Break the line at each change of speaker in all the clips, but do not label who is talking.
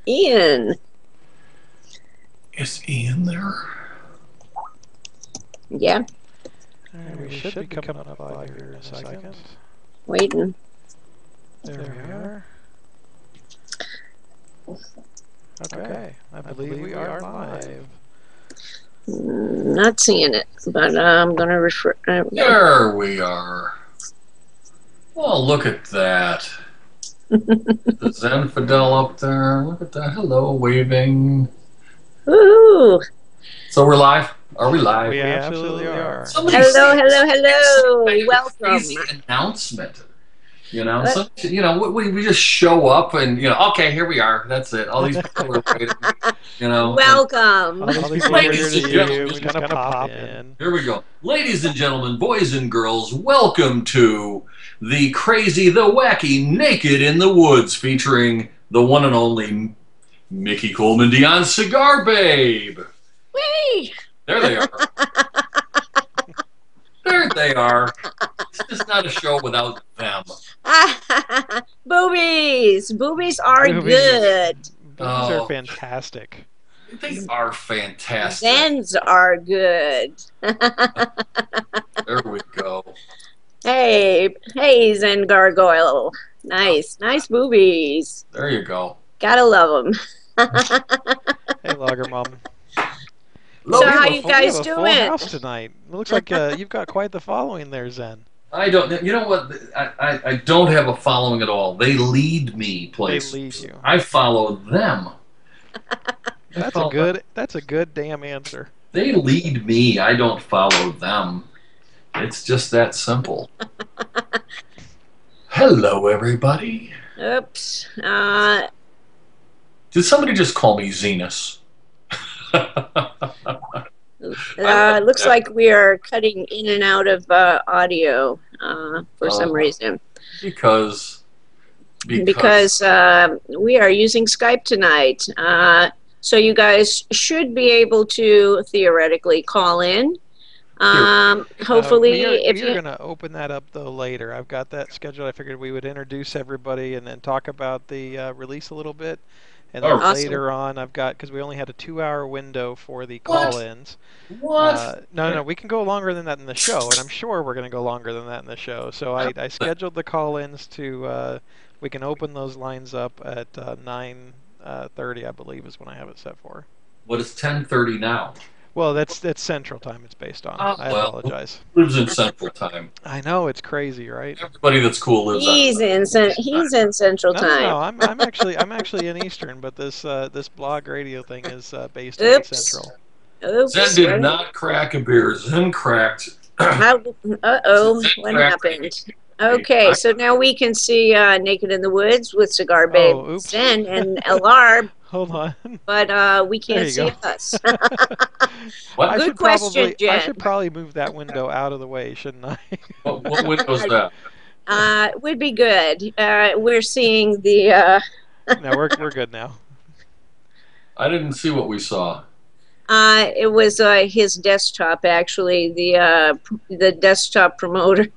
Ian.
Is Ian there?
Yeah,
Alright, we should be coming up by here in a second.
waiting.
There we are. Okay, I believe we are live.
Not seeing it, but I'm going to refer.
There we are. Oh, look at that. The Zen Fidel up there. Look at that. Hello, waving.
Ooh.
So we're live? Are we live?
We absolutely are.
Hello. Welcome.
Crazy announcement. You know, we just show up and, okay, here we are. That's it. All these people are waiting,
Welcome.
All these people are here to see you. We just kind of pop in.
Here we go. Ladies and gentlemen, boys and girls, welcome to the crazy, the wacky, Naked in the Woods, featuring the one and only Mickey Coleman Dion Cigar Babe.
Whee!
There they are. There they are. This is not a show without them.
Boobies. Boobies are good.
Boobies are fantastic.
They are fantastic.
Zens are good.
There we go.
Hey, Zen Gargoyle. Nice boobies.
There you go.
Gotta love them.
Hey, Logger Mom.
So how you guys doing?
Full house tonight. It looks like you've got quite the following there, Zen.
I don't. You know what? I don't have a following at all. They lead me places.
They lead you.
I follow them.
That's a good damn answer.
They lead me. I don't follow them. It's just that simple. Hello, everybody.
Oops.
Did somebody just call me Zenus?
Looks like we are cutting in and out of audio for some reason.
Because
we are using Skype tonight. So you guys should be able to theoretically call in. Hopefully,
if you're going to open that up though later, I've got that scheduled. I figured we would introduce everybody and then talk about the release a little bit. And then later on, I've got, because we only had a 2-hour window for the call-ins.
What?
No, we can go longer than that in the show, and I'm sure we're going to go longer than that in the show. So I scheduled the call-ins to, we can open those lines up at 9:30, I believe, is when I have it set for.
What is 10:30 now?
Well, that's Central Time it's based on. I apologize.
Lives in Central Time.
I know, it's crazy, right?
Everybody that's cool lives
he's in Central Time.
No, I'm actually in Eastern, but this blog radio thing is based in Central.
Oops.
Zen did not crack a beer. Zen cracked.
Uh-oh, what happened? Okay, so now we can see Naked in the Woods with Cigar Babe Zen and LR.
Hold on.
But we can't see us.
Good
question, Jen.
I should probably move that window out of the way, shouldn't I?
What window's that?
Would be good. We're seeing the...
No, we're good now.
I didn't see what we saw.
It was his desktop, actually, the desktop promoter.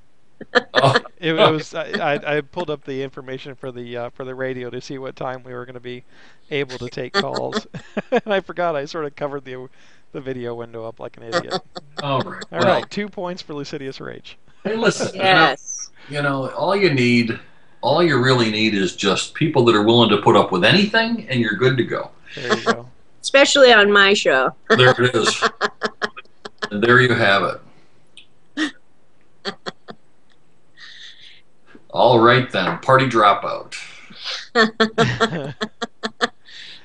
It was. I pulled up the information for the radio to see what time we were going to be able to take calls, and I forgot. I sort of covered the video window up like an idiot.
All
right. 2 points for Lucidius Rage.
Hey, listen.
Yes.
All you really need is just people that are willing to put up with anything, and you're good to go.
There you go.
Especially on my show.
There it is. And there you have it. All right, then. Party dropout.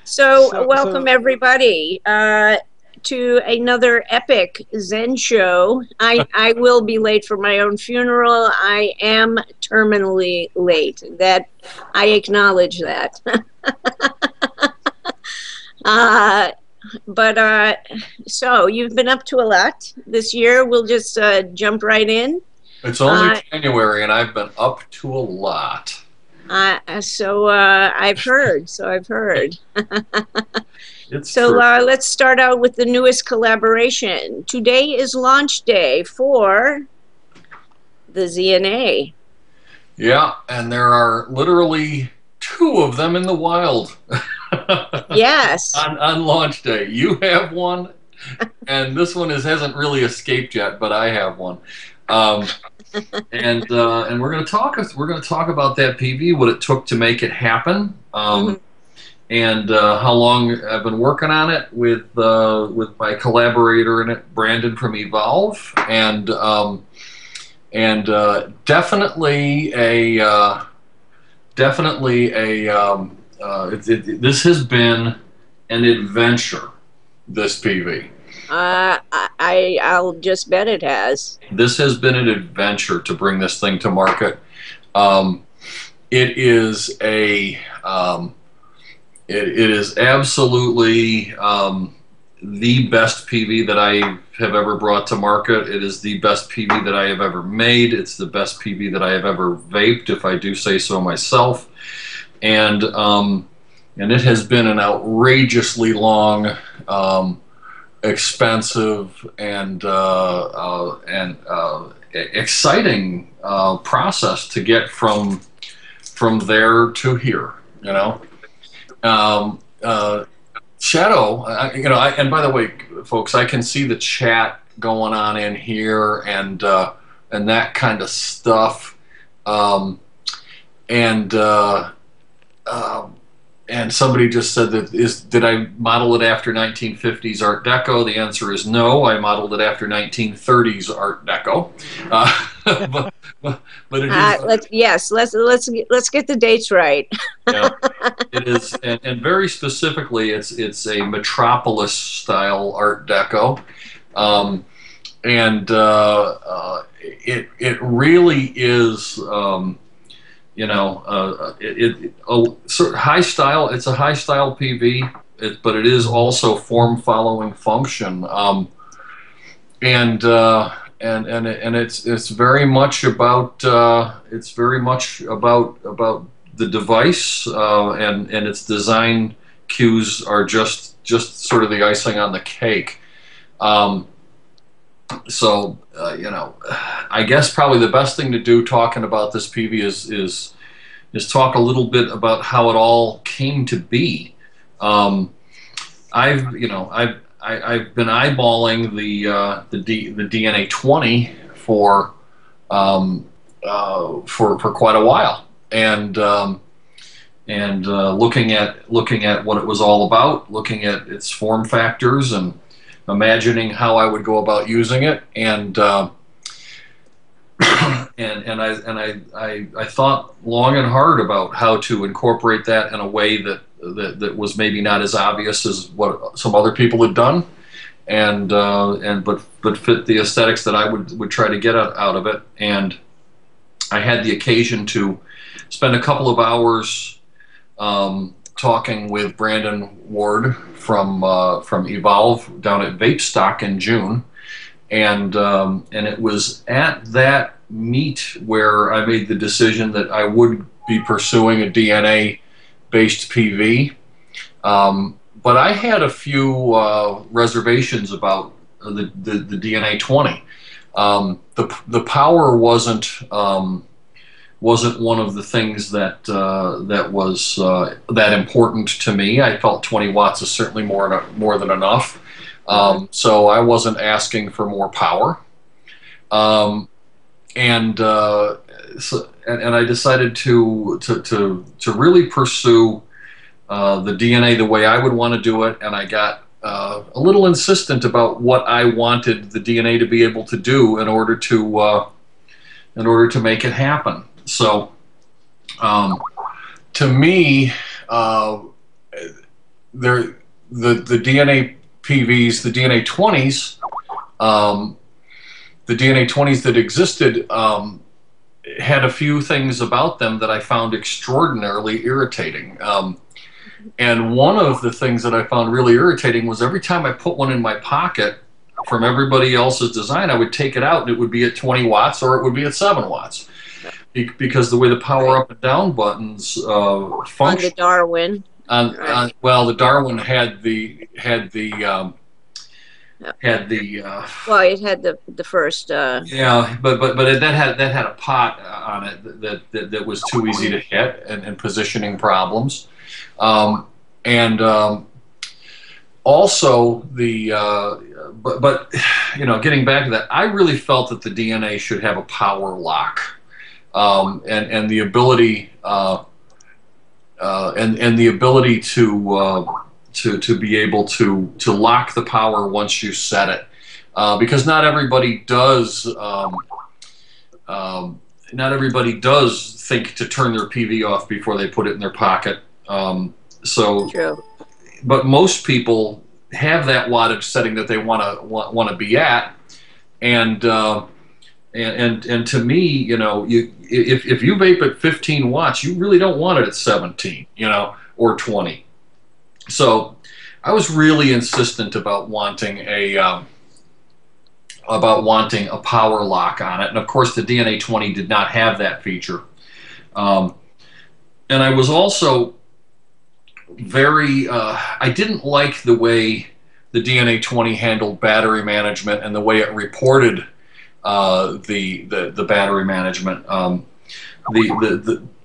So welcome, everybody, to another epic Zen show. I will be late for my own funeral. I am terminally late. That I acknowledge that. So you've been up to a lot this year. We'll just jump right in.
It's only January, and I've been up to a lot.
So I've heard.
It's
so
true.
Let's start out with the newest collaboration. Today is launch day for the ZNA.
Yeah, and there are literally 2 of them in the wild.
Yes.
on launch day. You have one, and this one hasn't really escaped yet, but I have one. And we're going to talk about that PV, what it took to make it happen, and how long I've been working on it with my collaborator in it, Brandon from Evolve, and definitely this has been an adventure. This PV.
I'll just bet it has.
This has been an adventure to bring this thing to market. It is absolutely the best PV that I have ever brought to market. It is the best PV that I have ever made. It's the best PV that I have ever vaped, if I do say so myself. And it has been an outrageously long, expensive, and exciting process to get from there to here. You know, Shadow. And by the way, folks, I can see the chat going on in here and that kind of stuff. And somebody just said did I model it after 1950s Art Deco? The answer is no. I modeled it after 1930s Art Deco. But it is.
Let's get the dates right.
Yeah, it is, and very specifically, it's a Metropolis style Art Deco, and it really is. High style. It's a high style PV, but it is also form following function, and it's very much about the device, and its design cues are just sort of the icing on the cake. I guess probably the best thing to do talking about this PV is talk a little bit about how it all came to be. I've been eyeballing the DNA 20 for quite a while, and looking at what it was all about, looking at its form factors, and imagining how I would go about using it, and I thought long and hard about how to incorporate that in a way that was maybe not as obvious as what some other people had done, but fit the aesthetics that I would try to get out of it. And I had the occasion to spend a couple of hours talking with Brandon Ward from Evolve down at Vape Stock in June, and it was at that meet where I made the decision that I would be pursuing a DNA-based PV. But I had a few reservations about the DNA 20. The power wasn't one of the things that was that important to me. I felt 20 watts is certainly more than enough. So I wasn't asking for more power. And I decided to really pursue the DNA the way I would want to do it, and I got a little insistent about what I wanted the DNA to be able to do in order to make it happen. So, to me, the DNA PVs, the DNA 20s, the DNA 20s that existed had a few things about them that I found extraordinarily irritating. And one of the things that I found really irritating was every time I put one in my pocket from everybody else's design, I would take it out and it would be at 20 watts or it would be at 7 watts. Because the way the power up and down buttons function.
On the Darwin.
Well, the Darwin had the
well, it had the first.
Yeah, but that had a pot on it that was too easy to hit, and positioning problems. and also the but you know, getting back to that, I really felt that the DNA should have a power lock, and the ability and the ability to be able to lock the power once you set it, because not everybody does. Not everybody does think to turn their PV off before they put it in their pocket. So,
True.
But most people have that wattage setting that they want to be at, and to me, you know, if you vape at 15 watts, you really don't want it at 17, you know, or 20. So, I was really insistent about wanting a power lock on it, and of course the DNA 20 did not have that feature. And I was also very I didn't like the way the DNA 20 handled battery management and the way it reported the battery management.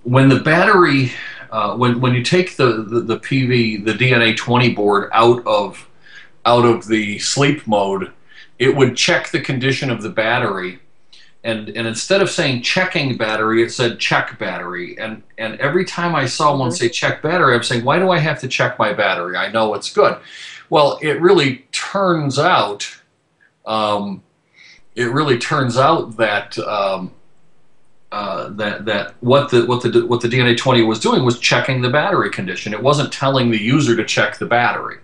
When the battery when you take the PV, the DNA 20 board out of the sleep mode, it would check the condition of the battery, and instead of saying checking battery, it said check battery. And every time I saw one say check battery, I'm saying, why do I have to check my battery? I know it's good. Well, it really turns out that that what the DNA 20 was doing was checking the battery condition. It wasn't telling the user to check the battery.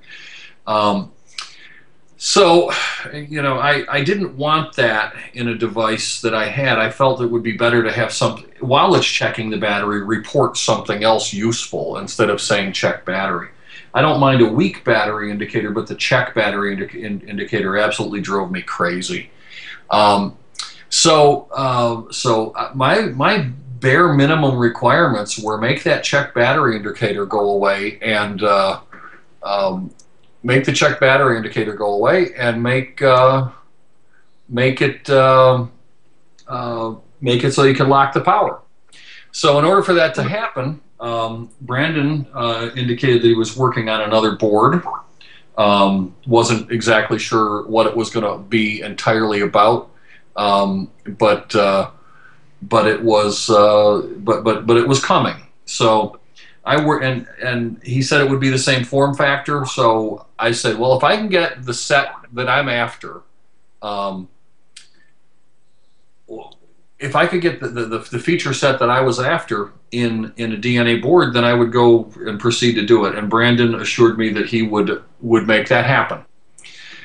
So, you know, I didn't want that in a device that I had. I felt it would be better to have something, while it's checking the battery, report something else useful instead of saying check battery. I don't mind a weak battery indicator, but the check battery indicator absolutely drove me crazy. So my bare minimum requirements were make that check battery indicator go away, and make the check battery indicator go away, and make it so you can lock the power. So in order for that to happen, Brandon indicated that he was working on another board. Wasn't exactly sure what it was going to be entirely about, but it was coming. So and he said it would be the same form factor. So I said, well, if I can get the set that I'm after, if I could get the feature set that I was after in a DNA board, then I would go and proceed to do it. And Brandon assured me that he would make that happen.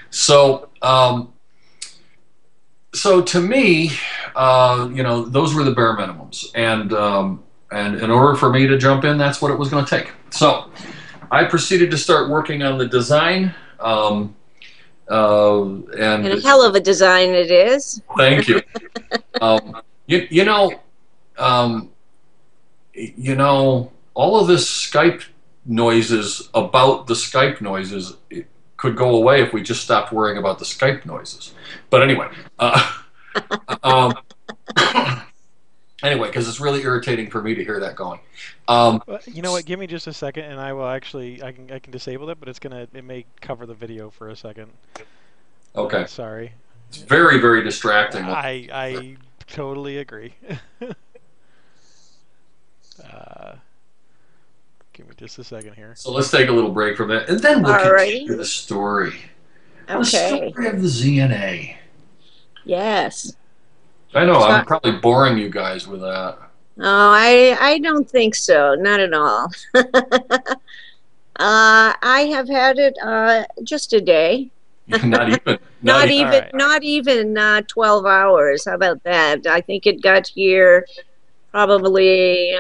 So so to me, you know, those were the bare minimums, and in order for me to jump in, that's what it was going to take. So I proceeded to start working on the design, and
a hell of a design it is.
Thank you. You know, all of this Skype noises about the Skype noises, it could go away if we just stopped worrying about the Skype noises. But anyway, anyway, because it's really irritating for me to hear that going.
You know what? Give me just a second, and I will actually I can disable it, but it may cover the video for a second.
Okay.
Sorry.
It's very, very distracting.
I totally agree. Give me just a second here.
So let's take a little break from that, and then we'll continue the story.
Okay.
The story of the ZNA.
Yes.
I know, I'm probably boring you guys with that.
Oh, I don't think so. Not at all. I have had it just a day.
Not
even 12 hours. How about that? I think it got here probably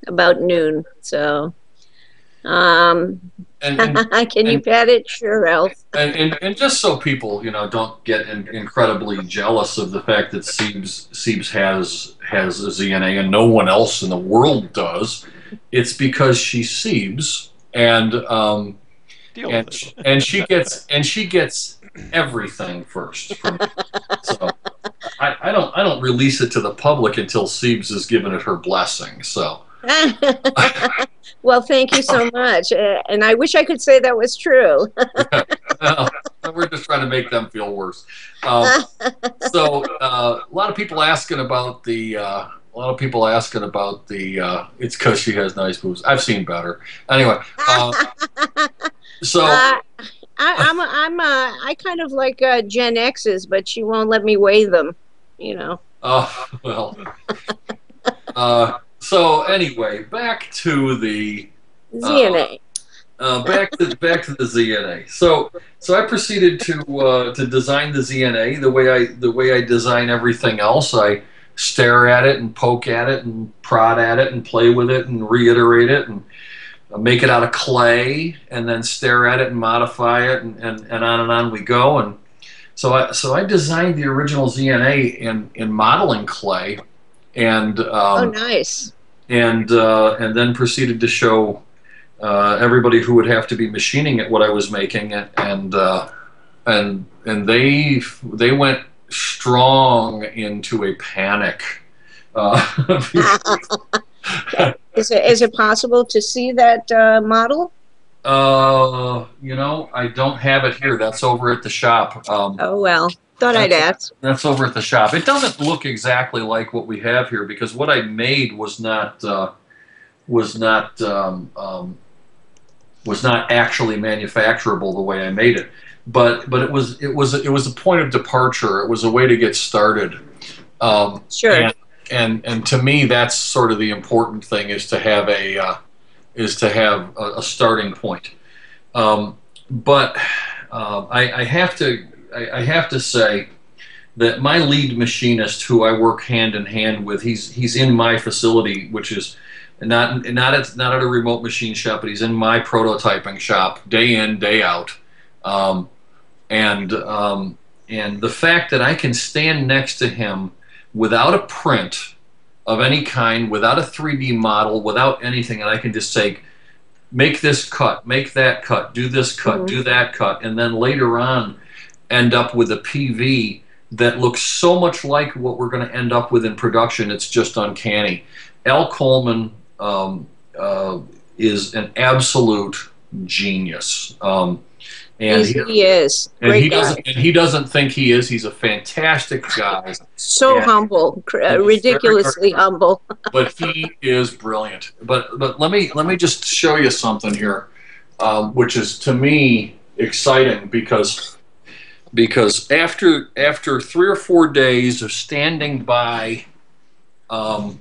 about noon. So, can you pat it? Sure, Elf.
And just so people, you know, don't get incredibly jealous of the fact that Siebes has a ZNA and no one else in the world does. It's because she's Siebes, and she gets everything first from me. So I don't release it to the public until Siebes has given it her blessing. So
Well, thank you so much. And I wish I could say that was true.
Well, we're just trying to make them feel worse. So a lot of people asking about the. It's because she has nice boobs. I've seen better. Anyway, so
I kind of like Gen X's, but she won't let me weigh them. You know.
Well. So anyway, back to the
ZNA.
Back to the ZNA. So I proceeded to design the ZNA the way I design everything else. I stare at it and poke at it and prod at it and play with it and reiterate it and make it out of clay and then stare at it and modify it and on we go. And so I designed the original ZNA in modeling clay. And
oh, nice.
And then proceeded to show everybody who would have to be machining it what I was making it, and they went strong into a panic.
Is it possible to see that model?
You know, I don't have it here. That's over at the shop.
Oh well. Thought I'd ask.
That's over at the shop. It doesn't look exactly like what we have here because what I made was not actually manufacturable the way I made it. But it was a point of departure. It was a way to get started.
Sure.
And to me, that's sort of the important thing is to have a starting point. But I have to say that my lead machinist, who I work hand in hand with, he's in my facility, which is not at a remote machine shop, but he's in my prototyping shop day in, day out. And the fact that I can stand next to him without a print of any kind, without a 3D model, without anything, and I can just say, make this cut, make that cut, do this cut, do that cut, and then later on end up with a PV that looks so much like what we're going to end up with in production, it's just uncanny. Al Coleman is an absolute genius. And
he is. Great guy.
He doesn't think he is. He's a fantastic guy.
So humble, ridiculously humble.
But he is brilliant. But let me just show you something here, which is to me exciting because after 3 or 4 days of standing by the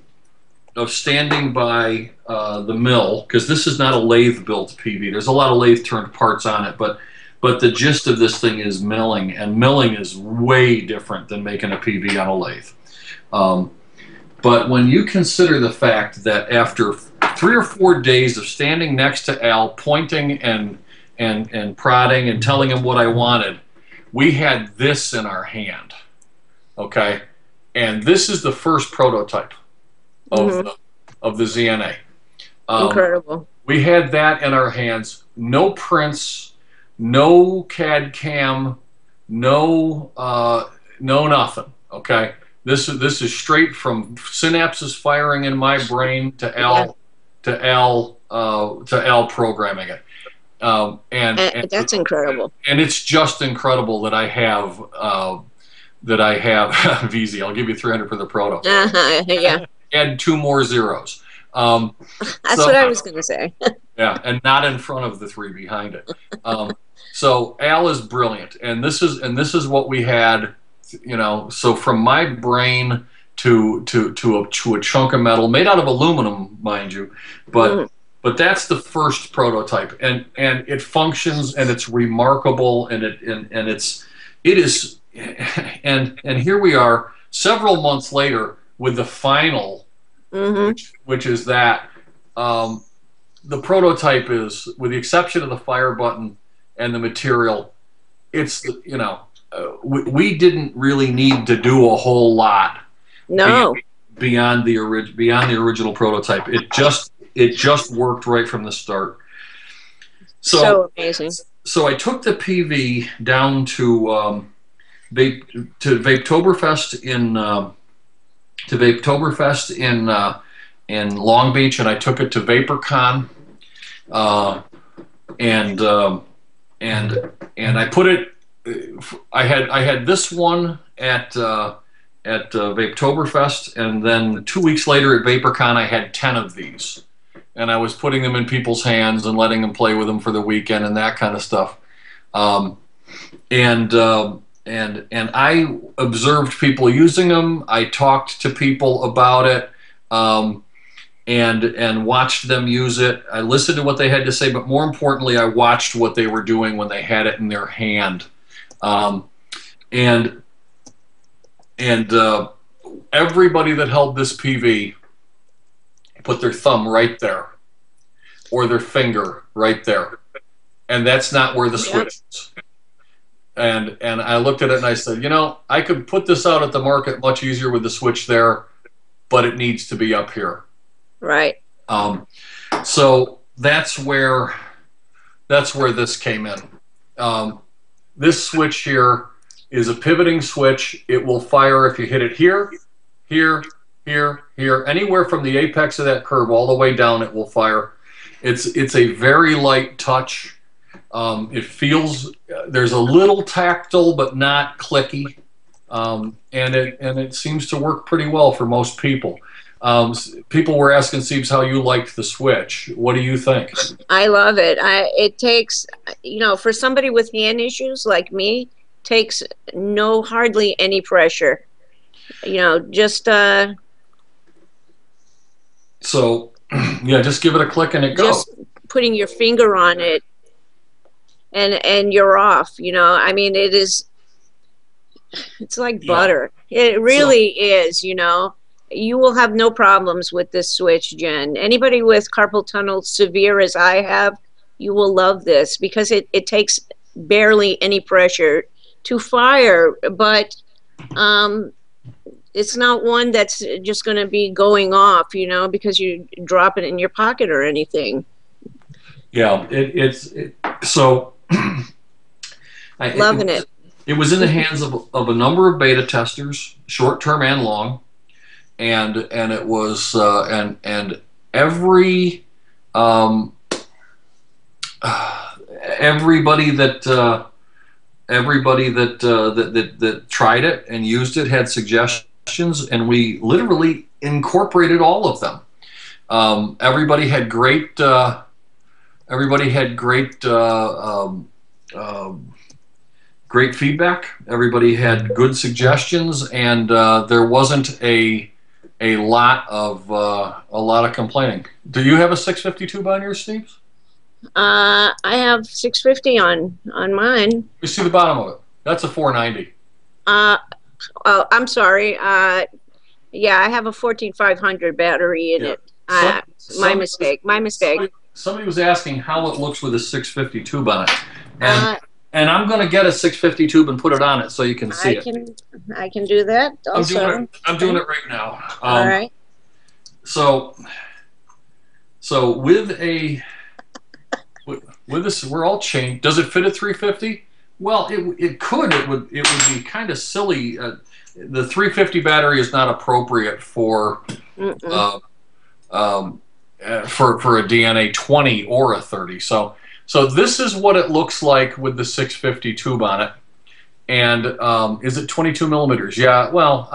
mill, because this is not a lathe built PV. There's a lot of lathe turned parts on it, but the gist of this thing is milling, and milling is way different than making a PV on a lathe. But when you consider the fact that after 3 or 4 days of standing next to Al, pointing and prodding and telling him what I wanted, we had this in our hand, okay? And this is the first prototype of the ZNA.
Incredible.
We had that in our hands. No prints, no CAD CAM, no nothing. Okay, this is straight from synapses firing in my brain to Al programming it. And
that's incredible.
And it's just incredible that I have VZ. I'll give you 300 for the proto.
Yeah.
Add 2 more zeros.
That's what I was going to say.
Yeah, and not in front of the 3 behind it. So Al is brilliant, and this is what we had. You know, so from my brain to a chunk of metal made out of aluminum, mind you, but that's the first prototype, and it functions, and it's remarkable, and it is, and here we are several months later with the final, which is that the prototype is, with the exception of the fire button and the material, it's, you know, we didn't really need to do a whole lot.
No.
Beyond the original prototype, it just worked right from the start.
So amazing.
So I took the PV down to Vapetoberfest in Long Beach, and I took it to VaporCon and I put it. I had this one at Vapetoberfest, and then 2 weeks later at VaporCon, I had 10 of these, and I was putting them in people's hands and letting them play with them for the weekend and that kind of stuff. And I observed people using them. I talked to people about it, and watched them use it. I listened to what they had to say, but more importantly, I watched what they were doing when they had it in their hand. And everybody that held this PV put their thumb right there, or their finger right there, and that's not where the switch is. And I looked at it and I said, you know, I could put this out at the market much easier with the switch there, but it needs to be up here.
Right.
So that's where this came in. This switch here is a pivoting switch. It will fire if you hit it here, here, here, here, anywhere from the apex of that curve all the way down. It will fire. It's a very light touch. It feels, there's a little tactile but not clicky, and it seems to work pretty well for most people. People were asking Siebes how you liked the switch. What do you think?
I love it. It takes, you know, for somebody with hand issues like me, takes hardly any pressure. You know, just
so yeah, just give it a click and it goes.
Just putting your finger on it, and you're off. You know, I mean, it's like butter. It really is. You know, you will have no problems with this switch, Jen. Anybody with carpal tunnel severe as I have, you will love this because it takes barely any pressure to fire, but it's not one that's just going to be going off, you know, because you drop it in your pocket or anything.
Yeah, so
loving it.
It was in the hands of a number of beta testers, short term and long, and it was and everybody that tried it and used it had suggestions, and we literally incorporated all of them. Everybody had great great feedback. Everybody had good suggestions, and there wasn't a lot of complaining. Do you have a 650 tube on yours, Steve?
I have 650 on mine.
You see the bottom of it? That's a 490.
Oh, I'm sorry. Yeah, I have a 14500 battery in it. My mistake.
Somebody was asking how it looks with a 650 tube on it, and I'm going to get a 650 tube and put it on it so you can see it.
I can do that also.
I'm doing it right now.
All right.
So with this, we're all chained. Does it fit a 350? Well, it could. It would be kind of silly. The 350 battery is not appropriate for a DNA 20 or a 30. So this is what it looks like with the 650 tube on it. And is it 22 millimeters? Yeah. Well,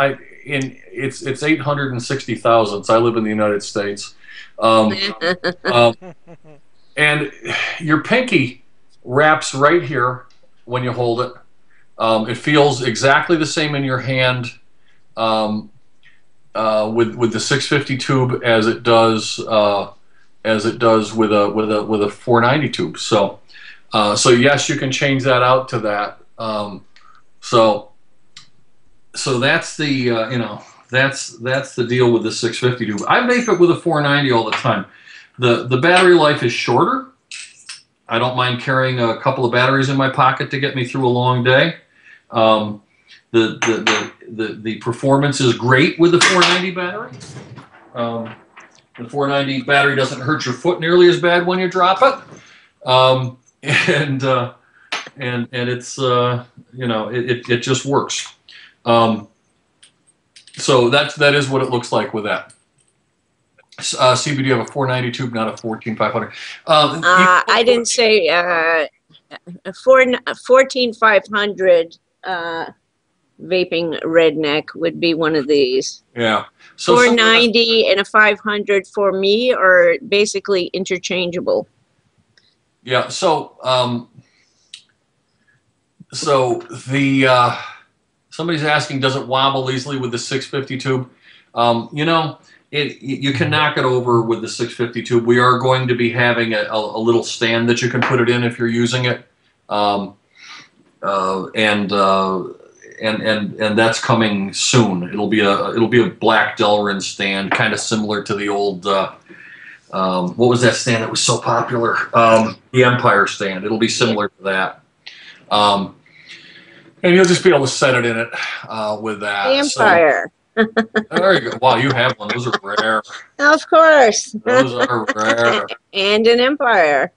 it's 860 thousandths. I live in the United States. And your pinky wraps right here when you hold it. It feels exactly the same in your hand with the 650 tube as it does with a 490 tube. So yes, you can change that out to that. So that's the that's the deal with the 650 tube. I vape it with a 490 all the time. The battery life is shorter. I don't mind carrying a couple of batteries in my pocket to get me through a long day. The performance is great with the 490 battery. The 490 battery doesn't hurt your foot nearly as bad when you drop it, and it's it just works. So that is what it looks like with that. CBD of a 490 tube, not a 14500.
I didn't say 14500 vaping redneck would be one of these.
Yeah. So
490 and a 500 for me are basically interchangeable.
Yeah. So somebody's asking, does it wobble easily with the 650 tube? You know, you can knock it over with the 650 tube. We are going to be having a little stand that you can put it in if you're using it, and that's coming soon. It'll be a black Delrin stand, kind of similar to the old what was that stand that was so popular? The Empire stand. It'll be similar to that. And you'll just be able to set it in it with that.
The Empire.
So, there you go. Wow, you have one. Those are rare.
Of course.
Those are rare.
And an Empire.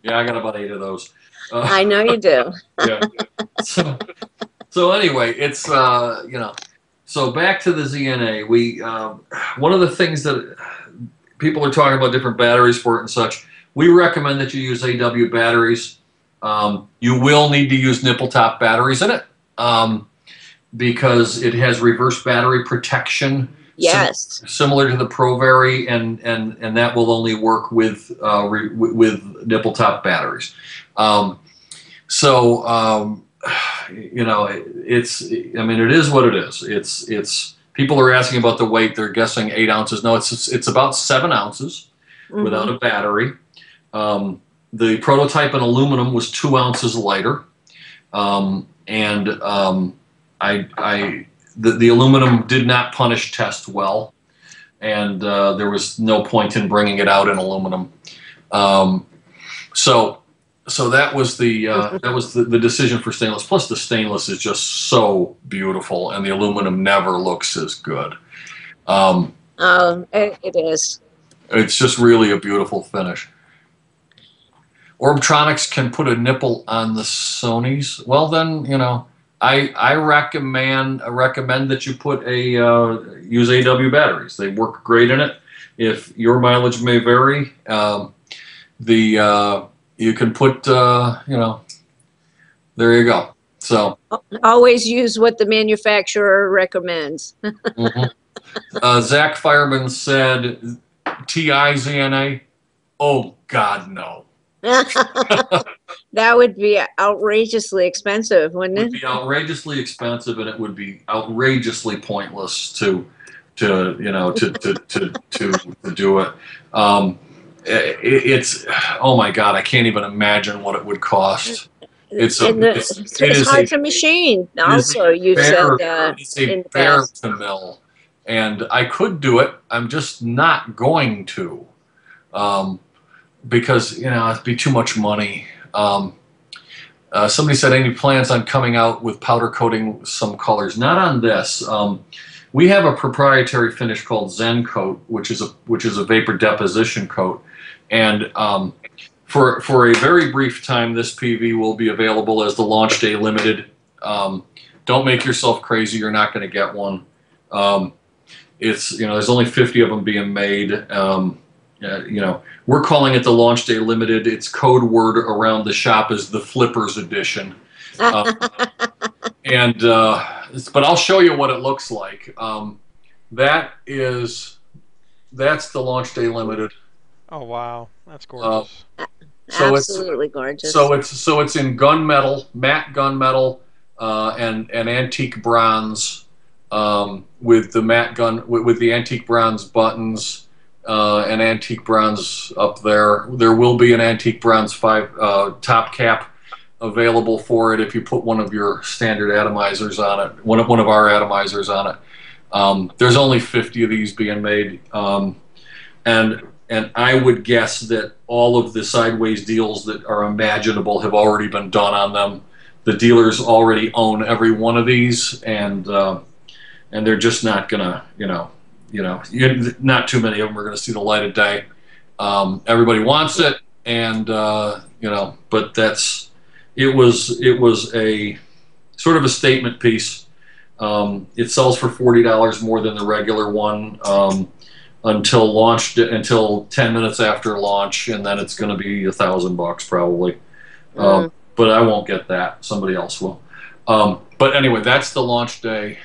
Yeah, I got about 8 of those.
I know you do.
Yeah. So anyway, it's you know. So back to the ZNA. We one of the things that people are talking about different batteries for it and such. We recommend that you use AW batteries. You will need to use nipple top batteries in it. Because it has reverse battery protection,
yes,
similar to the ProVary, and that will only work with nipple top batteries. You know, I mean, it is what it is. It's people are asking about the weight. They're guessing 8 ounces. No, it's about 7 ounces without a battery. The prototype in aluminum was 2 ounces lighter, the aluminum did not punish test well, and there was no point in bringing it out in aluminum. So that was the decision for stainless. Plus, the stainless is just so beautiful, and the aluminum never looks as good.
It is.
It's just really a beautiful finish. Orbtronics can put a nipple on the Sonys. Well, then, you know, I recommend that you put use AW batteries. They work great in it. If your mileage may vary, you can put you know, there you go. So
always use what the manufacturer recommends.
Zach Fireman said TI ZNA. Oh God, no.
That would be outrageously expensive, wouldn't it?
It would be outrageously expensive, and it would be outrageously pointless to do it. It's oh my God, I can't even imagine what it would cost. It's
hard to machine. Also, you said
it's a bear to mill, and I could do it. I'm just not going to. Because, you know, it'd be too much money. Somebody said, any plans on coming out with powder coating some colors? Not on this. We have a proprietary finish called Zen Coat, which is a vapor deposition coat, and for a very brief time, this PV will be available as the launch day limited. Don't make yourself crazy; you're not going to get one. It's, you know, there's only 50 of them being made. You know, we're calling it the launch day limited. Its code word around the shop is the Flippers edition. But I'll show you what it looks like. That's the launch day limited.
Oh wow, that's gorgeous.
Absolutely gorgeous.
So it's in gunmetal, matte gunmetal, and antique bronze, with the matte with the antique bronze buttons. An antique bronze up there. There will be an antique bronze top cap available for it if you put one of your standard atomizers on it, one of our atomizers on it. There's only 50 of these being made, and I would guess that all of the sideways deals that are imaginable have already been done on them. The dealers already own every one of these, and they're just not gonna, not too many of them are going to see the light of day. Everybody wants it, and but it was a sort of a statement piece. It sells for $40 more than the regular one, until launch, until 10 minutes after launch, and then it's going to be $1,000 probably. But I won't get that. Somebody else will. But anyway, that's the launch day.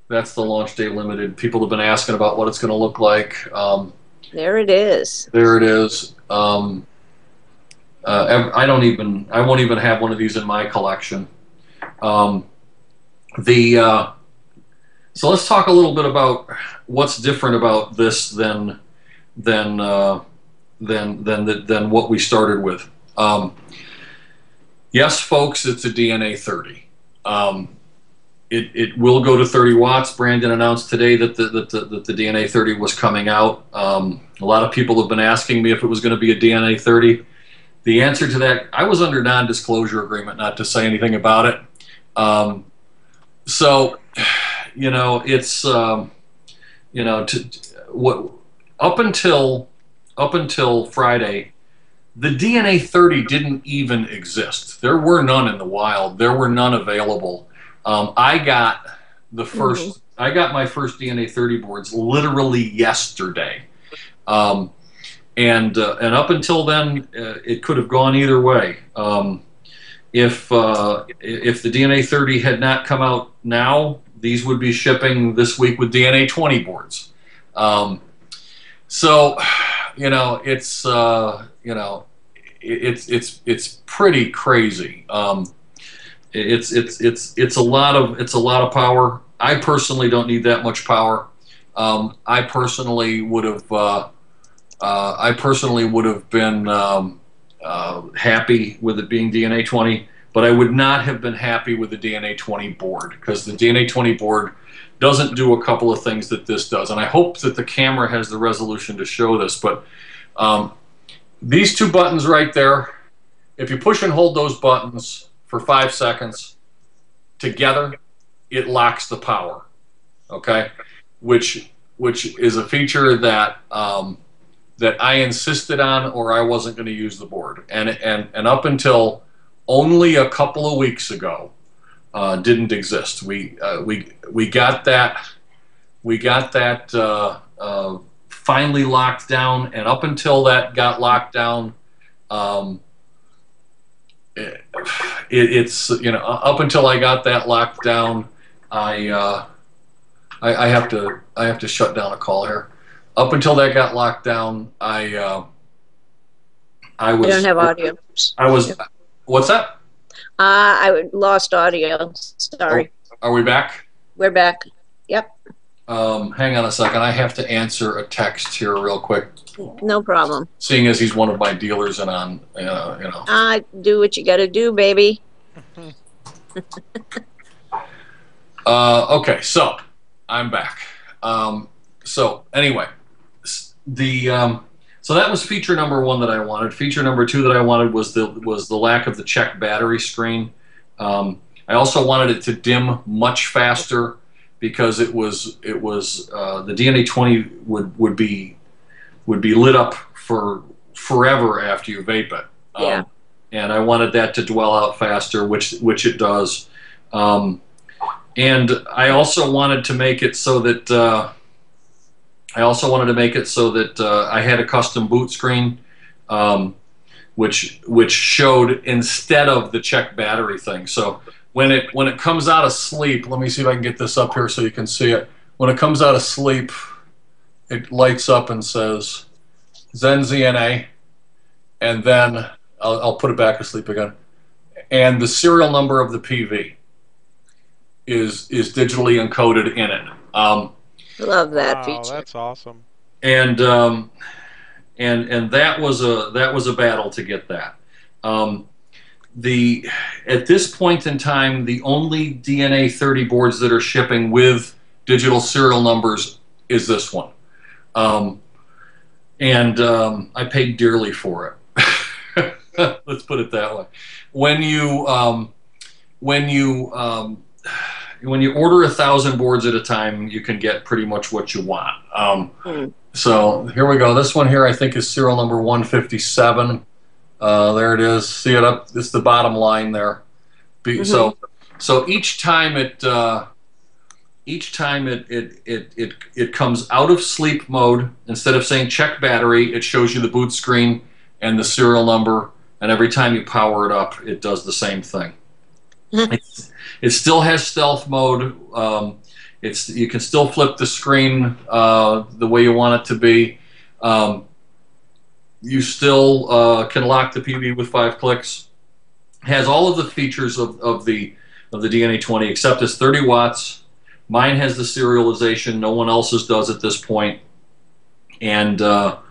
That's the launch day limited. People have been asking about what it's going to look like.
There it is.
There it is. I won't even have one of these in my collection. So let's talk a little bit about what's different about this than what we started with. Yes, folks, it's a DNA 30. It will go to 30 watts. Brandon announced today that the DNA 30 was coming out. A lot of people have been asking me if it was going to be a DNA 30. The answer to that, I was under non-disclosure agreement not to say anything about it. So, you know, it's you know, up until Friday, the DNA 30 didn't even exist. There were none in the wild. There were none available. I got my first DNA 30 boards literally yesterday, and up until then, it could have gone either way. If the DNA 30 had not come out now, these would be shipping this week with DNA 20 boards. So, you know, it's pretty crazy. It's a lot of power. I personally don't need that much power. I personally would have been happy with it being DNA 20, but I would not have been happy with the DNA 20 board, because the DNA 20 board doesn't do a couple of things that this does. And I hope that the camera has the resolution to show this, but these two buttons right there, if you push and hold those buttons for 5 seconds together, it locks the power, okay? Which is a feature that that I insisted on, or I wasn't going to use the board. And up until only a couple of weeks ago, didn't exist. We got that finally locked down, and up until that got locked down, it's, you know, up until I got that locked down, I have to shut down a call here. Up until that got locked down, I was.
I don't have audio.
I was. What's that?
I lost audio. Sorry.
Are we back?
We're back. Yep.
Hang on a second. I have to answer a text here real quick.
No problem.
Seeing as he's one of my dealers and on, you know.
Do what you got to do, baby.
Okay, so I'm back. So anyway, so that was feature number one that I wanted. Feature number two that I wanted was the lack of the check battery screen. I also wanted it to dim much faster, because it was the DNA 20 would be lit up for forever after you vape it.
Yeah.
And I wanted that to dwell out faster, which it does. And I also wanted to make it so that I had a custom boot screen, which showed instead of the check battery thing. So when it comes out of sleep, let me see if I can get this up here so you can see it. When it comes out of sleep, it lights up and says ZEN ZNA, and then I'll put it back to sleep again. And the serial number of the PV is digitally encoded in it.
Love that feature.
That's awesome.
And that was a battle to get that. At this point in time, the only DNA 30 boards that are shipping with digital serial numbers is this one. I paid dearly for it. Let's put it that way. When you order 1,000 boards at a time, you can get pretty much what you want. So here we go. This one here, I think, is serial number 157. There it is. See it up? It's the bottom line there. So each time it each time it comes out of sleep mode. Instead of saying check battery, it shows you the boot screen and the serial number, and every time you power it up, it does the same thing. It still has stealth mode. You can still flip the screen the way you want it to be. You still can lock the PV with 5 clicks. It has all of the features of the DNA 20, except it's 30 watts. Mine has the serialization. No one else's does at this point. And all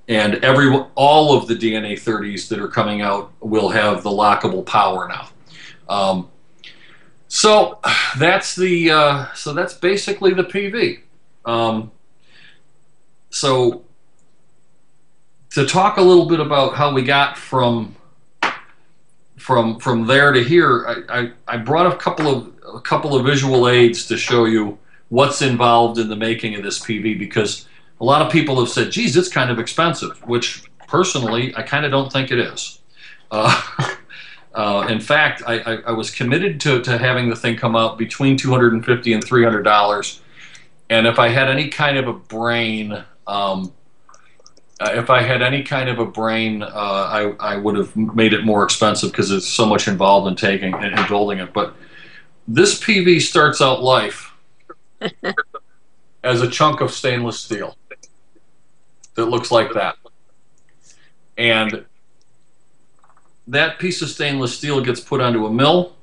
of the DNA 30s that are coming out will have the lockable power now. So that's basically the PV. So to talk a little bit about how we got from there to here, I brought a couple of visual aids to show you what's involved in the making of this PV, because a lot of people have said, geez, it's kind of expensive, which personally I kind of don't think it is. In fact, I was committed to having the thing come out between $250 and $300, and if I had any kind of a brain, I would have made it more expensive because there's so much involved in taking and building it. But this PV starts out life as a chunk of stainless steel that looks like that. And that piece of stainless steel gets put onto a mill,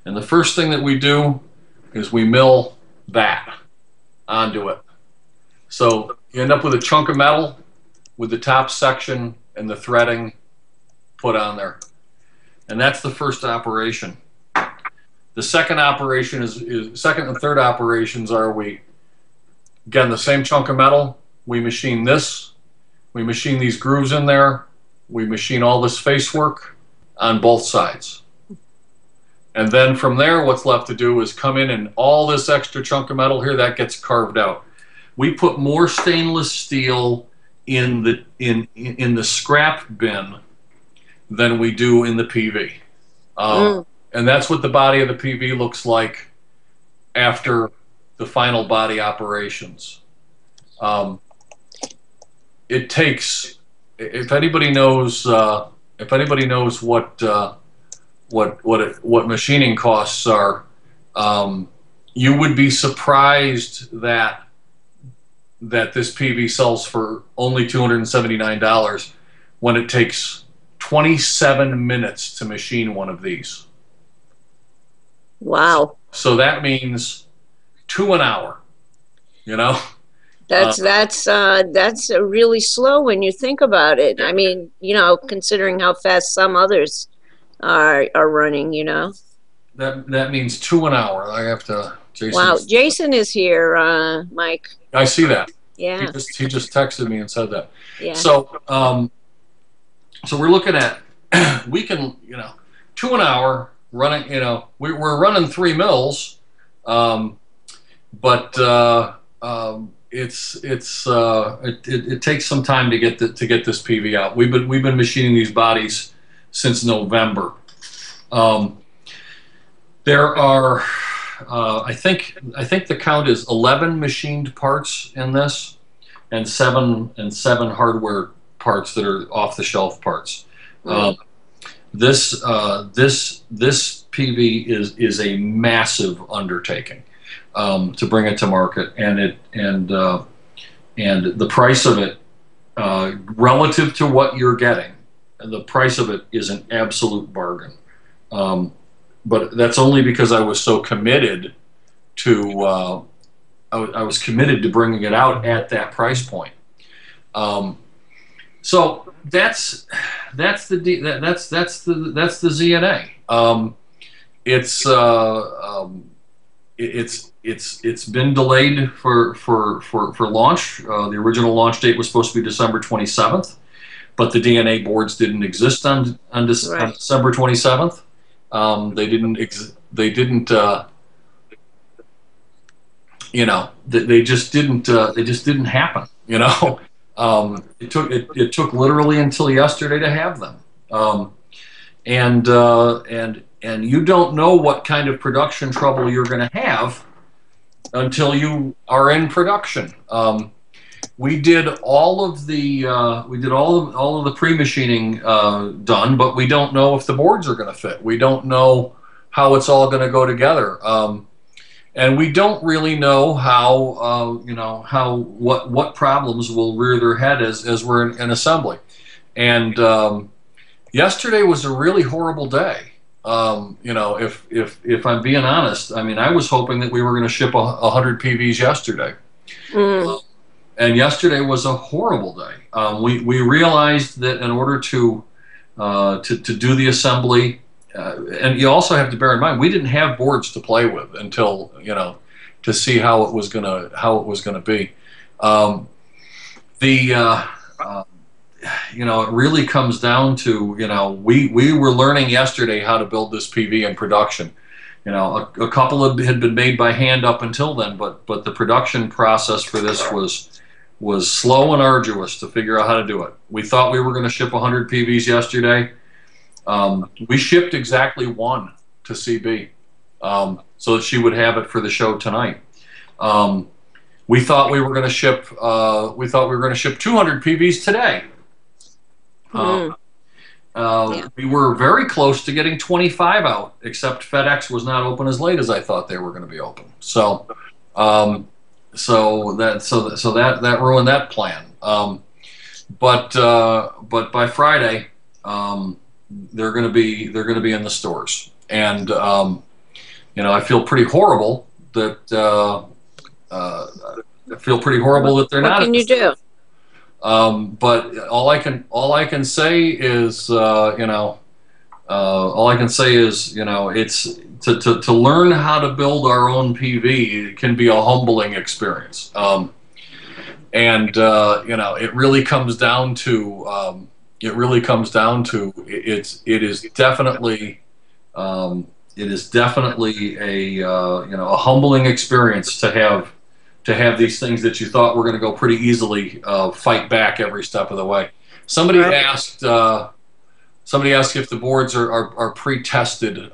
and the first thing that we do is we mill that onto it. So you end up with a chunk of metal with the top section and the threading put on there. And that's the first operation. The second operation second and third operations are again, the same chunk of metal, we machine this, we machine these grooves in there, we machine all this face work on both sides. And then from there, what's left to do is come in, and all this extra chunk of metal here, that gets carved out. We put more stainless steel in the scrap bin than we do in the PV. And that's what the body of the PV looks like after the final body operations. It takes, if anybody knows what machining costs are, you would be surprised that this PV sells for only $279 when it takes 27 minutes to machine one of these.
Wow.
So that means 2 an hour, you know?
That's really slow when you think about it. I mean, you know, considering how fast some others are running, you know.
That means 2 an hour. I have to. Jason,
wow, Jason is here, Mike.
I see that.
Yeah.
He just texted me and said that.
Yeah.
So so we're looking at we can, you know, 2 an hour running. You know, we're running 3 mills, but it takes some time to get this PV out. We've been machining these bodies since November. There are I think the count is 11 machined parts in this, and seven hardware parts that are off the shelf parts. This PV is a massive undertaking to bring it to market, and the price of it relative to what you're getting, the price of it is an absolute bargain. But that's only because I was so committed to I was committed to bringing it out at that price point. So that's the ZNA. It's been delayed for launch. The original launch date was supposed to be December 27th, but the DNA boards didn't exist on December 27th. They didn't you know, they just didn't happen, you know. It took literally until yesterday to have them. And you don't know what kind of production trouble you're going to have until you are in production. We did all of the all of the pre-machining done, but we don't know if the boards are going to fit. We don't know how it's all going to go together, and we don't really know how what problems will rear their head as we're in assembly. And yesterday was a really horrible day. If I'm being honest, I mean, I was hoping that we were going to ship 100 PVs yesterday. And yesterday was a horrible day. We realized that in order to do the assembly, and you also have to bear in mind, we didn't have boards to play with until to see how it was gonna be. It really comes down to we were learning yesterday how to build this PV in production. A couple had been made by hand up until then, but the production process for this was slow and arduous to figure out how to do it. We thought we were going to ship 100 PVs yesterday. We shipped exactly one to CB, so that she would have it for the show tonight. We thought we were going to ship 200 PVs today. We were very close to getting 25 out, except FedEx was not open as late as I thought they were going to be open. So that ruined that plan. But by Friday, they're going to be in the stores, and I feel pretty horrible that they're not.
What can you do?
But all I can say is it's to learn how to build our own PV can be a humbling experience. It really comes down to it is definitely a humbling experience to have these things that you thought were going to go pretty easily fight back every step of the way. Somebody asked if the boards are pre-tested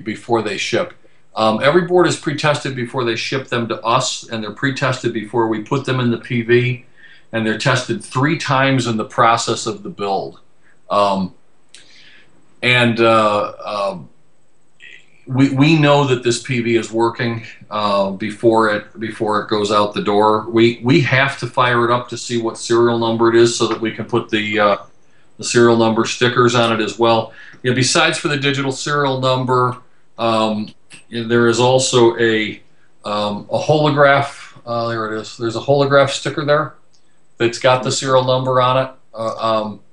before they ship. Every board is pre-tested before they ship them to us, and they're pre-tested before we put them in the PV, and they're tested 3 times in the process of the build. We know that this PV is working before it goes out the door. We have to fire it up to see what serial number it is, so that we can put the serial number stickers on it as well. Besides for the digital serial number, there is also a holograph. There it is. There's a holograph sticker there that's got the serial number on it.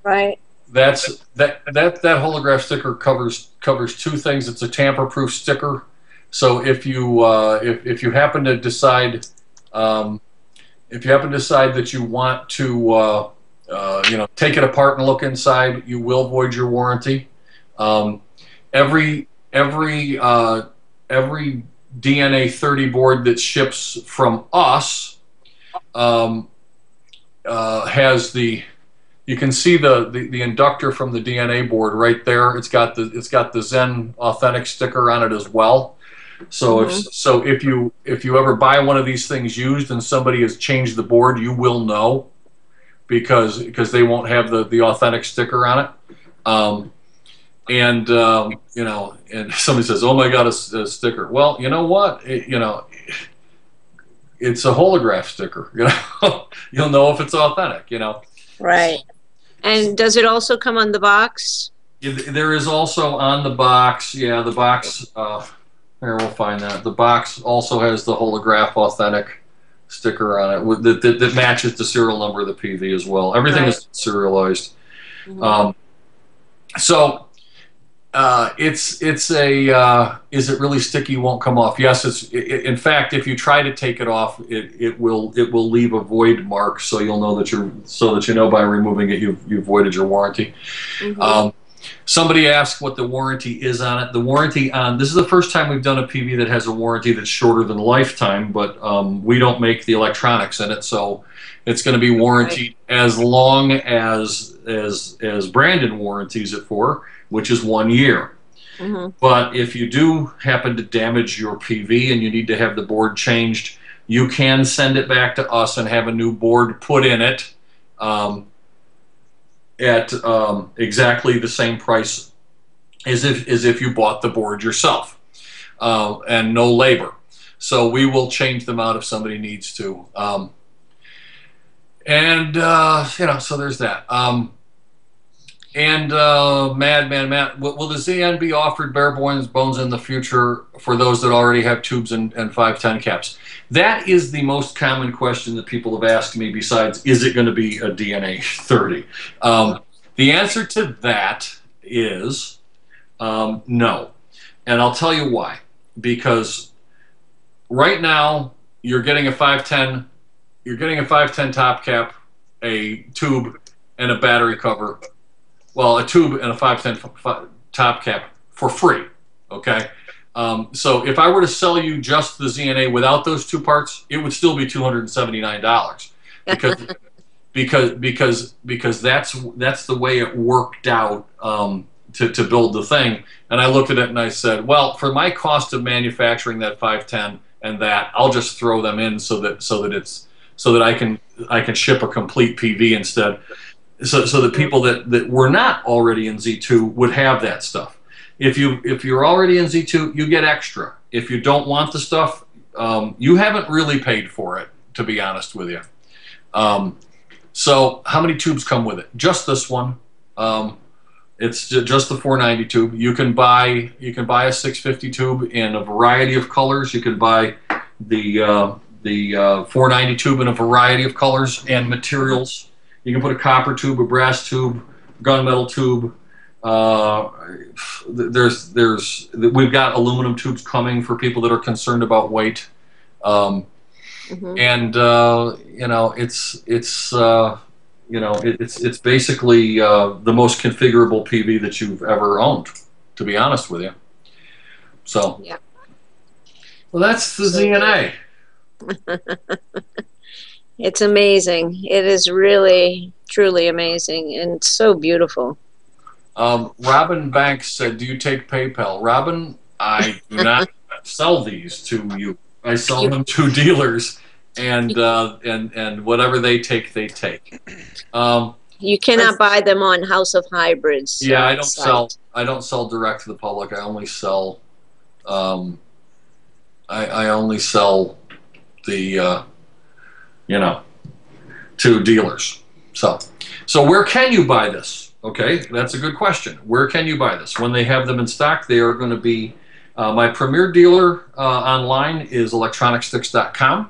Right.
That holograph sticker covers 2 things. It's a tamper-proof sticker, so if you happen to decide that you want to take it apart and look inside, you will void your warranty. Every DNA 30 board that ships from us has the. You can see the inductor from the DNA board right there. It's got the Zen Authentic sticker on it as well. So if you ever buy one of these things used and somebody has changed the board, you will know, because they won't have the authentic sticker on it. And somebody says, "Oh my God, a sticker." Well, you know what? It's a holograph sticker. You'll know if it's authentic.
Right. And does it also come on the box?
There is also on the box. Yeah, the box. Here, we'll find that. The box also has the holograph authentic sticker on it that matches the serial number of the PV as well. Everything is serialized. Is it really sticky? Won't come off? Yes. In fact, if you try to take it off, it will leave a void mark, so you'll know that you know by removing it you've voided your warranty. Somebody asked what the warranty is on it. The warranty on this is the first time we've done a PV that has a warranty that's shorter than lifetime, but we don't make the electronics in it, so it's going to be warranted as long as Brandon warranties it for, which is 1 year. But if you do happen to damage your PV and you need to have the board changed, you can send it back to us and have a new board put in it at exactly the same price as if you bought the board yourself, and no labor. So we will change them out if somebody needs to. You know, so there's that. Madman Matt, will the ZN be offered bare bones in the future for those that already have tubes and 510 caps? That is the most common question that people have asked me, besides, is it going to be a DNA 30? The answer to that is no. And I'll tell you why. Because right now, you're getting a 510 top cap, a tube, and a battery cover. Well, a tube and a 510 top cap for free, okay? So if I were to sell you just the ZNA without those two parts, it would still be $279 because that's the way it worked out to build the thing. And I looked at it and I said, well, for my cost of manufacturing that 510 and that, I'll just throw them in so that I can ship a complete PV instead. So the people that were not already in Z2 would have that stuff. If you're already in Z2, you get extra. If you don't want the stuff, you haven't really paid for it, to be honest with you. So how many tubes come with it? Just this one. It's just the 490 tube. You can buy a 650 tube in a variety of colors. You can buy the 490 tube in a variety of colors and materials. You can put a copper tube, a brass tube, gunmetal tube. We've got aluminum tubes coming for people that are concerned about weight. And you know, it's basically the most configurable PV that you've ever owned, to be honest with you. So, yeah. Well, that's the ZNA.
It's amazing. It is really, truly amazing and so beautiful.
Robin Banks said, do you take PayPal? Robin, I do not sell these to you. I sell them to dealers, and whatever they take, they take.
You cannot buy them on House of Hybrids.
Yeah, I don't sell direct to the public. I only sell I only sell the you know, to dealers. So where can you buy this? Okay, that's a good question. Where can you buy this? When they have them in stock, they are going to be, my premier dealer online is electronicsticks.com.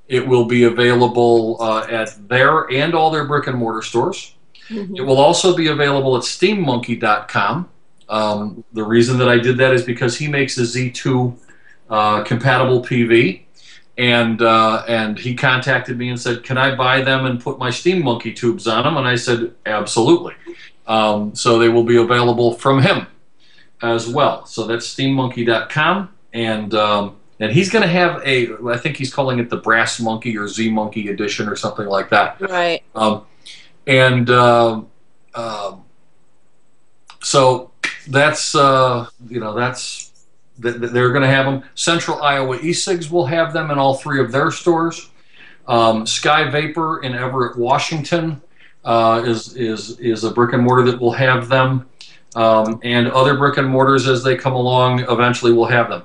It will be available at their and all their brick and mortar stores. It will also be available at steammonkey.com. The reason that I did that is because he makes a Z2 compatible PV. And he contacted me and said, can I buy them and put my Steam Monkey tubes on them? And I said, absolutely. So they will be available from him as well. So that's steammonkey.com. And he's going to have I think he's calling it the Brass Monkey or Z Monkey edition or something like that.
Right.
So that's, you know, that's, they're going to have them. Central Iowa E-Cigs will have them in all 3 of their stores. Sky Vapor in Everett, Washington is a brick and mortar that will have them. And other brick and mortars, as they come along, eventually will have them.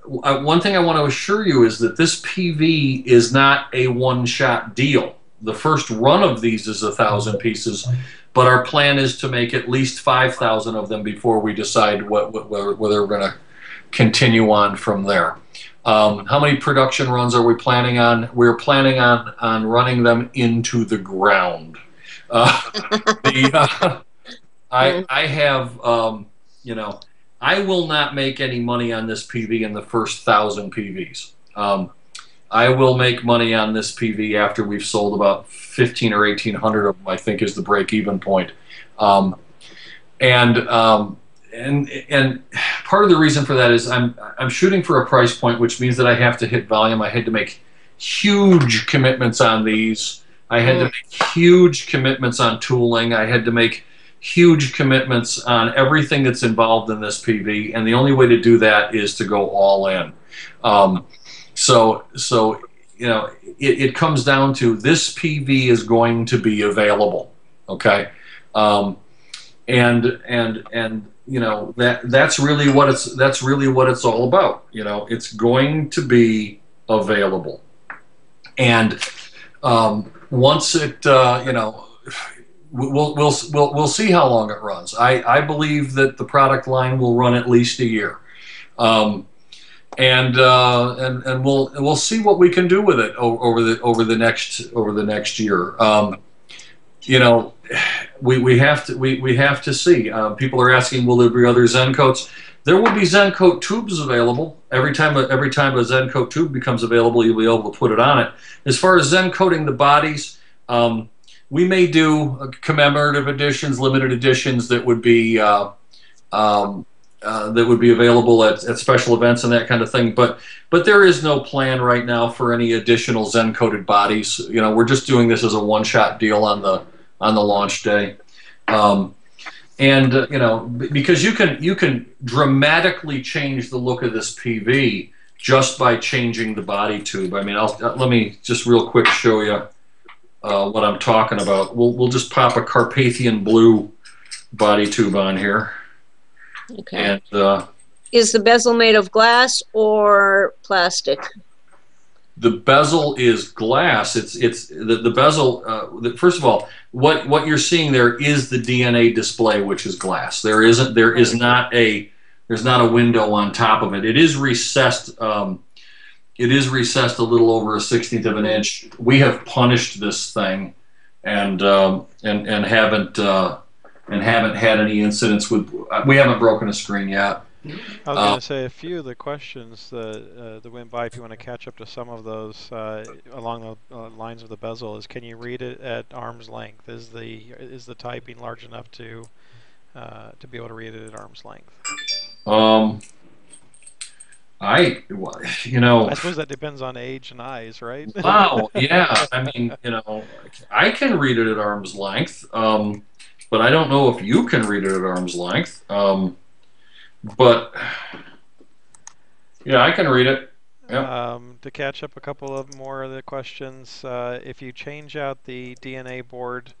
One thing I want to assure you is that this PV is not a one-shot deal. The first run of these is 1,000 pieces, but our plan is to make at least 5,000 of them before we decide whether we're going to continue on from there. How many production runs are we planning on? We're planning on running them into the ground. I have, you know, I will not make any money on this PV in the first 1,000 PVs. I will make money on this PV after we've sold about 1,500 or 1,800 of them, I think, is the break-even point. And part of the reason for that is I'm shooting for a price point, which means that I have to hit volume. I had to make huge commitments on these. I had to make huge commitments on tooling. I had to make huge commitments on everything that's involved in this PV, and the only way to do that is to go all in. So you know, it comes down to this PV is going to be available, okay, and you know, that's really what it's all about. You know, it's going to be available, and once it you know, we'll see how long it runs. I believe that the product line will run at least a year, and we'll see what we can do with it over the next year. You know, we have to see. People are asking, will there be other Zen coats? There will be Zen coat tubes available. Every time a Zen coat tube becomes available, you'll be able to put it on it. As far as Zen coating the bodies, we may do commemorative editions, limited editions that would be available at special events and that kind of thing. But there is no plan right now for any additional Zen coated bodies. You know, we're just doing this as a one-shot deal on the launch day. You know, because you can dramatically change the look of this PV just by changing the body tube. I mean, let me just real quick show you what I'm talking about. We'll just pop a Carpathian blue body tube on here.
Okay. And is the bezel made of glass or plastic?
The bezel is glass. It's the bezel. First of all, what you're seeing there is the DNA display, which is glass. There's not a window on top of it. It is recessed. It is recessed a little over 1/16 of an inch. We have punished this thing, and haven't had any incidents with. We haven't broken a screen yet.
I was going to say a few of the questions that went by, if you want to catch up to some of those along the lines of the bezel, is can you read it at arm's length? Is the typing large enough to be able to read it at arm's length?
You know,
I suppose that depends on age and eyes, right?
Wow, yeah. I mean, you know, I can read it at arm's length, but I don't know if you can read it at arm's length. But yeah, I can read it. Yep.
To catch up a couple of more of the questions, if you change out the DNA board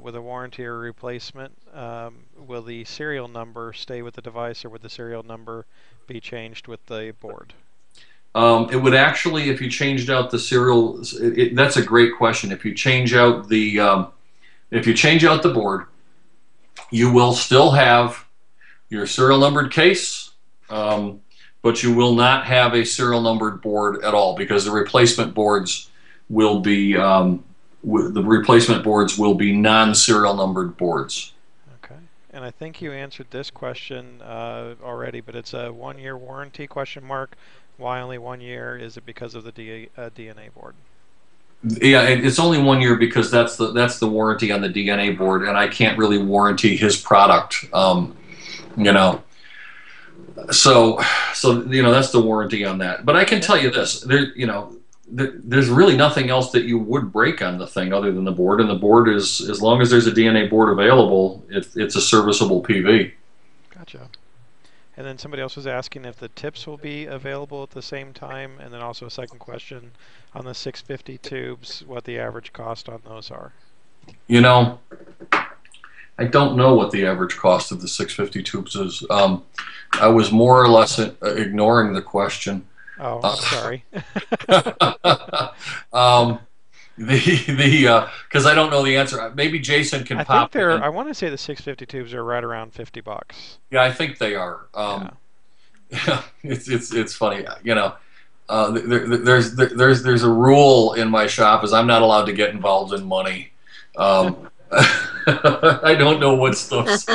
with a warranty or replacement, will the serial number stay with the device, or would the serial number be changed with the board?
It would actually, if you changed out the serial, that's a great question. If you change out the board, you will still have your serial numbered case, but you will not have a serial numbered board at all, because the replacement boards will be non-serial numbered boards.
Okay, and I think you answered this question already, but it's a 1-year warranty question mark. Why only 1 year? Is it because of the DNA board?
Yeah, it's only 1 year because that's the warranty on the DNA board, and I can't really warranty his product. You know, so you know, that's the warranty on that. But I can tell you this: there's really nothing else that you would break on the thing other than the board, and the board is, as long as there's a DNA board available, it's a serviceable PV.
Gotcha. And then somebody else was asking if the tips will be available at the same time, and then also a second question on the 650 tubes, what the average cost on those are.
You know, I don't know what the average cost of the 650 tubes is. I was more or less ignoring the question.
Oh, sorry.
Because I don't know the answer. Maybe Jason can pop in.
I want to say the 650 tubes are right around $50.
Yeah, I think they are. Yeah, it's funny. You know, there's a rule in my shop, is I'm not allowed to get involved in money. I don't know what stuff.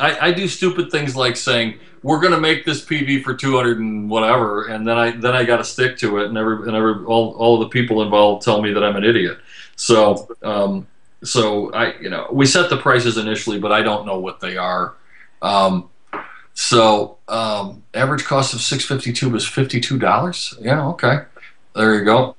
I do stupid things like saying, we're going to make this PV for 200 and whatever, and then I got to stick to it, and all the people involved tell me that I'm an idiot. So we set the prices initially, but I don't know what they are. Average cost of 650 tube is $52. Yeah, okay. There you go.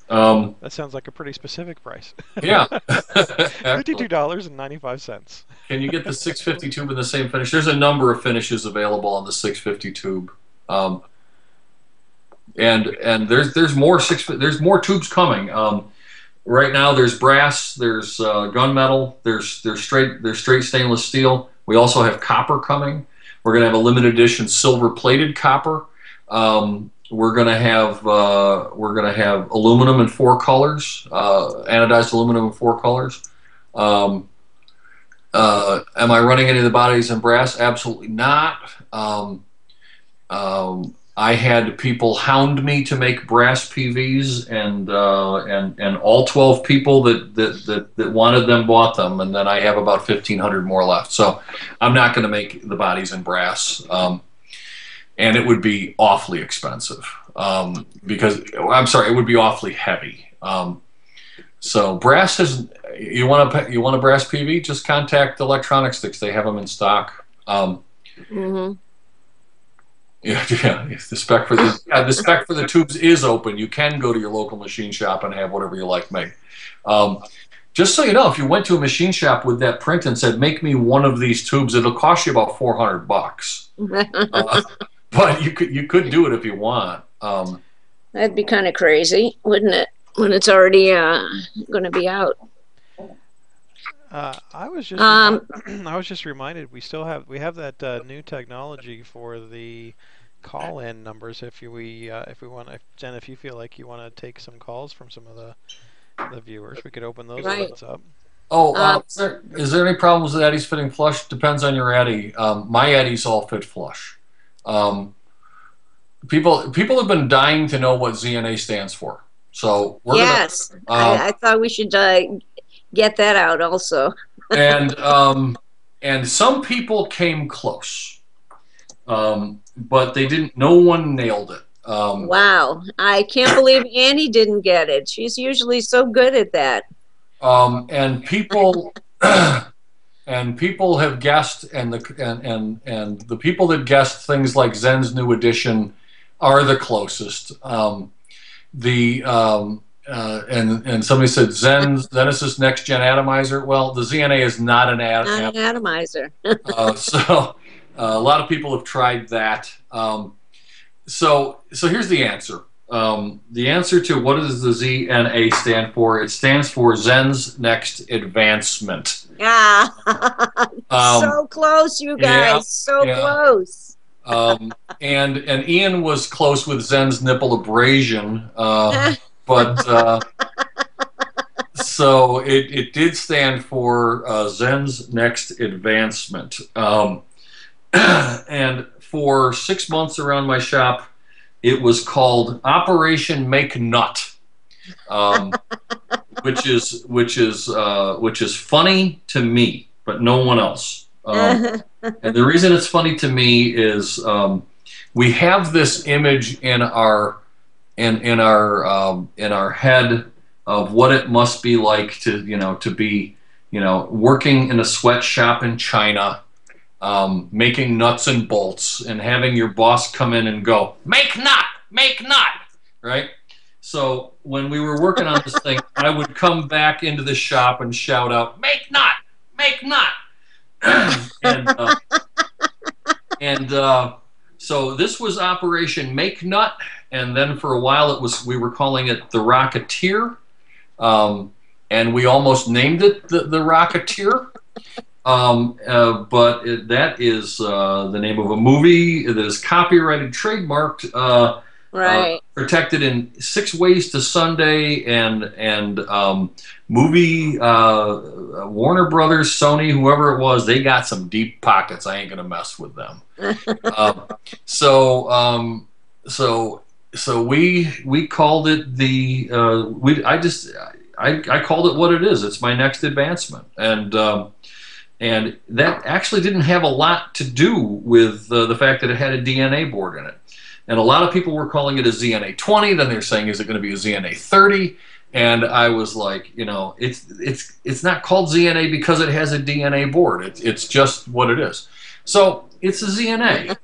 That sounds like a pretty specific price.
Yeah.
$52.95.
Can you get the 650 tube in the same finish? There's a number of finishes available on the 650 tube. And there's more tubes coming. Right now there's brass, there's gunmetal, there's straight stainless steel. We also have copper coming. We're going to have a limited edition silver plated copper. We're going to have aluminum in 4 colors, anodized aluminum in 4 colors. Am I running any of the bodies in brass? Absolutely not. I had people hound me to make brass PVs, and all 12 people that wanted them bought them, and then I have about 1,500 more left. So I'm not going to make the bodies in brass, and it would be awfully expensive because it would be awfully heavy. So brass has. You want a brass PV? Just contact Electronic Sticks. They have them in stock. Yeah. The spec for the tubes is open. You can go to your local machine shop and have whatever you like made. Just so you know, if you went to a machine shop with that print and said, "Make me one of these tubes," it'll cost you about $400. But you could do it if you want.
That'd be kind of crazy, wouldn't it? When it's already going to be out.
I was just reminded we have that new technology for the call-in numbers. If we want, Jen, if you feel like you want to take some calls from some of the viewers, we could open those lines up.
Oh, is there any problems with Eddies fitting flush? Depends on your Eddy. My Eddies all fit flush. People have been dying to know what ZNA stands for. So we're
I thought we should get that out also.
and some people came close, but they didn't. No one nailed it.
Wow, I can't believe Annie didn't get it. She's usually so good at that.
And people have guessed, and the people that guessed things like Zen's New Edition are the closest. And somebody said Zenesis Next Gen Atomizer. Well, the ZNA is not an
atomizer.
So a lot of people have tried that. So here's the answer. The answer to what does the ZNA stand for? It stands for Zen's Next Advancement.
Yeah. So close, you guys. So close.
And Ian was close with Zen's Nipple Abrasion. But so it did stand for Zen's Next Advancement. And for 6 months around my shop, it was called Operation Make Nut, which is funny to me, but no one else. And the reason it's funny to me is we have this image in our head of what it must be like to be working in a sweatshop in China, making nuts and bolts, and having your boss come in and go, "Make nut, right? So when we were working on this thing, I would come back into the shop and shout out, "Make nut, make nut," so this was Operation Make Nut. And then for a while we were calling it the Rocketeer, and we almost named it the Rocketeer. But that is the name of a movie that is copyrighted, trademarked, protected in 6 Ways to Sunday, and movie Warner Brothers, Sony, whoever it was, they got some deep pockets. I ain't gonna mess with them. So we called it I called it what it is. It's my next advancement, and that actually didn't have a lot to do with the fact that it had a DNA board in it. And a lot of people were calling it a ZNA 20. Then they're saying, is it going to be a ZNA 30? And I was like, it's not called ZNA because it has a DNA board. It's just what it is. So it's a ZNA,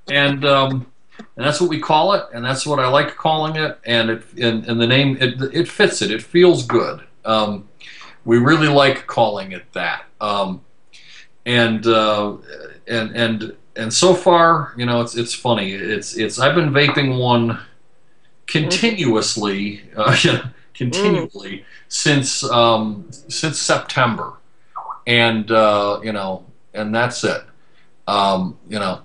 and that's what we call it, and that's what I like calling it, and the name, it fits it. It feels good. We really like calling it that. And so far, you know, it's funny. I've been vaping one continuously, continually since September, and you know, and that's it. You know,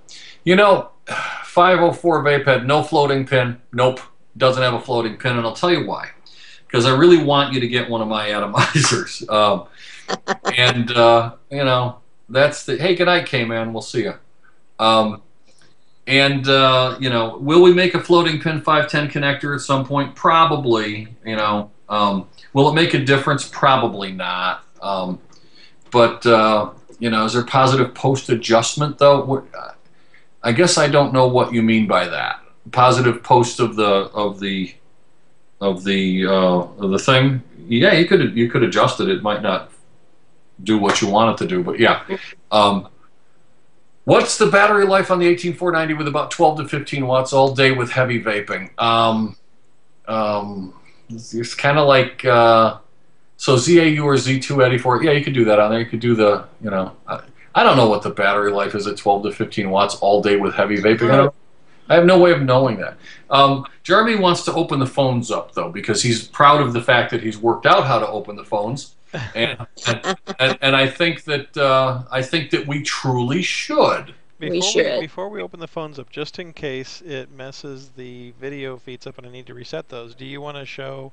504 vape had no floating pin. Nope, doesn't have a floating pin, and I'll tell you why. Because I really want you to get one of my atomizers, and you know, that's the hey, good night, K-Man. We'll see you. You know, will we make a floating pin 510 connector at some point? Probably. You know, will it make a difference? Probably not. But you know, is there positive post adjustment though? I guess I don't know what you mean by that. Positive post of the thing. Yeah, you could adjust it. It might not do what you want it to do, but yeah. What's the battery life on the 18490 with about 12 to 15 watts all day with heavy vaping? It's kind of like so ZAU or Z284. Yeah, you could do that on there. You could do the, you know, I don't know what the battery life is at 12 to 15 watts all day with heavy vaping. I have no way of knowing that. Jeremy wants to open the phones up though, because he's proud of the fact that he's worked out how to open the phones, and I think that we truly should.
Before we open the phones up, just in case it messes the video feeds up and I need to reset those, do you want to show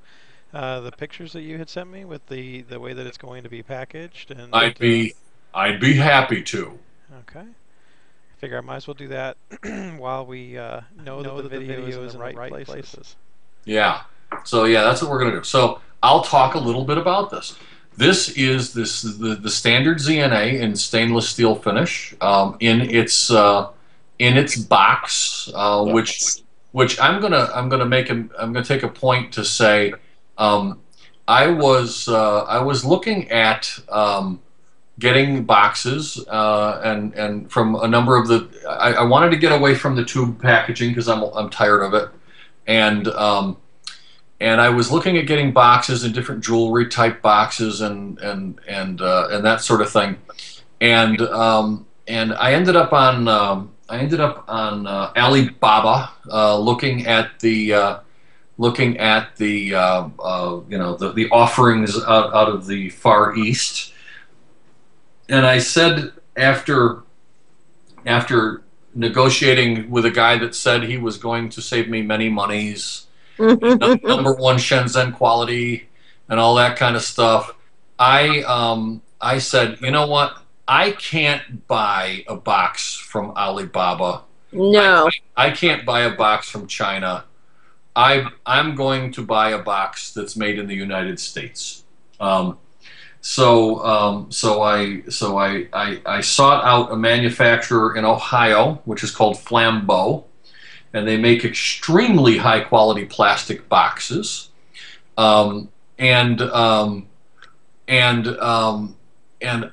the pictures that you had sent me with the way that it's going to be packaged? And
I'd be happy to.
Okay. I figure I might as well do that while we know that the video is in the right places.
Yeah. So yeah, that's what we're gonna do. So I'll talk a little bit about this. This is the standard ZNA in stainless steel finish in its box, which I'm gonna take a point to say. I was looking at getting boxes and from a number of the I wanted to get away from the tube packaging because I'm tired of it, and I was looking at getting boxes and different jewelry type boxes and that sort of thing, and I ended up on Alibaba looking at the you know, the offerings out of the Far East. And I said after negotiating with a guy that said he was going to save me many monies, number one Shenzhen quality, and all that kind of stuff, I said, you know what? I can't buy a box from Alibaba.
No.
I can't buy a box from China. I'm going to buy a box that's made in the United States. So I sought out a manufacturer in Ohio, which is called Flambeau, and they make extremely high quality plastic boxes, and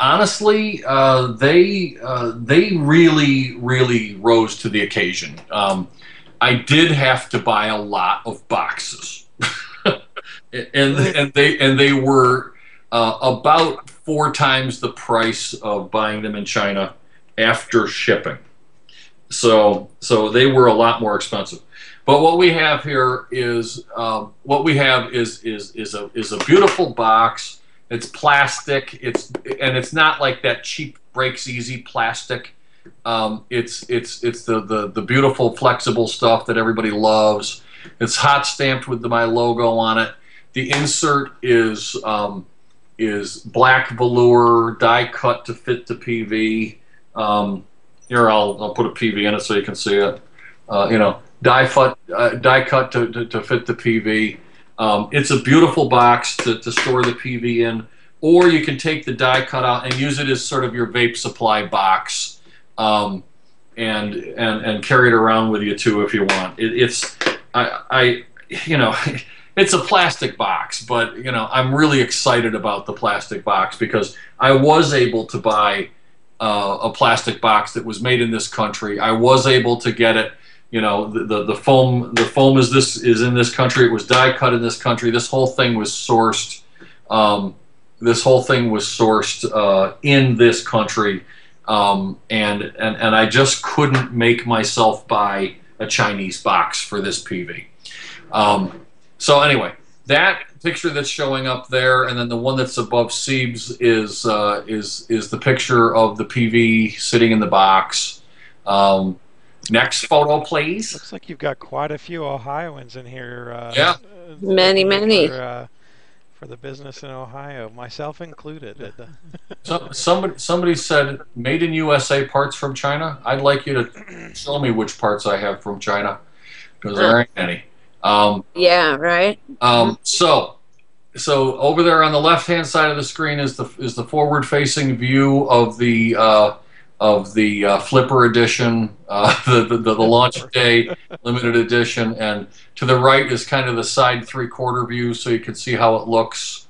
honestly, they really rose to the occasion. I did have to buy a lot of boxes, and they were about 4 times the price of buying them in China after shipping. So they were a lot more expensive. But what we have here is a beautiful box. It's plastic. It's not like that cheap breaks easy plastic. It's the beautiful flexible stuff that everybody loves. It's hot stamped with my logo on it. The insert is black velour, die cut to fit the PV. Here, I'll put a PV in it so you can see it. You know, die cut to fit the PV. It's a beautiful box to store the PV in, or you can take the die cut out and use it as sort of your vape supply box, and carry it around with you too if you want. You know. It's a plastic box, but you know, I'm really excited about the plastic box because I was able to buy a plastic box that was made in this country. I was able to get it, you know, the foam is in this country. It was die cut in this country. This whole thing was sourced. In this country, and I just couldn't make myself buy a Chinese box for this PV. So anyway, that picture that's showing up there, and then the one that's above Siebes is the picture of the PV sitting in the box. Next photo, please.
Looks like you've got quite a few Ohioans in here.
Yeah, many.
For the business in Ohio, myself included.
So, somebody said, "Made in USA parts from China." I'd like you to show me which parts I have from China, because there ain't any.
Yeah, right.
So over there on the left-hand side of the screen is the forward-facing view of the Flipper edition, the launch day limited edition, and to the right is kind of the side three-quarter view, so you can see how it looks.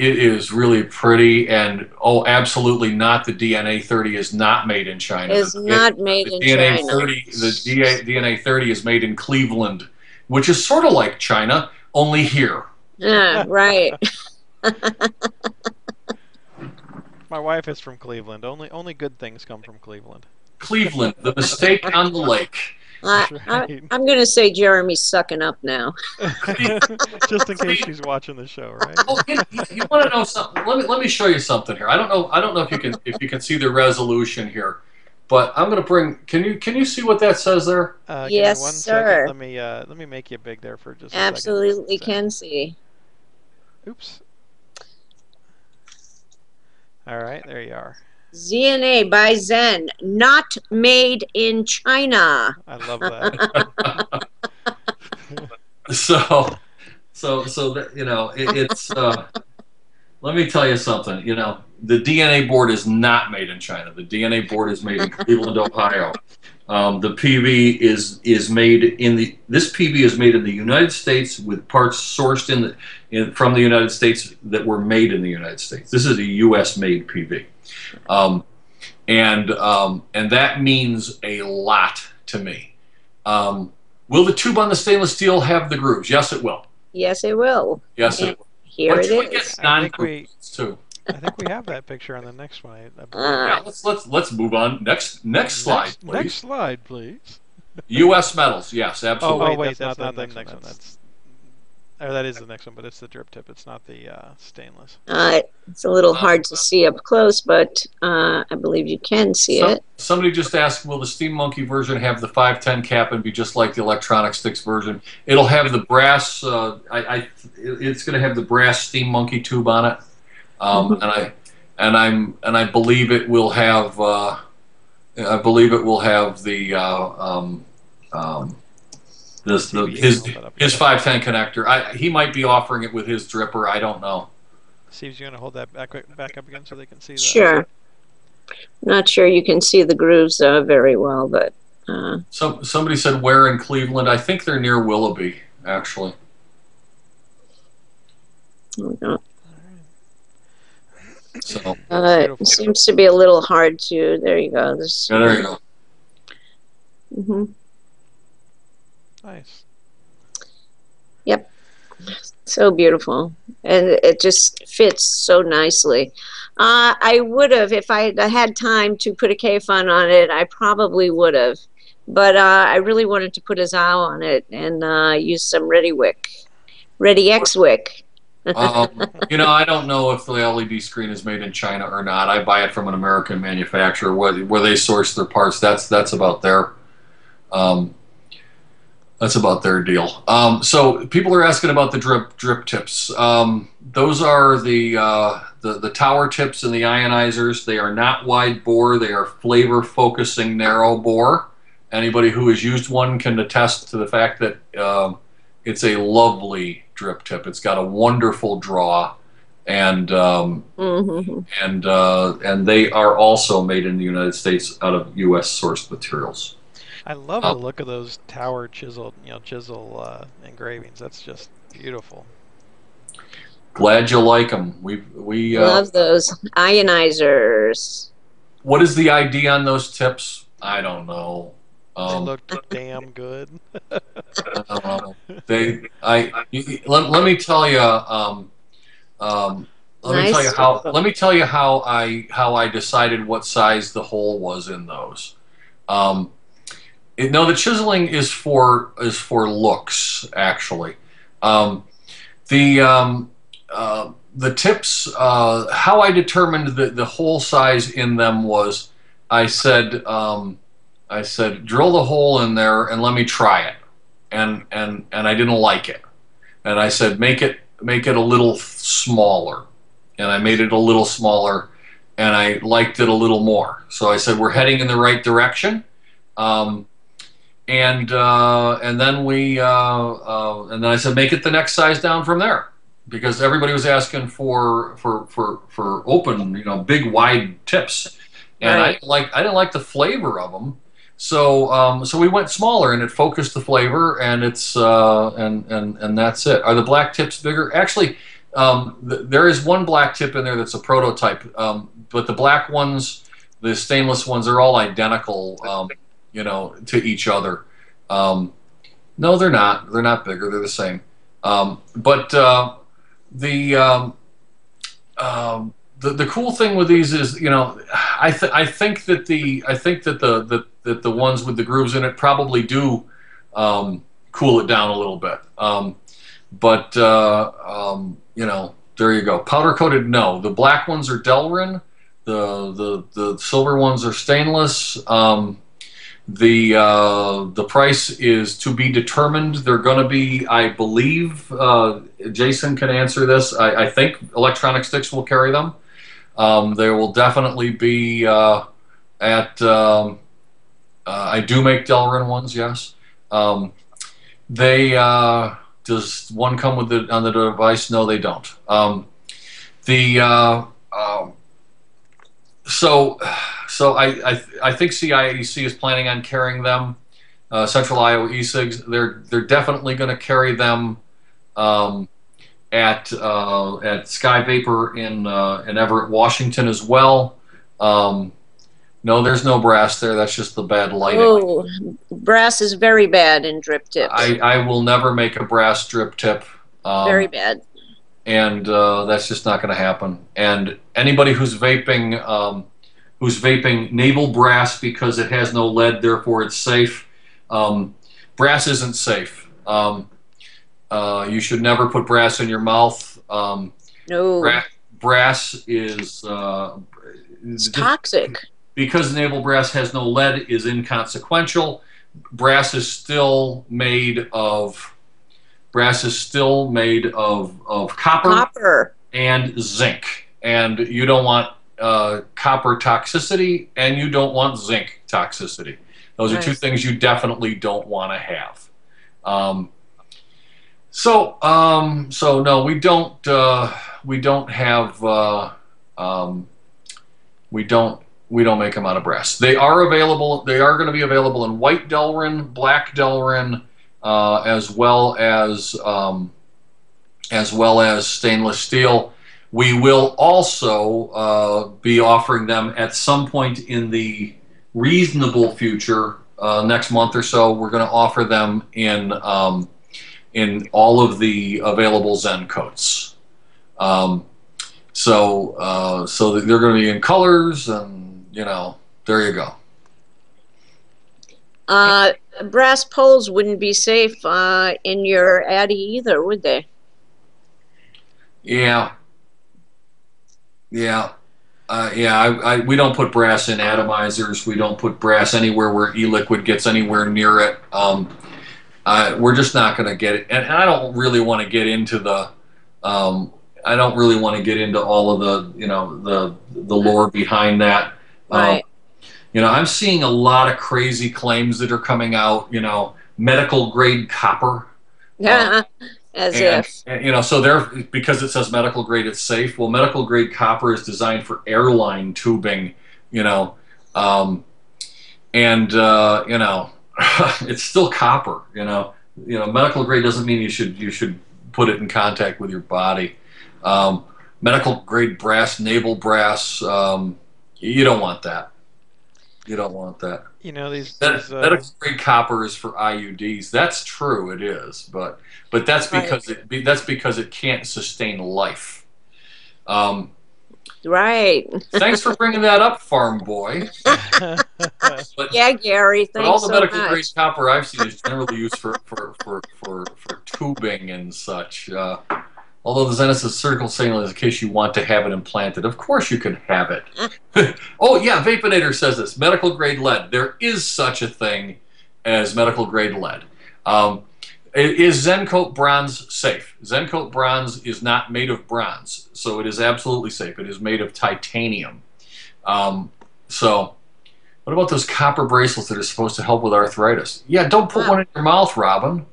It is really pretty, and oh, absolutely not. The DNA 30 is not made in China.
It's not made in China.
The DNA 30 is made in Cleveland, which is sort of like China, only here.
Yeah, right.
My wife is from Cleveland. Only good things come from Cleveland.
Cleveland, the mistake on the lake.
Right.
I'm going to say Jeremy's sucking up now.
Just in case she's watching the show, right?
Oh, you want to know something? Let me show you something here. I don't know if you can see the resolution here, but I'm going to bring. Can you see what that says there?
Yes,
one
sir.
Second. Let me make you big there for just a
Absolutely
second.
can see.
Oops. All right, there you are.
ZNA by Zen, not made in China.
I love that.
So that, you know, it's. Let me tell you something. You know, the DNA board is not made in China. The DNA board is made in Cleveland, Ohio. The PV is made in this PV is made in the United States with parts sourced from the United States that were made in the United States. This is a U.S. made PV, and that means a lot to me. Will the tube on the stainless steel have the grooves? Yes, it will.
Yes, it will.
Yes, it will.
Here it is.
I think we have that picture on the next one.
Yeah, let's move on. Next slide, please.
Next slide, please.
U.S. metals, yes, absolutely.
Oh wait, that's not the next one. That is the next one, but it's the drip tip. It's not the stainless.
It's a little hard to see up close, but I believe you can see it.
Somebody just asked, will the Steam Monkey version have the 510 cap and be just like the Electronic Sticks version? It'll have the brass. It's going to have the brass Steam Monkey tube on it, and I believe it will have. I believe it will have the his 510 connector. He might be offering it with his dripper. I don't know.
Steve's going to hold that back up again so they can see that.
Sure. Not sure you can see the grooves very well, but.
Somebody said where in Cleveland? I think they're near Willoughby, actually. So.
It seems to be a little hard to. There you go.
Yeah, there you go.
Mm-hmm.
Nice.
Yep. So beautiful. And it just fits so nicely. I would have, if I had time to put a K-Fun on it, I probably would have. But I really wanted to put a ZOW on it and use some Ready X Wick.
You know, I don't know if the LED screen is made in China or not. I buy it from an American manufacturer where they source their parts. That's about their deal. So people are asking about the drip tips. Those are the tower tips and the ionizers. They are not wide bore. They are flavor focusing narrow bore. Anybody who has used one can attest to the fact that it's a lovely drip tip. It's got a wonderful draw, and and they are also made in the United States out of U.S. sourced materials.
I love the look of those tower chisel engravings. That's just beautiful.
Glad you like them. We
love those ionizers.
What is the ID on those tips? I don't know.
They looked damn good.
I don't know. Let me tell you.
Nice.
Let me tell you how I decided what size the hole was in those. Um, no, the chiseling is for looks actually. Um, the the tips. How I determined the hole size in them was, I said drill the hole in there and let me try it, and I didn't like it, and I said make it a little smaller, and I made it a little smaller, and I liked it a little more. So I said we're heading in the right direction. And then and then I said make it the next size down from there, because everybody was asking for open, big wide tips, and
Right.
I didn't like the flavor of them, so so we went smaller, and it focused the flavor, and it's and that's it. Are the black tips bigger? Actually, there is one black tip in there that's a prototype, but the black ones, the stainless ones, are all identical. To each other. No, they're not. They're not bigger. They're the same. But the cool thing with these is, I think that the ones with the grooves in it probably do cool it down a little bit. But there you go. Powder coated, no. The black ones are Delrin. The silver ones are stainless. The price is to be determined. They're going to be, I believe, Jason can answer this. I think electronic sticks will carry them. There will definitely be at. I do make Delrin ones, yes. They does one come with on the device? No, they don't. So I think CIEC is planning on carrying them. Central Iowa e-cigs, they're definitely going to carry them at Sky Vapor in Everett, Washington as well. No, there's no brass there. That's just the bad lighting.
Oh, brass is very bad in drip tips.
I will never make a brass drip tip.
Very bad.
And that's just not going to happen. And anybody who's vaping naval brass because it has no lead, therefore it's safe. Brass isn't safe. You should never put brass in your mouth.
No.
Brass is
it's toxic.
Because naval brass has no lead, is inconsequential. Brass is still made of copper and zinc, and you don't want copper toxicity, and you don't want zinc toxicity. Those are two things you definitely don't want to have. So no, we don't make them out of brass. They are available. They are going to be available in white Delrin, black Delrin, as well as stainless steel. We will also be offering them at some point in the reasonable future, next month or so. We're going to offer them in all of the available Zen coats. So they're going to be in colors, and there you go.
Brass poles wouldn't be safe in your Addy either, would they?
Yeah. Yeah. We don't put brass in atomizers. We don't put brass anywhere where e-liquid gets anywhere near it. We're just not going to get it. And I don't really want to get into the. I don't really want to get into all of the the lore behind that.
Right.
I'm seeing a lot of crazy claims that are coming out. Medical grade copper.
Yeah. If.
So because it says medical grade, it's safe. Well, medical grade copper is designed for airline tubing, and it's still copper. Medical grade doesn't mean you should put it in contact with your body. Medical grade brass, naval brass, you don't want that. You don't want that.
You know,
Medically copper is for IUDs. That's true, it is, but that's because it can't sustain life.
Right.
Thanks for bringing that up, farm boy.
Yeah, Gary. Thanks.
But all the
so
medical
much.
grade copper I've seen is generally used for tubing and such. Although the ZEN is a surgical signal in case you want to have it implanted. Of course you can have it. Oh yeah, Vapinator says this. Medical grade lead. There is such a thing as medical grade lead. Is ZenCoat bronze safe? ZenCoat bronze is not made of bronze, so it is absolutely safe. It is made of titanium. So what about those copper bracelets that are supposed to help with arthritis? Yeah, don't put one in your mouth, Robin.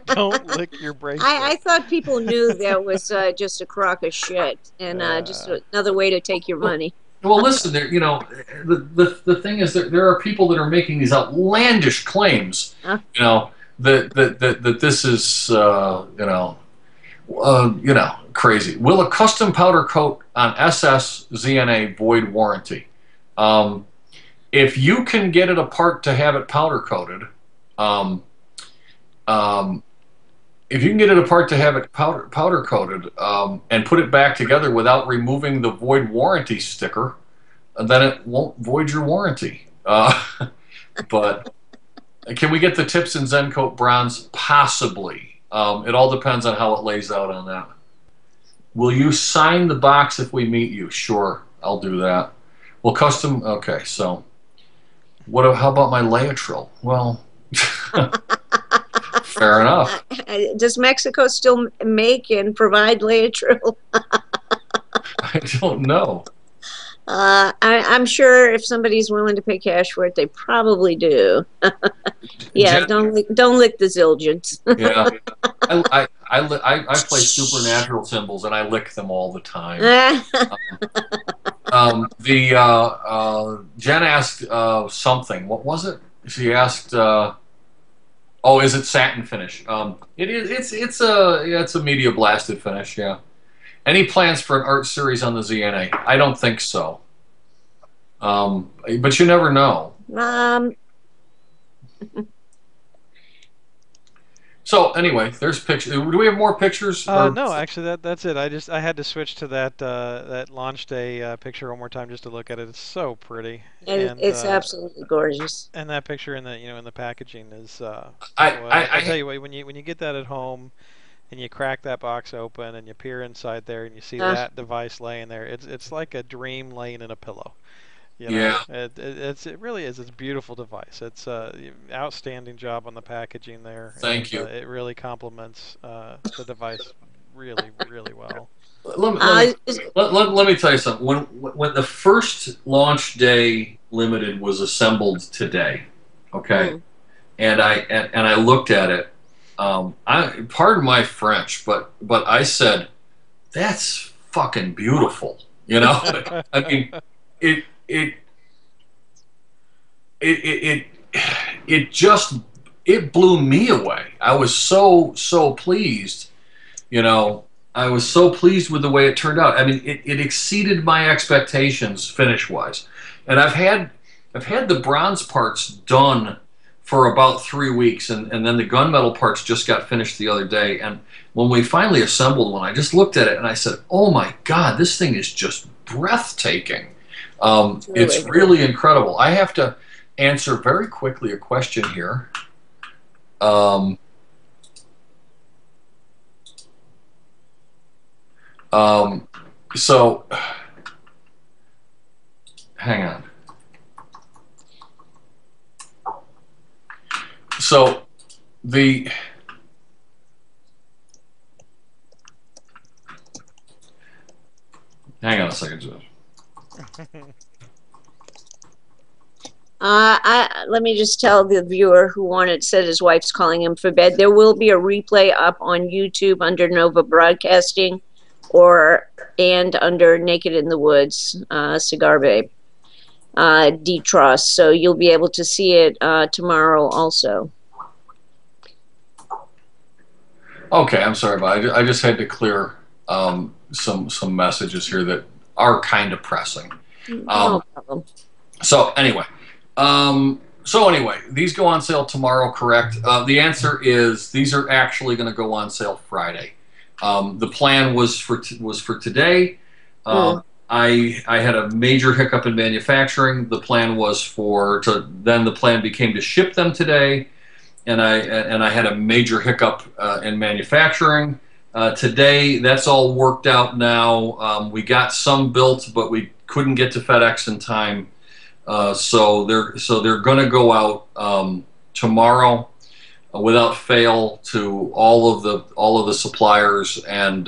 Don't lick your bracelet.
I thought people knew that was just a crock of shit and just another way to take your money.
Well, listen, there. You know, the thing is that there are people that are making these outlandish claims. You know that this is crazy. Will a custom powder coat on SS ZNA void warranty? If you can get it apart to have it powder coated, if you can get it apart to have it powder coated and put it back together without removing the void warranty sticker, then it won't void your warranty. But can we get the tips in ZenCoat bronze? Possibly. It all depends on how it lays out on that. Will you sign the box if we meet you? Sure, I'll do that. Well, custom. Okay, so what? How about my Laetrile? Well, fair enough.
Does Mexico still make and provide Laetrile?
I don't know.
I'm sure if somebody's willing to pay cash for it, they probably do. Yeah, don't lick the Zildjians. Yeah,
I play supernatural symbols and I lick them all the time. Jen asked something. What was it? She asked. Oh, is it satin finish? It is. It's a media blasted finish. Yeah. Any plans for an art series on the ZNA? I don't think so. But you never know. So anyway, there's pictures. Do we have more pictures?
No, actually, that's it. I had to switch to that launch day picture one more time just to look at it. It's so pretty.
It's absolutely gorgeous.
And that picture in the packaging is.
I
tell you what, when you get that at home, and you crack that box open and you peer inside there and you see that device laying there, it's like a dream laying in a pillow. You know? Yeah. It really is. It's a beautiful device. It's outstanding job on the packaging there.
Thank you.
It really complements the device really, really well.
Let me tell you something. When the first launch day limited was assembled today, okay, and I looked at it. Pardon my French, but I said, "That's fucking beautiful." You know, I mean, it blew me away. I was so pleased. You know, I was so pleased with the way it turned out. I mean, it exceeded my expectations finish wise, and I've had the bronze parts done for about 3 weeks, and then the gunmetal parts just got finished the other day. And when we finally assembled one, I just looked at it and I said, "Oh my God, this thing is just breathtaking." It's really incredible. I have to answer very quickly a question here. So, hang on. So, hang on a second, Joe.
Let me just tell the viewer who said his wife's calling him for bed. There will be a replay up on YouTube under Nova Broadcasting, and under Naked in the Woods, Cigar Babe, D-Trust. So you'll be able to see it tomorrow also.
Okay, I'm sorry, but I just had to clear some messages here that are kind of pressing.
No problem.
So anyway, So anyway, these go on sale tomorrow, correct? The answer is these are actually going to go on sale Friday. The plan was for today. I had a major hiccup in manufacturing. The plan was then the plan became to ship them today, and I had a major hiccup in manufacturing. Today, that's all worked out now. We got some built, but we couldn't get to FedEx in time. So they're going to go out tomorrow without fail to all of the suppliers, and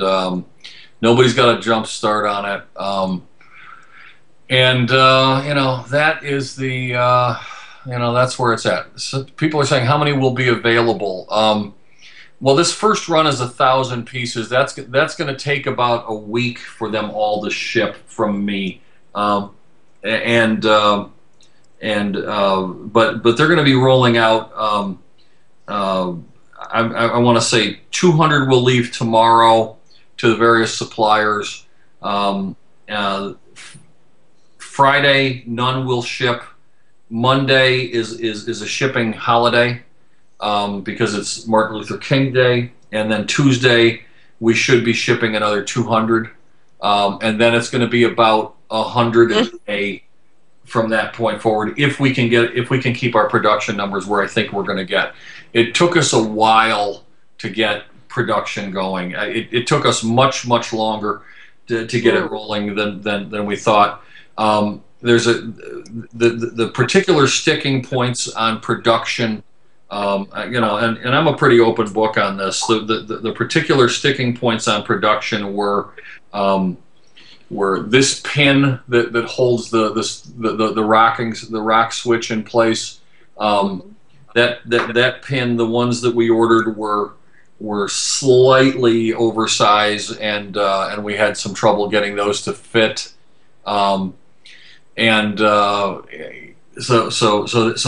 nobody's got a jump start on it. You know, that is the you know, that's where it's at. So people are saying how many will be available. Well, this first run is 1,000 pieces. That's going to take about a week for them all to ship from me. But they're going to be rolling out. I want to say 200 will leave tomorrow to the various suppliers. Friday, none will ship. Monday is a shipping holiday because it's Martin Luther King Day, and then Tuesday we should be shipping another 200, and then it's going to be about 100 a day from that point forward, if we can keep our production numbers where I think we're going to get. It took us a while to get production going. It took us much longer to get it rolling than we thought. There's the particular sticking points on production. You know, and I'm a pretty open book on this. The particular sticking points on production were this pin that holds the rock switch in place. That pin, the ones that we ordered were slightly oversized, and we had some trouble getting those to fit. So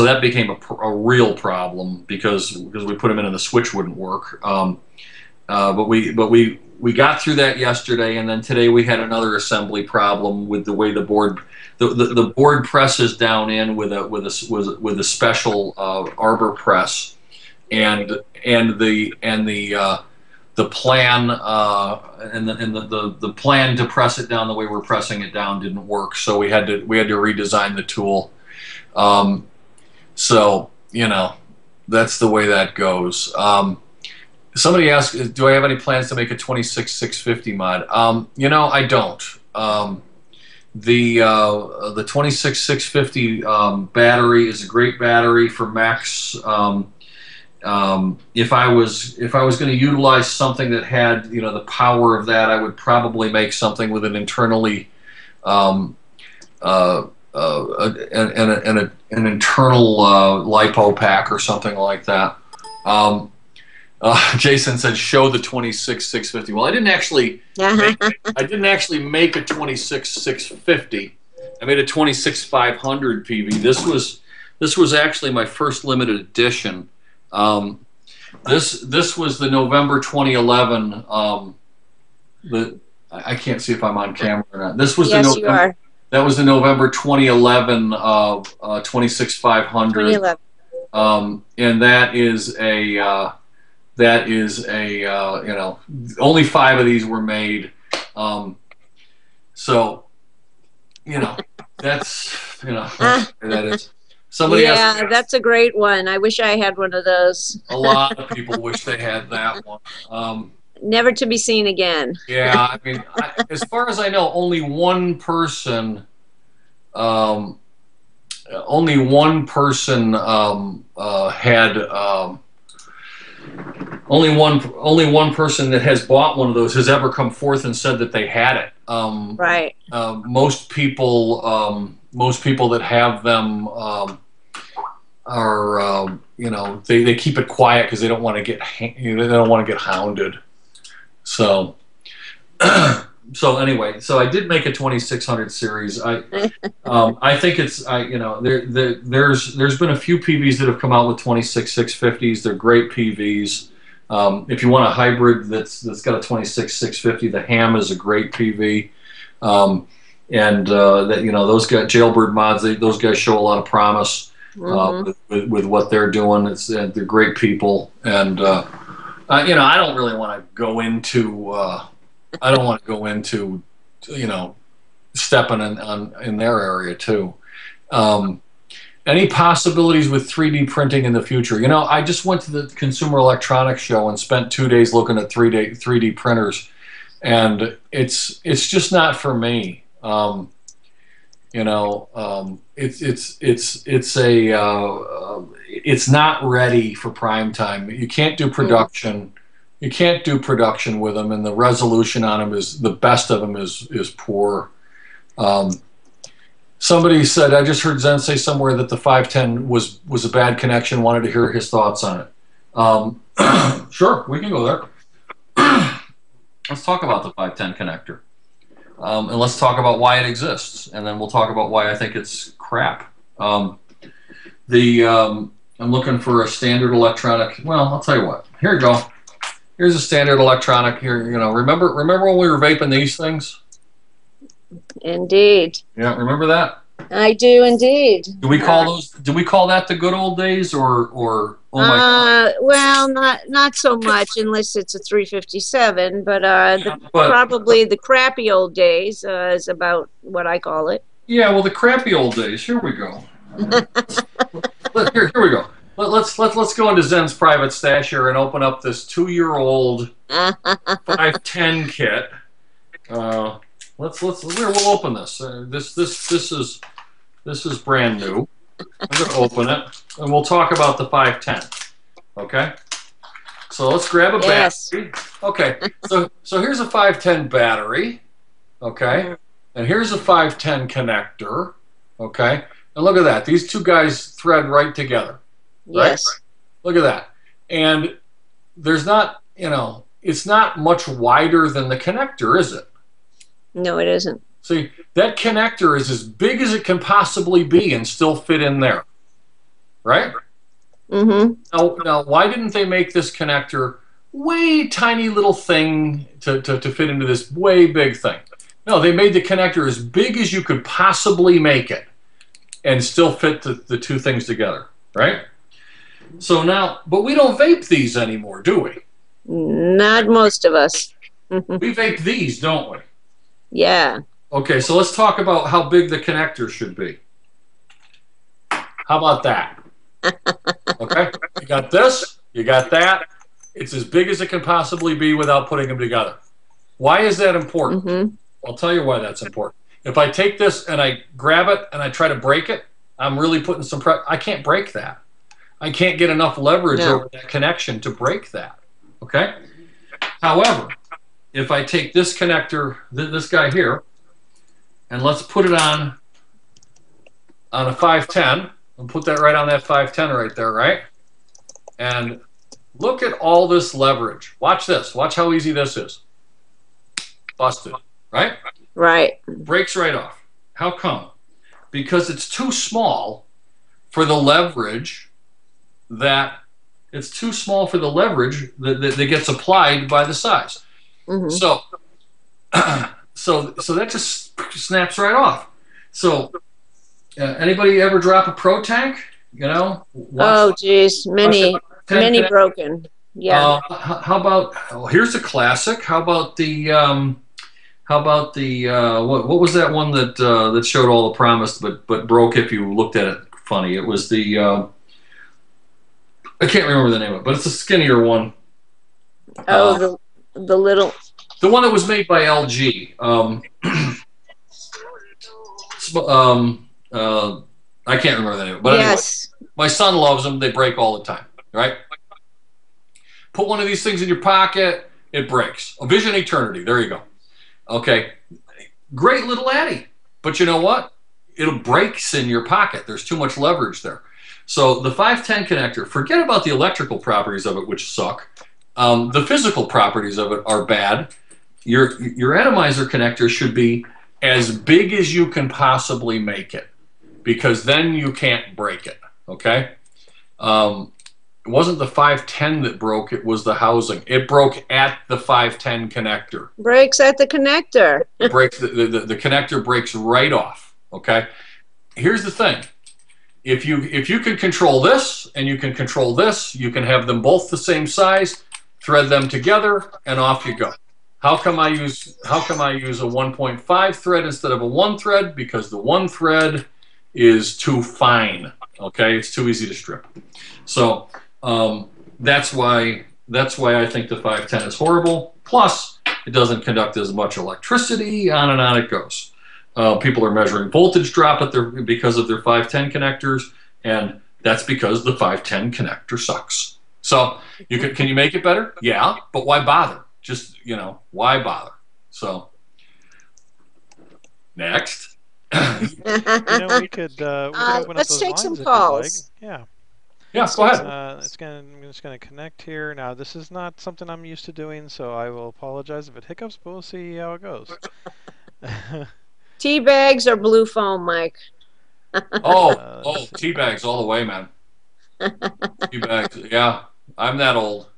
that became a real problem because we put them in and the switch wouldn't work. But we got through that yesterday, and then today we had another assembly problem with the way the board presses down in with a special arbor press, and the plan the plan to press it down the way we're pressing it down didn't work, so we had to redesign the tool. So you know, that's the way that goes. Somebody asked, do I have any plans to make a 26650 mod? You know, I don't. The 26650 battery is a great battery for mechs. If I was going to utilize something that had, you know, the power of that, I would probably make something with an internally an internal lipo pack or something like that. Jason said, "Show the 26650." Well, I didn't actually make a 26650. I made a 26500 PV. This was actually my first limited edition. This was the November 2011. I can't see if I'm on camera or not. This was
yes, you are.
That was the November 2011 26500. 2011. And that is a you know, only 5 of these were made. So you know, that's that is. Somebody
yeah, that's a great one. I wish I had one of those.
A lot of people wish they had that one.
Never to be seen again.
Yeah, I mean, as far as I know, only one person had only one person that has bought one of those has ever come forth and said that they had it.
Right.
Most people that have them are you know, they keep it quiet because they don't want to get hounded. So so anyway, so I did make a 2600 series. I think it's you know, there's been a few PVs that have come out with 26650s. They're great PVs. If you want a hybrid that's got a 26650, the Ham is a great PV. that, you know, those guys, Jailbird Mods, those guys show a lot of promise with what they're doing. They're great people, and you know, I don't really want to go into you know, stepping in their area too. Any possibilities with 3D printing in the future? You know, I just went to the Consumer Electronics Show and spent 2 days looking at 3D printers, and it's just not for me. You know, it's not ready for prime time. You can't do production. You can't do production with them, and the resolution on them is, the best of them is poor. Somebody said, I just heard Zen say somewhere that the 510 was a bad connection. Wanted to hear his thoughts on it. Sure, we can go there. Let's talk about the 510 connector. And let's talk about why it exists, and then we'll talk about why I think it's crap. I'm looking for a standard electronic. Well, I'll tell you what. Here you go. Here's a standard electronic. Here, you know, remember when we were vaping these things?
Indeed.
Yeah, remember that?
I do indeed.
Do we call those? Do we call that the good old days, or oh my God?
Well, not so much unless it's a 357, but probably the crappy old days is about what I call it.
Yeah, well, the crappy old days. Here we go. Here we go. Let's go into Zen's private stash here and open up this 2-year-old 510 kit. We'll open this. This is brand new. I'm going to open it, and we'll talk about the 510. Okay. So let's grab a battery. Okay. So here's a 510 battery. Okay. And here's a 510 connector. Okay. And look at that. These two guys thread right together. Right?
Yes.
Look at that. And there's not, you know, it's not much wider than the connector, is it?
No, it isn't.
See, that connector is as big as it can possibly be and still fit in there, right?
Mm-hmm.
Now, why didn't they make this connector way tiny little thing to fit into this way big thing? No, they made the connector as big as you could possibly make it and still fit the two things together, right? So now, but we don't vape these anymore, do we?
Not most of us.
We vape these, don't we?
Yeah.
Okay, so let's talk about how big the connector should be. How about that? Okay, you got this, you got that. It's as big as it can possibly be without putting them together. Why is that important? I'll tell you why that's important. If I take this and I grab it and I try to break it, I'm really putting some pressure. I can't break that. I can't get enough leverage over that connection to break that. Okay? However, if I take this connector, this guy here, and let's put it on a 510, and put that right on that 510 right there, right? And look at all this leverage. Watch this. Watch how easy this is. Busted, right?
Right.
Breaks right off. How come? Because it's too small for the leverage that that gets applied by the size. So that just snaps right off. So anybody ever drop a Pro Tank? You know?
Oh, geez, many broken. Yeah.
How about? Oh, here's a classic. How about the? What was that one that showed all the promise but broke if you looked at it funny? It was the I can't remember the name of it, but it's a skinnier one.
Oh, the little.
The one that was made by LG. I can't remember the name of it, but
yes.
Anyway, my son loves them. They break all the time, right? Put one of these things in your pocket, it breaks. A Vision Eternity. There you go. Okay, great little Addy, but you know what? It breaks in your pocket. There's too much leverage there. So the 510 connector, forget about the electrical properties of it, which suck. The physical properties of it are bad. Your atomizer connector should be as big as you can possibly make it, because then you can't break it, okay? it wasn't the 510 that broke, it was the housing. It broke at the 510 connector.
Breaks at the connector.
It breaks, the connector breaks right off, okay? Here's the thing. If you can control this and you can control this, you can have them both the same size, thread them together, and off you go. How come I use a 1.5 thread instead of a 1 thread? Because the 1 thread is too fine. Okay, it's too easy to strip. So that's why I think the 510 is horrible. Plus, it doesn't conduct as much electricity. On and on it goes. People are measuring voltage drop because of their 510 connectors, and that's because the 510 connector sucks. So can you make it better? Yeah, but why bother? Just, why bother? So next.
We could open up
let's
those
take
lines
some
if you'd
calls.
like. Yeah.
Yeah, go ahead.
I'm just going to connect here. Now, this is not something I'm used to doing, so I will apologize if it hiccups, but we'll see how it goes.
Tea bags or blue foam, Mike?
Tea bags all the way, man. Tea bags, yeah. I'm that old.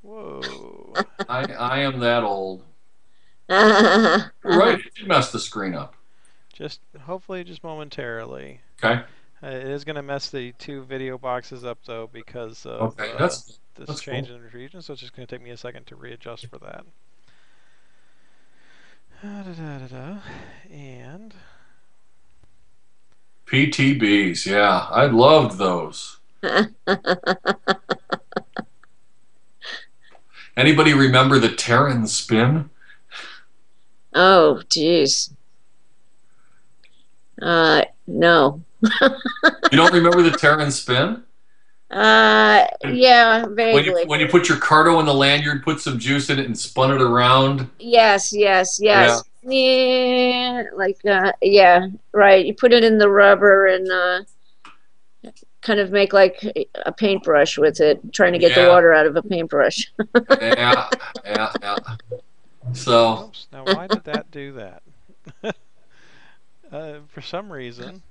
Whoa.
I am that old. Right, you messed the screen up.
Hopefully just momentarily.
Okay.
It is going to mess the 2 video boxes up, though, because of
that's
change
cool.
in the region, so it's just going to take me a second to readjust for that. And
PTBs, yeah, I loved those. Anybody remember the Terran spin?
Oh, geez. No.
You don't remember the Terran spin?
Yeah, vaguely.
When you put your cardo in the lanyard, put some juice in it, and spun it around.
Yes. Yeah, yeah, right. You put it in the rubber and kind of make like a paintbrush with it, trying to get the water out of a paintbrush.
Yeah. So.
Oops, now, why did that do that? For some reason.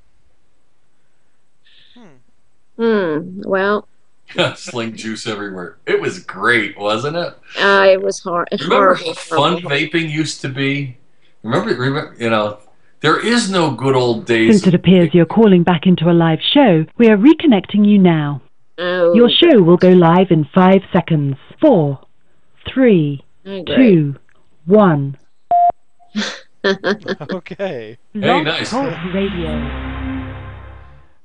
Well.
Sling juice everywhere. It was great, wasn't it?
It was hard.
Remember how fun vaping used to be? Remember, there is no good old days.
Since it appears you're calling back into a live show, we are reconnecting you now.
Oh.
Your show will go live in 5 seconds. 4, 3, 2, 1.
Okay.
Hey, nice.
Talk Radio.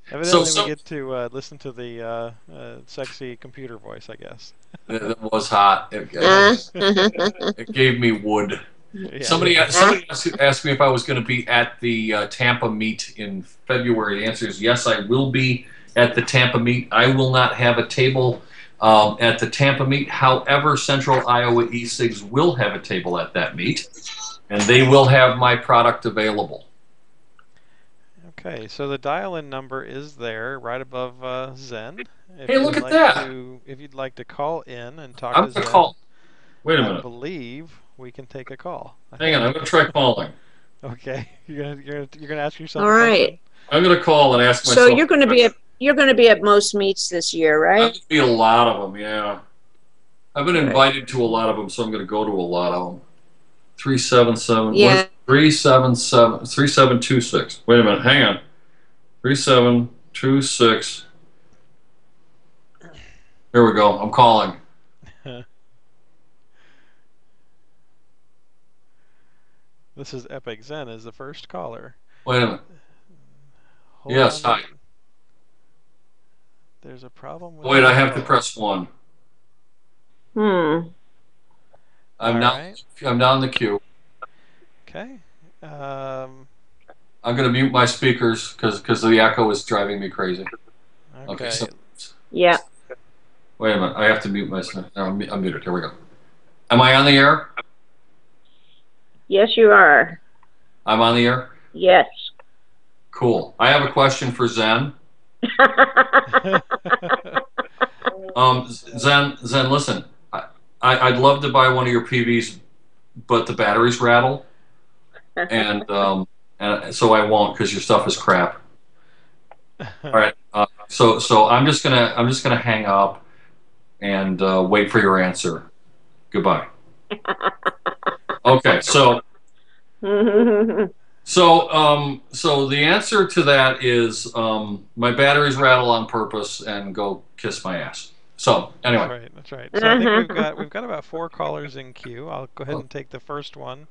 Evidently, we get to listen to the sexy computer voice, I guess.
It was hot. It gave me wood. Yeah. Somebody asked me if I was going to be at the Tampa meet in February. The answer is yes, I will be at the Tampa meet. I will not have a table at the Tampa meet. However, Central Iowa e-cigs will have a table at that meet, and they will have my product available.
Okay, so the dial-in number is there, right above Zen.
Hey, look at that!
If you'd like to call in and talk
to Zen, wait a minute.
I believe we can take a call.
Hang on, I'm going to try calling.
Okay, you're gonna ask yourself.
All right.
I'm going to call and ask myself.
So you're going to be at most meets this year, right?
I'm going to be a lot of them, yeah. I've been invited to a lot of them, so I'm going to go to a lot of them. 377.
Yeah.
3726. Wait a minute, hang on. 3726. Here we go. I'm calling.
This is Epic Zen is the first caller.
Wait a minute. Yes, hi.
There's a problem with
Wait, I have to press 1.
I'm
down the queue.
Okay.
I'm going to mute my speakers because the echo is driving me crazy.
Okay.
So,
yeah.
Wait a minute. I have to mute myself. No, I'm muted. Here we go. Am I on the air?
Yes, you are.
I'm on the air?
Yes.
Cool. I have a question for Zen. Zen, listen. I'd love to buy one of your PVs, but the batteries rattle. And so I won't because your stuff is crap. All right. So I'm just gonna hang up and wait for your answer. Goodbye. Okay, so the answer to that is my batteries rattle on purpose and go kiss my ass. So anyway,
that's right. So I think we've got about 4 callers in queue. I'll go ahead and take the first one.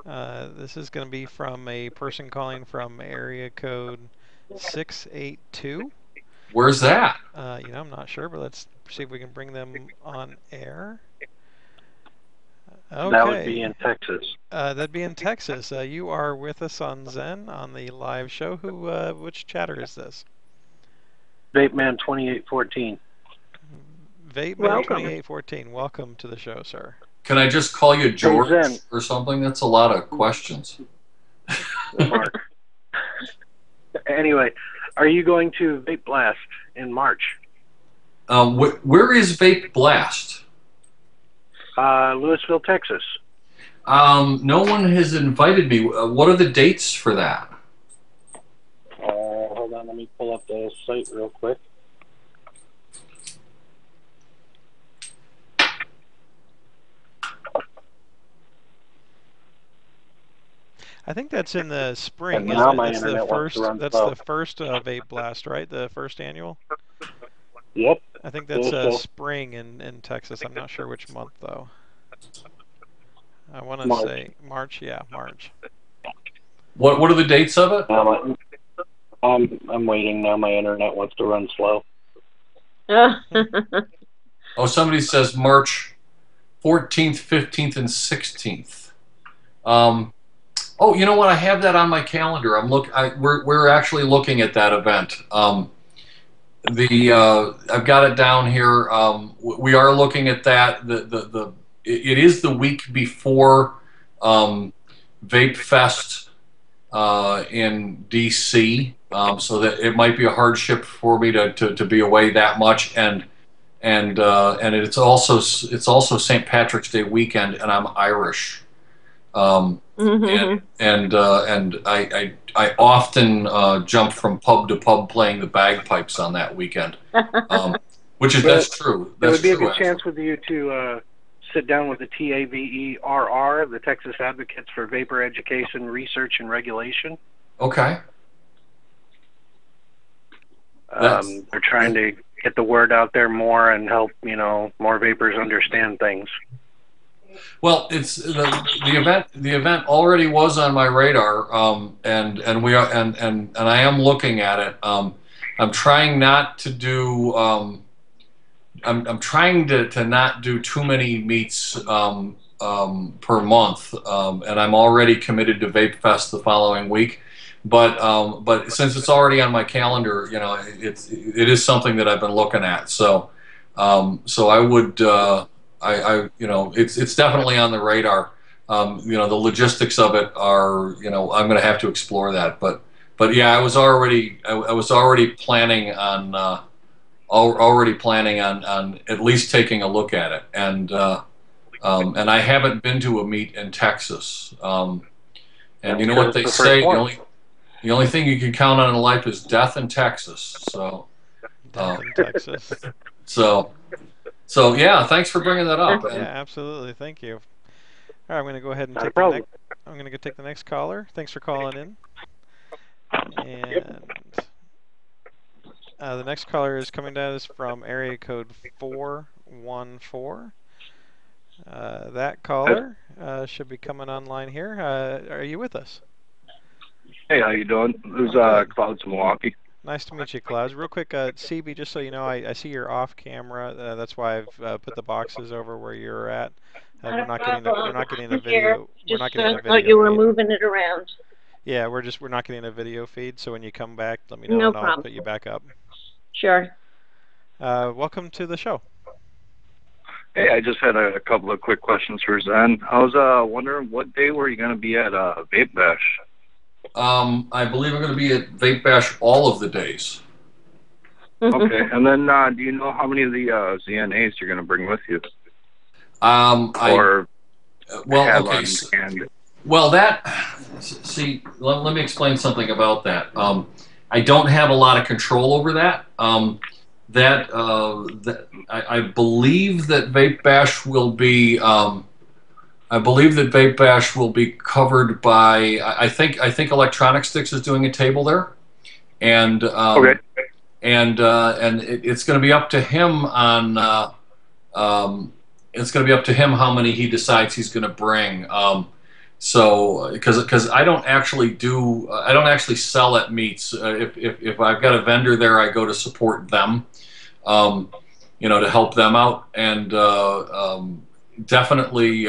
This is going to be from a person calling from area code 682.
Where's that?
I'm not sure, but let's see if we can bring them on air. Okay.
That would be in Texas.
That'd be in Texas. You are with us on Zen on the live show. Which chatter is this?
Vapeman 2814.
Vapeman 2814. Welcome to the show, sir.
Can I just call you George or something? That's a lot of questions.
Mark. Anyway, are you going to Vape Blast in March?
Where is Vape Blast?
Louisville, Texas.
No one has invited me. What are the dates for that?
Hold on, let me pull up the site real quick.
I think that's in the spring.
Now my
that's
internet wants to run
That's
slow.
the first Vape Blast, right? The first annual?
Yep.
I think that's spring in Texas. I'm not sure which month, though. I want to say March. Yeah, March.
What are the dates of it?
I'm waiting now. My internet wants to run slow.
Oh, somebody says March 14th, 15th, and 16th. Oh, you know what? I have that on my calendar. We're actually looking at that event. I've got it down here. We are looking at that. It is the week before Vape Fest in DC, so that it might be a hardship for me to be away that much, and it's also St. Patrick's Day weekend, and I'm Irish. And I often jump from pub to pub playing the bagpipes on that weekend, that's true.
There would be a good chance with you to sit down with the TAVERR, the Texas Advocates for Vapor Education, Research, and Regulation.
Okay.
They're trying to get the word out there more and help more vapors understand things.
Well, it's the event. The event already was on my radar, and I am looking at it. I'm trying not to do. I'm trying to not do too many meets per month, and I'm already committed to Vape Fest the following week. But since it's already on my calendar, it is something that I've been looking at. So I would. It's definitely on the radar. The logistics of it are, I'm going to have to explore that. But yeah, I was already planning on at least taking a look at it. And I haven't been to a meet in Texas. And you know what they say? The only thing you can count on in life is death in Texas. So.
Death in Texas.
So yeah, thanks for bringing that up.
Yeah, absolutely. Thank you. All right, I'm going to go ahead and take the next. I'm going to take the next caller. Thanks for calling in. And the next caller is coming to us from area code 414. That caller should be coming online here. Are you with us?
Hey, how you doing? This is Clouds in Milwaukee.
Nice to meet you, Clouds. Real quick, CB, just so you know, I see you're off camera. That's why I've put the boxes over where you're at. We're not getting a video. We're not getting a video.
You were moving it around.
Yeah, we're not getting a video feed. So when you come back, let me know, and I'll put you back up.
Sure.
Welcome to the show.
Hey, I just had a couple of quick questions for Zen. I was wondering, what day were you going to be at Vape Bash?
I believe I'm going to be at Vape Bash all of the days.
Okay, and then do you know how many of the ZNAs you're going to bring with you? Let
me explain something about that. I don't have a lot of control over that. I believe that Vape Bash will be. I believe that Vape Bash will be covered by. I think Electronic Sticks is doing a table there, and
Okay.
and it's going to be up to him on. It's going to be up to him how many he decides he's going to bring. So, because I don't actually sell at meets. If I've got a vendor there, I go to support them, you know, to help them out, and definitely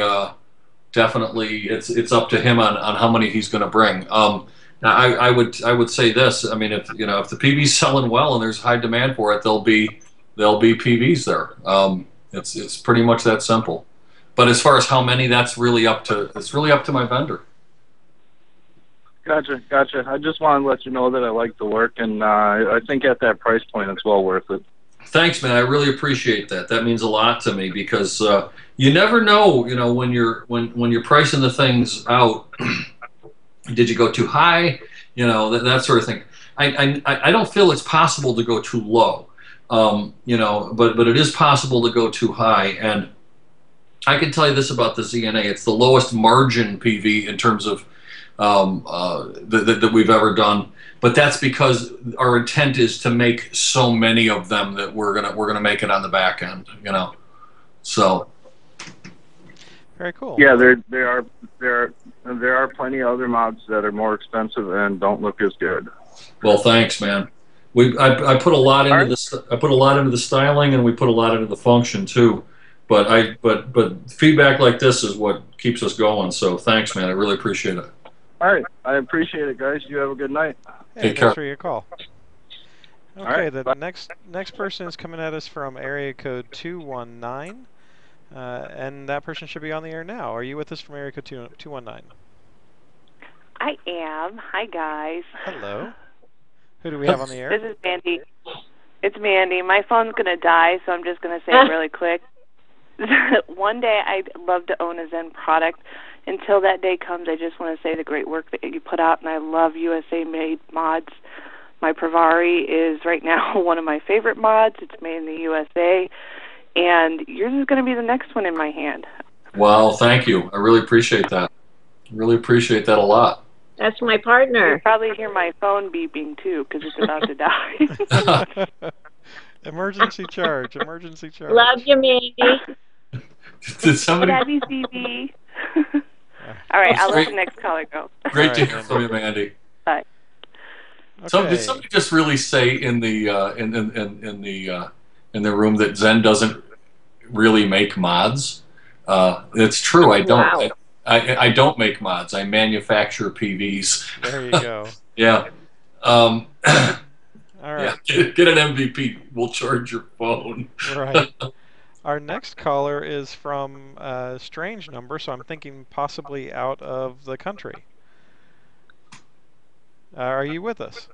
it's up to him on how many he's going to bring. Now, I would say this. I mean, if the PV's selling well and there's high demand for it, there'll be PVs there. It's pretty much that simple. But as far as how many, it's really up to my vendor.
Gotcha. I just wanted to let you know that I like the work, and I think at that price point, it's well worth it.
Thanks, man. I really appreciate that. That means a lot to me because you never know, when you're pricing the things out. Did you go too high? That sort of thing. I don't feel it's possible to go too low. But it is possible to go too high, and I can tell you this about the ZNA: it's the lowest margin PV in terms of that we've ever done. But that's because our intent is to make so many of them that we're gonna make it on the back end. So.
Very cool.
Yeah, there are plenty of other mods that are more expensive and don't look as good.
Well, thanks, man. I put a lot into this. I put a lot into the styling, and we put a lot into the function too. But feedback like this is what keeps us going. So thanks, man. I really appreciate it.
All right, I appreciate it, guys. You have a good night.
Hey, thanks for your call. Okay, the next person is coming at us from area code 219, and that person should be on the air now. Are you with us from area code 219?
I am. Hi, guys.
Hello. Who do we have on the air?
This is Mandy. It's Mandy. My phone's going to die, so I'm just going to say it really quick. One day I'd love to own a Zen product. Until that day comes, I just want to say the great work that you put out, and I love USA-made mods. My Pravari is right now one of my favorite mods. It's made in the USA, and yours is going to be the next one in my hand.
Well, thank you. I really appreciate that. Really appreciate that a lot.
That's my partner.
You probably hear my phone beeping, too, because it's about to die.
Emergency charge. Emergency charge.
Love you, Mandy.
Did somebody...
Love you, CB. All right, I'll let the next caller go.
Great to hear from you, Mandy.
Bye.
Okay. Did somebody just really say in the room that Zen doesn't really make mods? It's true. I don't.
Wow.
I don't make mods. I manufacture PVs.
There you go.
Yeah.
All right.
Yeah. Get an MVP. We'll charge your phone.
Right. Our next caller is from a strange number, so I'm thinking possibly out of the country. Are you with us?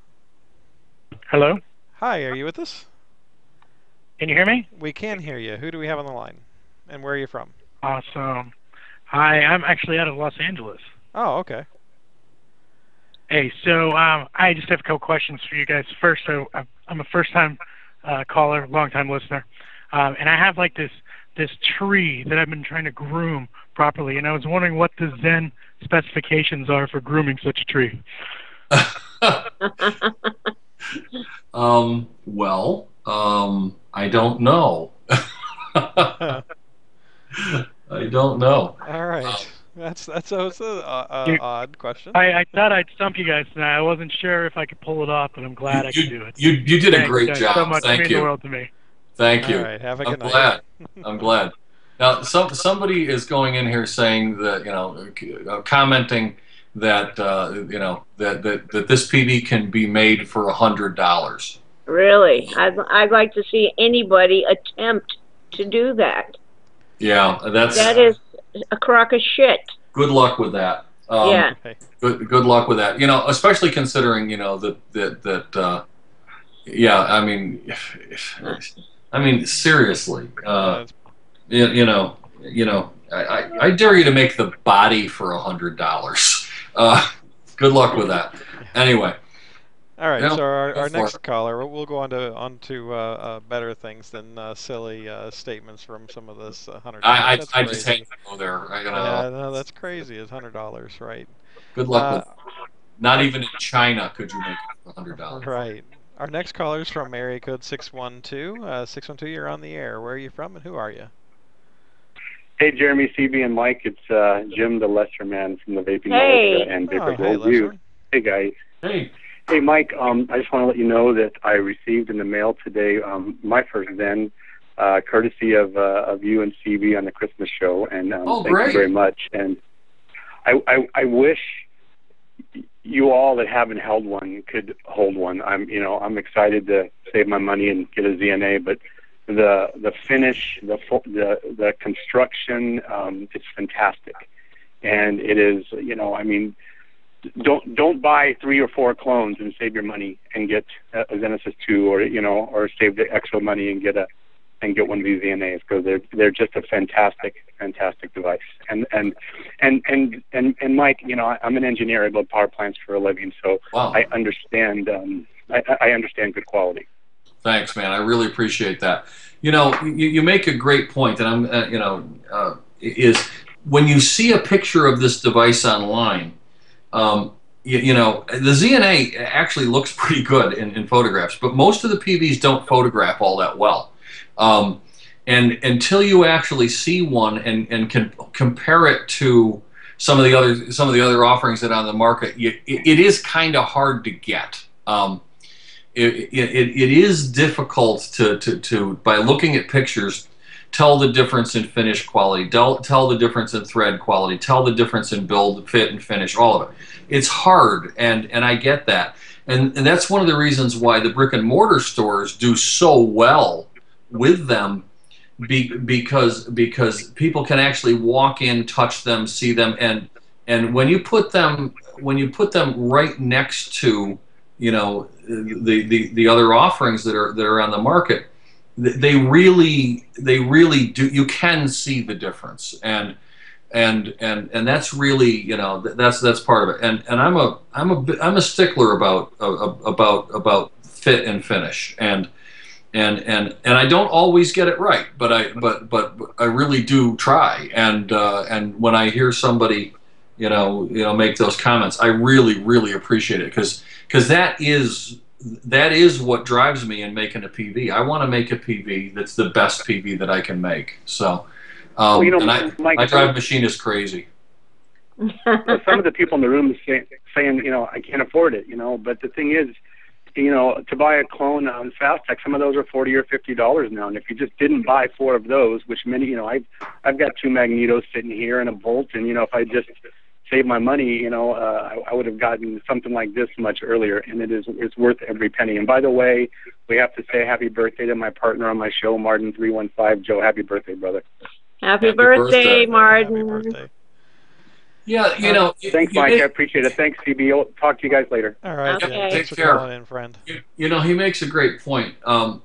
Hello?
Hi, are you with us?
Can you hear me?
We can hear you. Who do we have on the line? And where are you from?
Awesome. Hi, I'm actually out of Los Angeles.
Oh, okay.
Hey, so I just have a couple questions for you guys. First, so I'm a first-time caller, long-time listener. And I have like this tree that I've been trying to groom properly, and I was wondering what the Zen specifications are for grooming such a tree. I don't know.
I don't know.
All right. That's an odd question.
I thought I'd stump you guys tonight. I wasn't sure if I could pull it off, but I'm glad I could do it.
You did a great job.
So much.
Thank
It means the world to me.
Thank you.
All right, have a good
night. I'm glad. Now, somebody is going in here saying that, commenting that, that this PV can be made for $100.
Really? I'd like to see anybody attempt to do that.
Yeah, that
is a crock of shit.
Good luck with that.
Yeah.
Good luck with that. Especially considering, that I mean, seriously. I dare you to make the body for $100. Good luck with that. Anyway.
All right,
Yeah,
so our
go for
next
it.
caller, we'll go on to better things than silly statements from some of this $100. That's
I just hate
crazy.
to go there.
Yeah, no, that's crazy. It's $100, right?
Good luck
Uh,
with. Not
our,
even in China could you make it for $100.
right. Our next caller is from area code 612. 612, you're on the air. Where are you from and who are you?
Hey, Jeremy, CB, and Mike. It's Jim, the Lesser Man from the Vaping
Hey.
Militia and Vapor
Hey,
Worldview.
Lesser.
Hey, guys.
Hey.
Hey, Mike. I just want to let you know that I received in the mail today my first Zen, courtesy of you and CB on the Christmas show, and thank you very much. And I wish you all that haven't held one could hold one. I'm excited to save my money and get a ZNA, but the finish, the construction, it's fantastic, and it is. Don't buy 3 or 4 clones and save your money and get a Zenesis 2, or save the extra money and get one of these ZNAs, because they're just a fantastic device. And Mike, I'm an engineer. I build power plants for a living, so
Wow.
I understand. I understand good quality.
Thanks, man. I really appreciate that. You make a great point, and is when you see a picture of this device online, the ZNA actually looks pretty good in photographs, but most of the PVs don't photograph all that well. And until you actually see one and can compare it to some of the other offerings that are on the market, it is kind of hard to get. It is difficult to by looking at pictures, tell the difference in finish quality, tell the difference in thread quality, tell the difference in build, fit, and finish, all of it. It's hard, and I get that. And that's one of the reasons why the brick and mortar stores do so well with them, because people can actually walk in, touch them, see them, and when you put them right next to the other offerings that are on the market, they really do. You can see the difference, and that's really that's part of it. And I'm a stickler about fit and finish, and I don't always get it right, but I really do try. And when I hear somebody make those comments, I really appreciate it, because that is what drives me in making a PV. I want to make a PV that's the best PV that I can make. So, and my drive machine is crazy.
Well, some of the people in the room saying, I can't afford it, but the thing is, to buy a clone on FastTech, some of those are $40 or $50 now. And if you just didn't buy 4 of those, which many, I've got 2 magnetos sitting here and a bolt, and if I just save my money, I would have gotten something like this much earlier, and it's worth every penny. And by the way, we have to say happy birthday to my partner on my show, Martin315. Joe, happy birthday, brother.
Happy birthday, Martin.
Happy birthday.
Yeah,
thanks, Mike. I appreciate it. Thanks, CB. I'll talk to you guys later.
All right.
Okay.
Yeah, thanks for
Take care.
calling in, friend.
He makes a great point about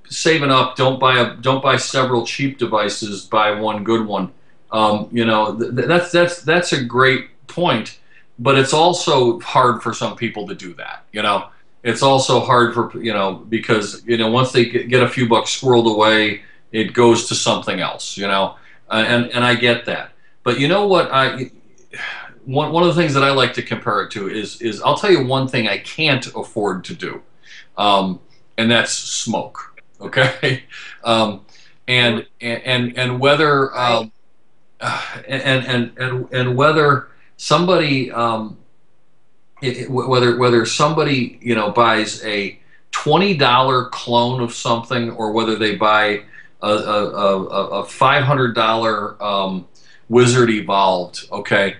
saving up. Don't buy several cheap devices. Buy one good one. That's a great point. But it's also hard for some people to do that. It's also hard for because once they get a few bucks squirreled away, it goes to something else. And I get that. But you know what? One of the things that I like to compare it to is I'll tell you one thing I can't afford to do, and that's smoke. Okay, and whether and whether somebody whether somebody buys a $20 clone of something, or whether they buy a $500 Wizard Evolved, okay,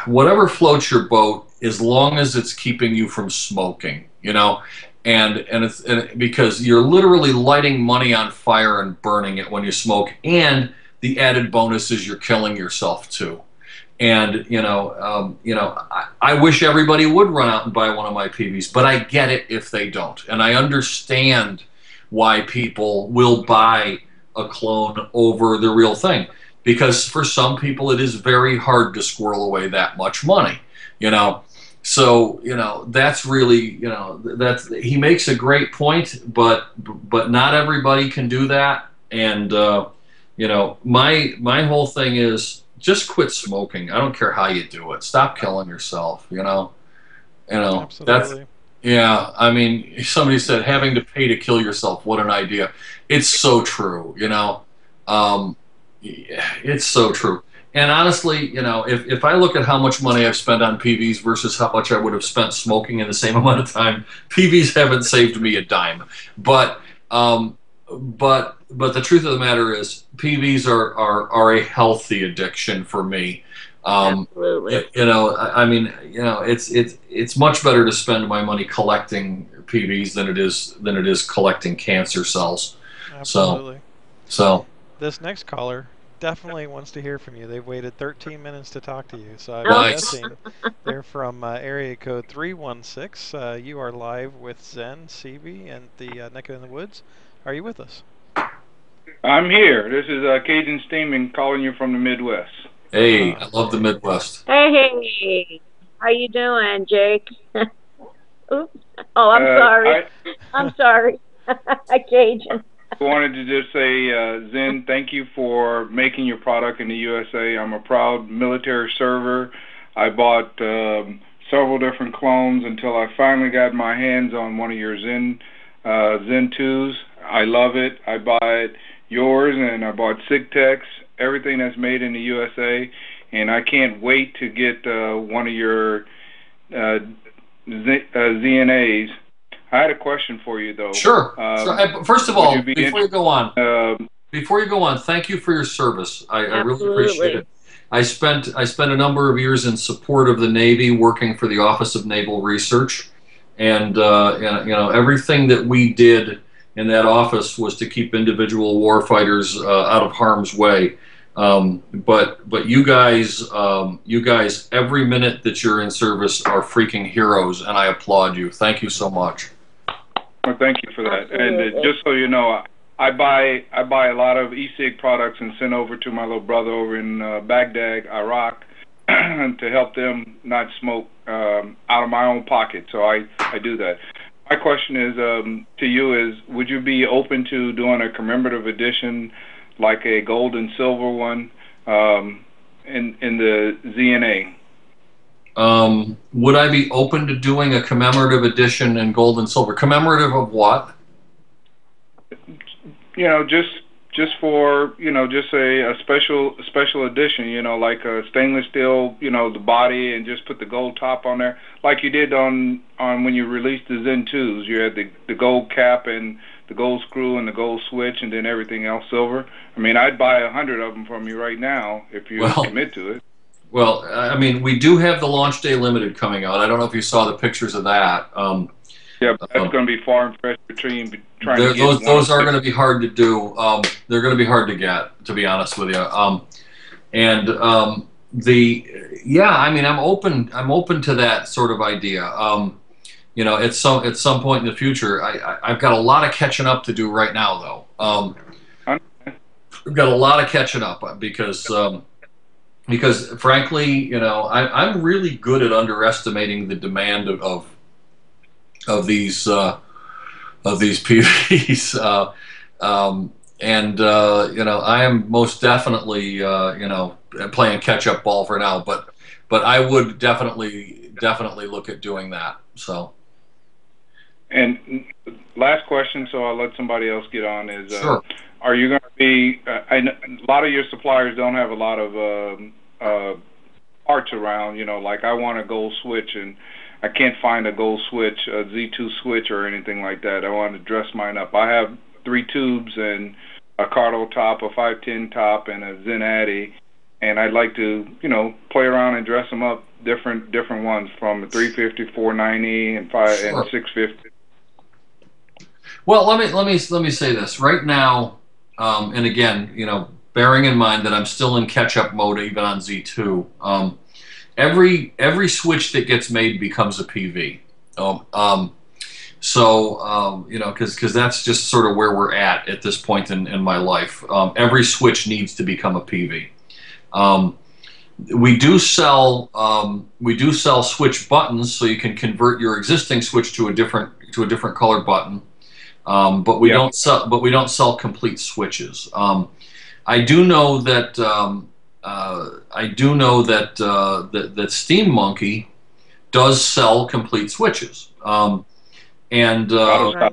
whatever floats your boat, as long as it's keeping you from smoking, and because you're literally lighting money on fire and burning it when you smoke, and the added bonus is you're killing yourself too. And I wish everybody would run out and buy one of my PVs, but I get it if they don't, and I understand why people will buy a clone over the real thing, because for some people it is very hard to squirrel away that much money, So, you know, that's really, you know, he makes a great point, but not everybody can do that. And you know, my whole thing is just quit smoking. I don't care how you do it. Stop killing yourself. You know.
Absolutely.
Yeah. I mean, somebody said having to pay to kill yourself. What an idea! It's so true. You know, it's so true. And honestly, you know, if I look at how much money I've spent on PVs versus how much I would have spent smoking in the same amount of time, PVs haven't saved me a dime. But the truth of the matter is, PVs are a healthy addiction for me.
Absolutely.
You know, I mean, you know, it's much better to spend my money collecting PVs than it is collecting cancer cells.
Absolutely.
So
this next caller definitely wants to hear from you. They've waited 13 minutes to talk to you, so I'm guessing they're from area code 316. You are live with Zen CB and the Naked in the Woods. Are you with us?
I'm here. This is Cajun Steaming calling you from the Midwest.
Hey, I love the Midwest.
Hey, how you doing, Jake? Oops. Oh, I'm sorry. I'm sorry. Cajun.
I wanted to just say, Zen, thank you for making your product in the USA. I'm a proud military server. I bought several different clones until I finally got my hands on one of your Zen 2s. I love it. I bought yours, and I bought Sigtex, everything that's made in the USA, and I can't wait to get one of your ZNAs. I had a question for you, though.
Sure. First of all, before you go on, thank you for your service. I really appreciate it. I spent a number of years in support of the Navy, working for the Office of Naval Research, and you know, everything that we did in that office was to keep individual warfighters out of harm's way. But you guys, every minute that you're in service are freaking heroes, and I applaud you. Thank you so much.
Well, thank you for that. And just so you know, I buy a lot of e-cig products and send over to my little brother over in Baghdad, Iraq, to help them not smoke out of my own pocket. So I do that. My question is to you is, would you be open to doing a commemorative edition, like a gold and silver one, in the ZNA?
Would I be open to doing a commemorative edition in gold and silver? Commemorative of what?
You know, just for, you know, just a special edition, you know, like a stainless steel, you know, the body, and just put the gold top on there, like you did on when you released the Zen 2s. You had the gold cap and the gold screw and the gold switch, and then everything else silver. I mean, I'd buy 100 of them from you right now if you commit to it.
Well, I mean, we do have the Launch Day Limited coming out. I don't know if you saw the pictures of that.
Yeah, but that's going to be far and fresh between trying to get
those are going to be hard to do. They're going to be hard to get, to be honest with you. I mean, I'm open to that sort of idea. You know, at some point in the future, I've got a lot of catching up to do right now, though. I've got a lot of catching up because frankly, you know, I'm really good at underestimating the demand of these PVs, you know, I am most definitely you know, playing catch up ball for now, but I would definitely look at doing that. So.
And last question, so I'll let somebody else get on, is
sure.
Are you going to be, a lot of your suppliers don't have a lot of parts around, you know, like I want a gold switch and I can't find a gold switch, a Z2 switch or anything like that. I want to dress mine up. I have 3 tubes and a Cardo top, a 510 top, and a Zen Addy, and I'd like to, you know, play around and dress them up, different ones, from 350, 490, and 5
sure.
and 650.
Well, let me say this right now, and again, you know, bearing in mind that I'm still in catch-up mode even on Z2. Every switch that gets made becomes a PV. You know, because that's just sort of where we're at this point in my life. Every switch needs to become a PV. we do sell switch buttons, so you can convert your existing switch to a different color button. But we don't sell complete switches. I do know that that Steam Monkey does sell complete switches. I'm sorry.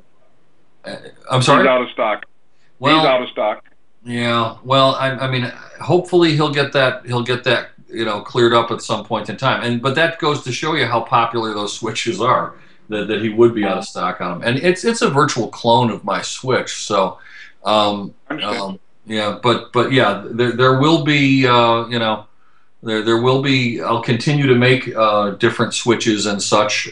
He's out of stock.
Well,
he's out of stock.
Yeah. Well, I mean, hopefully he'll get that cleared up at some point in time. But that goes to show you how popular those switches are. That he would be out of stock on them, and it's a virtual clone of my Switch. So, yeah, but yeah, there will be there will be. I'll continue to make different switches and such,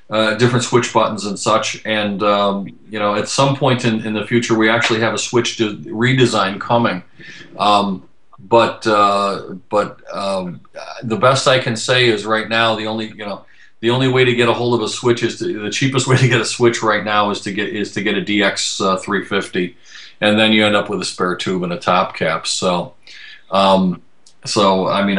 different switch buttons and such, and at some point in the future, we actually have a Switch redesign coming. But the best I can say is right now the only way to get a hold of a Switch the cheapest way to get a Switch right now is to get a DX 350, and then you end up with a spare tube and a top cap. So, I mean,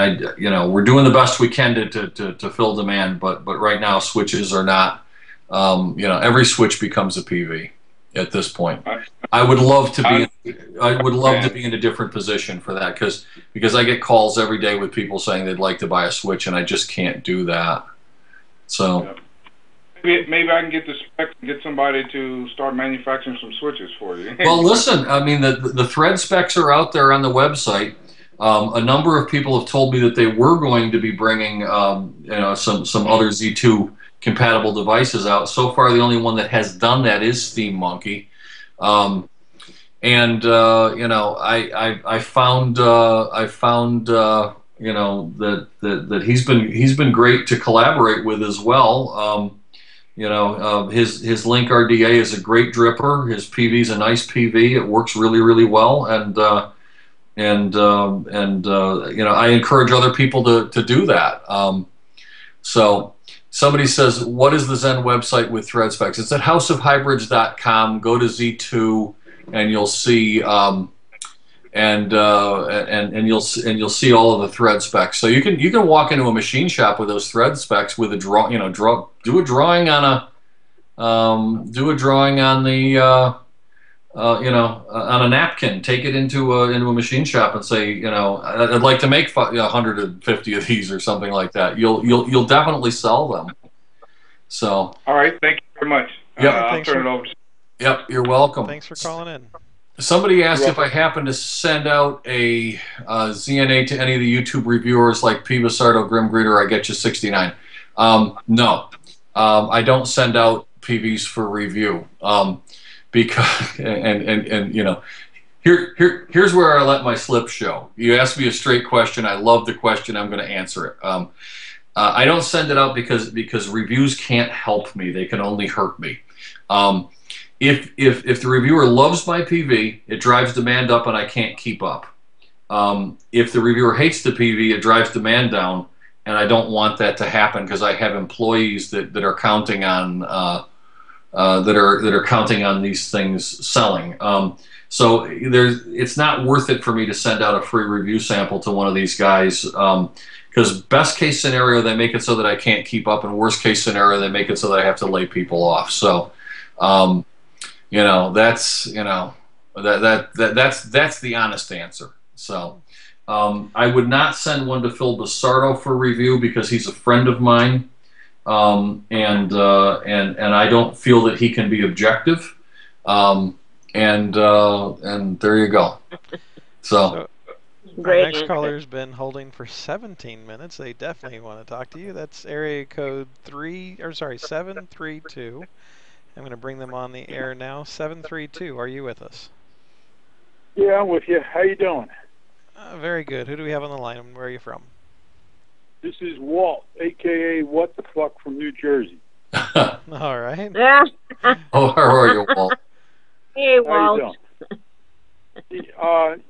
we're doing the best we can to fill demand, but right now Switches are not. Every Switch becomes a PV at this point. I would love to be. I would love to be in a different position for that because I get calls every day with people saying they'd like to buy a Switch, and I just can't do that. So
maybe I can get the specs and get somebody to start manufacturing some switches for you.
Well, listen, I mean the thread specs are out there on the website. A number of people have told me that they were going to be bringing some other Z2 compatible devices out. So far, the only one that has done that is Steam Monkey. I found that he's been great to collaborate with as well. His Link RDA is a great dripper. His PV is a nice PV. It works really, really well, and I encourage other people to do that. So somebody says, what is the Zen website with thread specs? It's at houseofhybrids.com. Go to Z2 and you'll see and you'll see all of the thread specs. So you can walk into a machine shop with those thread specs with a do a drawing on on a napkin. Take it into a machine shop and say, I'd like to make 150 of these or something like that. You'll definitely sell them. So.
All right. Thank you very much.
Yep.
I'll turn it over.
Yep. You're welcome.
Thanks for calling in.
Somebody asked if I happen to send out a ZNA to any of the YouTube reviewers like P. Vasardo, Grim Greeter, I get you 69. No. I don't send out PVs for review. Because here's where I let my slip show. You asked me a straight question. I love the question. I'm going to answer it. I don't send it out because reviews can't help me. They can only hurt me. If the reviewer loves my PV, it drives demand up and I can't keep up. If the reviewer hates the PV, it drives demand down, and I don't want that to happen because I have employees that are counting on that are counting on these things selling. So it's not worth it for me to send out a free review sample to one of these guys because best case scenario they make it so that I can't keep up, and worst case scenario they make it so that I have to lay people off. So that's that's the honest answer. So I would not send one to Phil Basardo for review because he's a friend of mine. And I don't feel that he can be objective, and there you go. So
our next caller's been holding for 17 minutes. They definitely want to talk to you. That's area code 732. I'm going to bring them on the air now. 732, are you with us?
Yeah, I'm with you. How you doing?
Very good. Who do we have on the line, and where are you from?
This is Walt, a.k.a. What the Fuck from New Jersey.
All right.
Yeah.
Oh, how are you, Walt?
Hey, Walt.
How you doing?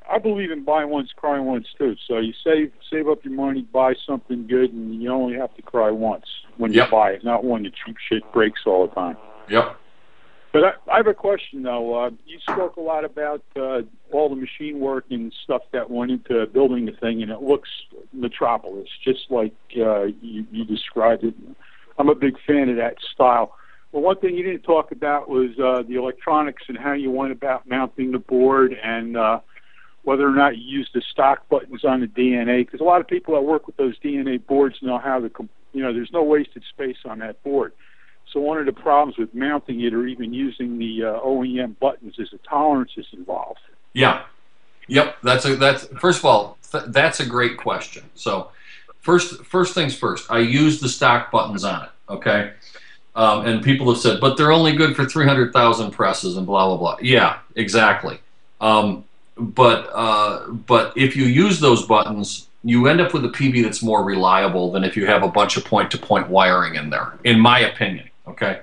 I believe in buy once, cry once, too. So you save up your money, buy something good, and you only have to cry once when you buy it, not when the cheap shit breaks all the time.
Yep.
But I have a question, though. You spoke a lot about all the machine work and stuff that went into building the thing, and it looks Metropolis, just like you described it. I'm a big fan of that style. But one thing you didn't talk about was the electronics and how you went about mounting the board, and whether or not you used the stock buttons on the DNA, because a lot of people that work with those DNA boards know how there's no wasted space on that board. So one of the problems with mounting it or even using the OEM buttons is the tolerances involved.
Yeah. Yep. That's first of all, that's a great question. So first things first, I use the stock buttons on it. Okay. And people have said, but they're only good for 300,000 presses and blah, blah, blah. Yeah, exactly. But if you use those buttons, you end up with a PV that's more reliable than if you have a bunch of point-to-point wiring in there, in my opinion. Okay,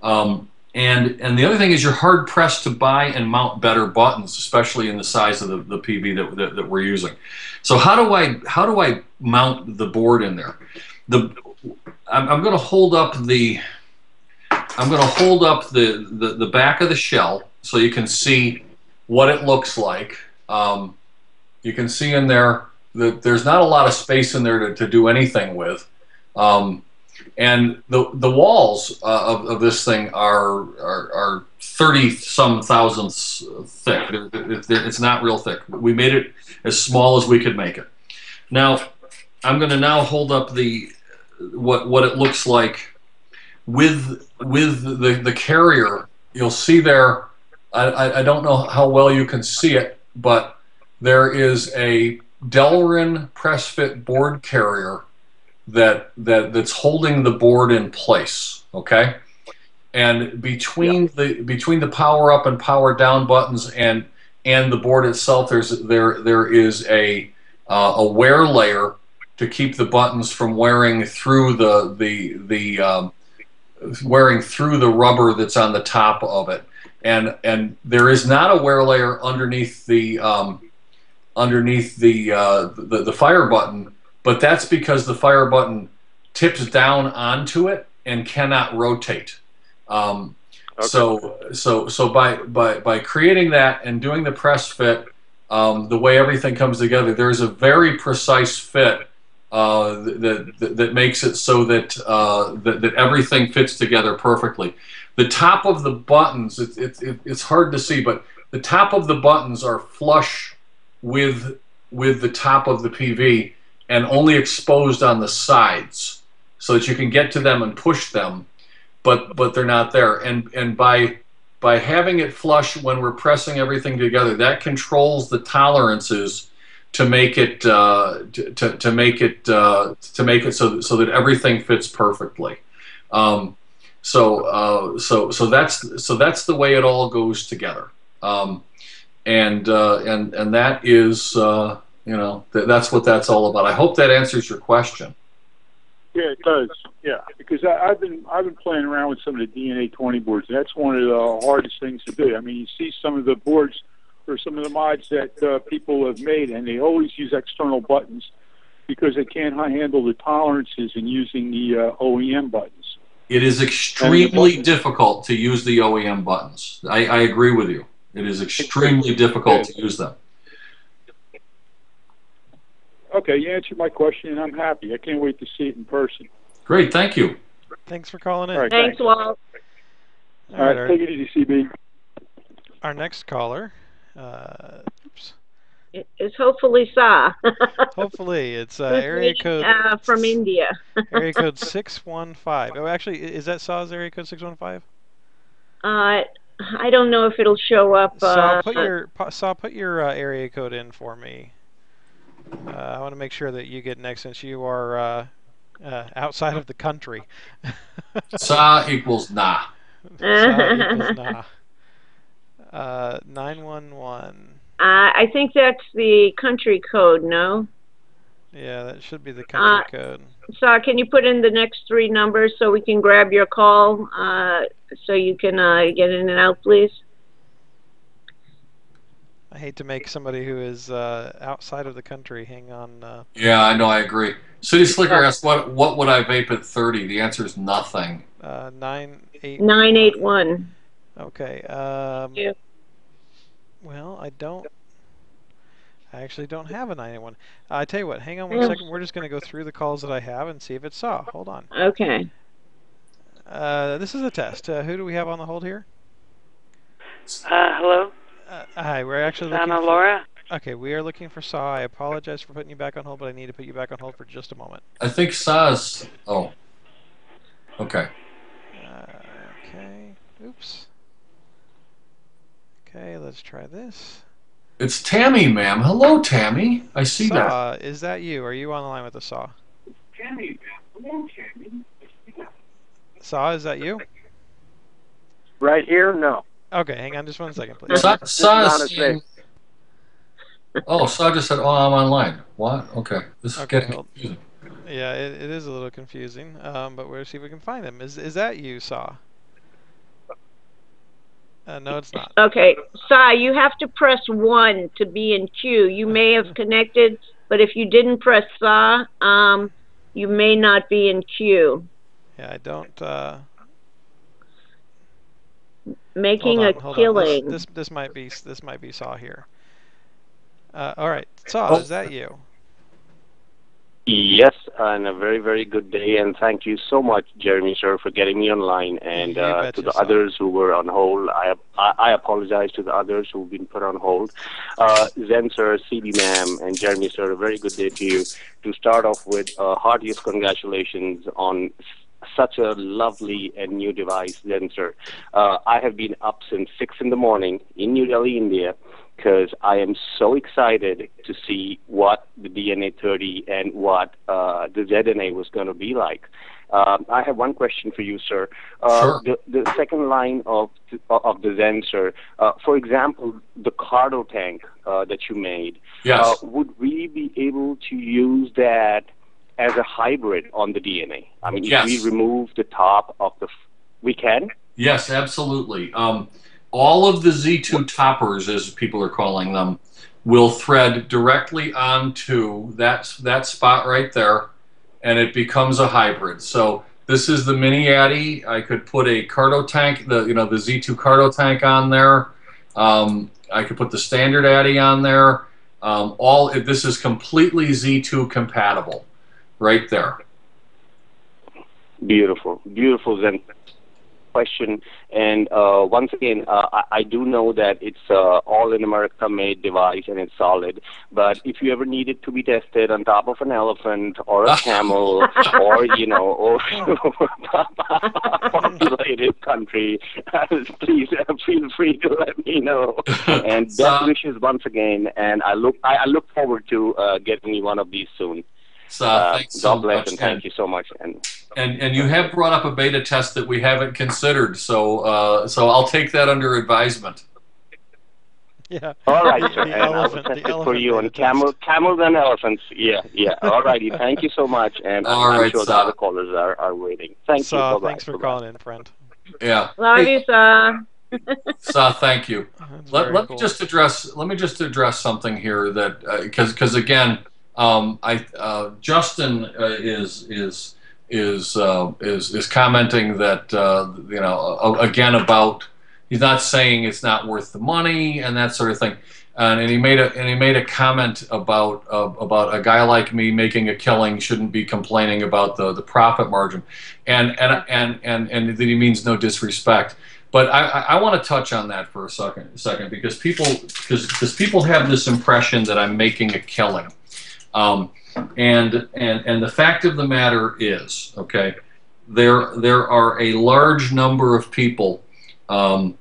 and the other thing is you're hard pressed to buy and mount better buttons, especially in the size of the PV that we're using. So how do I mount the board in there? I'm going to hold up the back of the shell so you can see what it looks like. You can see in there that there's not a lot of space in there to do anything with. And the walls of this thing are 30-some thousandths thick. It's not real thick. We made it as small as we could make it. Now, I'm going to now hold up what it looks like with the carrier. You'll see there. I don't know how well you can see it, but there is a Delrin press fit board carrier that's holding the board in place, okay? And between the power up and power down buttons and the board itself, there is a wear layer to keep the buttons from wearing through the rubber that's on the top of it. And there is not a wear layer underneath the fire button. But that's because the fire button tips down onto it and cannot rotate. Okay. So by creating that and doing the press fit, the way everything comes together, there's a very precise fit that makes it so that everything fits together perfectly. The top of the buttons, it's hard to see, but the top of the buttons are flush with the top of the PV, and only exposed on the sides so that you can get to them and push them, but they're not there. And by having it flush when we're pressing everything together, that controls the tolerances to make it so that everything fits perfectly. So that's the way it all goes together. And that is that's what that's all about. I hope that answers your question.
Yeah, it does. Yeah, because I've been playing around with some of the DNA 20 boards, and that's one of the hardest things to do. I mean, you see some of the boards or some of the mods that people have made, and they always use external buttons because they can't handle the tolerances in using the OEM buttons.
It is extremely difficult to use the OEM buttons. I agree with you. It is extremely difficult to use them.
Okay, you answered my question, and I'm happy. I can't wait to see it in person.
Great, thank you.
Thanks for calling in.
All right,
thanks, Walt.
All right, take it easy, CB.
Our next caller,
it's hopefully Sa.
Hopefully, it's area code
from India.
Area code 615. Oh, actually, is that Sa's area code 615?
I don't know if it'll show up.
Sa, put your area code in for me. I want to make sure that you get next, since you are outside of the country.
Sa equals nah.
Sa equals nah. 911.
I think that's the country code, no?
Yeah, that should be the country code.
So can you put in the next three numbers so we can grab your call so you can get in and out, please?
I hate to make somebody who is outside of the country hang on.
Yeah, I know, I agree. City Slicker asked, what would I vape at 30? The answer is nothing.
981.
981.
Okay.
Yeah.
Well, I actually don't have a 981. I tell you what, hang on one second. We're just going to go through the calls that I have and see if it's SAW. Hold on.
Okay.
This is a test. Who do we have on the hold here?
Hello?
Hi, we're actually looking
Anna
for...
Laura?
Okay, we are looking for SAW. I apologize for putting you back on hold, but I need to put you back on hold for just a moment.
I think SAW's... Oh. Okay.
Okay. Oops. Okay, let's try this.
It's Tammy, ma'am. Hello, Tammy. I see that.
SAW, is that you? Are you on the line with the SAW?
Tammy, hello, Tammy.
SAW, is that you?
Right here? No.
Okay, hang on just one second, please.
SAW is saying... Oh, SAW just said, oh, I'm online. What? Okay. This is getting confusing.
Yeah, it is a little confusing, but we'll see if we can find him. Is that you, SAW? No, it's not.
Okay, SAW, you have to press 1 to be in queue. You may have connected, but if you didn't press SAW, you may not be in queue.
Yeah, I don't...
Making a killing.
This might be SAW here. All right, SAW, is that you?
Yes, and a very, very good day, and thank you so much, Jeremy, sir, for getting me online, and to the others who were on hold. I apologize to the others who've been put on hold. Zen, sir, CB, ma'am, and Jeremy, sir, a very good day to you. To start off with, heartiest congratulations on such a lovely and new device, Zen, sir. I have been up since 6 in the morning in New Delhi, India, because I am so excited to see what the DNA 30 and what the ZNA was going to be like. I have one question for you, sir.
Sure.
The second line of the Zen, sir, for example, the cardo tank that you made,
yes.
Would we be able to use that as a hybrid on the DNA? I mean,
yes.
If we remove the top of the... We can?
Yes, absolutely. All of the Z2 toppers, as people are calling them, will thread directly onto that spot right there, and it becomes a hybrid. So this is the mini Addy. I could put a cardo tank, the Z2 cardo tank on there. I could put the standard Addy on there. This is completely Z2 compatible, right there.
Beautiful, beautiful, Zen. Question, and once again, I do know that it's all in America made device and it's solid, but if you ever need it to be tested on top of an elephant or a camel or or populated country, please feel free to let me know. And best wishes once again, and I look forward to getting you one of these soon.
Thanks so
God bless
much,
and thank you so much.
And you have brought up a beta test that we haven't considered, so I'll take that under advisement.
Yeah.
All right, sir. And I will test it for you on camels and elephants. Yeah. All righty. Thank you so much, and I'm sure the other callers are waiting. Thank you. Bye-bye.
Thanks for calling in, friend.
Yeah.
Love you, SAW.
SAW, thank you. Let me
cool.
just address something here that because again. Justin is commenting that again about he's not saying it's not worth the money and that sort of thing, and he made a comment about a guy like me making a killing shouldn't be complaining about the profit margin, and that he means no disrespect. But I want to touch on that for a second because people have this impression that I'm making a killing. And the fact of the matter is, okay, there are a large number of people on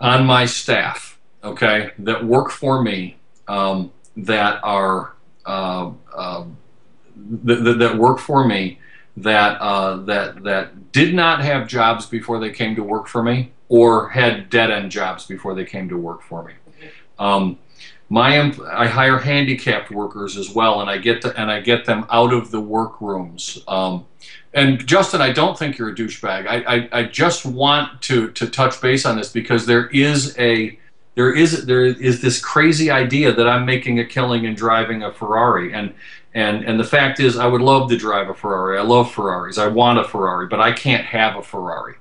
my staff, okay, that work for me, that did not have jobs before they came to work for me, or had dead-end jobs before they came to work for me. I hire handicapped workers as well, and I get them out of the workrooms. And Justin, I don't think you're a douchebag. I just want to touch base on this because there is this crazy idea that I'm making a killing and driving a Ferrari, and the fact is I would love to drive a Ferrari. I love Ferraris. I want a Ferrari, but I can't have a Ferrari.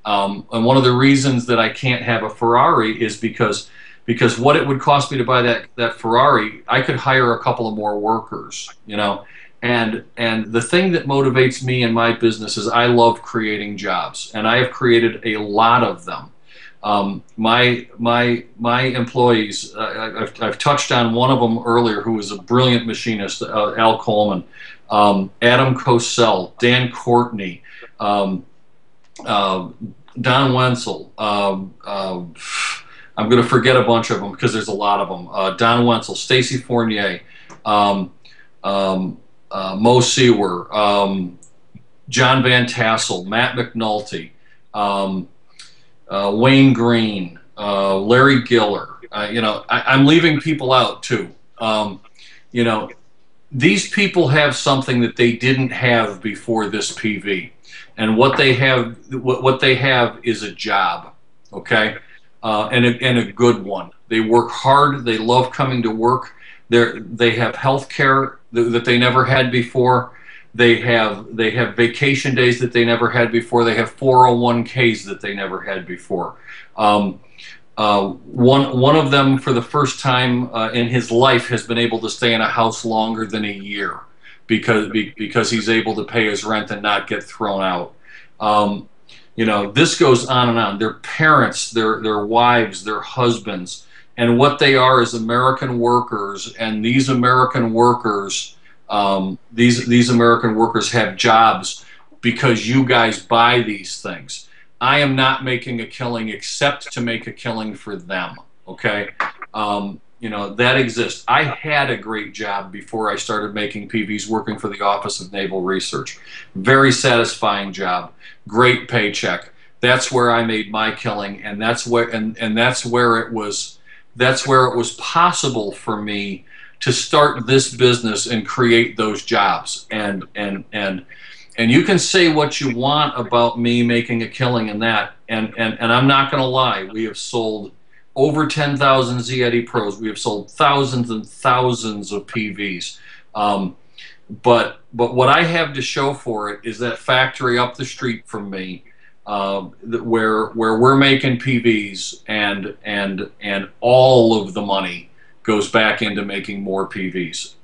And one of the reasons that I can't have a Ferrari is because what it would cost me to buy that Ferrari, I could hire a couple of more workers, you know. And the thing that motivates me in my business is I love creating jobs, and I have created a lot of them. My employees, I've touched on one of them earlier, who was a brilliant machinist, Al Coleman, Adam Cosell, Dan Courtney, Don Wenzel. I'm going to forget a bunch of them because there's a lot of them. Don Wenzel, Stacy Fournier, Mo Sewer, John Van Tassel, Matt McNulty, Wayne Green, Larry Giller. You know, I'm leaving people out too. You know, these people have something that they didn't have before this PV, and what they have is a job, okay, and a good one. They work hard. They love coming to work. They have health care that they never had before. They have vacation days that they never had before. They have 401ks that they never had before. One of them, for the first time in his life, has been able to stay in a house longer than a year because he's able to pay his rent and not get thrown out. You know, this goes on and on. Their parents, their wives, their husbands, and what they are is American workers, and these American workers, these American workers have jobs because you guys buy these things. I am not making a killing except to make a killing for them, okay? You know, that exists. I had a great job before I started making PVs, working for the Office of Naval Research. Very satisfying job, great paycheck. That's where I made my killing, and that's where it was possible for me to start this business and create those jobs. And you can say what you want about me making a killing in that, and I'm not going to lie. We have sold over 10,000 Z Eddy Pros. We have sold thousands and thousands of PVs. But what I have to show for it is that factory up the street from me, where we're making PVs, and all of the money goes back into making more PVs.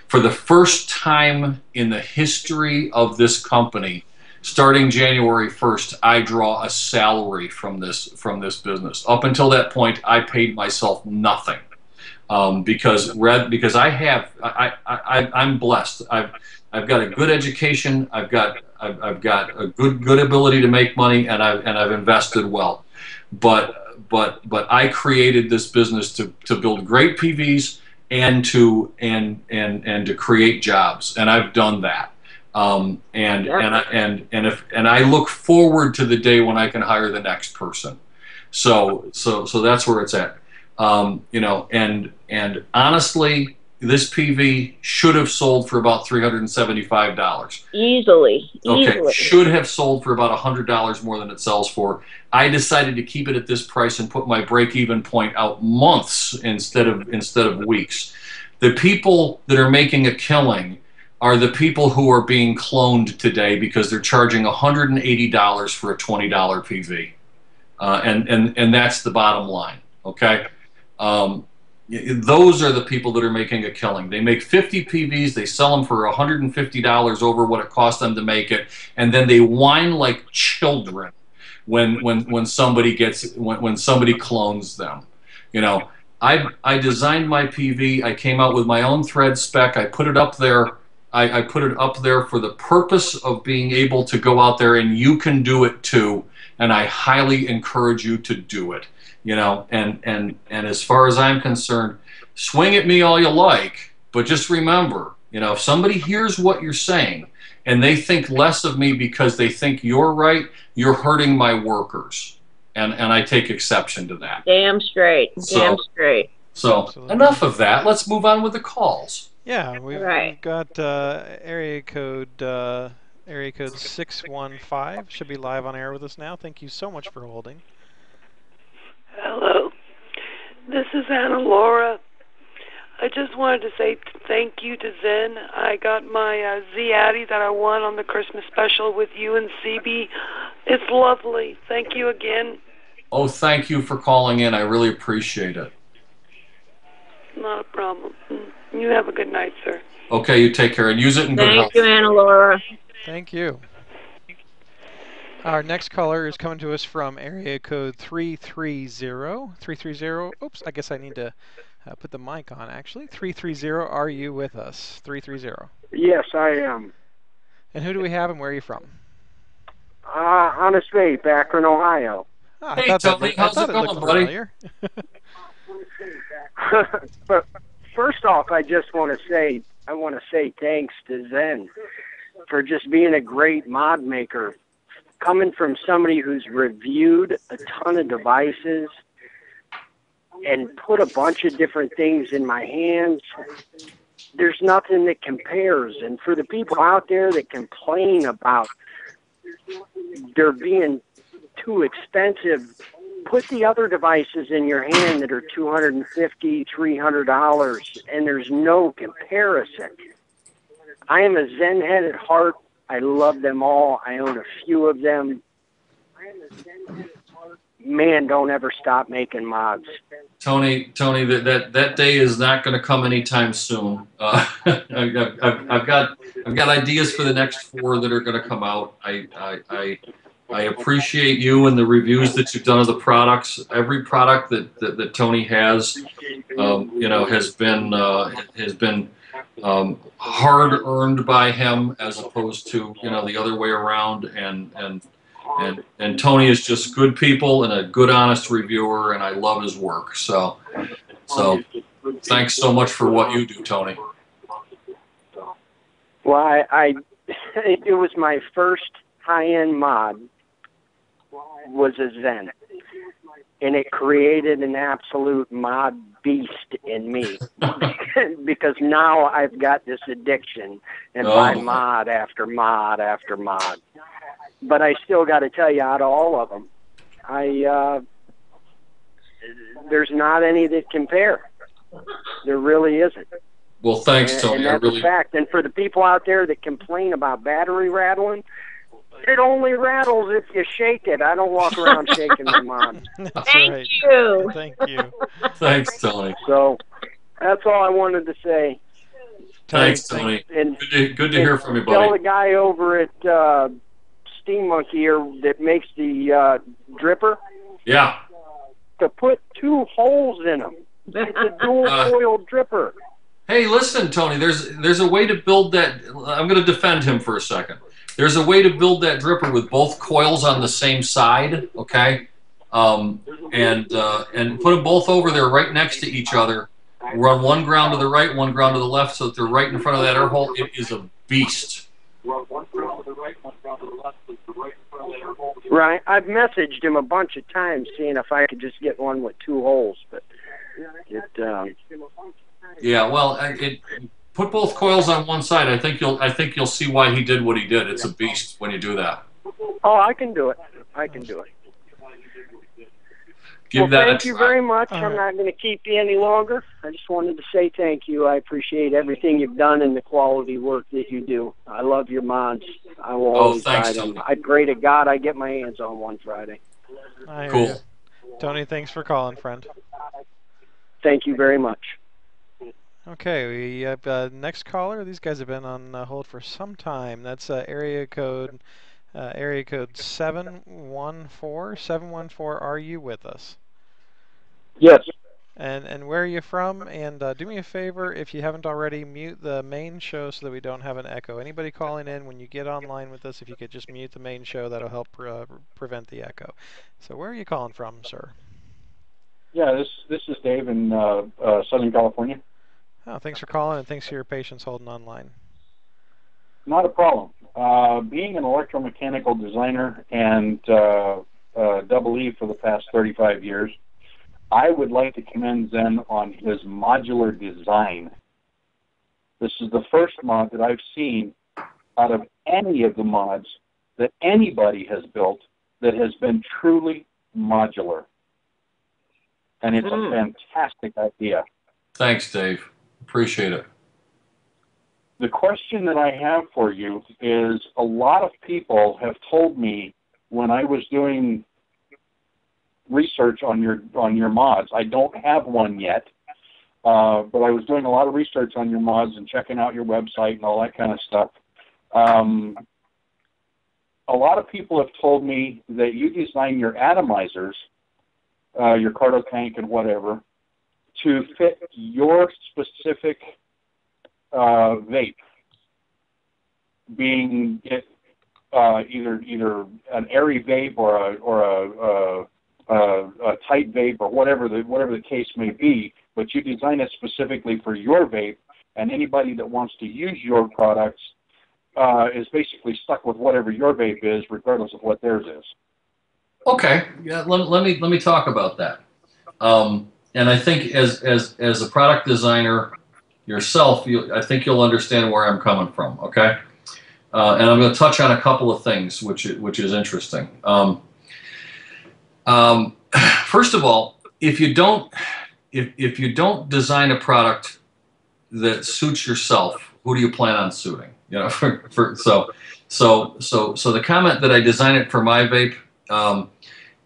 For the first time in the history of this company, starting January 1st, I draw a salary from this business. Up until that point, I paid myself nothing, because I'm blessed. I've got a good education. I've got a good ability to make money, and I've invested well. But I created this business to build great PVs and to create jobs, and I've done that. And I look forward to the day when I can hire the next person. So that's where it's at. You know, and honestly, this PV should have sold for about $375.
Easily.
Okay, should have sold for about $100 more than it sells for. I decided to keep it at this price and put my break-even point out months instead of weeks. The people that are making a killing are the people who are being cloned today because they're charging $180 for a $20 PV, and that's the bottom line. Okay. Those are the people that are making a killing. They make 50 PVs, they sell them for $150 over what it cost them to make it, and then they whine like children when somebody clones them. You know, I designed my PV. I came out with my own thread spec. I put it up there. I put it up there for the purpose of being able to go out there, and you can do it too. And I highly encourage you to do it. You know, and as far as I'm concerned, swing at me all you like, but just remember, you know, if somebody hears what you're saying and they think less of me because they think you're right, you're hurting my workers, and I take exception to that.
Damn straight. Damn straight.
So absolutely. Enough of that. Let's move on with the calls.
Yeah, we've got area code 615 should be live on air with us now. Thank you so much for holding.
Hello, this is Anna Laura. I just wanted to say thank you to Zen. I got my Z Addy that I won on the Christmas special with you and CB It's lovely. Thank you again.
Oh, thank you for calling in. I really appreciate it.
Not a problem. You have a good night, sir.
Okay, you take care and use it in good health.
Thank you, Anna Laura.
Thank you. Our next caller is coming to us from area code 330. 330. Oops, I guess I need to put the mic on, actually. 330, are you with us? 330.
Yes, I am.
And who do we have and where are you from?
Honest Vape, Akron, Ohio.
Oh,
hey, Tony, how's it going, buddy?
But first off, I just want to say, thanks to Zen for just being a great mod maker. Coming from somebody who's reviewed a ton of devices and put a bunch of different things in my hands, there's nothing that compares. And for the people out there that complain about they're being too expensive, put the other devices in your hand that are $250, $300, and there's no comparison. I am a Zen head at heart. I love them all. I own a few of them. Man, don't ever stop making mods.
Tony, that day is not going to come anytime soon. I've got ideas for the next 4 that are going to come out. I appreciate you and the reviews that you've done of the products. Every product that Tony has, has been hard earned by him as opposed to the other way around. And Tony is just good people and a good, honest reviewer, and I love his work. So thanks so much for what you do, Tony.
Well, it was my first high-end mod was a Zen, and it created an absolute mod beast in me because now I've got this addiction and buy mod after mod after mod. But I still got to tell you, out of all of them, there's not any that compare. There really isn't.
Well, thanks, Tony.
And that's a fact. And for the people out there that complain about battery rattling, it only rattles if you shake it. I don't walk around shaking my mod.
Thank you.
Thank you.
Thanks, Tony.
So that's all I wanted to say.
Thanks, Tony.
And,
good to hear from you, buddy.
Tell the guy over at Steam Monkey here that makes the dripper.
Yeah.
To put 2 holes in them. It's a dual coil dripper.
Hey, listen, Tony. There's a way to build that. I'm going to defend him for a second. There's a way to build that dripper with both coils on the same side. Okay. And put them both over there, right next to each other. Run one ground to the right, one ground to the left, so that they're right in front of that air hole. It is a beast.
Right. I've messaged him a bunch of times seeing if I could just get one with 2 holes, but
yeah, well, put both coils on one side. I think you'll see why he did what he did. It's a beast when you do that.
Oh, I can do it.
Give that
thank you very much. I'm not going to keep you any longer. I just wanted to say thank you. I appreciate everything you've done and the quality work that you do. I love your mods. I will always buy them. I pray to God I get my hands on one Friday.
Cool. Tony, thanks for calling, friend.
Thank you very much.
Okay, we have next caller. These guys have been on hold for some time. That's area code 714. 714, are you with us?
Yes.
And where are you from? And do me a favor, if you haven't already, mute the main show so that we don't have an echo. Anybody calling in, when you get online with us, if you could just mute the main show, that'll help prevent the echo. So where are you calling from, sir?
Yeah, this is Dave in Southern California.
Oh, thanks for calling, and thanks for your patience holding online.
Not a problem. Being an electromechanical designer and double E for the past 35 years, I would like to commend Zen on his modular design. This is the first mod that I've seen out of any of the mods that anybody has built that has been truly modular. And it's a fantastic idea.
Thanks, Dave. Appreciate it.
The question that I have for you is, a lot of people have told me when I was doing research on your mods. I don't have one yet, but I was doing a lot of research on your mods and checking out your website and all that kind of stuff. A lot of people have told me that you design your atomizers, your cardo tank and whatever, to fit your specific vape, being it either an airy vape or a tight vape or whatever the case may be, but you design it specifically for your vape, and anybody that wants to use your products is basically stuck with whatever your vape is, regardless of what theirs is.
Okay, yeah. Let me talk about that. And I think as a product designer yourself, I think you'll understand where I'm coming from. Okay, and I'm going to touch on a couple of things, which is interesting. First of all, if you don't design a product that suits yourself, who do you plan on suiting? You know, so the comment that I design it for my vape,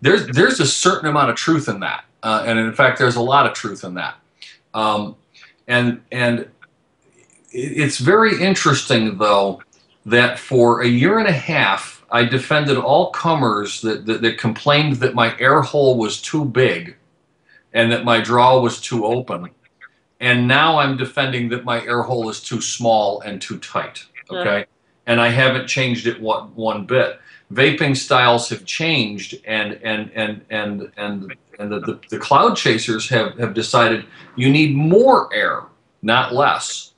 there's a certain amount of truth in that, and in fact, there's a lot of truth in that, and it's very interesting though that for a year and a half I defended all comers that complained that my air hole was too big and that my draw was too open. And now I'm defending that my air hole is too small and too tight, okay? And I haven't changed it one bit. Vaping styles have changed, and the cloud chasers have decided you need more air, not less.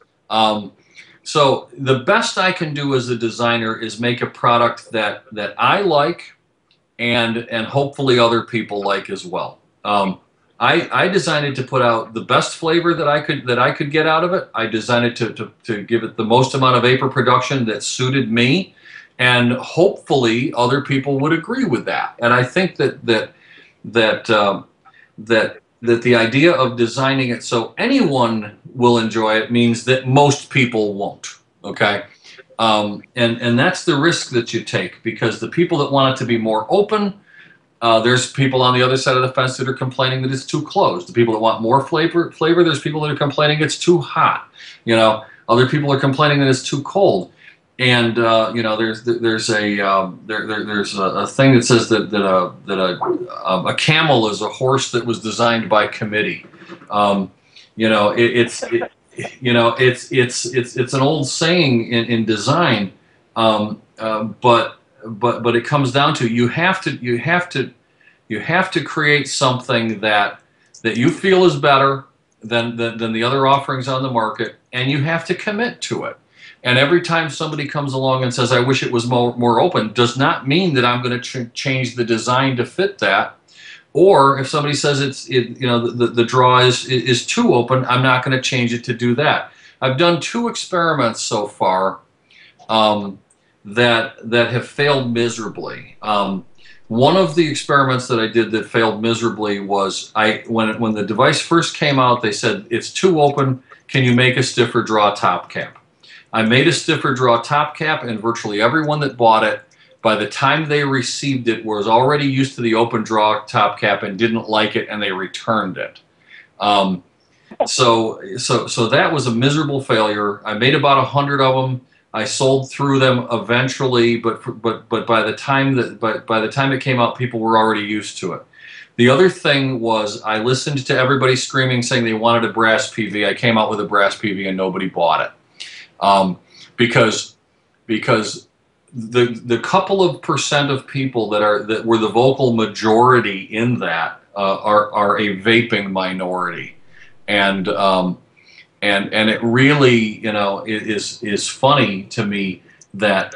So the best I can do as a designer is make a product that I like and hopefully other people like as well. I designed it to put out the best flavor that I could get out of it. I designed it to give it the most amount of vapor production that suited me, and hopefully other people would agree with that. And I think that the idea of designing it so anyone will enjoy it means that most people won't. Okay, and that's the risk that you take, because the people that want it to be more open. There's people on the other side of the fence that are complaining that it's too closed. The people that want more flavor, there's people that are complaining it's too hot. You know, other people are complaining that it's too cold. And you know, there's a thing that says that a camel is a horse that was designed by committee. You know, it's an old saying in design, but it comes down to you have to create something that you feel is better than the other offerings on the market, and you have to commit to it. And every time somebody comes along and says, I wish it was more open, does not mean that I'm going to change the design to fit that. Or if somebody says the draw is too open, I'm not going to change it to do that. I've done 2 experiments so far that have failed miserably. One of the experiments that I did that failed miserably was when the device first came out, they said it's too open. Can you make a stiffer draw top cap? I made a stiffer draw top cap, and virtually everyone that bought it, by the time they received it, was already used to the open draw top cap and didn't like it, and they returned it. So that was a miserable failure. I made about 100 of them. I sold through them eventually, but by the time it came out, people were already used to it. The other thing was I listened to everybody screaming, saying they wanted a brass PV. I came out with a brass PV, and nobody bought it. Because the couple of % of people that were the vocal majority in that are a vaping minority, and it really, you know, is funny to me that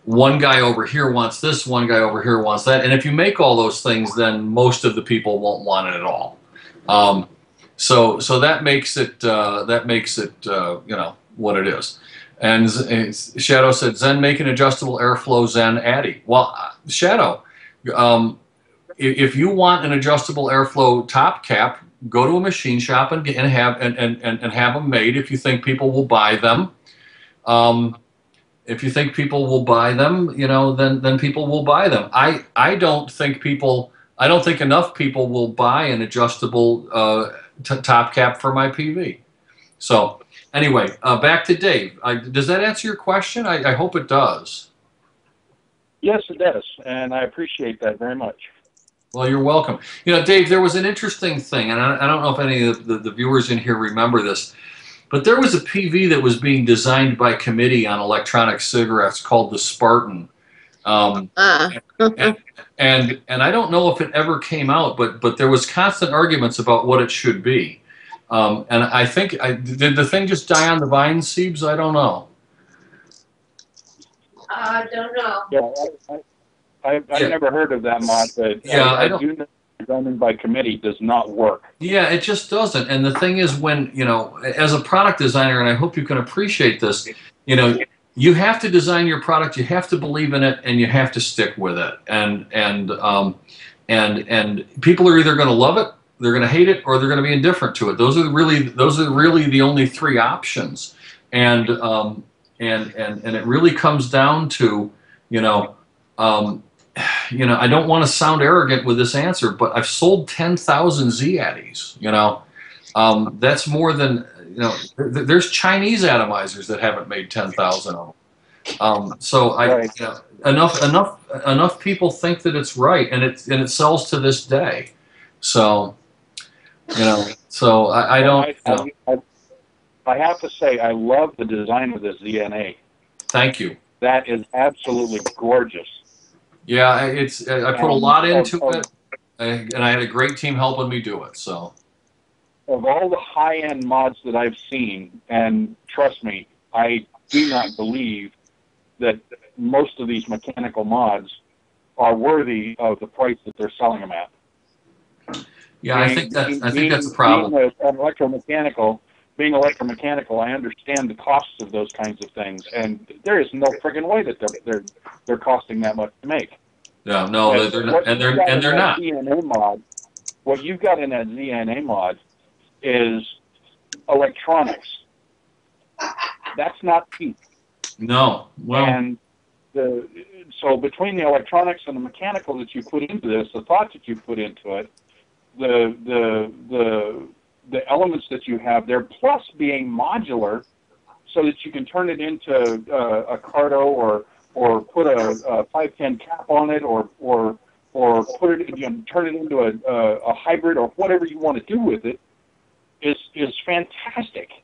one guy over here wants this, one guy over here wants that, and if you make all those things, then most of the people won't want it at all. So that makes it you know, what it is. And Shadow said, Zen, make an adjustable airflow Zen Addy. Well, Shadow, if you want an adjustable airflow top cap, go to a machine shop and have them made if you think people will buy them. if you think people will buy them, you know, then people will buy them. I don't think enough people will buy an adjustable top cap for my PV. So anyway, back to Dave. Does that answer your question? I hope it does.
Yes, it does, and I appreciate that very much.
Well, you're welcome. You know, Dave, there was an interesting thing, and I don't know if any of the viewers in here remember this, but there was a PV that was being designed by committee on electronic cigarettes called the Spartan. And I don't know if it ever came out, but there was constant arguments about what it should be. And I think, did the thing just die on the vine, Siebes? I don't know.
I don't know.
Yeah, I've never heard of that mod, but I do know designing by committee does not work.
Yeah, it just doesn't. And the thing is, when, you know, as a product designer, and I hope you can appreciate this, you know, you have to design your product, you have to believe in it, and you have to stick with it. And people are either going to love it, they're going to hate it, or they're going to be indifferent to it. Those are really the only three options. And it really comes down to, you know, I don't want to sound arrogant with this answer, but I've sold 10,000 Z-Addies. You know, that's more than, you know. There's Chinese atomizers that haven't made 10,000 of them. So you know, enough people think that it's right, and it sells to this day. So, you know, so I don't.
I have to say, I love the design of the ZNA.
Thank you.
That is absolutely gorgeous.
Yeah, I put a lot into it, and I had a great team helping me do it. So,
of all the high-end mods that I've seen, and trust me, I do not believe that most of these mechanical mods are worthy of the price that they're selling them at.
Yeah, I think that's a problem.
Being electromechanical, I understand the costs of those kinds of things, and there is no friggin' way that they're costing that much to make.
Yeah, no, they're not, and they're not.
ZNA mod, what you've got in that ZNA mod is electronics. That's not cheap.
No, well,
and so between the electronics and the mechanical that you put into this, the thought that you put into it, the elements that you have there, plus being modular, so that you can turn it into a Cardo or put a 510 cap on it, or put it, you know, turn it into a hybrid, or whatever you want to do with it, is fantastic.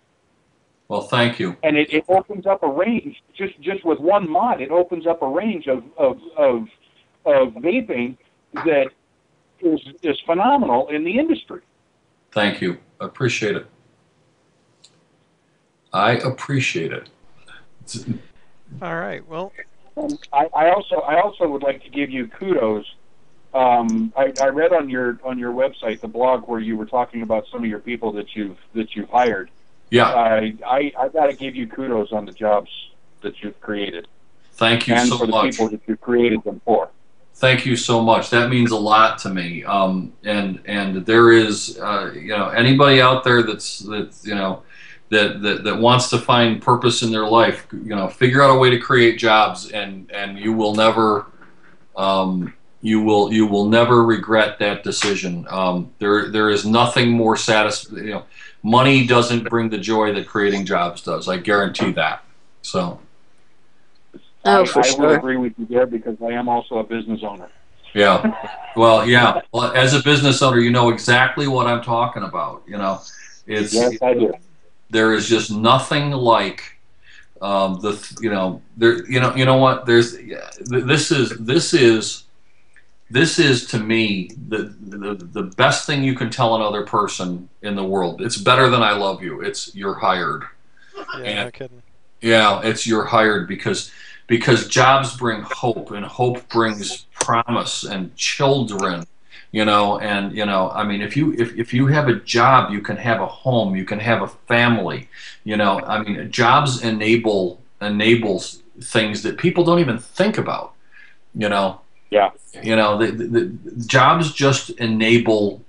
Well, thank you.
And it opens up a range, just with one mod, it opens up a range of vaping that is phenomenal in the industry.
Thank you. I appreciate it. I appreciate it.
All right. Well,
I also would like to give you kudos. I read on your website, the blog, where you were talking about some of your people that you've hired.
Yeah.
I got to give you kudos on the jobs that you've created.
Thank you so much.
And for the people that you created them for.
Thank you so much. That means a lot to me. And there is, you know, anybody out there that's you know, that wants to find purpose in their life, you know, figure out a way to create jobs, and you will never you will never regret that decision. There is nothing more satisfying. You know, money doesn't bring the joy that creating jobs does. I guarantee that. So.
I will agree with you there, because I am also a business owner.
Yeah. Well, yeah. Well, as a business owner, you know exactly what I'm talking about. You know, it's,
yes, I do.
There is just nothing like you know what? There's this is to me the best thing you can tell another person in the world. It's better than I love you. It's you're hired.
Yeah, no kidding.
Yeah, it's you're hired, because jobs bring hope, and hope brings promise and children, you know. And you know, I mean, if you have a job, you can have a home, you can have a family, you know. I mean, jobs enables things that people don't even think about, you know.
Yeah.
You know, the jobs just enable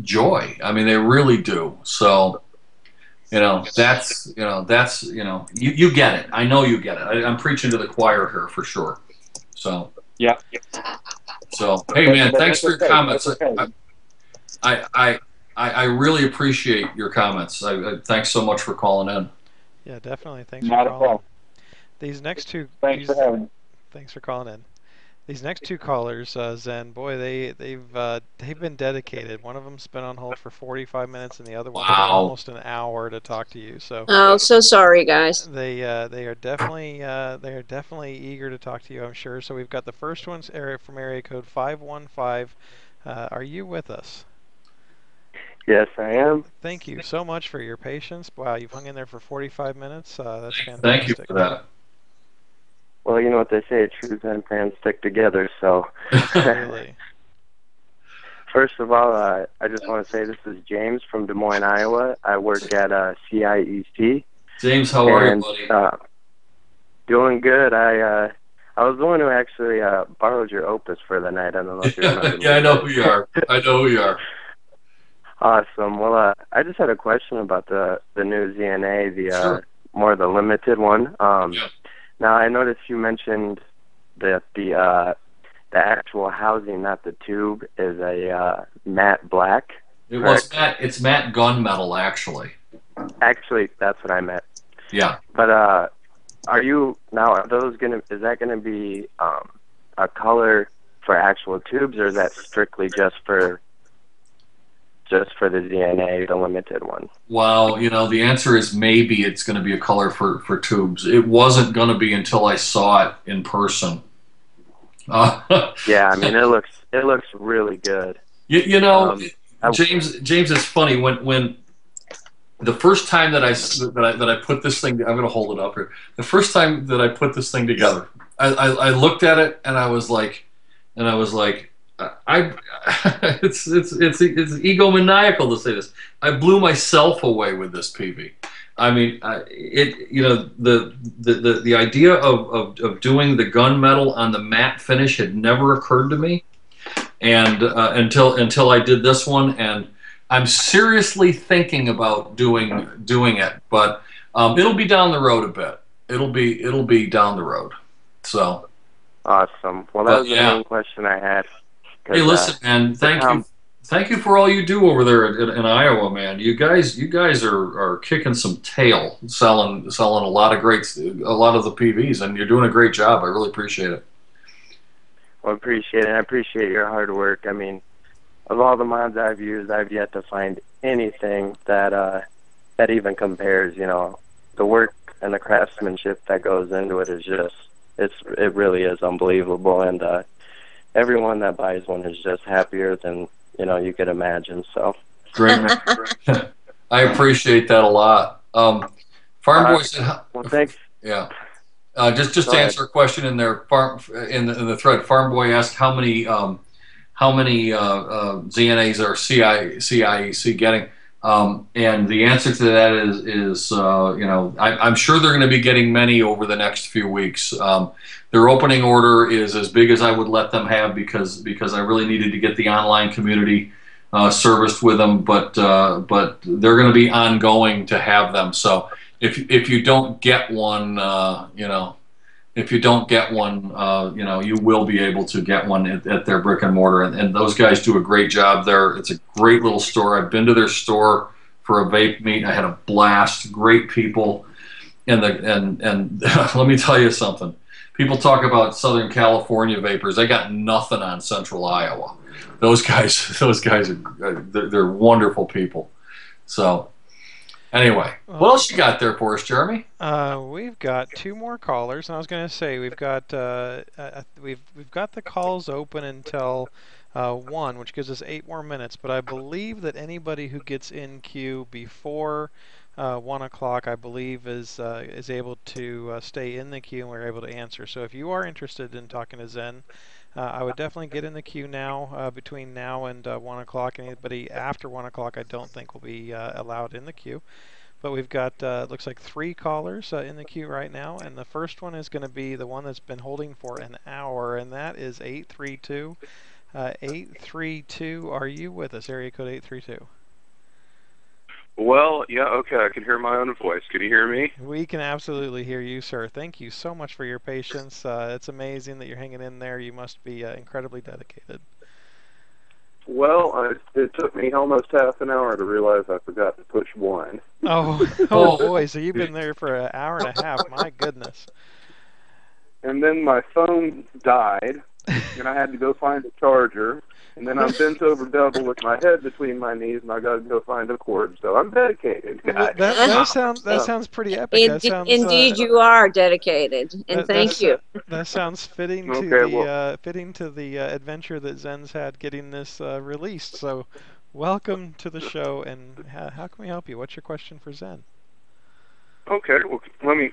joy. I mean, they really do. So that's you get it. I know you get it. I'm preaching to the choir here for sure. So
yeah.
So hey man, thanks for your comments. I really appreciate your comments. Thanks so much for calling in.
Yeah, definitely. Thanks for calling. These next two. Thanks for calling in. These next two callers, Zen, boy, they've been dedicated. One of them's been on hold for 45 minutes, and the other one for almost an hour to talk to you. So.
Oh, so sorry, guys.
They are definitely eager to talk to you, I'm sure. So we've got the first one's from area code 515. Are you with us?
Yes, I am.
Thank you so much for your patience. Wow, you've hung in there for 45 minutes. That's fantastic.
Thank you for that.
Well, you know what they say, true Zen fans stick together, so.
Really?
First of all, I just want to say this is James from Des Moines, Iowa. I work at CIEC.
James, how are you, buddy?
Doing good. I was the one who actually borrowed your Opus for the night. I don't know if you remember.
Yeah, I know who you are. I know who you are.
Awesome. Well, I just had a question about the new ZNA, the more the limited one. Now, I noticed you mentioned that the actual housing, not the tube, is a matte black.
It's matte gunmetal, actually.
Actually, that's what I meant.
Yeah.
But is that gonna be a color for actual tubes, or is that strictly just for the ZNA, the limited one?
Well, the answer is maybe it's going to be a color for tubes. It wasn't going to be until I saw it in person.
Yeah, I mean, it looks really good.
James, it's funny when the first time that I put this thing, I'm going to hold it up here. The first time that I put this thing together, I looked at it and I was like, it's egomaniacal to say this. I blew myself away with this PV. I mean, the idea of doing the gunmetal on the matte finish had never occurred to me, and until I did this one, and I'm seriously thinking about doing it, but it'll be down the road a bit. It'll be down the road. So
awesome. Well, that was the main question I had.
Hey, listen, man. Thank you for all you do over there in Iowa, man. You guys are kicking some tail, selling a lot of the PVs, and you're doing a great job. I really appreciate it.
Well, I appreciate it. I appreciate your hard work. I mean, of all the mods I've used, I've yet to find anything that even compares. The work and the craftsmanship that goes into it is just it really is unbelievable, and everyone that buys one is just happier than you could imagine. So
great. I appreciate that a lot. Farm Boy said,
well, thanks.
Yeah. Just to answer a question in there, in the thread, Farm Boy asked how many ZNAs are CIEC getting, and the answer to that is I'm sure they're going to be getting many over the next few weeks. Their opening order is as big as I would let them have because I really needed to get the online community serviced with them, but they're going to be ongoing to have them. So if you don't get one, you will be able to get one at their brick and mortar, and those guys do a great job there. It's a great little store. I've been to their store for a vape meet. I had a blast. Great people, and let me tell you something. People talk about Southern California vapors. They got nothing on Central Iowa. Those guys they're wonderful people. So anyway, what else you got there for us, Jeremy?
We've got two more callers, and I was going to say we've got the calls open until 1, which gives us 8 more minutes. But I believe that anybody who gets in queue before 1 o'clock, I believe, is able to stay in the queue, and we're able to answer. So if you are interested in talking to Zen, I would definitely get in the queue now, between now and 1 o'clock. Anybody after 1 o'clock, I don't think will be allowed in the queue. But we've got, looks like 3 callers in the queue right now, and the first one is going to be the one that's been holding for an hour, and that is 832. 832, are you with us? Area code 832.
Well, yeah, okay, I can hear my own voice. Can you hear me?
We can absolutely hear you, sir. Thank you so much for your patience. It's amazing that you're hanging in there. You must be incredibly dedicated.
Well, it took me almost half an hour to realize I forgot to push 1.
Oh boy, so you've been there for an hour and a half. My goodness.
And then my phone died, and I had to go find a charger. And then I'm bent over double with my head between my knees, and I got to go find a cord. So I'm dedicated, guys.
That sounds pretty epic.
Indeed, you are dedicated, and thank you.
That sounds fitting to the adventure that Zen's had getting this released. So, welcome to the show. And how can we help you? What's your question for Zen?
Okay, well,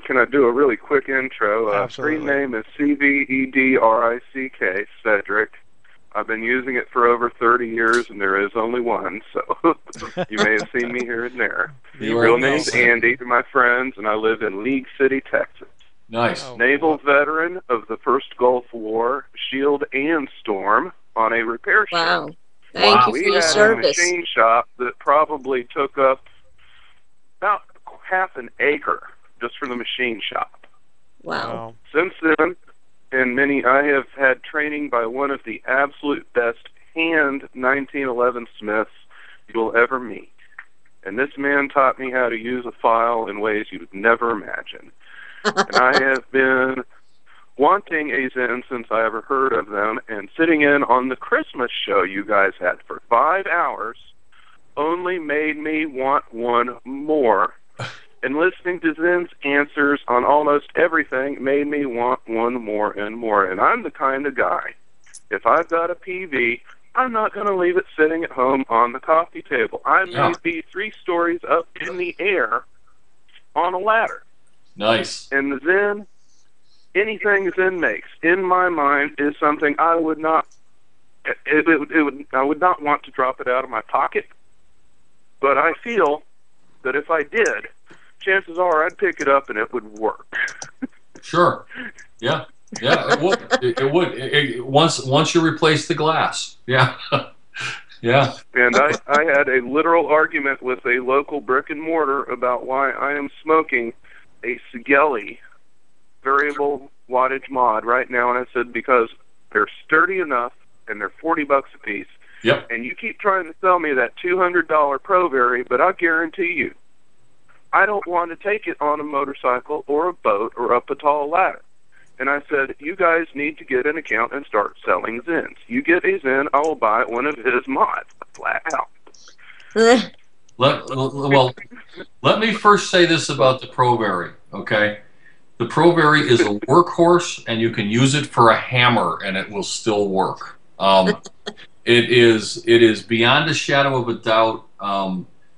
can I do a really quick intro?
Absolutely.
Screen name is CVEDRICK, Cedric. I've been using it for over 30 years, and there is only one, so you may have seen me here and there. Real name's Andy to my friends, and I live in League City, Texas.
Nice.
Naval veteran of the First Gulf War, Shield and Storm, on a repair ship.
Wow. Thank you for your service.
We had a machine shop that probably took up about half an acre just for the machine shop.
Wow.
Since then, I have had training by one of the absolute best hand 1911 smiths you will ever meet. And this man taught me how to use a file in ways you would never imagine. And I have been wanting a Zen since I ever heard of them, and sitting in on the Christmas show you guys had for 5 hours only made me want one more. And listening to Zen's answers on almost everything made me want one more and more. And I'm the kind of guy, if I've got a PV, I'm not going to leave it sitting at home on the coffee table. I may be 3 stories up in the air on a ladder.
Nice.
And the Zen, anything Zen makes, in my mind, is something I would not, I would not want to drop it out of my pocket. But I feel that if I did, chances are I'd pick it up and it would work.
Sure. Yeah. Yeah, it would. It would. Once you replace the glass. Yeah. Yeah.
And I had a literal argument with a local brick and mortar about why I am smoking a Sigelli variable wattage mod right now, and I said because they're sturdy enough and they're $40 a piece.
Yep.
And you keep trying to sell me that $200 Pro Vari, but I guarantee you, I don't want to take it on a motorcycle or a boat or up a tall ladder. And I said, you guys need to get an account and start selling Zens. You get a Zen, I will buy one of his mods, flat out.
Let me first say this about the Pro Vari, okay? The Pro Vari is a workhorse, and you can use it for a hammer, and it will still work. It is beyond a shadow of a doubt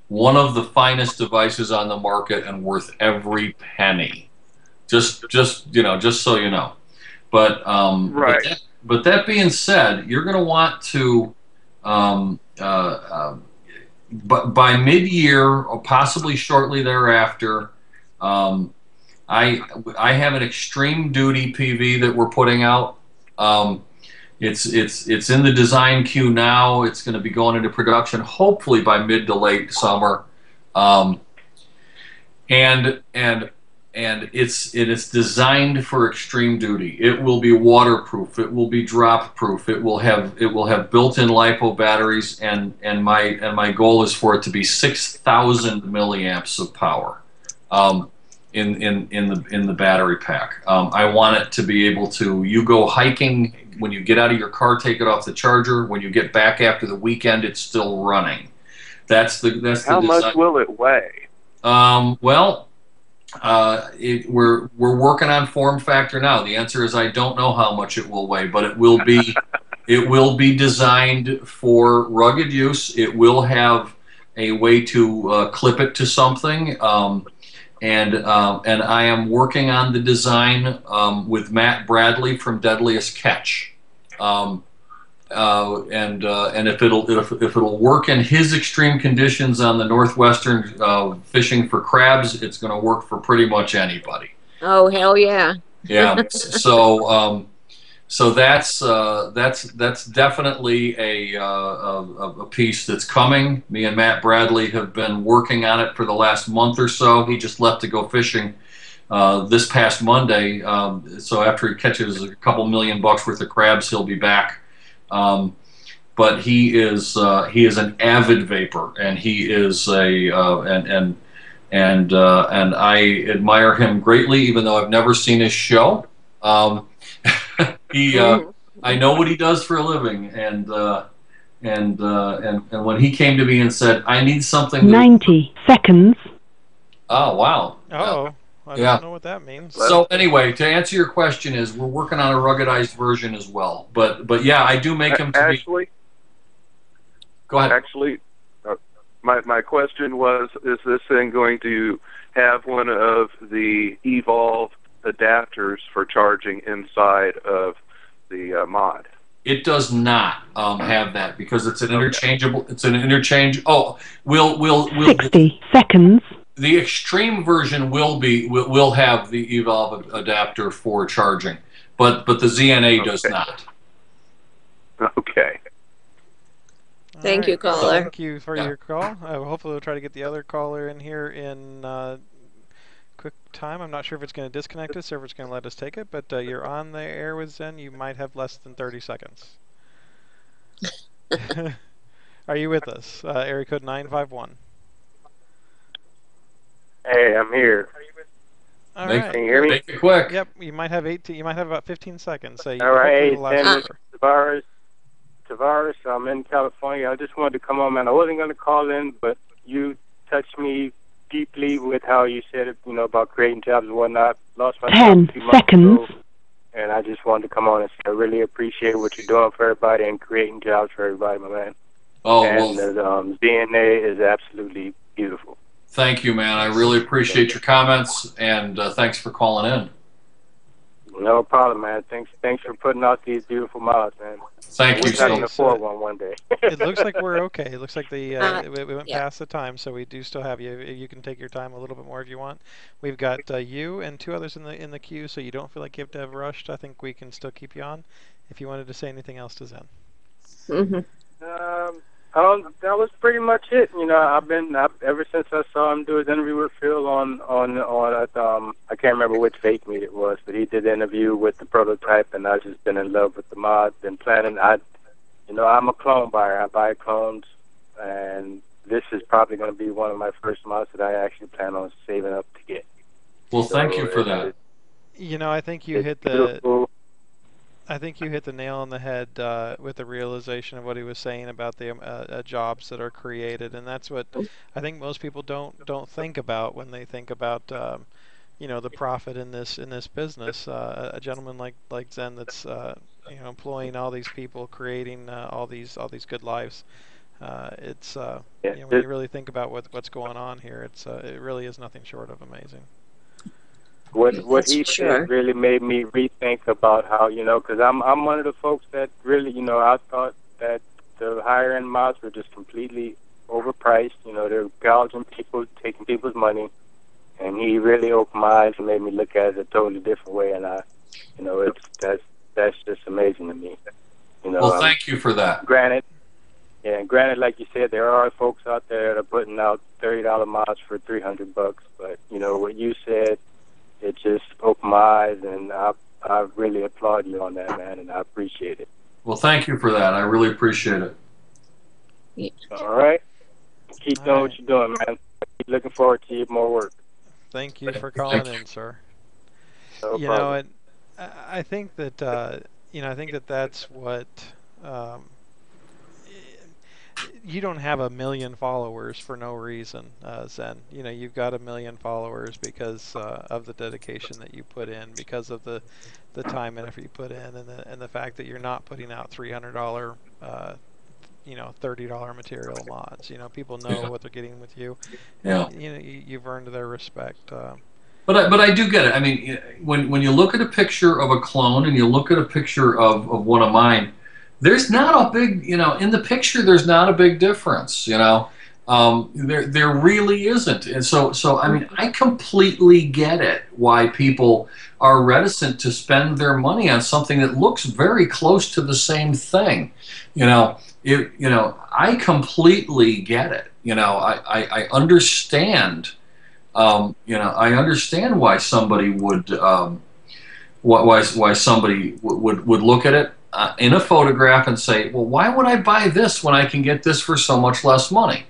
one of the finest devices on the market and worth every penny. Just so you know. But
right.
But that being said, you're going to want to by mid-year or possibly shortly thereafter. I have an extreme duty PV that we're putting out. It's in the design queue now. It's going to be going into production hopefully by mid to late summer, and it's designed for extreme duty. It will be waterproof. It will be drop proof. It will have built-in LiPo batteries, and my goal is for it to be 6,000 milliamps of power in the battery pack. I want it to be able to, you go hiking. When you get out of your car, take it off the charger. When you get back after the weekend, it's still running. That's the
How much will it weigh?
Well, we're working on form factor now. The answer is I don't know how much it will weigh, but it will be designed for rugged use. It will have a way to clip it to something. And I am working on the design with Matt Bradley from Deadliest Catch, and if it'll work in his extreme conditions on the northwestern fishing for crabs, it's going to work for pretty much anybody.
Oh hell yeah!
Yeah. So So that's definitely a piece that's coming. Me and Matt Bradley have been working on it for the last month or so. He just left to go fishing this past Monday. So after he catches a couple $1 million worth of crabs, he'll be back. But he is an avid vapor, and he is and I admire him greatly, even though I've never seen his show. I know what he does for a living, and when he came to me and said, "I need something,"
90 seconds.
Oh wow!
Oh, I
yeah.
don't know what that means.
So anyway, to answer your question, is we're working on a ruggedized version as well. But yeah, I do make him to
actually.
Go ahead.
Actually, my question was: is this thing going to have one of the Evolve adapters for charging inside of the mod?
It does not have that because it's an interchangeable. It's an interchange. Oh, we'll
60 seconds.
The extreme version will have the Evolve adapter for charging, but the ZNA does not.
Okay.
Thank you, caller.
Thank you for your call. Hopefully we'll try to get the other caller in here in quick time. I'm not sure if it's going to disconnect us or if it's going to let us take it, but you're on the air with Zen. You might have less than 30 seconds. Are you with us? Area code 951.
Hey, I'm here.
All right.
Can you hear me?
Make it quick.
Yep. You might have 18. You might have about 15 seconds. So
all right. Tavares, I'm in California. I just wanted to come on, man. I wasn't going to call in, but you touched me deeply with how you said it, about creating jobs and whatnot. Lost my
10 seconds.
And I just wanted to come on and say I really appreciate what you're doing for everybody and creating jobs for everybody, my man.
Oh,
and the DNA is absolutely beautiful.
Thank you, man. I really appreciate your comments, and thanks for calling in.
No problem, man. Thanks for putting out these beautiful mods, man.
Thank you.
I can afford one day.
It looks like we're okay. It looks like we went past the time, so we do still have you. You can take your time a little bit more if you want. We've got you and 2 others in the queue, so you don't feel like you have to have rushed. I think we can still keep you on. If you wanted to say anything else to Zen.
That was pretty much it. I've ever since I saw him do his interview with Phil on I can't remember which vape meet it was, but he did the interview with the prototype, and I've just been in love with the mod. Been planning. I'm a clone buyer. I buy clones, and this is probably going to be one of my first mods that I actually plan on saving up to get.
Well, thank you for that.
I think you hit the. I think you hit the nail on the head with the realization of what he was saying about the jobs that are created, and that's what I think most people don't think about when they think about the profit in this business. A gentleman like Zen that's employing all these people, creating all these good lives. It's when you really think about what's going on here, it really is nothing short of amazing.
What he said really made me rethink about how, because I'm one of the folks that really, I thought that the higher end mods were just completely overpriced. They're gouging people, taking people's money, and he really opened my eyes and made me look at it a totally different way. And that's just amazing to me.
Well, thank you for that.
Granted, like you said, there are folks out there that are putting out $30 mods for $300, but what you said. It just opened my eyes, and I really applaud you on that, man, and I appreciate it.
Well, thank you for that. I really appreciate it.
Yeah. All right. Keep doing what you're doing, man. Keep looking forward to your more work.
Thank you for calling in, sir.
No problem.
And I think that I think that that's what you don't have 1 million followers for no reason, Zen. You've got 1 million followers because of the dedication that you put in, because of the time and effort you put in, and the fact that you're not putting out $300, $30 material mods. People know what they're getting with you.
Yeah.
You've earned their respect.
But I do get it. I mean, when you look at a picture of a clone and you look at a picture of one of mine, there's not a big, in the picture, there's not a big difference, There really isn't. And so I mean, I completely get it why people are reticent to spend their money on something that looks very close to the same thing. I completely get it. I understand. I understand why somebody would why somebody would look at it in a photograph and say, well, why would I buy this when I can get this for so much less money?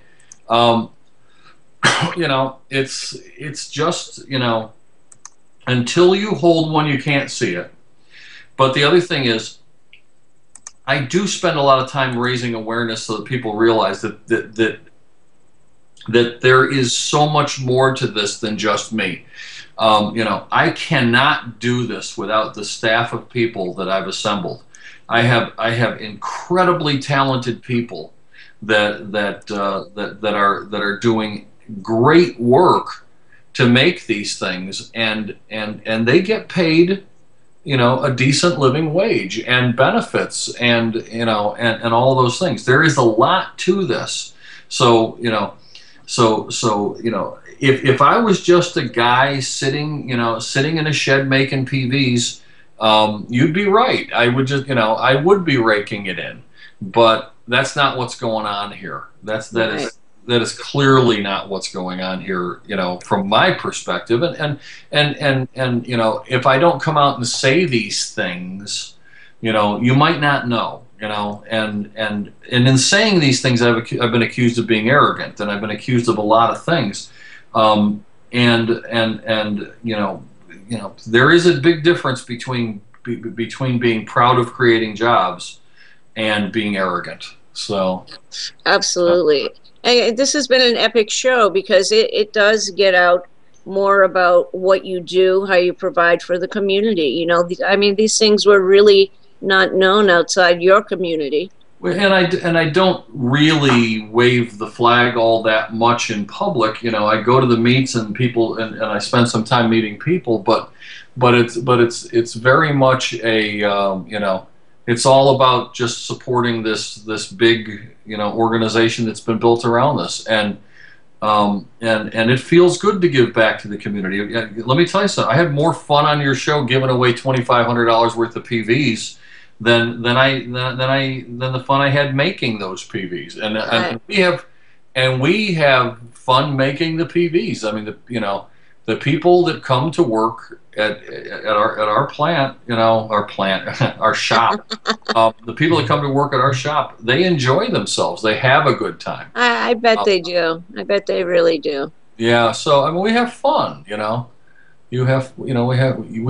It's just, until you hold one, you can't see it. But the other thing is, I do spend a lot of time raising awareness so that people realize that there is so much more to this than just me. I cannot do this without the staff of people that I've assembled. I have incredibly talented people that are doing great work to make these things, and they get paid, a decent living wage and benefits, and and all those things. There is a lot to this. So if I was just a guy sitting in a shed making PVs, you'd be right. I would just, I would be raking it in, but that's not what's going on here. That is clearly not what's going on here, from my perspective. And if I don't come out and say these things, you might not know. And in saying these things, I've been accused of being arrogant, and I've been accused of a lot of things. There is a big difference between being proud of creating jobs and being arrogant. So,
absolutely. And this has been an epic show because it does get out more about what you do, how you provide for the community. These things were really not known outside your community.
And I don't really wave the flag all that much in public. I go to the meets and people, and I spend some time meeting people, but it's very much a it's all about just supporting this big organization that's been built around this, and it feels good to give back to the community. Let me tell you something. I had more fun on your show giving away $2,500 worth of PVs than the fun I had making those PVs, and we have fun making the PVs. I mean, the people that come to work at our plant, our shop, the people that come to work at our shop, they enjoy themselves. They have a good time.
I bet they do. I bet they really do.
Yeah. So we have fun. We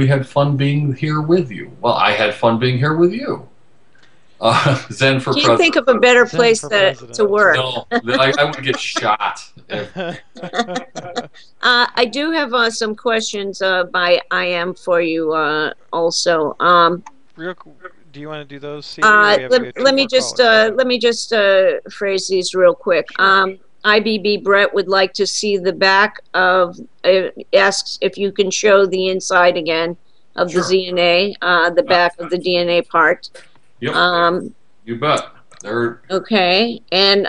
had fun being here with you. Well, I had fun being here with you. Zen for president.
Can't think of a better place to work.
No, I would get shot.
I do have some questions by IM for you also.
Do you want to do those?
Let me just phrase these real quick. IBB Brett would like to see the back of, asks if you can show the inside again of the ZNA, the back of the DNA part.
Yep. You bet.
Okay. And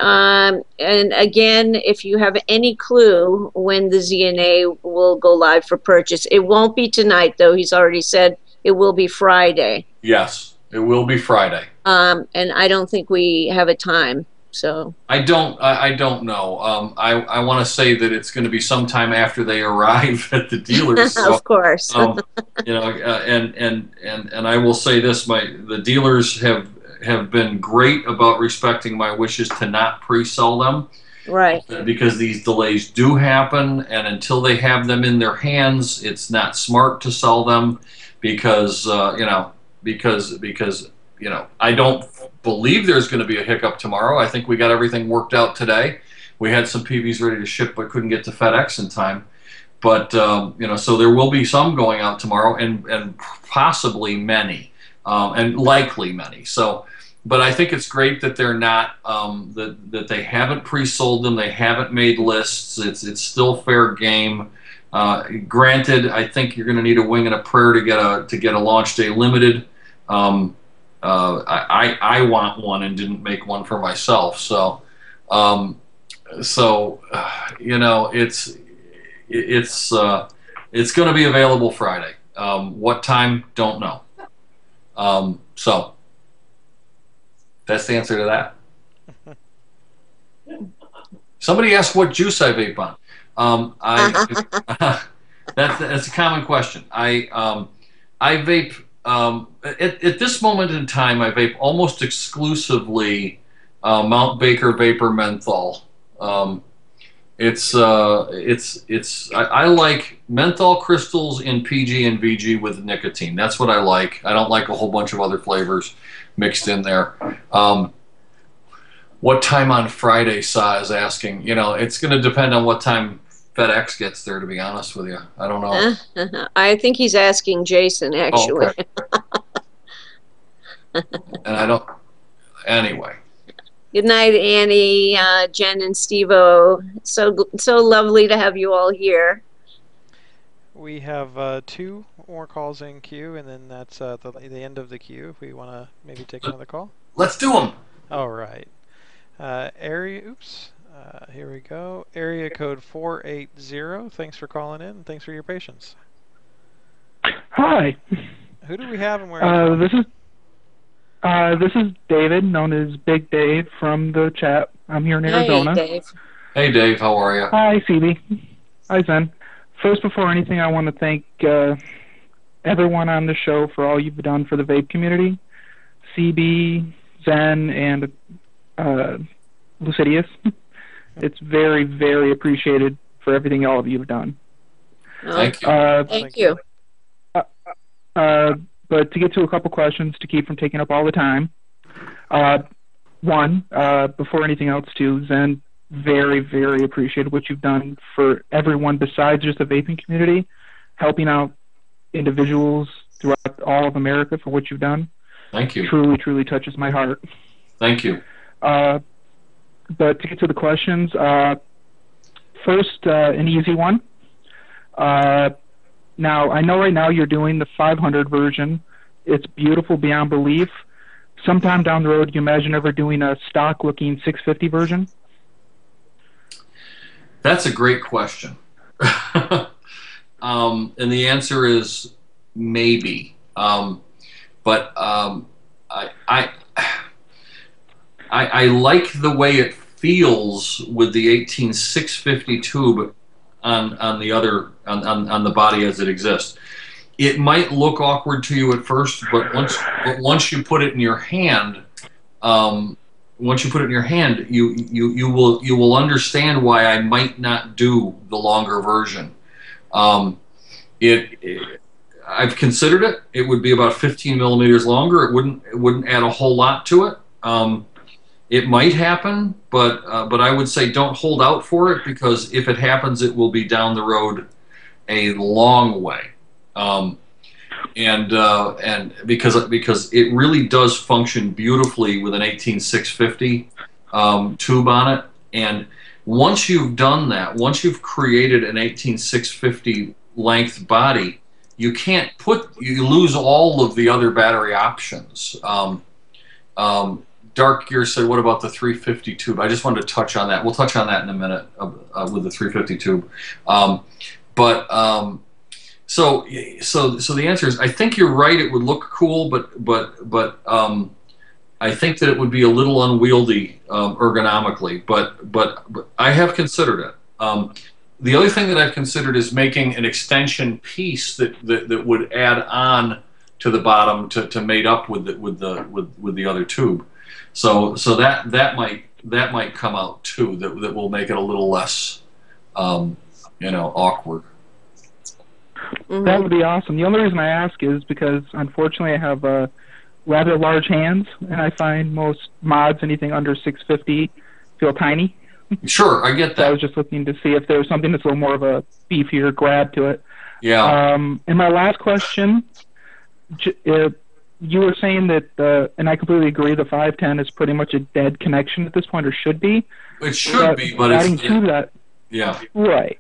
again, if you have any clue when the ZNA will go live for purchase, it won't be tonight, though. He's already said it will be Friday.
Yes, it will be Friday.
And I don't think we have a time. So
I don't know. I want to say that it's going to be sometime after they arrive at the dealers. So,
of course.
And I will say this: the dealers have been great about respecting my wishes to not pre-sell them.
Right.
Because these delays do happen, and until they have them in their hands, it's not smart to sell them because I don't believe there's going to be a hiccup tomorrow. I think we got everything worked out today. We had some PVs ready to ship but couldn't get to FedEx in time. But so there will be some going out tomorrow, and possibly many, and likely many. So, but I think it's great that they're not that they haven't pre-sold them. They haven't made lists. It's still fair game. Granted, I think you're going to need a wing and a prayer to get a launch day limited. I want one and didn't make one for myself. So, So, it's going to be available Friday. What time? Don't know. So that's the answer to that. Somebody asked what juice I vape on. That's a common question. I vape at this moment in time. I vape almost exclusively Mount Baker Vapor Menthol. I like menthol crystals in PG and VG with nicotine. That's what I like. I don't like a whole bunch of other flavors mixed in there. What time on Friday, Sa is asking. It's going to depend on what time FedEx gets there, to be honest with you. I don't know.
I think he's asking Jason, actually.
Oh, okay. And I don't... Anyway.
Good night, Annie, Jen, and Steve-O. So lovely to have you all here.
We have 2 more calls in queue, and then that's the end of the queue. If we want to maybe take another call.
Let's do them.
All right. Here we go. Area code 480. Thanks for calling in, and thanks for your patience.
Hi.
Who do we have, and where are you from?
This is David, known as Big Dave from the chat. I'm here in Arizona.
Hey, Dave.
Hey, Dave. How are you?
Hi, CB. Hi, Zen. First, before anything, I want to thank everyone on the show for all you've done for the vape community. CB, Zen, and Lucidius. It's very, very appreciated for everything all of you have done.
Thank you.
Thank you.
But to get to a couple questions to keep from taking up all the time. One, before anything else too, Zen, very, very appreciated what you've done for everyone besides just the vaping community, helping out individuals throughout all of America for what you've done.
Thank you.
Truly, truly touches my heart.
Thank you.
But to get to the questions, first, an easy one. Now, I know right now you're doing the 500 version. It's beautiful beyond belief. Sometime down the road, you imagine ever doing a stock-looking 650 version?
That's a great question. And the answer is maybe. But I like the way it feels with the 18650 tube on the body as it exists. It might look awkward to you at first, but once you put it in your hand, you will understand why I might not do the longer version. I've considered it. It would be about 15 millimeters longer. It wouldn't add a whole lot to it. It might happen, but I would say don't hold out for it, because if it happens, it will be down the road a long way. And because it really does function beautifully with an 18650 tube on it. And once you've done that, once you've created an 18650 length body, you lose all of the other battery options. Dark Gear said, what about the 350 tube? I just wanted to touch on that. We'll touch on that in a minute with the 350 tube. So the answer is, I think you're right. It would look cool, but I think that it would be a little unwieldy ergonomically. But I have considered it. The other thing that I've considered is making an extension piece that would add on to the bottom to mate up with the other tube. So that might come out too. That will make it a little less awkward.
Mm-hmm. That would be awesome. The only reason I ask is because, unfortunately, I have rather large hands, and I find most mods, anything under 650, feel tiny.
Sure, I get that.
So I was just looking to see if there was something that's a little more of a beefier grab to it.
Yeah.
And my last question, you were saying that, and I completely agree, the 510 is pretty much a dead connection at this point, or should be.
It should be, but
adding to that.
Yeah.
Right.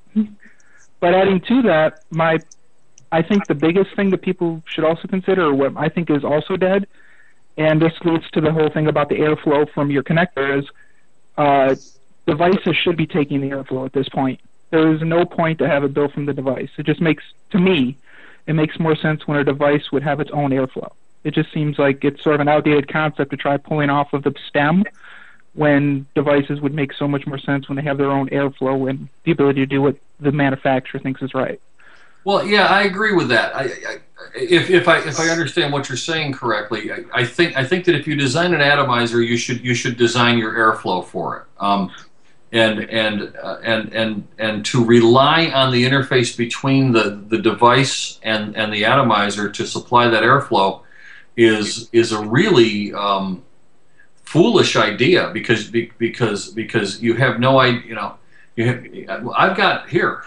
But adding to that, I think the biggest thing that people should also consider, or what I think is also dead, and this leads to the whole thing about the airflow from your connector, is devices should be taking the airflow at this point. There is no point to have it built from the device. It just makes, to me, it makes more sense when a device would have its own airflow. It just seems like it's sort of an outdated concept to try pulling off of the stem when devices would make so much more sense when they have their own airflow and the ability to do what the manufacturer thinks is right.
Well, yeah, I agree with that. If I understand what you're saying correctly, I think that if you design an atomizer, you should design your airflow for it. And to rely on the interface between the device and the atomizer to supply that airflow is a really foolish idea because you have no idea. I've got here.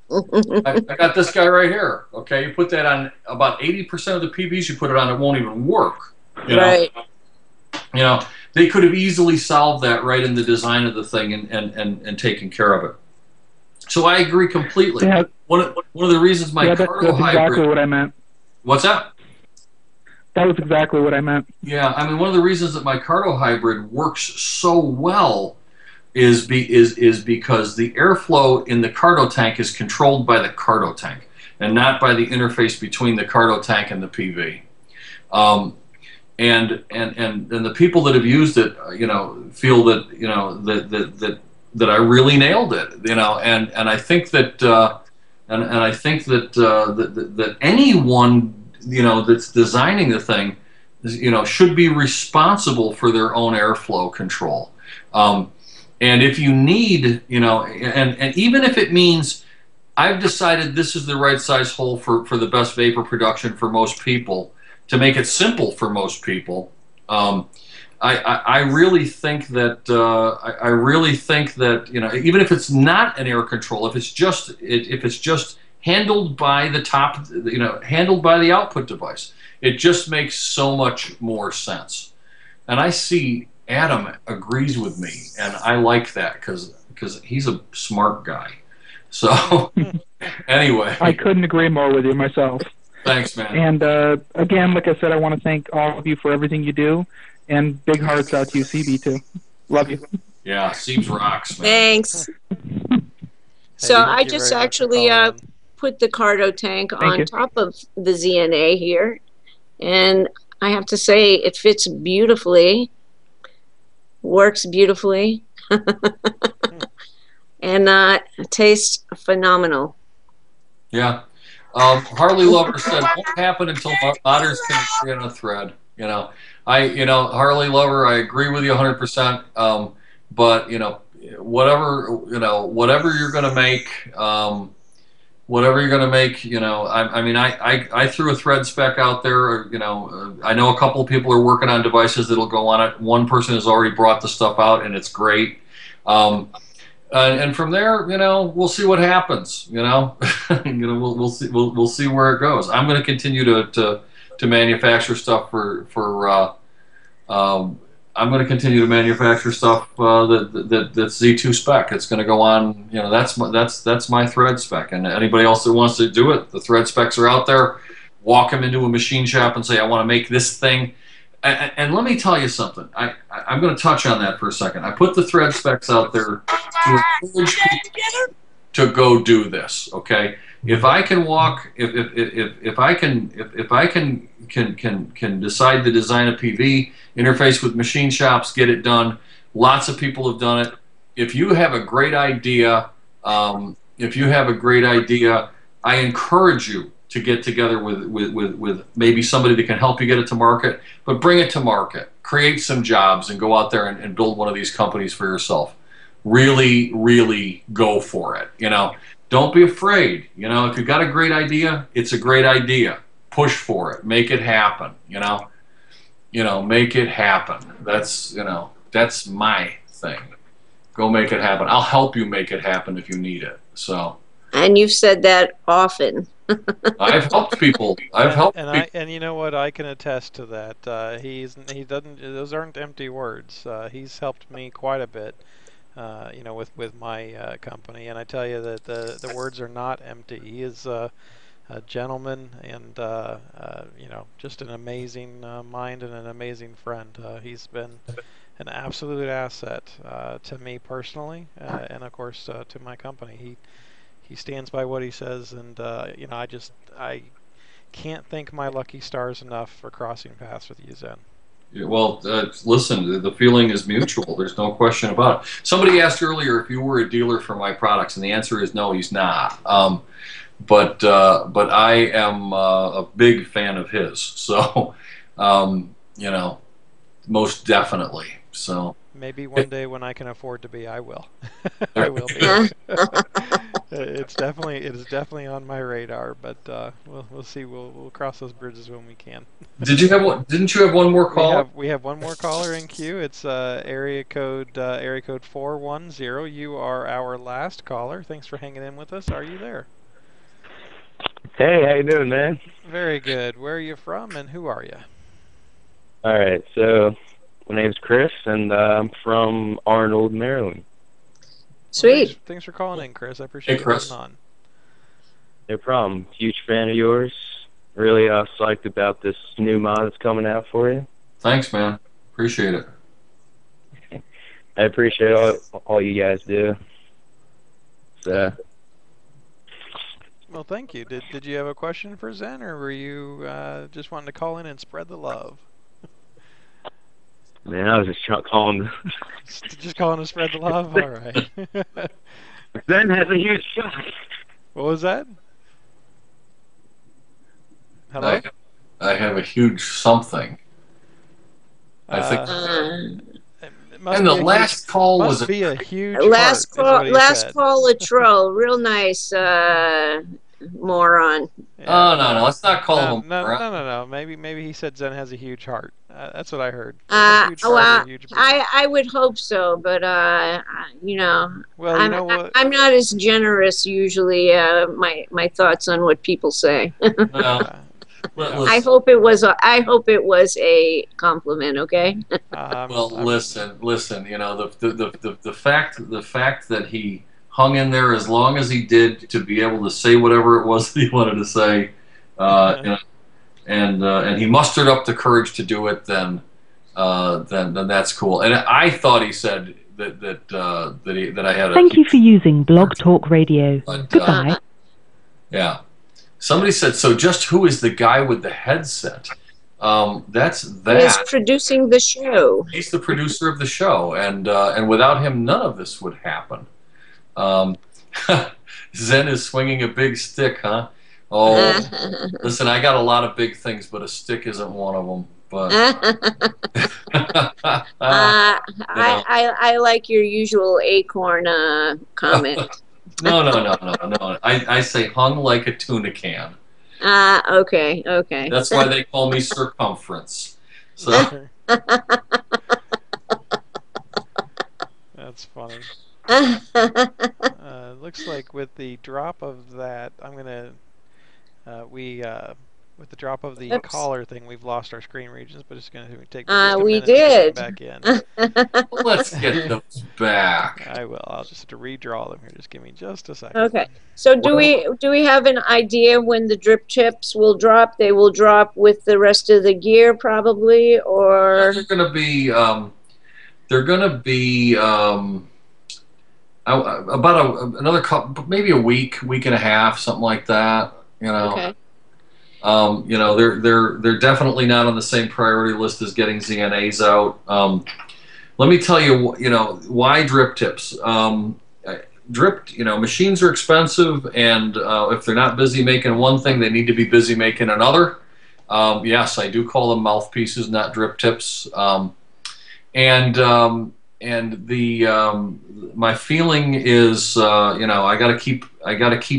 I got this guy right here. Okay, you put that on about 80% of the PVs you put it on, it won't even work. Right. They could have easily solved that right in the design of the thing and taken care of it. So I agree completely. Yeah. One of the reasons my cargo hybrid. That's
exactly what I meant.
What's that?
That was exactly what I meant.
Yeah, I mean, one of the reasons that my cargo hybrid works so well is because the airflow in the cargo tank is controlled by the cargo tank and not by the interface between the cargo tank and the PV. And the people that have used it, feel that that I really nailed it, and I think that I think that anyone that's designing the thing, should be responsible for their own airflow control. And if you need, and even if it means I've decided this is the right size hole for the best vapor production for most people, to make it simple for most people, I really think that even if it's not an air control, if it's just handled by the top, handled by the output device, it just makes so much more sense. And I see Adam agrees with me, and I like that because he's a smart guy. So anyway,
I couldn't agree more with you myself.
Thanks, man.
And again, like I said, I want to thank all of you for everything you do, and big hearts out to you, CB, too. Love you.
Yeah, Seems rocks, man.
Thanks. So I just actually put the cargo tank on top of the ZNA here, and I have to say it fits beautifully, works beautifully, and tastes phenomenal.
Yeah. Harley Lover said, won't happen until modders can agree on a thread. Harley Lover, I agree with you 100%. But whatever you're going to make, I threw a thread spec out there. I know a couple of people are working on devices that'll go on it. One person has already brought the stuff out, and it's great. And from there, we'll see what happens. We'll see where it goes. I'm going to continue to manufacture stuff I'm going to continue to manufacture stuff that's Z2 spec. It's going to go on. That's my thread spec. And anybody else that wants to do it, the thread specs are out there. Walk them into a machine shop and say, I want to make this thing. And let me tell you something. I'm going to touch on that for a second. I put the thread specs out there to encourage people to go do this. Okay, if I can walk, if I can decide to design a PV, interface with machine shops, get it done. Lots of people have done it. If you have a great idea, I encourage you to get together with maybe somebody that can help you get it to market, but bring it to market. Create some jobs and go out there and build one of these companies for yourself. Really, really go for it. Don't be afraid. If you've got a great idea, it's a great idea. Push for it. Make it happen. Make it happen. That's my thing. Go make it happen. I'll help you make it happen if you need it. So. And
you've said that often.
I've helped people.
And you know what? I can attest to that. He doesn't. Those aren't empty words. He's helped me quite a bit. With my company, and I tell you that the words are not empty. He is a gentleman and just an amazing mind and an amazing friend. He's been an absolute asset to me personally, and of course to my company. He stands by what he says, and you know, I can't thank my lucky stars enough for crossing paths with you, Zen.
Yeah, well, listen, the feeling is mutual. There's no question about it. Somebody asked earlier if you were a dealer for my products, and the answer is no, he's not. But I am a big fan of his. So, you know, most definitely. So
maybe one day when I can afford to be, I will. I will be. It is definitely on my radar, but we'll see. We'll cross those bridges when we can.
Didn't you have one more caller?
We have one more caller in queue. It's area code 410. You are our last caller. Thanks for hanging in with us. Are you there?
Hey, how you doing, man?
Very good. Where are you from, and who are you?
All right, so my name's Chris, and I'm from Arnold, Maryland.
Sweet.
Well, thanks for calling in, Chris. I appreciate you coming on.
No problem. Huge fan of yours. Really psyched about this new mod that's coming out for you.
Thanks, man. Appreciate it.
I appreciate all you guys do. So.
Well, thank you. Did you have a question for Zen, or were you just wanting to call in and spread the love?
Man, I was just calling.
Just calling to spread the love? All right.
Zen has a huge shot.
What was that? Hello?
I have a huge something. I think. And the last call was
a huge
last call a troll. Real nice moron.
Yeah. Oh no, let's not call him.
No. Maybe he said Zen has a huge heart. That's what I heard.
I would hope so, but you know,
well, you know what?
I'm not as generous usually. My thoughts on what people say. I hope it was a compliment. Okay.
Well, listen. You know, the fact that he hung in there as long as he did to be able to say whatever it was that he wanted to say, you know, and he mustered up the courage to do it. Then that's cool. And I thought he said that I had.
Thank you for using Blog Talk Radio. Goodbye.
Yeah. Somebody said, so just who is the guy with the headset? That's that.
He's producing the show.
He's the producer of the show, and without him, none of this would happen. Zen is swinging a big stick, huh? Oh, listen, I got a lot of big things, but a stick isn't one of them. But
I like your usual acorn comment.
No. I say hung like a tuna can.
Okay.
That's why they call me Circumference. So.
That's funny. Looks like with the drop of that, I'm gonna with the drop of the caller thing, we've lost our screen regions, but it's going to take just a minute to get back in.
Well, let's get those back.
I will. I'll just have to redraw them here. Just give me just a second.
Okay. So do we have an idea when the drip tips will drop? They will drop with the rest of the gear, probably, or
they're going to be about another couple, maybe a week and a half, something like that. You know.
Okay.
You know, they're definitely not on the same priority list as getting ZNAs out. Let me tell you, you know, why drip tips. Machines are expensive, and if they're not busy making one thing, they need to be busy making another. Yes, I do call them mouthpieces, not drip tips. My feeling is, you know, I got to keep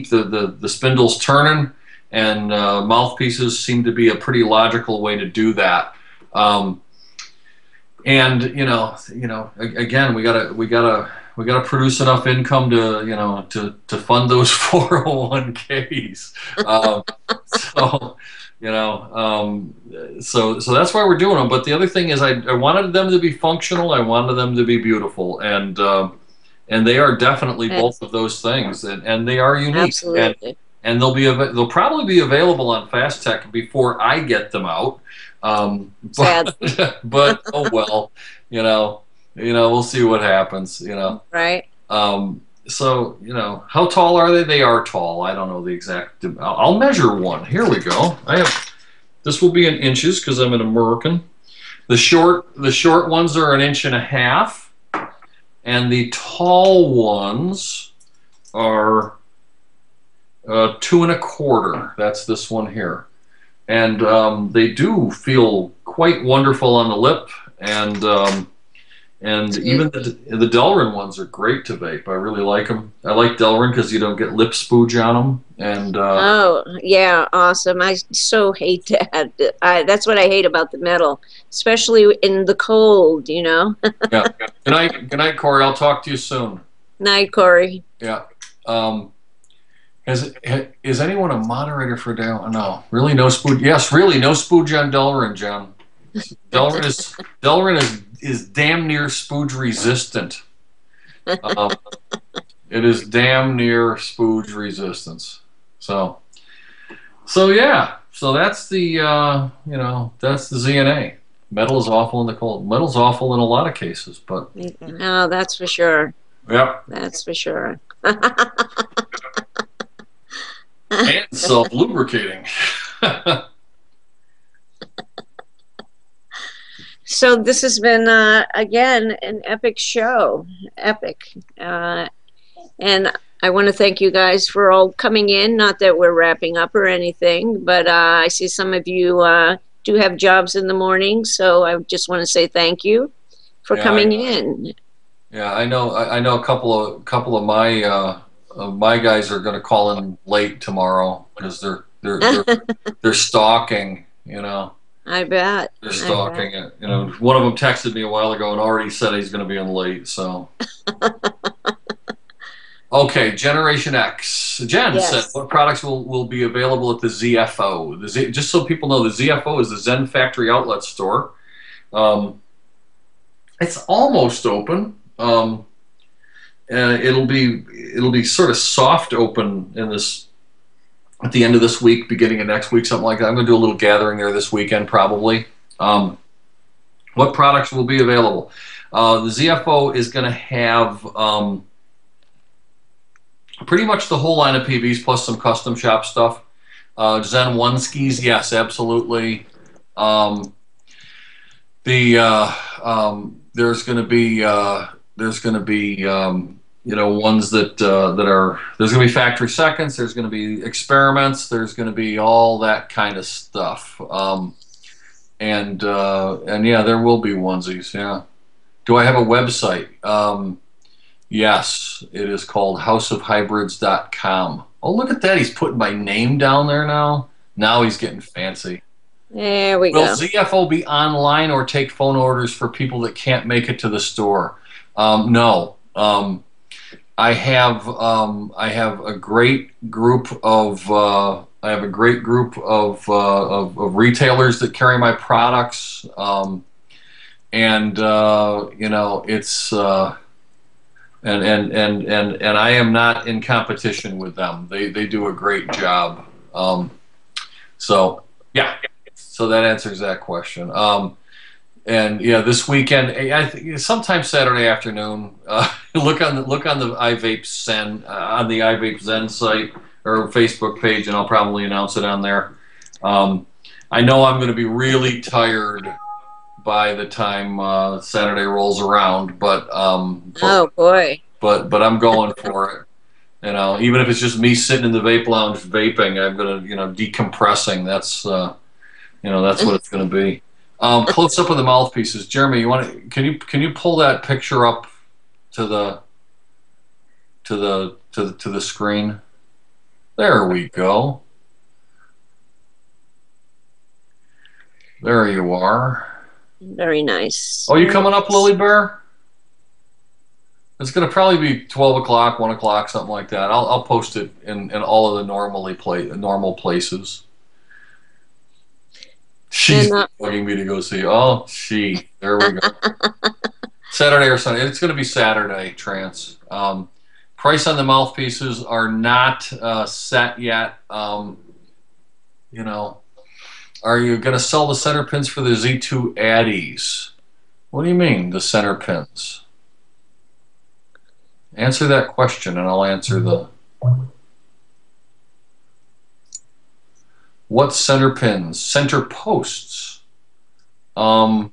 the spindles turning. And mouthpieces seem to be a pretty logical way to do that. And you know, again, we gotta produce enough income to fund those 401ks. So that's why we're doing them. But the other thing is, I wanted them to be functional. I wanted them to be beautiful, and they are definitely both of those things, and they are unique.
Absolutely.
And they'll probably be available on Fast Tech before I get them out. But oh well, you know. we'll see what happens.
Right.
So how tall are they? They are tall. I don't know the exact. I'll measure one. Here we go. This will be in inches because I'm an American. The short ones are 1.5 inches, and the tall ones are 2.25. That's this one here, and they do feel quite wonderful on the lip, and even the Delrin ones are great to vape. I really like them. I like Delrin because you don't get lip spooge on them. And
oh yeah, awesome! I so hate that. That's what I hate about the metal, especially in the cold.
Yeah. Good night, Corey. I'll talk to you soon.
Night, Corey.
Yeah. Is anyone a moderator for Delrin? No, really no spooge. Yes, really no spooge on Delrin, John. Delrin is damn near spooge resistant. It is damn near spooge resistance. So yeah. So that's the that's the ZNA. Metal is awful in the cold. Metal's awful in a lot of cases, but
no, that's for sure.
Yep.
That's for sure.
And self-lubricating.
So this has been, again, an epic show. Epic. And I want to thank you guys for all coming in. Not that we're wrapping up or anything, but I see some of you do have jobs in the morning, so I just want to say thank you for coming in.
Yeah, I know a couple of my guys are going to call in late tomorrow because they're stalking,
I bet.
They're stalking it. One of them texted me a while ago and already said he's going to be in late. So, okay, Generation X. Jen said, "What products will be available at the ZFO?" Just so people know, the ZFO is the Zen Factory Outlet Store. It's almost open. And it'll be sort of soft open at the end of this week, beginning of next week, something like that. I'm going to do a little gathering there this weekend, probably. What products will be available? The ZFO is going to have pretty much the whole line of PVs plus some custom shop stuff. Zen 1 skis, yes, absolutely. There's going to be ones that are, there's going to be factory seconds, there's going to be experiments, there's going to be all that kind of stuff. And yeah, there will be onesies, yeah. Do I have a website? Yes, it is called houseofhybrids.com. Oh, look at that, he's putting my name down there now. Now he's getting fancy.
There we go.
Will ZFO be online or take phone orders for people that can't make it to the store? No. I have a great group of retailers that carry my products, and it's and I am not in competition with them. They do a great job. So yeah, so that answers that question. And yeah, this weekend, I think sometime Saturday afternoon, look on the iVape Zen on the iVape Zen site or Facebook page, and I'll probably announce it on there. I know I'm going to be really tired by the time Saturday rolls around, but
oh boy,
but I'm going for it. Even if it's just me sitting in the vape lounge vaping, I'm gonna decompressing. That's that's what it's going to be. Close up of the mouthpieces. Jeremy, can you pull that picture up to the screen? There we go. There you are.
Very nice.
Oh, you coming up, Lily Bear? It's going to probably be 12 o'clock, 1 o'clock, something like that. I'll post it in all of the normal places. She's bugging me to go see. Oh, there we go. Saturday or Sunday. It's going to be Saturday, Trance. Price on the mouthpieces are not set yet. Are you going to sell the center pins for the Z2 Addies? What do you mean, the center pins? Answer that question, and I'll answer the... What center pins? Center posts. If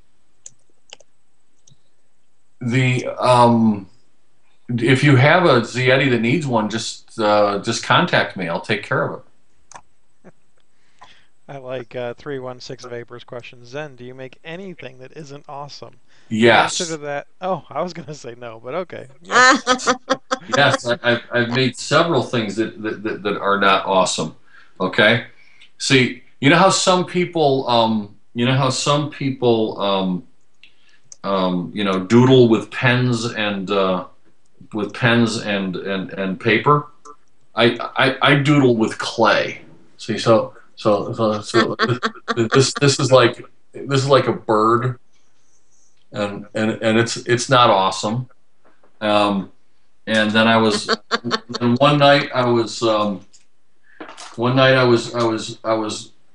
you have a Zietti that needs one, just contact me. I'll take care of it.
I like 316 Vapors question. Zen, do you make anything that isn't awesome?
Yes.
The answer to that. Oh, I was going to say no, but okay.
Yes, yes, I've made several things that are not awesome. Okay, see, you know how some people, doodle with pens and paper. I doodle with clay. See, so this is like a bird, and it's not awesome. And then one night I was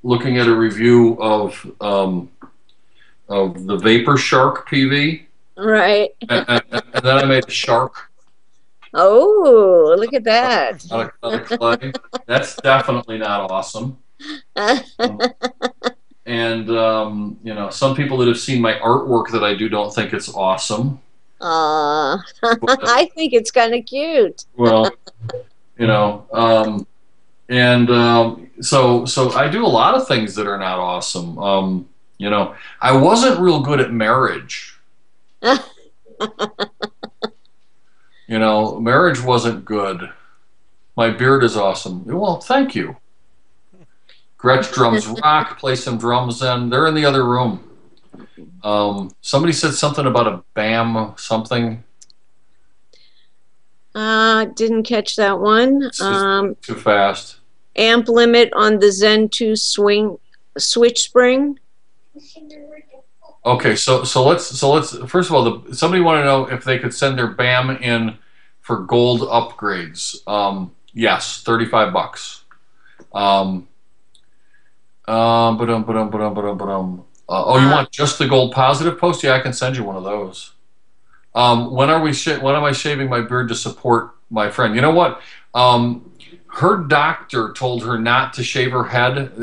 looking at a review of the Vapor Shark PV.
Right.
And then I made a shark.
Oh, look at that.
Out of clay. That's definitely not awesome. And some people that have seen my artwork that I do don't think it's awesome.
I think it's kind of cute.
Well, so I do a lot of things that are not awesome. I wasn't real good at marriage. Marriage wasn't good. My beard is awesome. Well, thank you. Gretsch Drums rock. Play some drums then. They're in the other room. Somebody said something about a BAM something.
Didn't catch that one.
Too fast.
Amp limit on the Zen 2 switch spring.
Okay, so let's first of all, somebody want to know if they could send their BAM in for gold upgrades. Yes, $35. You want just the gold positive post? Yeah, I can send you one of those. When am I shaving my beard to support my friend? You know what? Her doctor told her not to shave her head.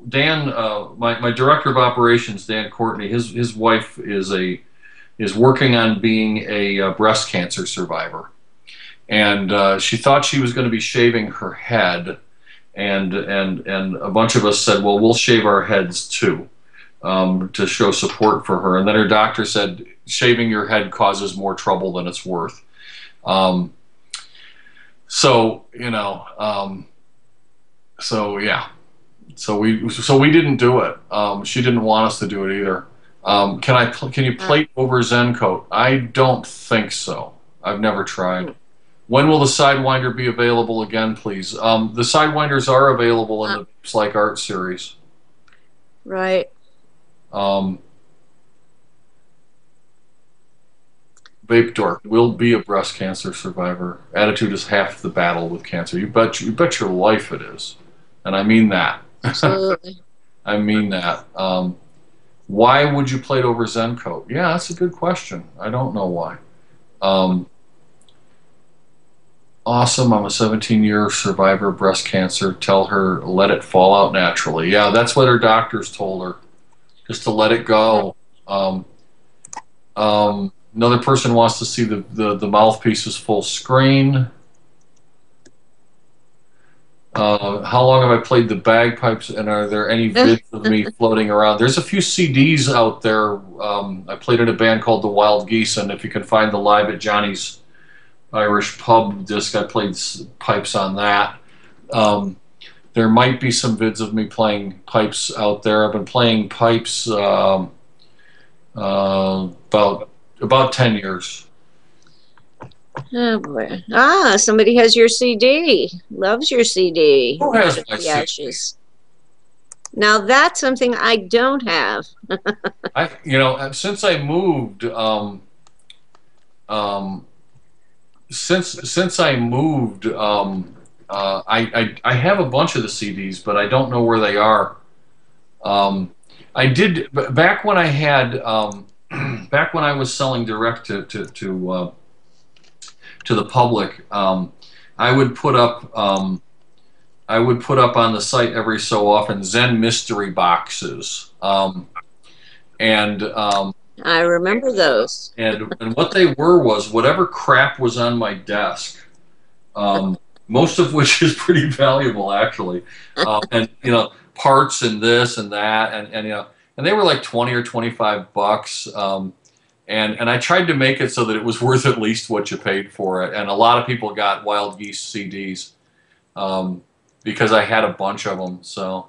Dan, my director of operations, Dan Courtney, his wife is working on being a breast cancer survivor, and she thought she was going to be shaving her head, and a bunch of us said, well, we'll shave our heads too, to show support for her. And then her doctor said, shaving your head causes more trouble than it's worth. So we didn't do it. She didn't want us to do it either. Can you plate over Zen coat? I don't think so. I've never tried. When will the Sidewinder be available again, please? The Sidewinders are available in the Vapes Like Art series.
Right.
Vape Dork will be a breast cancer survivor. Attitude is half the battle with cancer. You bet your life it is, and I mean that.
Absolutely.
I mean that. Why would you plate over Zen coat? Yeah, that's a good question. I don't know why. Awesome. I'm a 17-year survivor of breast cancer. Tell her, let it fall out naturally. Yeah, that's what her doctors told her, just to let it go. Another person wants to see the mouthpieces full screen. How long have I played the bagpipes, and are there any vids of me floating around? There's a few CDs out there. I played in a band called the Wild Geese, and if you can find the Live at Johnny's Irish Pub disc, I played pipes on that. There might be some vids of me playing pipes out there. I've been playing pipes about 10 years.
Oh boy. Somebody has your CD. Loves your CD.
Who has my CD?
Now that's something I don't have.
Since I moved, I have a bunch of the CDs, but I don't know where they are. I did back when I had back when I was selling direct to the public, I would put up on the site every so often Zen mystery boxes, and
I remember those.
And what they were was whatever crap was on my desk, most of which is pretty valuable actually, and parts and this and that, and they were like $20 or $25. And I tried to make it so that it was worth at least what you paid for it. And a lot of people got Wild Geese CDs because I had a bunch of them. So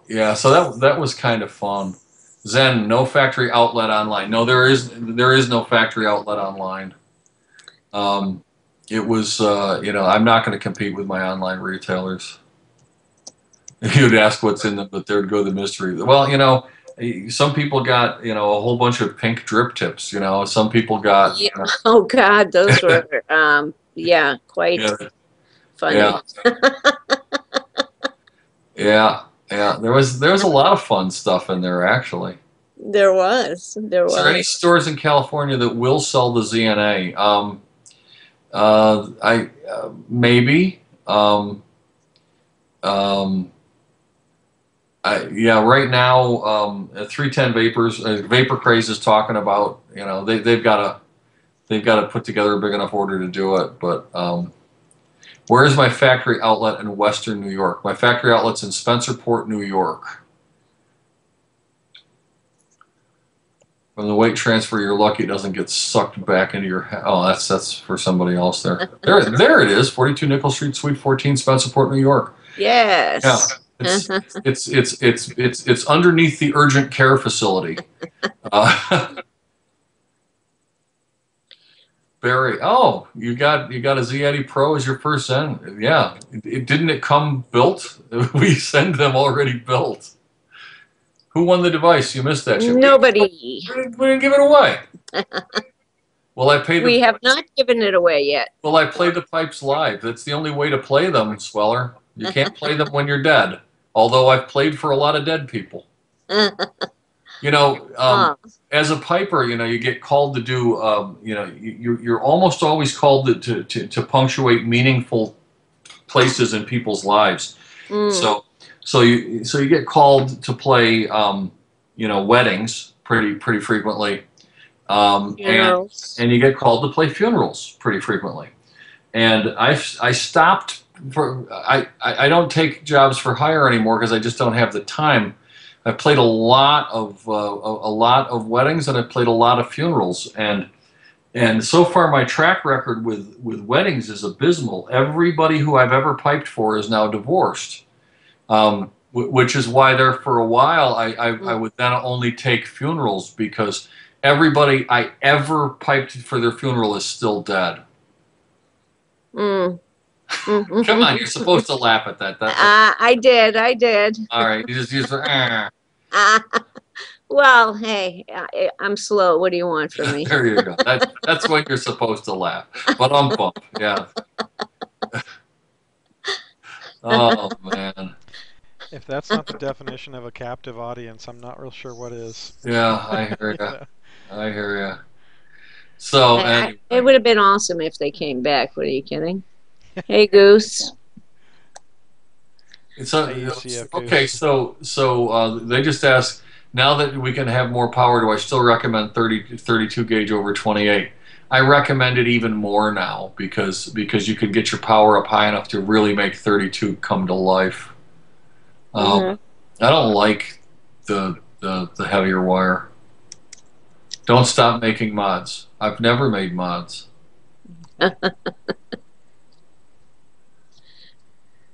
yeah, so that was kind of fun. Zen, no factory outlet online. No, there is no factory outlet online. It was I'm not going to compete with my online retailers. You'd ask what's in them, but there'd go the mystery. Well, some people got, a whole bunch of pink drip tips, some people got...
Yeah. Oh, God, those were, quite funny.
Yeah. There was a lot of fun stuff in there, actually.
There was.
Is there any stores in California that will sell the ZNA? Maybe. Right now, 310 Vapors, Vapor Craze is talking about, they've got to put together a big enough order to do it. But where is my factory outlet in Western New York? My factory outlet's in Spencerport, New York. From the weight transfer, you're lucky it doesn't get sucked back into your head. Oh, that's for somebody else there. There it is, 42 Nickel Street, Suite 14, Spencerport, New York.
Yes.
Yeah. It's underneath the urgent care facility. Barry, oh, you got a Z80 Pro as your first Zen? Yeah, didn't it come built? We send them already built. Who won the device? You missed that.
Nobody.
We didn't give it away. Well, I paid.
We have not given it away yet.
Well, I played the pipes live. That's the only way to play them, Sweller. You can't play them when you're dead. Although I've played for a lot of dead people. As a piper, you get called to do, you're almost always called to punctuate meaningful places in people's lives. So you get called to play, weddings pretty frequently, and you get called to play funerals pretty frequently. And I stopped. I don't take jobs for hire anymore because I just don't have the time. I've played a lot of weddings, and I've played a lot of funerals, and so far my track record with weddings is abysmal. Everybody who I've ever piped for is now divorced, which is why there for a while I would then only take funerals because everybody I ever piped for their funeral is still dead. Come on, you're supposed to laugh at that.
I did.
All right, you just
well, hey, I'm slow. What do you want from me?
There you go. That's when you're supposed to laugh. But bump, yeah. Oh man.
If that's not the definition of a captive audience, I'm not real sure what is.
Yeah, I hear you. I hear you. So anyway.
It would have been awesome if they came back. What are you kidding? Hey, Goose.
Okay, so they just asked, now that we can have more power, do I still recommend 32 gauge over 28? I recommend it even more now because you can get your power up high enough to really make 32 come to life. I don't like the heavier wire. Don't stop making mods. I've never made mods.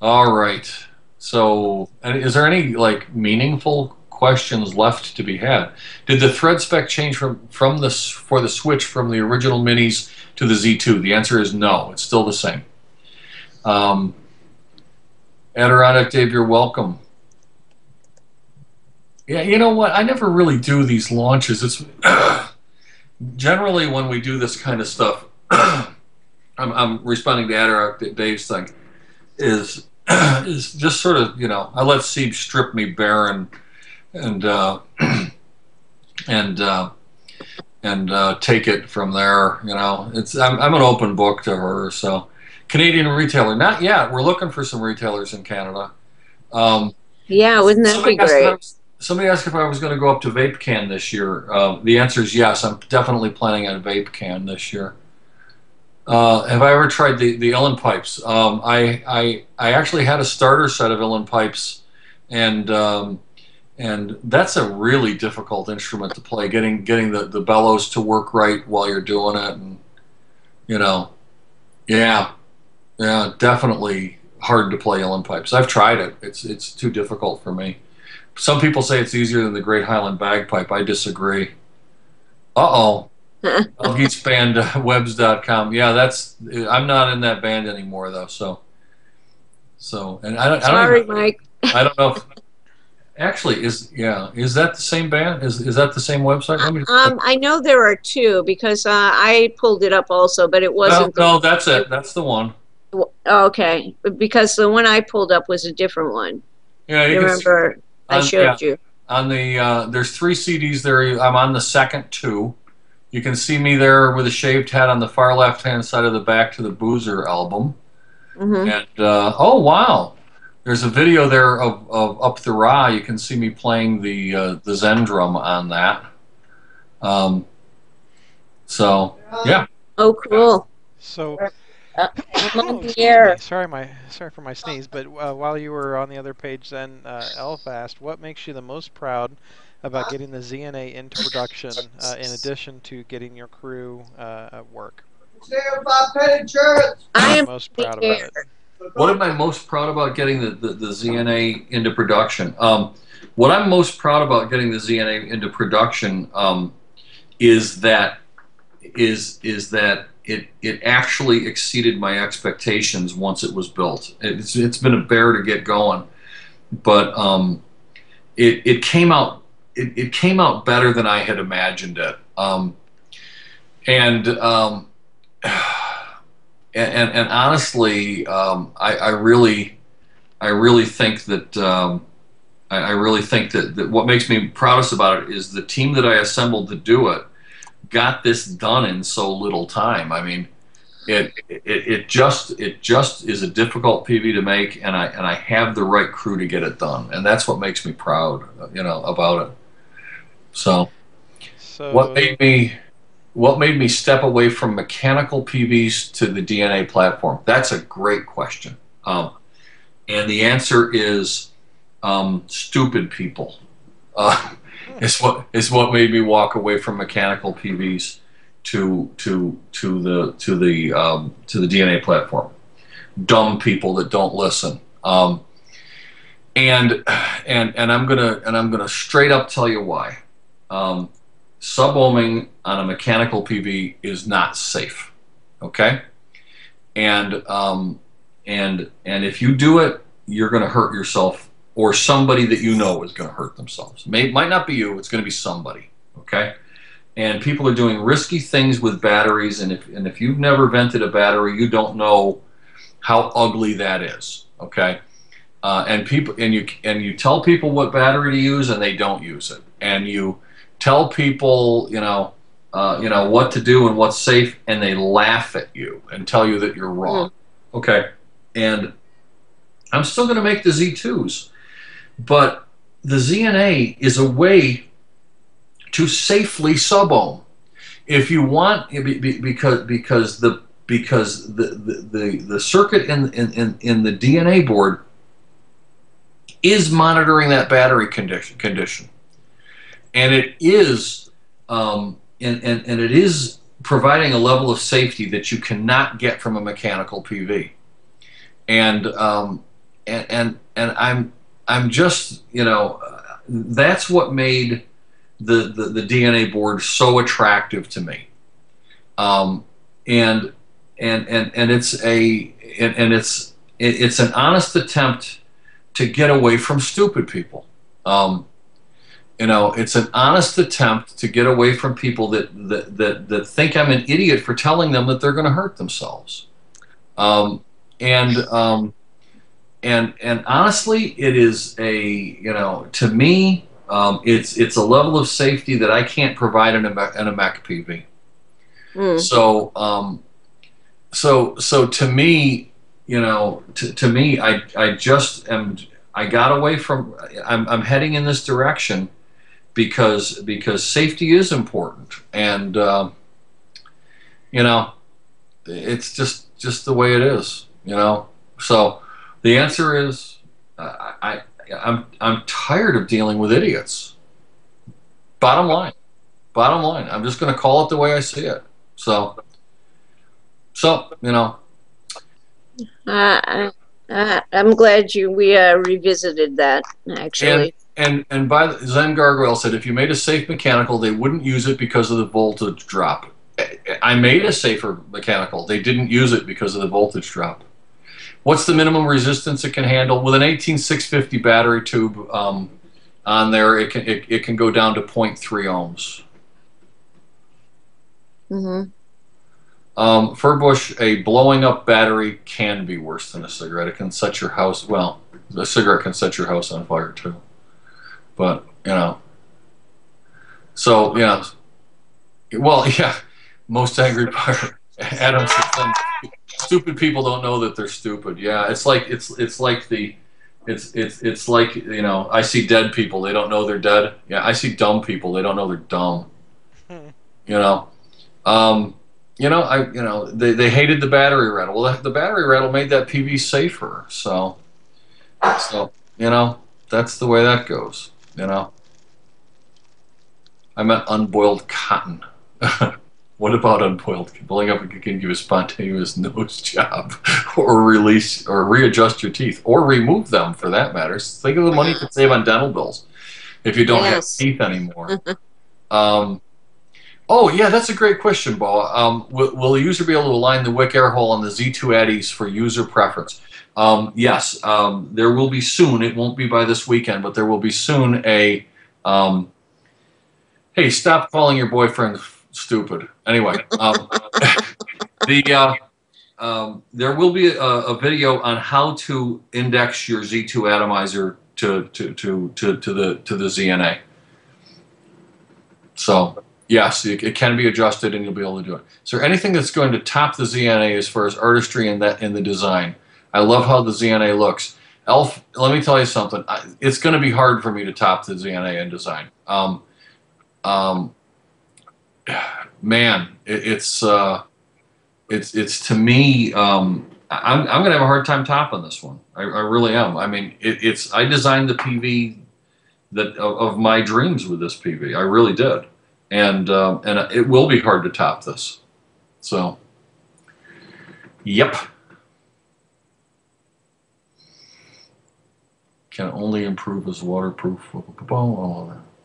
All right. So, is there any meaningful questions left to be had? Did the thread spec change for the switch from the original minis to the Z2? The answer is no. It's still the same. Adirondack Dave, you're welcome. Yeah, you know what? I never really do these launches. It's generally when we do this kind of stuff. I'm responding to Adirondack Dave's thing. Is just sort of, I let Siege strip me bare and and take it from there. You know, I'm an open book to her. So, Canadian retailer, not yet. We're looking for some retailers in Canada.
Yeah, wouldn't that be great?
Somebody asked if I was going to go up to Vape Can this year. The answer is yes. I'm definitely planning on Vape Can this year. Have I ever tried the Uilleann pipes? I actually had a starter set of Uilleann pipes, and that's a really difficult instrument to play. Getting the bellows to work right while you're doing it, and you know, yeah, definitely hard to play Uilleann pipes. I've tried it. It's too difficult for me. Some people say it's easier than the Great Highland Bagpipe. I disagree. Uh-oh. Geetsbandwebs.com. Yeah, I'm not in that band anymore though. So, and I don't.
Sorry, Mike.
I don't know. Actually, is that the same band? Is that the same website?
I know there are two because I pulled it up also, but it wasn't.
No, that's it. That's the one.
Okay, because the one I pulled up was a different one.
Yeah, you
remember I showed you.
On the there's 3 CDs there. I'm on the second 2. You can see me there with a shaved head on the far left-hand side of the Back to the Boozer album. And oh wow, there's a video there of Up the Ra. You can see me playing the Zen drum on that. So yeah.
Oh, cool.
So.
I'm on the air.
Sorry for my sneeze. But while you were on the other page, then Elf asked, "What makes you the most proud about getting the ZNA into production, in addition to getting your crew at work?"
I am
most proud about it.
What am I most proud about getting the ZNA into production? What I'm most proud about getting the ZNA into production is that it actually exceeded my expectations once it was built. It's been a bear to get going, but it came out better than I had imagined it. And honestly, I really think that I really think that what makes me proudest about it is the team that I assembled to do it got this done in so little time. I mean, it just is a difficult PV to make, and I have the right crew to get it done, and that's what makes me proud, about it. So what made me step away from mechanical PVs to the DNA platform? That's a great question, and the answer is stupid people. Is what made me walk away from mechanical PVs to the DNA platform. Dumb people that don't listen. And I'm gonna straight up tell you why. Sub-ohming on a mechanical PV is not safe. Okay? And if you do it, you're gonna hurt yourself, or somebody that you know is going to hurt themselves. Might not be you, it's going to be somebody, okay? And people are doing risky things with batteries, and if you've never vented a battery, you don't know how ugly that is, okay? And you tell people what battery to use, and they don't use it. And you tell people, what to do and what's safe, and they laugh at you and tell you that you're wrong, okay? And I'm still going to make the Z2s. But the ZNA is a way to safely sub-ohm. If you want, because the circuit in the DNA board is monitoring that battery condition, and it is and it is providing a level of safety that you cannot get from a mechanical PV, and I'm just, that's what made the DNA board so attractive to me, and it's an honest attempt to get away from stupid people. It's an honest attempt to get away from people that think I'm an idiot for telling them that they're going to hurt themselves, And honestly, it is to me, It's a level of safety that I can't provide in a Mech PV. So to me, you know, to me, I just am. I got away from. I'm heading in this direction because safety is important, and you know, it's just the way it is. You know, so the answer is I'm tired of dealing with idiots. Bottom line, I'm just going to call it the way I see it. So you know.
I'm glad we revisited that, actually.
And by the Zen Gargoyle said, if you made a safe mechanical, they wouldn't use it because of the voltage drop. I made a safer mechanical. They didn't use it because of the voltage drop. What's the minimum resistance it can handle? With an 18650 battery tube on there, it can go down to 0.3 ohms. Furbush, a blowing up battery can be worse than a cigarette. It can set your house, well, a cigarette can set your house on fire too. But, you know, so, yeah. Well, yeah, most angry buyer. Adam said, stupid people don't know that they're stupid. Yeah, it's like you know, I see dead people, they don't know they're dead. Yeah, I see dumb people, they don't know they're dumb. You know. You know, they hated the battery rattle. Well, the battery rattle made that PV safer. So you know, that's the way that goes. You know, I meant unboiled cotton. What about unboiled? Blowing up can give you a spontaneous nose job, or release, or readjust your teeth, or remove them for that matter. Think of the money you could save on dental bills if you don't have teeth anymore. Oh, yeah, that's a great question, Bo. Will the user be able to align the wick air hole on the Z2 Addies for user preference? Yes, there will be soon. It won't be by this weekend, but there will be soon a, hey, stop calling your boyfriend stupid. Anyway, there will be a video on how to index your Z2 atomizer to the ZNA. So, yes, it can be adjusted, and you'll be able to do it. Is there anything that's going to top the ZNA as far as artistry in the design? I love how the ZNA looks. Elf, let me tell you something. It's going to be hard for me to top the ZNA in design. Man, it's to me. I'm going to have a hard time topping this one. I really am. I mean, I designed the PV of my dreams with this PV. I really did. And it will be hard to top this. So, yep. Can only improve as waterproof.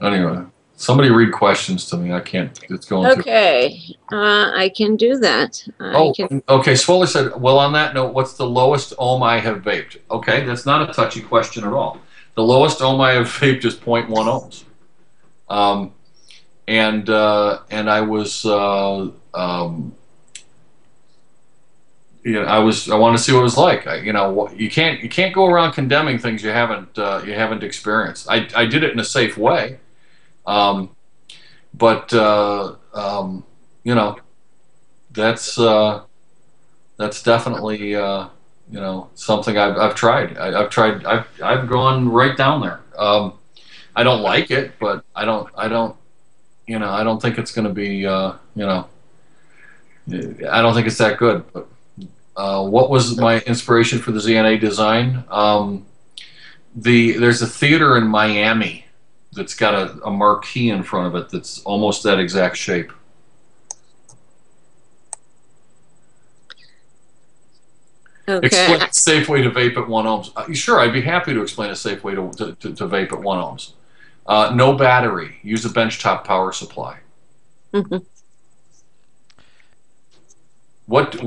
Anyway, somebody read questions to me. I can't. It's going
okay. I can do that.
Okay. Swoller said, well, on that note, what's the lowest ohm I have vaped? Okay, that's not a touchy question at all. The lowest ohm I have vaped is 0.1 ohms. And I was, you know, I want to see what it was like. You know, you can't go around condemning things you haven't experienced. I did it in a safe way, but you know, that's definitely you know, something I've tried. I've gone right down there. I don't like it, but I don't. You know, I don't think it's going to be, you know, I don't think it's that good. But what was my inspiration for the ZNA design? There's a theater in Miami that's got a marquee in front of it that's almost that exact shape.
Okay.
Explain a safe way to vape at 1 ohms. Sure, I'd be happy to explain a safe way to vape at 1 ohms. No battery. Use a benchtop power supply. What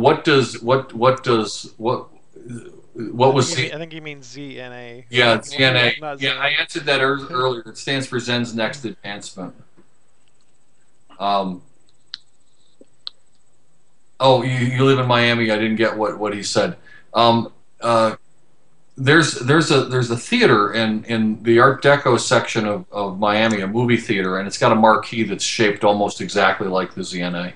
was
I think he means ZNA.
Yeah, ZNA. Yeah, I answered that earlier. It stands for Zen's Next Advancement. Oh, you live in Miami. I didn't get what he said. The there's a theater in the Art Deco section of Miami, a movie theater, and it's got a marquee that's shaped almost exactly like the ZNA.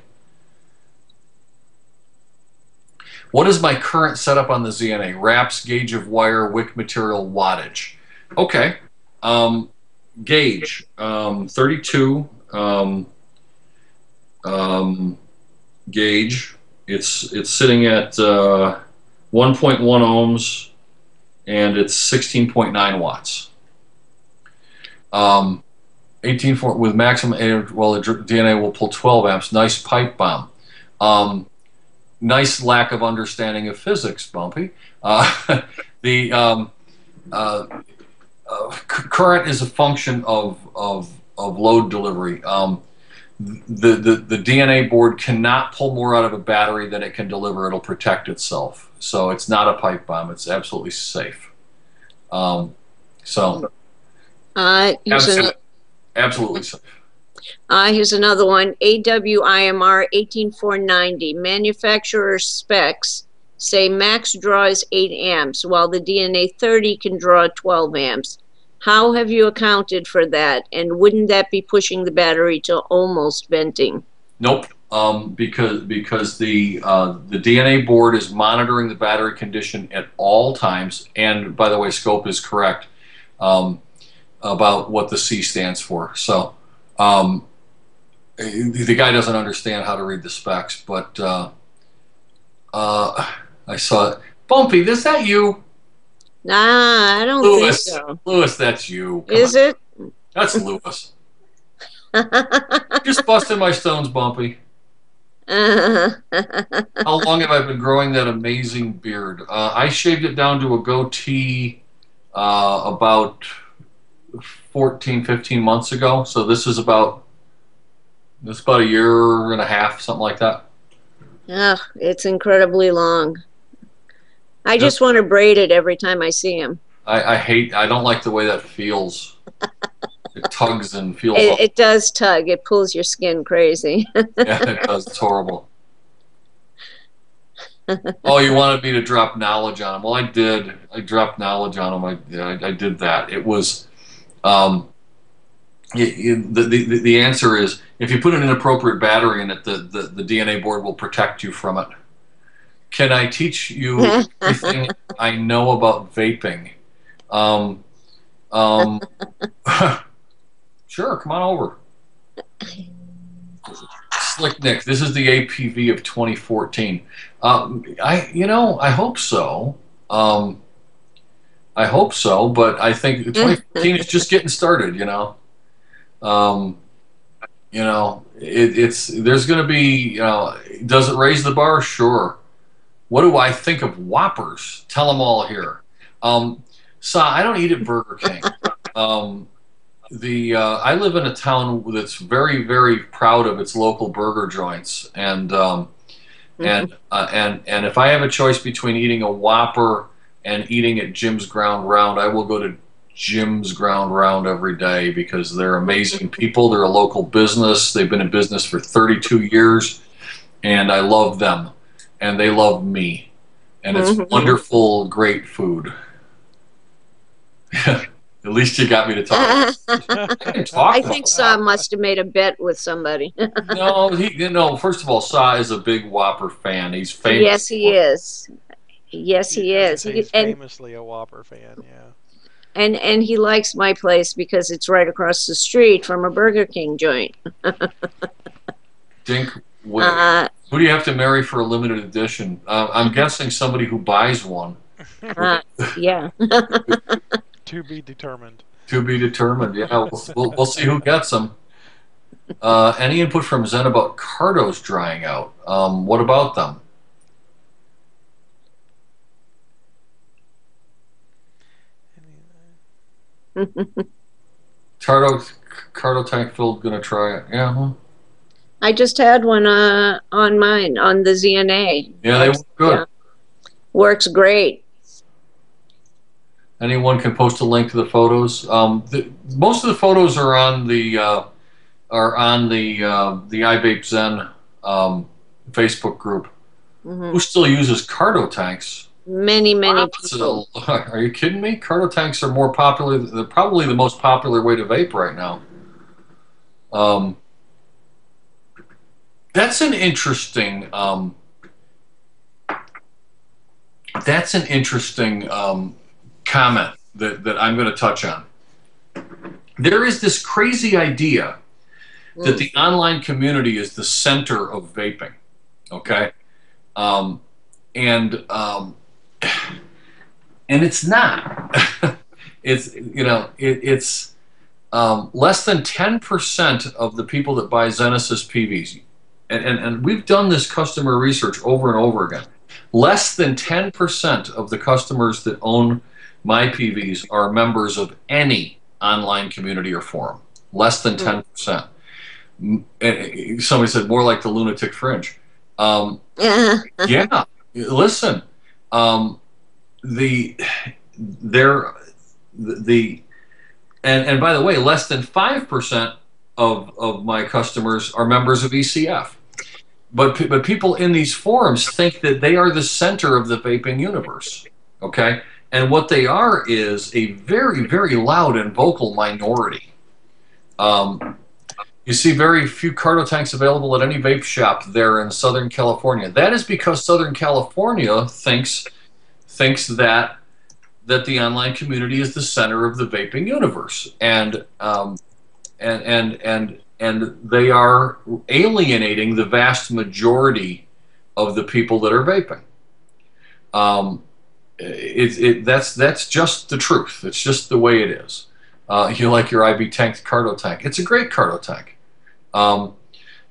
What is my current setup on the ZNA? Wraps, gauge of wire, wick material, wattage. Okay. Gauge, 32 gauge. It's sitting at 1.1 ohms, and it's 16.9 watts. 18 with maximum. Well, the DNA will pull 12 amps. Nice pipe bomb. Nice lack of understanding of physics, Bumpy. The current is a function of load delivery. The DNA board cannot pull more out of a battery than it can deliver. It'll protect itself. So it's not a pipe bomb. It's absolutely safe. Absolutely safe.
Here's another one. AWIMR 18490. Manufacturer specs say max draw is 8 amps, while the DNA 30 can draw 12 amps. How have you accounted for that? And wouldn't that be pushing the battery to almost venting?
Nope. Because the DNA board is monitoring the battery condition at all times. And by the way, Scope is correct about what the C stands for. So the guy doesn't understand how to read the specs. But I saw it. Bumpy, is that you?
Nah, I don't think so.
Lewis, that's you. Come
Is
on.
it?
That's Lewis. Just busting my stones, Bumpy. How long have I been growing that amazing beard? I shaved it down to a goatee about 14, 15 months ago. So this is about a year and a half, something like that.
Oh, it's incredibly long. I just want to braid it every time I see him.
I don't like the way that feels. It tugs and feels.
It does tug. It pulls your skin crazy.
Yeah, it does. It's horrible. Oh, you wanted me to drop knowledge on him. Well, I did. I dropped knowledge on him. I did that. It was the answer is if you put an inappropriate battery in it, the DNA board will protect you from it. Can I teach you everything I know about vaping? Sure, come on over. Slick Nick, this is the APV of 2014. I hope so. I hope so, but I think 2014 is just getting started. There's going to be. Does it raise the bar? Sure. What do I think of Whoppers? Tell them all here. I don't eat at Burger King. I live in a town that's very, very proud of its local burger joints, and if I have a choice between eating a Whopper and eating at Jim's Ground Round, I will go to Jim's Ground Round every day because they're amazing people. They're a local business. They've been in business for 32 years, and I love them, and they love me, and it's wonderful, great food. At least you got me to talk.
I think Sa must have made a bet with somebody.
No, first of all, Sa is a big Whopper fan. He's famous.
Yes, he is. Yes, he is.
He's famously a Whopper fan, yeah.
And he likes my place because it's right across the street from a Burger King joint.
Dink, who do you have to marry for a limited edition? I'm guessing somebody who buys one.
Yeah.
To be determined.
To be determined. Yeah, we'll see who gets them. Any input from Zen about Cardos drying out? What about them? Cardo tank filled. Gonna try it. Yeah.
I just had one on mine on the ZNA.
Yeah, they work good.
Yeah. Works great.
Anyone can post a link to the photos. Most of the photos are on the iVape Zen Facebook group. Who still uses Cardo tanks?
Many people.
Are you kidding me? Cardo tanks are more popular. They're probably the most popular way to vape right now. That's an interesting. That's an interesting comment that I'm going to touch on. There is this crazy idea that the online community is the center of vaping. Okay, and it's not. It's it's less than 10% of the people that buy Zenesis PVs, and we've done this customer research over and over again. Less than 10% of the customers that own my PVs are members of any online community or forum. Less than 10%. Somebody said more like the lunatic fringe. Yeah. Listen. And by the way, less than 5% of my customers are members of ECF. But people in these forums think that they are the center of the vaping universe, okay? And what they are is a very, very loud and vocal minority. You see very few Cardo tanks available at any vape shop there in Southern California. That is because Southern California thinks that the online community is the center of the vaping universe, and they are alienating the vast majority of the people that are vaping. That's just the truth. It's just the way it is. You like your IB tanked Cardo tank. It's a great Cardo tank.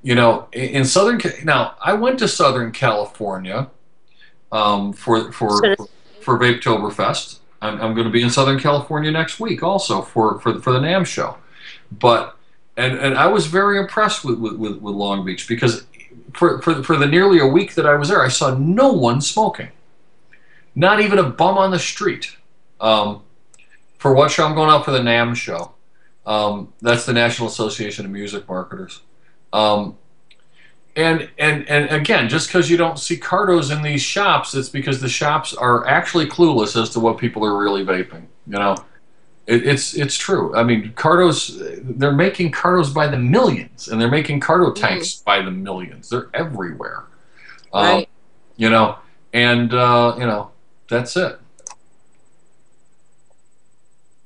In Southern, now I went to Southern California for Vapetoberfest. I'm going to be in Southern California next week also for the NAMM show. But and I was very impressed with Long Beach, because for the nearly a week that I was there, I saw no one smoking, not even a bum on the street. For what show? I'm going out for the NAMM show. That's the National Association of Music Marketers. And again, just because you don't see Cardos in these shops, it's because the shops are actually clueless as to what people are really vaping. It's true. I mean, Cardos, they're making Cardos by the millions, and they're making Cardo tanks by the millions. They're everywhere.
Right.
That's it.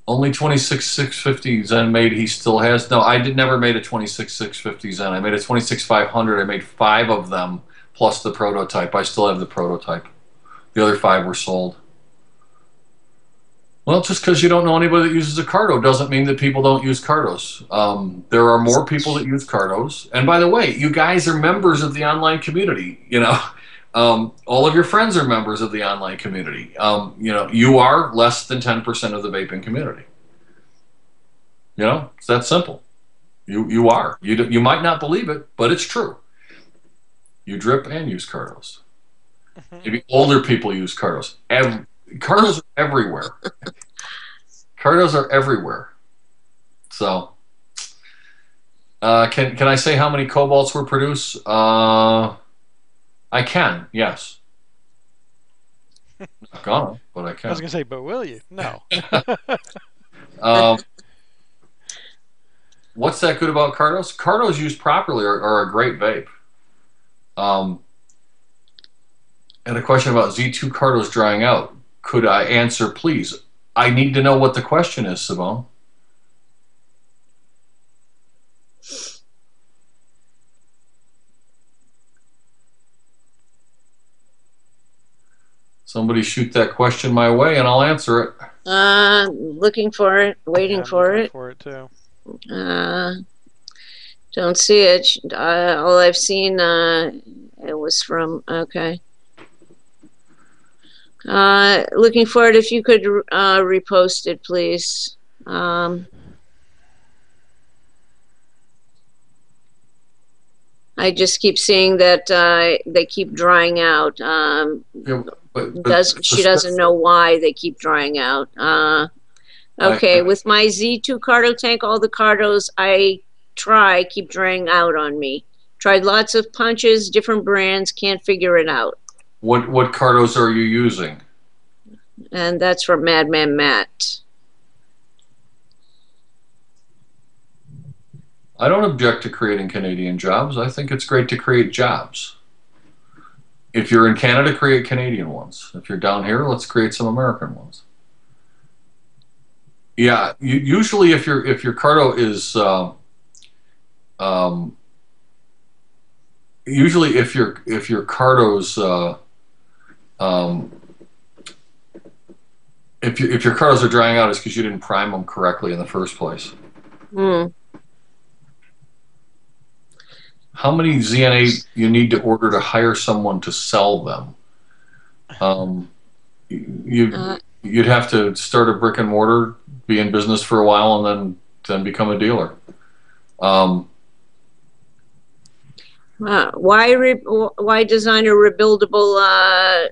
Only 26650 Zen made. He still has. No, I never made a 26650 Zen. I made a 26500. I made 5 of them plus the prototype. I still have the prototype. The other 5 were sold. Well, just because you don't know anybody that uses a Cardo doesn't mean that people don't use Cardos. There are more people that use Cardos. And by the way, you guys are members of the online community. All of your friends are members of the online community. You are less than 10% of the vaping community. It's that simple. You are. You might not believe it, but it's true. You drip and use Cardos. Maybe older people use Cardos. Cardos are everywhere. Cardos are everywhere. So, can I say how many cobalts were produced? I can, yes. Not gonna, but I can.
I was gonna say, but will you? No.
What's that good about Cardos? Cardos used properly are a great vape. And a question about Z2 Cardos drying out. Could I answer, please? I need to know what the question is, Simone. Somebody shoot that question my way, and I'll answer it.
Looking for it, waiting for it.
For it too.
Don't see it. All I've seen, it was from. Okay. Looking for it. If you could repost it, please. I just keep seeing that they keep drying out. She doesn't know why they keep drying out. Okay, with my Z2 Cardo tank, all the Cardos I try keep drying out on me. Tried lots of punches, different brands, can't figure it out.
What Cardos are you using?
And that's from Madman Matt.
I don't object to creating Canadian jobs. I think it's great to create jobs. If you're in Canada, create Canadian ones. If you're down here, let's create some American ones. Yeah, usually if your cardo is usually if your cardo's if your cardos are drying out, it's because you didn't prime them correctly in the first place. How many ZNA you need to order to hire someone to sell them? You'd have to start a brick and mortar, be in business for a while, and then become a dealer.
Why design a rebuildable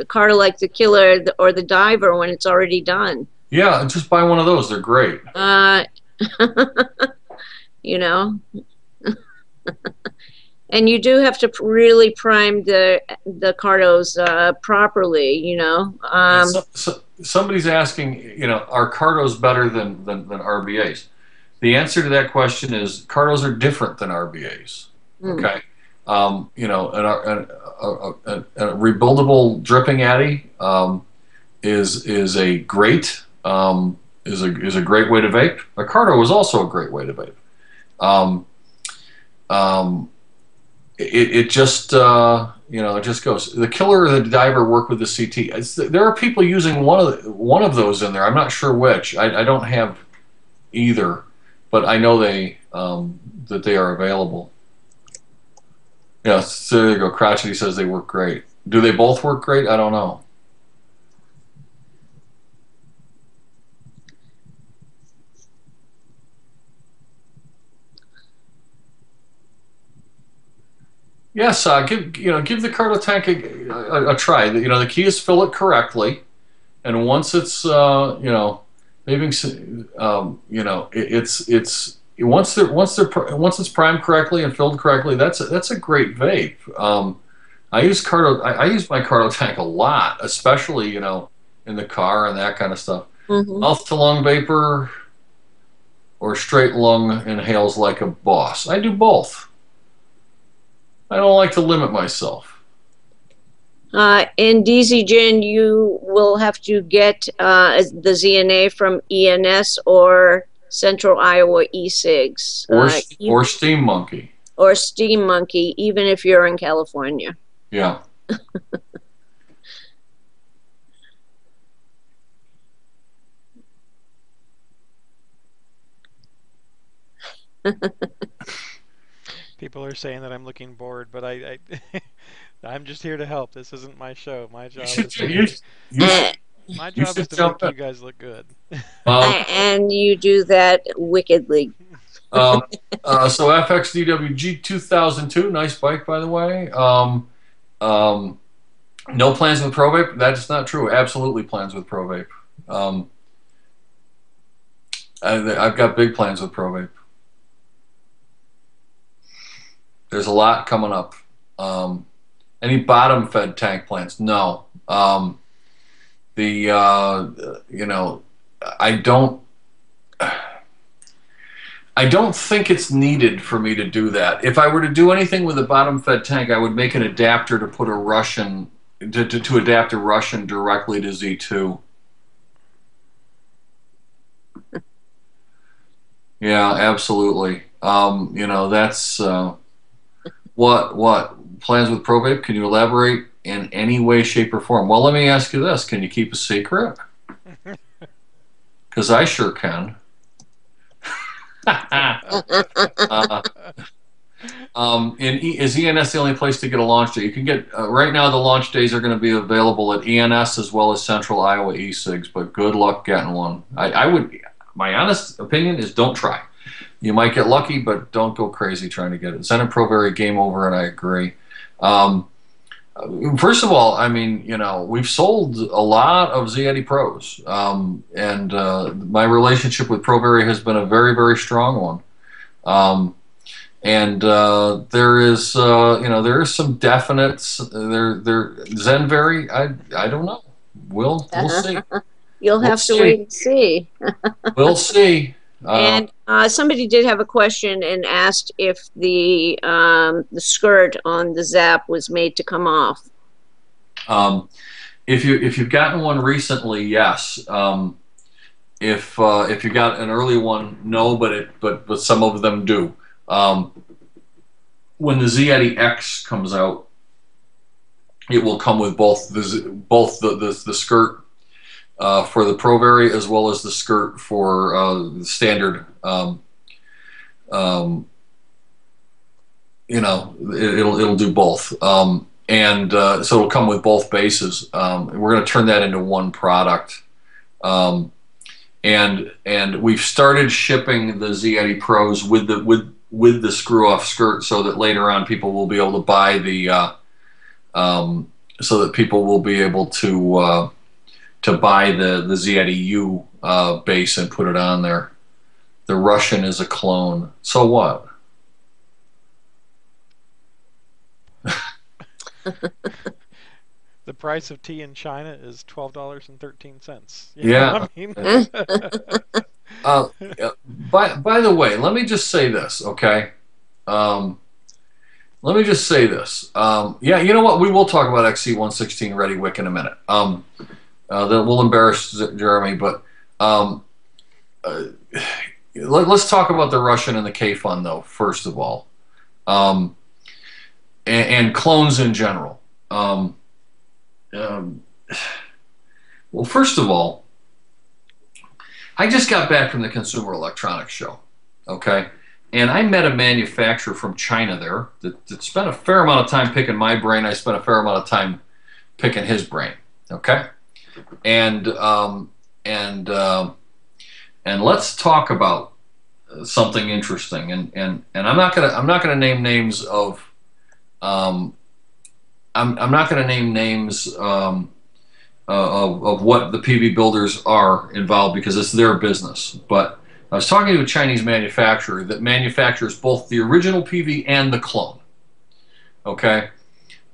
car like the Killer or the Diver when it's already done?
Yeah, just buy one of those. They're great.
You know. And you do have to really prime the cardos properly, you know.
Somebody's asking, you know, are cardos better than RBAs? The answer to that question is cardos are different than RBAs. Okay, you know, a rebuildable dripping addy is a great is a great way to vape. A cardo is also a great way to vape. It just you know, it just goes. The Killer or the Diver work with the CT. There are people using one of those in there. I'm not sure which. I don't have either, but I know that they are available. Yeah, so there you go. Crotchety says they work great. Do they both work great? I don't know. Yes, give the cardo tank a try. You know, the key is fill it correctly, and once it's you know, maybe you know, once it's primed correctly and filled correctly, that's a great vape. I use my cardo tank a lot, especially, you know, in the car and that kind of stuff. Mouth to lung vapor or straight lung inhales like a boss. I do both. I don't like to limit myself.
In DZGen, you will have to get the ZNA from ENS or Central Iowa e-cigs.
Or Steam Monkey.
Or Steam Monkey, even if you're in California.
Yeah.
People are saying that I'm looking bored, but I'm just here to help. This isn't my show. My job is to make you guys look good.
And you do that wickedly.
So FXDWG 2002, nice bike, by the way. No plans with ProVape? That's not true. Absolutely plans with ProVape. I've got big plans with ProVape. There's a lot coming up. Any bottom fed tank plans? No. You know, I don't think it's needed for me to do that. If I were to do anything with a bottom fed tank, I would make an adapter to put a Russian to adapt a Russian directly to Z2. Yeah, absolutely. You know, that's what plans with ProVape? Can you elaborate in any way, shape, or form? Well, let me ask you this: can you keep a secret? Because I sure can. Is ENS the only place to get a launch day? You can get right now. The launch days are going to be available at ENS as well as Central Iowa e-cigs. But good luck getting one. I would. My honest opinion is don't try. You might get lucky, but don't go crazy trying to get it. Zen and ProVary, game over, and I agree. First of all, I mean, you know, we've sold a lot of Z80 Pros, and my relationship with ProVary has been a very, very strong one. There is, you know, there is some definite. Zenvary, I don't know. We'll see.
You'll have to wait and see.
We'll see.
And somebody did have a question and asked if the skirt on the Zap was made to come off.
If you've gotten one recently, yes. If you got an early one, no, but some of them do. When the Z X comes out, it will come with both the skirt for the Pro Vari as well as the skirt for the standard. You know, it'll do both, and so it'll come with both bases. We're going to turn that into one product, and we've started shipping the Z Pros with the screw-off skirt, so that later on people will be able to buy the so that people will be able to buy the Z U base and put it on there. The Russian is a clone. So what?
The price of tea in China is $12.13.
Yeah.
I mean?
By the way, let me just say this, okay? Let me just say this. Yeah, you know what? We will talk about XC116 Ready Wick in a minute. That will embarrass Jeremy, but let's talk about the Russian and the K-Fun, though, first of all. And clones in general. Well, first of all, I just got back from the Consumer Electronics Show, okay? And I met a manufacturer from China there that spent a fair amount of time picking my brain. I spent a fair amount of time picking his brain, okay? And let's talk about something interesting. And I'm not gonna name names of I'm not going to name names of what the PV builders are involved, because it's their business. But I was talking to a Chinese manufacturer that manufactures both the original PV and the clone, okay,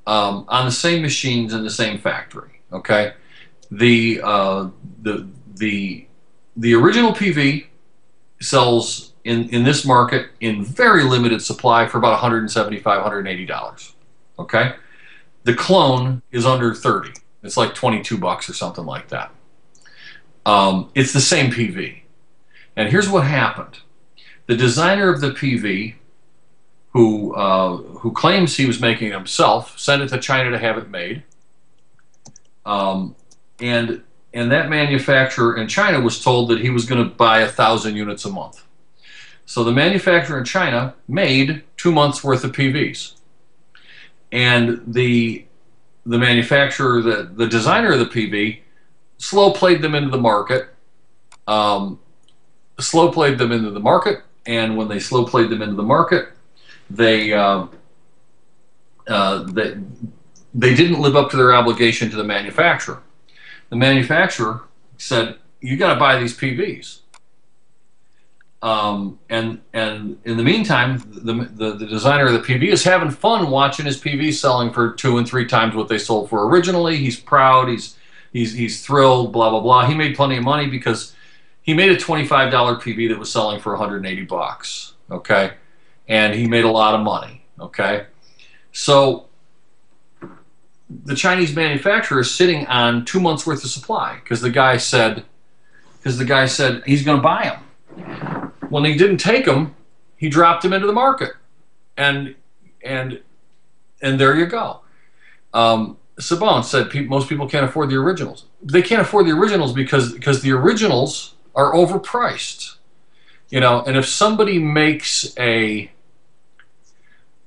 on the same machines in the same factory, okay. The original PV sells in this market in very limited supply for about $175, $180, okay. The clone is under 30. It's like 22 bucks or something like that. It's the same PV. And here's what happened. The designer of the PV, who claims he was making it himself, sent it to China to have it made. And that manufacturer in China was told that he was going to buy 1,000 units a month. So the manufacturer in China made 2 months worth of PVs. And the manufacturer, the designer of the PV, slow played them into the market. And when they slow played them into the market, they didn't live up to their obligation to the manufacturer. The manufacturer said, "You got to buy these PVs." And in the meantime, the designer of the PV is having fun watching his PV selling for 2 and 3 times what they sold for originally. He's proud. He's thrilled. Blah blah blah. He made plenty of money because he made a $25 PV that was selling for 180 bucks. Okay, and he made a lot of money. Okay, so the Chinese manufacturer is sitting on 2 months worth of supply because the guy said he's going to buy them. When he didn't take them, he dropped them into the market, and there you go. Saban said most people can't afford the originals. They can't afford the originals because the originals are overpriced, you know. And if somebody makes a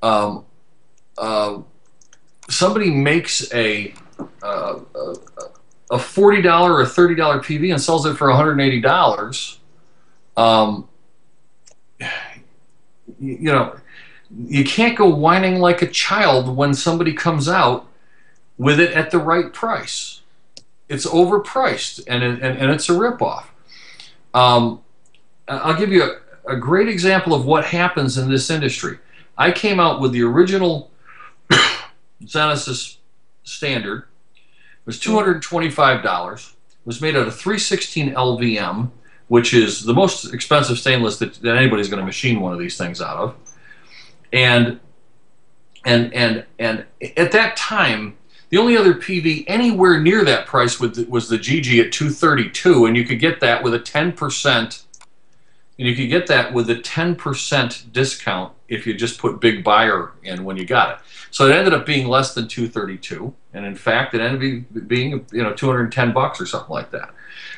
$40 or a $30 PV and sells it for $180. You know, you can't go whining like a child when somebody comes out with it at the right price. It's overpriced, and it's a ripoff. I'll give you a great example of what happens in this industry. I came out with the original Genesis standard, was $225. It was made out of 316 LVM, which is the most expensive stainless that anybody's going to machine one of these things out of. And at that time, the only other PV anywhere near that price was the GG at $232, and you could get that with a 10%. And you could get that with a 10% discount if you just put Big Buyer in when you got it. So it ended up being less than $232, and in fact, it ended up being $210 or something like that.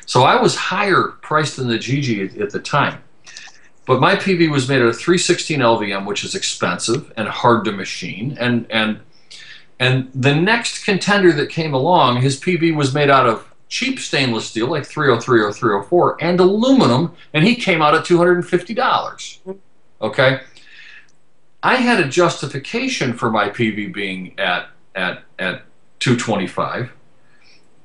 So I was higher priced than the GG at the time. But my PV was made out of 316 LVM, which is expensive and hard to machine. And the next contender that came along, his PV was made out of cheap stainless steel, like 303 or 304, and aluminum, and he came out at $250. Okay? I had a justification for my PV being at $225.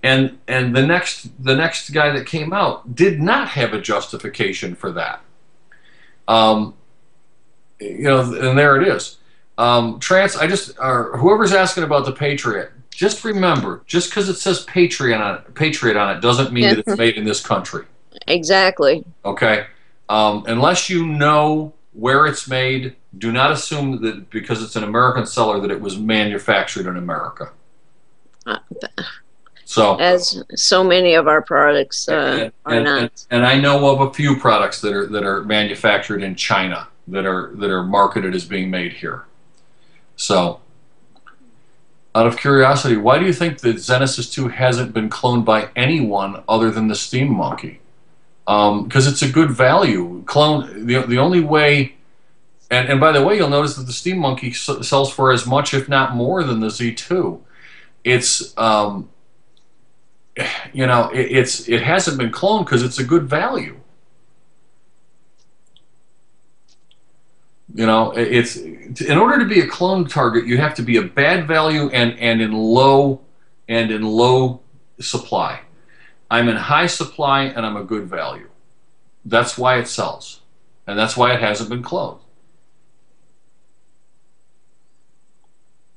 And the next guy that came out did not have a justification for that. And there it is. Whoever's asking about the Patriot, just remember, just because it says Patriot on it doesn't mean that it's made in this country.
Exactly.
Okay? Unless you know where it's made, do not assume that because it's an American seller that it was manufactured in America. So, as
so many of our products are not.
And I know of a few products that are manufactured in China that are marketed as being made here. So, out of curiosity, why do you think that Genesis 2 hasn't been cloned by anyone other than the Steam Monkey? Because it's a good value. The only way, and by the way, you'll notice that the Steam Monkey sells for as much, if not more, than the Z2. It's it hasn't been cloned because it's a good value. It's in order to be a clone target, you have to be a bad value and in low supply. I'm in high supply and I'm a good value. That's why it sells, and that's why it hasn't been cloned.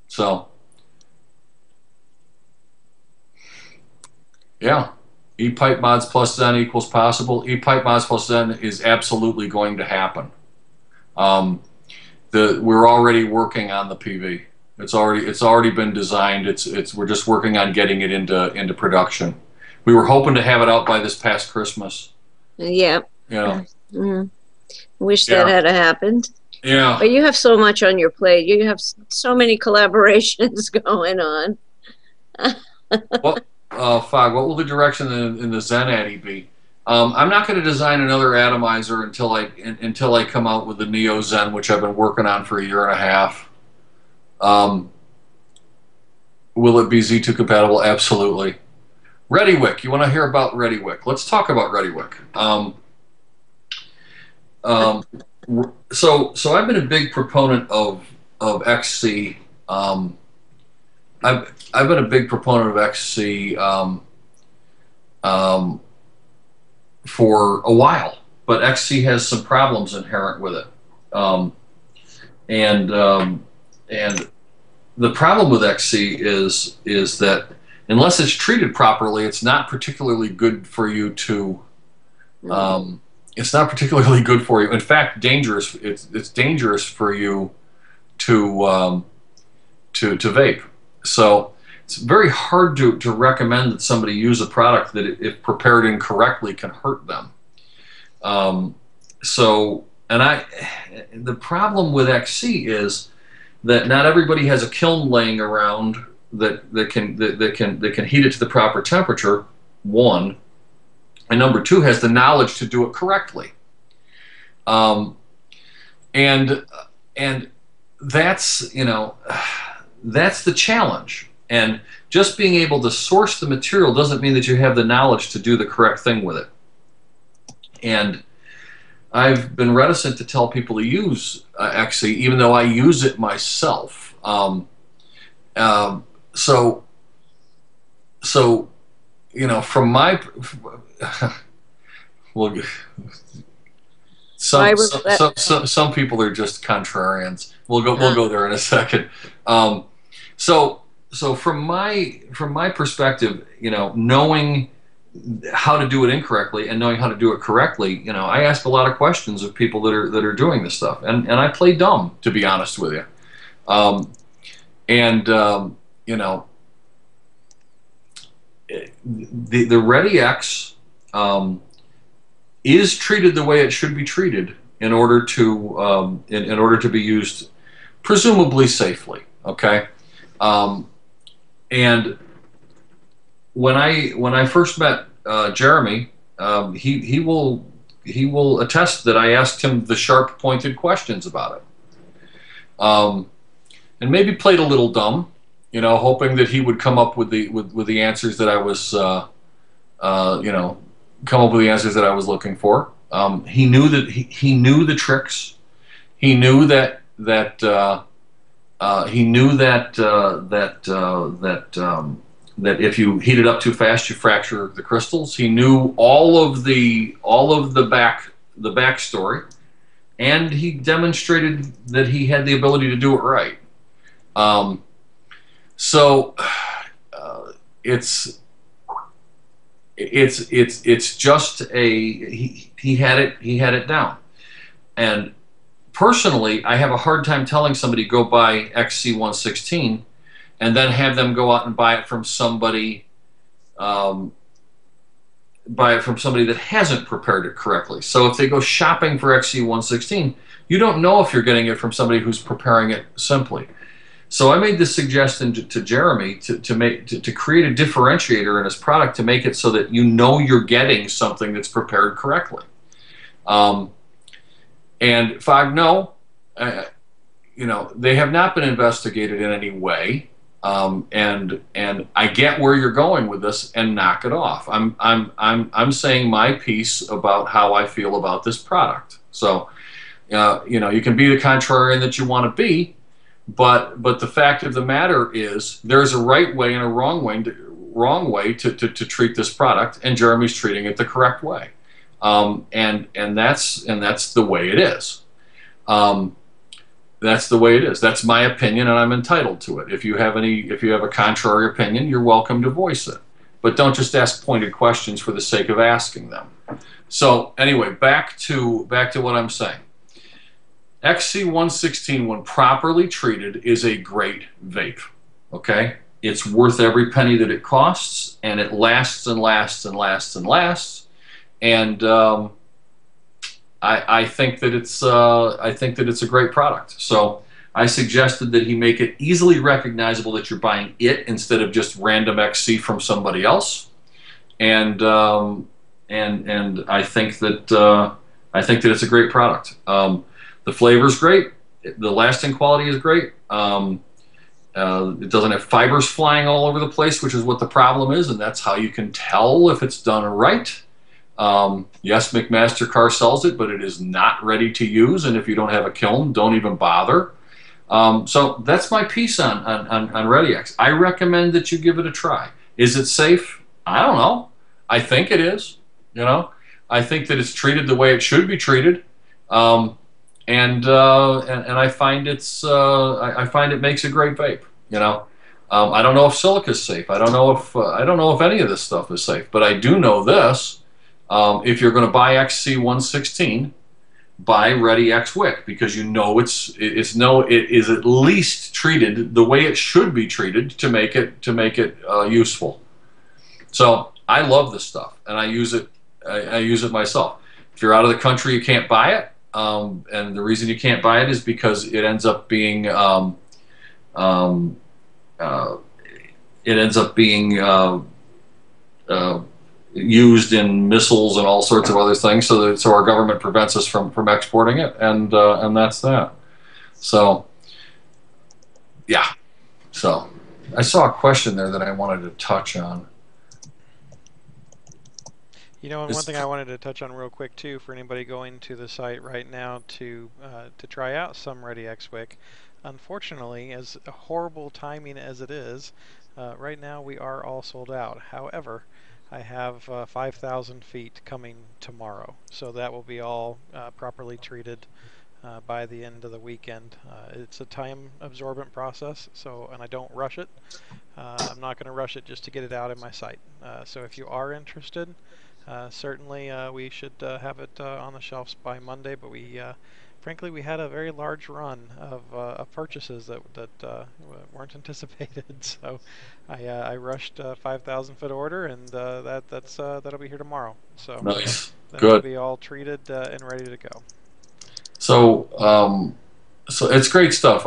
So, yeah, ePipe mods plus Zen equals possible. ePipe mods plus Zen is absolutely going to happen. We're already working on the PV. It's already been designed. We're just working on getting it into production. We were hoping to have it out by this past Christmas.
Yeah. Wish
Yeah.
that had happened.
Yeah.
But you have so much on your plate. You have so many collaborations going on.
Fog, what will the direction in the Zen Addy be? I'm not going to design another atomizer until I come out with the Neo Zen, which I've been working on for a year and a half. Will it be Z2 compatible? Absolutely. ReadyWick. You want to hear about ReadyWick? Let's talk about ReadyWick. So I've been a big proponent of XC. I've been a big proponent of XC for a while, but XC has some problems inherent with it, and the problem with XC is that unless it's treated properly, it's not particularly good for you to. It's not particularly good for you. In fact, dangerous. It's dangerous for you to vape. So it's very hard to recommend that somebody use a product that, if prepared incorrectly, can hurt them. The problem with XC is that not everybody has a kiln laying around that can heat it to the proper temperature. One. And number two, has the knowledge to do it correctly. And that's, that's the challenge. And just being able to source the material doesn't mean that you have the knowledge to do the correct thing with it. And I've been reticent to tell people to use XC, even though I use it myself. From my well, some people are just contrarians. We'll go there in a second. So so from my perspective, knowing how to do it incorrectly and knowing how to do it correctly, I ask a lot of questions of people that are doing this stuff, and I play dumb, to be honest with you. The Ready X is treated the way it should be treated in order to in order to be used presumably safely. Okay, and when I first met Jeremy, he will attest that I asked him the sharp, pointed questions about it, and maybe played a little dumb, hoping that he would come up with the answers that I was, come up with the answers that I was looking for. He knew that he knew the tricks. He knew that if you heat it up too fast, you fracture the crystals. He knew all of the backstory, and he demonstrated that he had the ability to do it right. It's just he had it down. And personally, I have a hard time telling somebody go buy XC116 and then have them go out and buy it from somebody that hasn't prepared it correctly. So if they go shopping for XC116, you don't know if you're getting it from somebody who's preparing it simply. So I made this suggestion to Jeremy to create a differentiator in his product to make it so that you're getting something that's prepared correctly. And they have not been investigated in any way. And I get where you're going with this, and knock it off. I'm saying my piece about how I feel about this product. So you can be the contrarian that you want to be. But the fact of the matter is, there's a right way and a wrong way to treat this product, and Jeremy's treating it the correct way, and that's the way it is. That's the way it is. That's my opinion, and I'm entitled to it. If you have a contrary opinion, you're welcome to voice it, but don't just ask pointed questions for the sake of asking them. So anyway, back to what I'm saying. XC116, when properly treated, is a great vape. Okay? It's worth every penny that it costs, and it lasts and lasts and lasts and lasts. And I think that it's a great product. So I suggested that he make it easily recognizable that you're buying it instead of just random XC from somebody else. And I think that it's a great product. The flavor's great. The lasting quality is great. It doesn't have fibers flying all over the place, which is what the problem is, and that's how you can tell if it's done right. Yes, McMaster-Carr sells it, but it is not ready to use, and if you don't have a kiln, don't even bother. So that's my piece on Ready X. I recommend that you give it a try. Is it safe? I don't know. I think it is. I think that it's treated the way it should be treated. And I find it makes a great vape. I don't know if silica's safe. I don't know if any of this stuff is safe. But I do know this: if you're going to buy XC116, buy Ready X Wick, because it is at least treated the way it should be treated to make it useful. So I love this stuff, and I use it. I use it myself. If you're out of the country, you can't buy it. And the reason you can't buy it is because it ends up being used in missiles and all sorts of other things. So our government prevents us from exporting it, and that's that. So yeah. So I saw a question there that I wanted to touch on.
And one thing I wanted to touch on real quick too, for anybody going to the site right now to try out some Ready X Wick, unfortunately, as horrible timing as it is, right now we are all sold out. However, I have 5,000 feet coming tomorrow, so that will be all properly treated by the end of the weekend. It's a time-absorbent process, and I don't rush it. I'm not going to rush it just to get it out in my site. So if you are interested, certainly we should have it on the shelves by Monday, but frankly, we had a very large run of purchases that weren't anticipated, so I rushed a 5,000-foot order, and that'll be here tomorrow. So
nice,
that'll
good.
be all treated and ready to go.
So, so it's great stuff.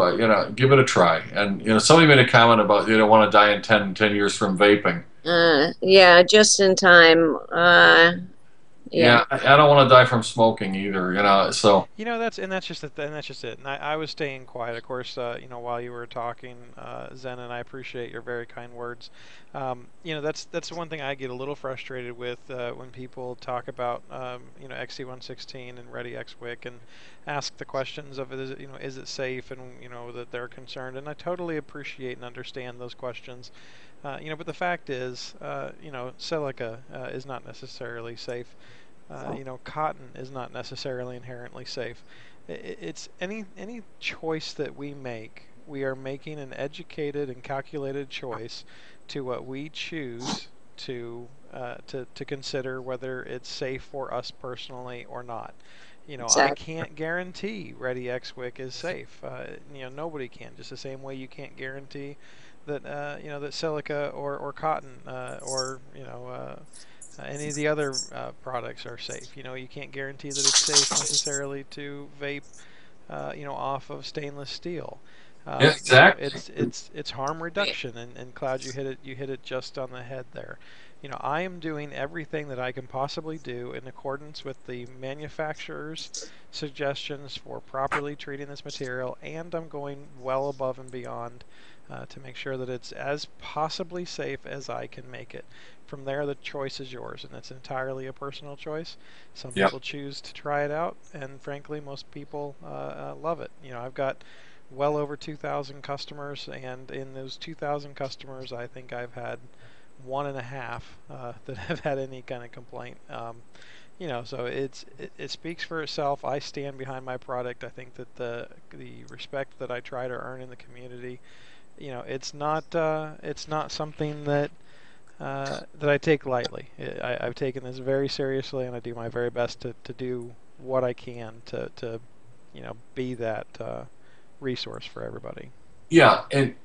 Give it a try. And somebody made a comment about you don't want to die in 10 years from vaping.
Yeah, just in time.
Yeah, I don't want to die from smoking either. So
that's just it. And I was staying quiet, of course. While you were talking, Zen, and I appreciate your very kind words. That's one thing I get a little frustrated with when people talk about XC116 and Ready XWIC and ask the questions of is it safe, and that they're concerned. And I totally appreciate and understand those questions. But the fact is, silica is not necessarily safe. Cotton is not necessarily inherently safe. It's any choice that we make. We are making an educated and calculated choice to what we choose to consider whether it's safe for us personally or not. Exactly. I can't guarantee Ready XWIC is safe. Nobody can. Just the same way you can't guarantee that that silica or cotton or any of the other products are safe. You can't guarantee that it's safe necessarily to vape, off of stainless steel.
Yeah, exactly.
It's harm reduction, and Cloud, you hit it just on the head there. I am doing everything that I can possibly do in accordance with the manufacturer's suggestions for properly treating this material, and I'm going well above and beyond to make sure that it's as possibly safe as I can make it. From there, the choice is yours, and it's entirely a personal choice. Some people choose to try it out, and frankly, most people love it. I've got well over 2,000 customers, and in those 2,000 customers, I think I've had 1.5 that have had any kind of complaint. So it speaks for itself. I stand behind my product. I think that the respect that I try to earn in the community, it's not something that I take lightly. I've taken this very seriously, and I do my very best to do what I can to be that resource for everybody.
Yeah, and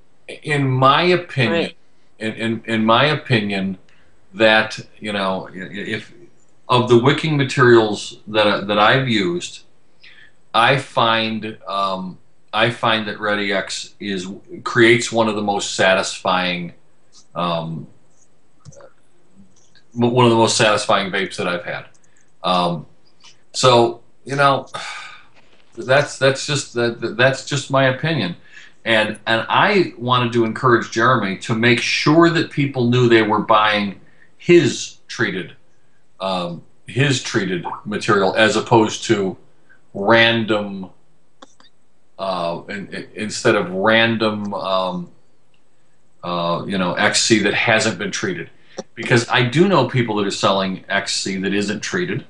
in my opinion, in my opinion, that if of the wicking materials that I've used, I find that Ready X creates one of the most satisfying vapes that I've had. So that's just my opinion, and I wanted to encourage Jeremy to make sure that people knew they were buying his treated material as opposed to random instead of random XC that hasn't been treated. Because I do know people that are selling XC that isn't treated.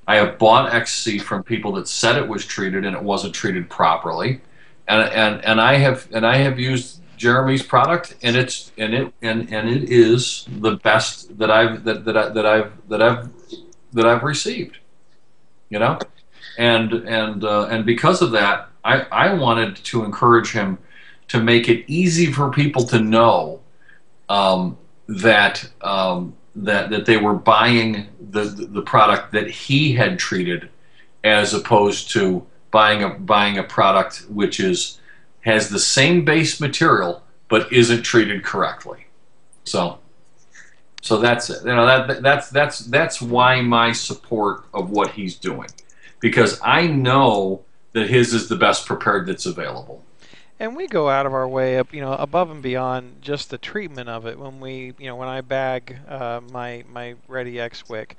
I have bought XC from people that said it was treated and it wasn't treated properly, and I have used Jeremy's product, and it is the best that I've received. And because of that, I wanted to encourage him to make it easy for people to know that they were buying the product that he had treated, as opposed to buying a product which has the same base material but isn't treated correctly. So that's it. That's why my support of what he's doing, because I know that his is the best prepared that's available.
And we go out of our way up, above and beyond just the treatment of it. When when I bag my Ready XWIC,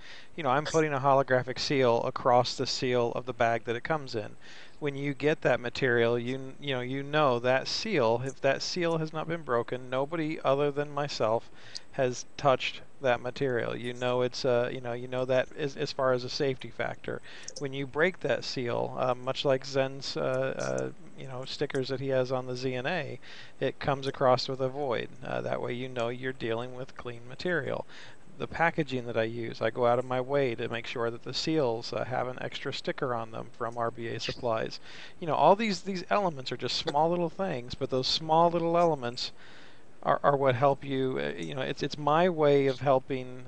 I'm putting a holographic seal across the seal of the bag that it comes in. When you get that material, you know that seal. If that seal has not been broken, nobody other than myself has touched that material. You know it's you know that as far as a safety factor. When you break that seal, much like Zen's stickers that he has on the ZNA, it comes across with a void. That way you know you're dealing with clean material. The packaging that I use, I go out of my way to make sure that the seals have an extra sticker on them from RBA Supplies. All these elements are just small little things, but those small little elements are what help you. It's my way of helping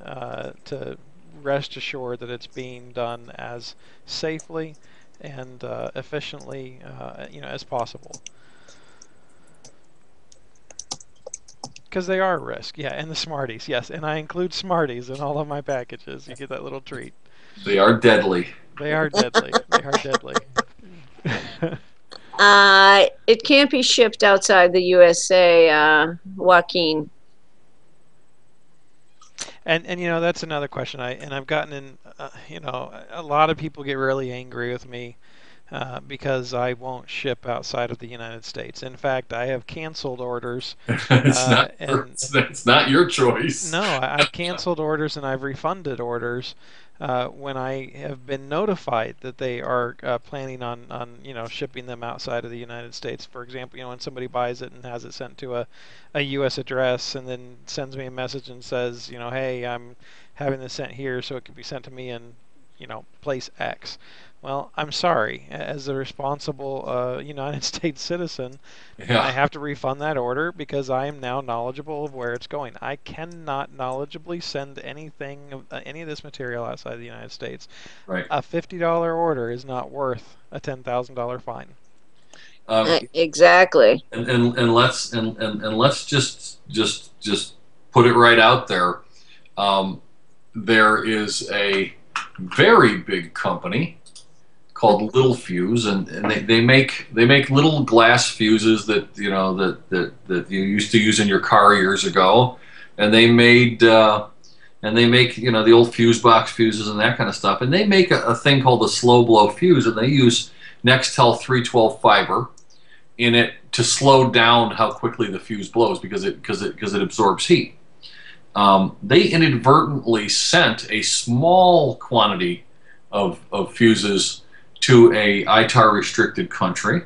to rest assured that it's being done as safely and efficiently as possible. Because they are a risk, yeah, and the Smarties, yes, and I include Smarties in all of my packages. You get that little treat.
They are deadly.
They are deadly. They are deadly.
It can't be shipped outside the USA, Joaquin.
And that's another question. I've gotten in. A lot of people get really angry with me because I won't ship outside of the United States. In fact, I have canceled orders.
It's not your choice.
No, I've canceled orders and I've refunded orders when I have been notified that they are planning on shipping them outside of the United States. For example, when somebody buys it and has it sent to a U.S. address and then sends me a message and says, hey, I'm having this sent here so it can be sent to me in place X. Well, I'm sorry. As a responsible United States citizen, I have to refund that order because I am now knowledgeable of where it's going. I cannot knowledgeably send any of this material outside of the United States.
Right.
A $50 order is not worth a $10,000 fine.
Exactly.
And let's just put it right out there. There is a very big company called Little Fuse, and they make little glass fuses that that you used to use in your car years ago, and they make the old fuse box fuses and that kind of stuff, and they make a thing called a slow blow fuse, and they use Nextel 312 fiber in it to slow down how quickly the fuse blows because it absorbs heat. They inadvertently sent a small quantity of fuses to a ITAR restricted country,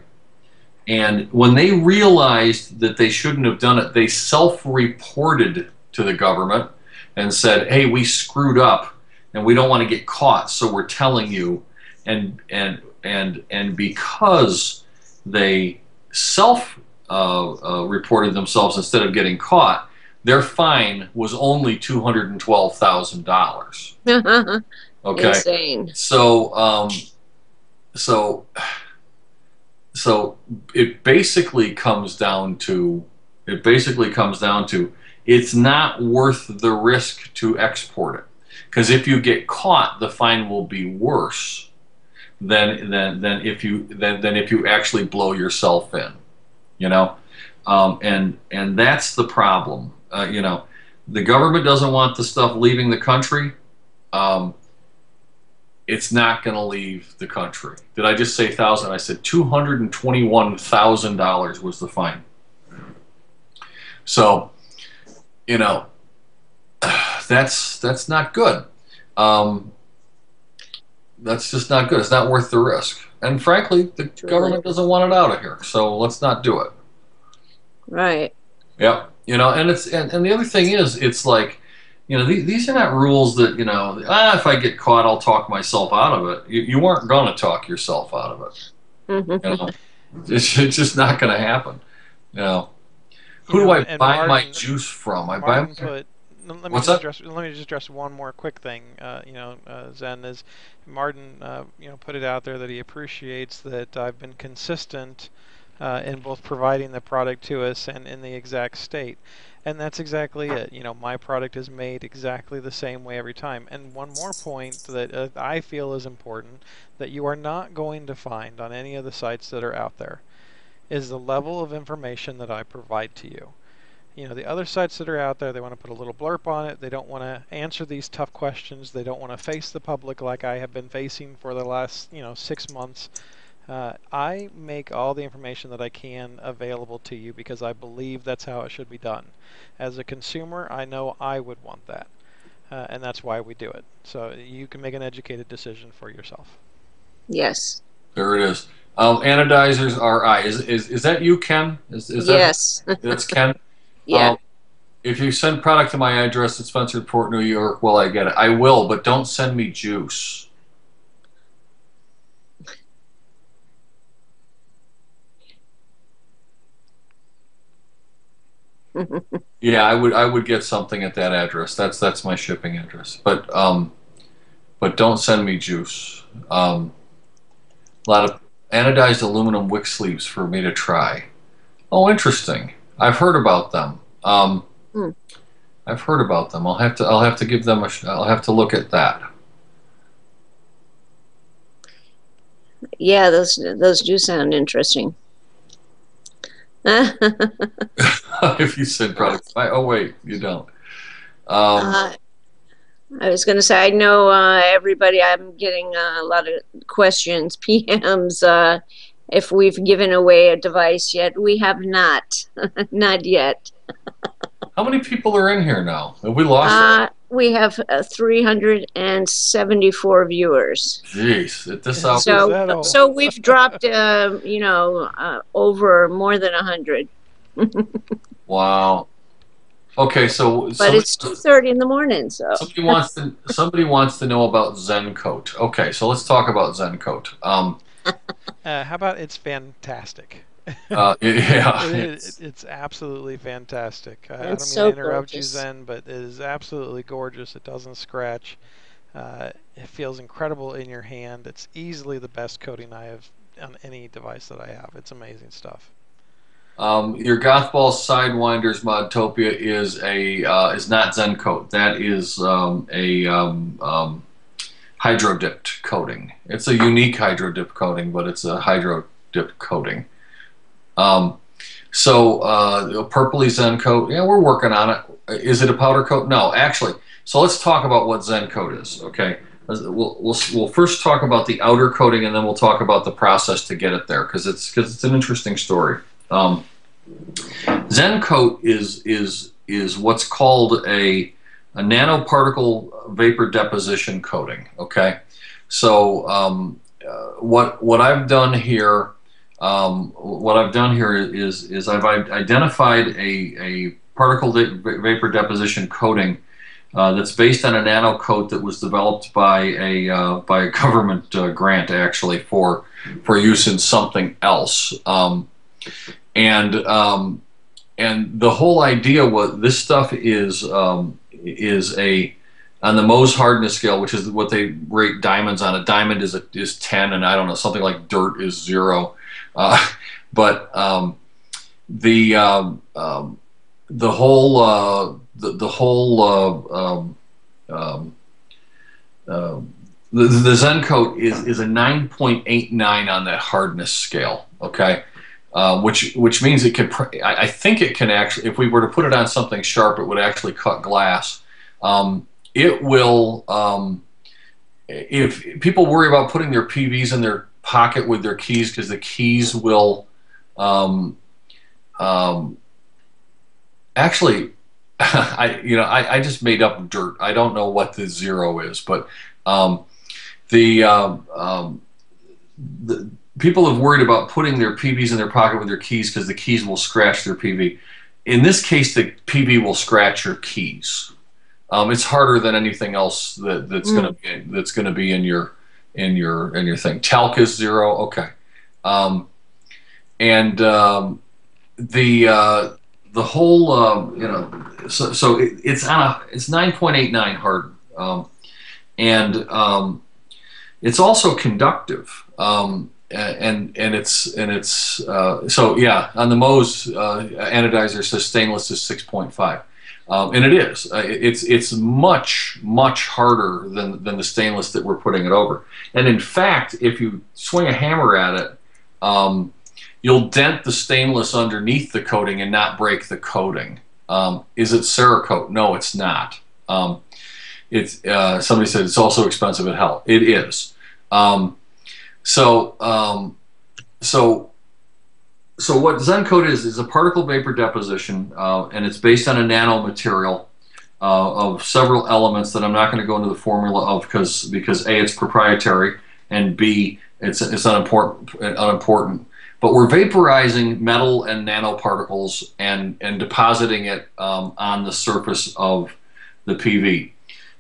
and when they realized that they shouldn't have done it, they self-reported to the government and said, hey, we screwed up and we don't want to get caught, so we're telling you. And because they self-reported themselves instead of getting caught, their fine was only $212,000. Okay.
Insane.
So it basically comes down to it's not worth the risk to export it, because if you get caught, the fine will be worse than if you actually blow yourself in, and that's the problem. The government doesn't want the stuff leaving the country. It's not going to leave the country. Did I just say thousand? I said $221,000 was the fine. So, that's not good. That's just not good. It's not worth the risk. And frankly, the government doesn't want it out of here. So let's not do it.
Right.
Yep. And the other thing is, it's like, these are not rules that, if I get caught, I'll talk myself out of it. You aren't going to talk yourself out of it. It's just not going to happen. Who do I buy my juice from?
Let me just address one more quick thing. Zen is Martin. Put it out there that he appreciates that I've been consistent in both providing the product to us and in the exact state. And that's exactly it. My product is made exactly the same way every time. And one more point that I feel is important that you are not going to find on any of the sites that are out there is the level of information that I provide to you. The other sites that are out there, they want to put a little blurb on it. They don't want to answer these tough questions. They don't want to face the public like I have been facing for the last, 6 months. I make all the information that I can available to you because I believe that's how it should be done. As a consumer, I know I would want that. and that's why we do it. So you can make an educated decision for yourself.
Yes.
There it is. Anodizers RI. Is that you, Ken? Is
yes.
That's Ken?
Yeah.
If you send product to my address at Spencerport, New York, will I get it? I will, but don't send me juice. Yeah, I would get something at that address. That's my shipping address. But don't send me juice. A lot of anodized aluminum wick sleeves for me to try. Oh, interesting. I've heard about them. I've heard about them. I'll have to give them I'll have to look at that.
Yeah, those do sound interesting.
If you send products, oh wait, you don't.
I was going to say, I know everybody. I'm getting a lot of questions, PMs. If we've given away a device yet, we have not, not yet.
How many people are in here now? Have we lost?
We have 374 viewers.
Jeez, at this hour.
So we've dropped, over more than 100.
Wow. Okay,
but it's 2:30 in the morning, so
somebody wants to know about Zen Coat. Okay, so let's talk about Zen Coat.
How about it's fantastic?
Yeah,
it's absolutely fantastic. I don't mean
so
to interrupt
gorgeous.
you, Zen, but it is absolutely gorgeous. It doesn't scratch. It feels incredible in your hand. It's easily the best coating I have on any device that I have. It's amazing stuff.
Your Gothball Sidewinders Modtopia is not Zen Coat. That is a hydro-dipped coating. It's a unique hydro-dipped coating, but it's a hydro-dipped coating. A purpley Zen Coat, yeah, we're working on it. Is it a powder coat? No, actually. So let's talk about what Zen Coat is, okay? We'll first talk about the outer coating, and then we'll talk about the process to get it there, because it's an interesting story. Zen Coat is what's called a nanoparticle vapor deposition coating, okay? So what I've done here. Is I've identified a particle vapor deposition coating that's based on a nano coat that was developed by a government grant, actually, for use in something else. And the whole idea was this stuff is on the Mohs hardness scale, which is what they rate diamonds on. A diamond is 10, and I don't know, something like dirt is 0. The Zen Coat is a 9.89 on that hardness scale. Okay, which means it could. I think it can actually, if we were to put it on something sharp, it would actually cut glass. It will. If people worry about putting their PVs in their pocket with their keys, because the keys will actually I just made up dirt. I don't know what the 0 is, but the people have worried about putting their PVs in their pocket with their keys because the keys will scratch their PV. In this case, the PV will scratch your keys. It's harder than anything else that's going to be in your thing. Talc is 0. Okay. The whole so it's 9.89 hard, and it's also conductive, and it's so yeah, on the Mohs anodizer says stainless is 6.5. And it is. It's much harder than the stainless that we're putting it over. And in fact, if you swing a hammer at it, you'll dent the stainless underneath the coating and not break the coating. Is it Cerakote? No, it's not. Somebody said it's also expensive as hell. It is. So what Zen Coat is a particle vapor deposition, and it's based on a nanomaterial. of several elements that I'm not going to go into the formula of because A, it's proprietary, and B, it's unimportant. But we're vaporizing metal and nanoparticles and depositing it on the surface of the PV.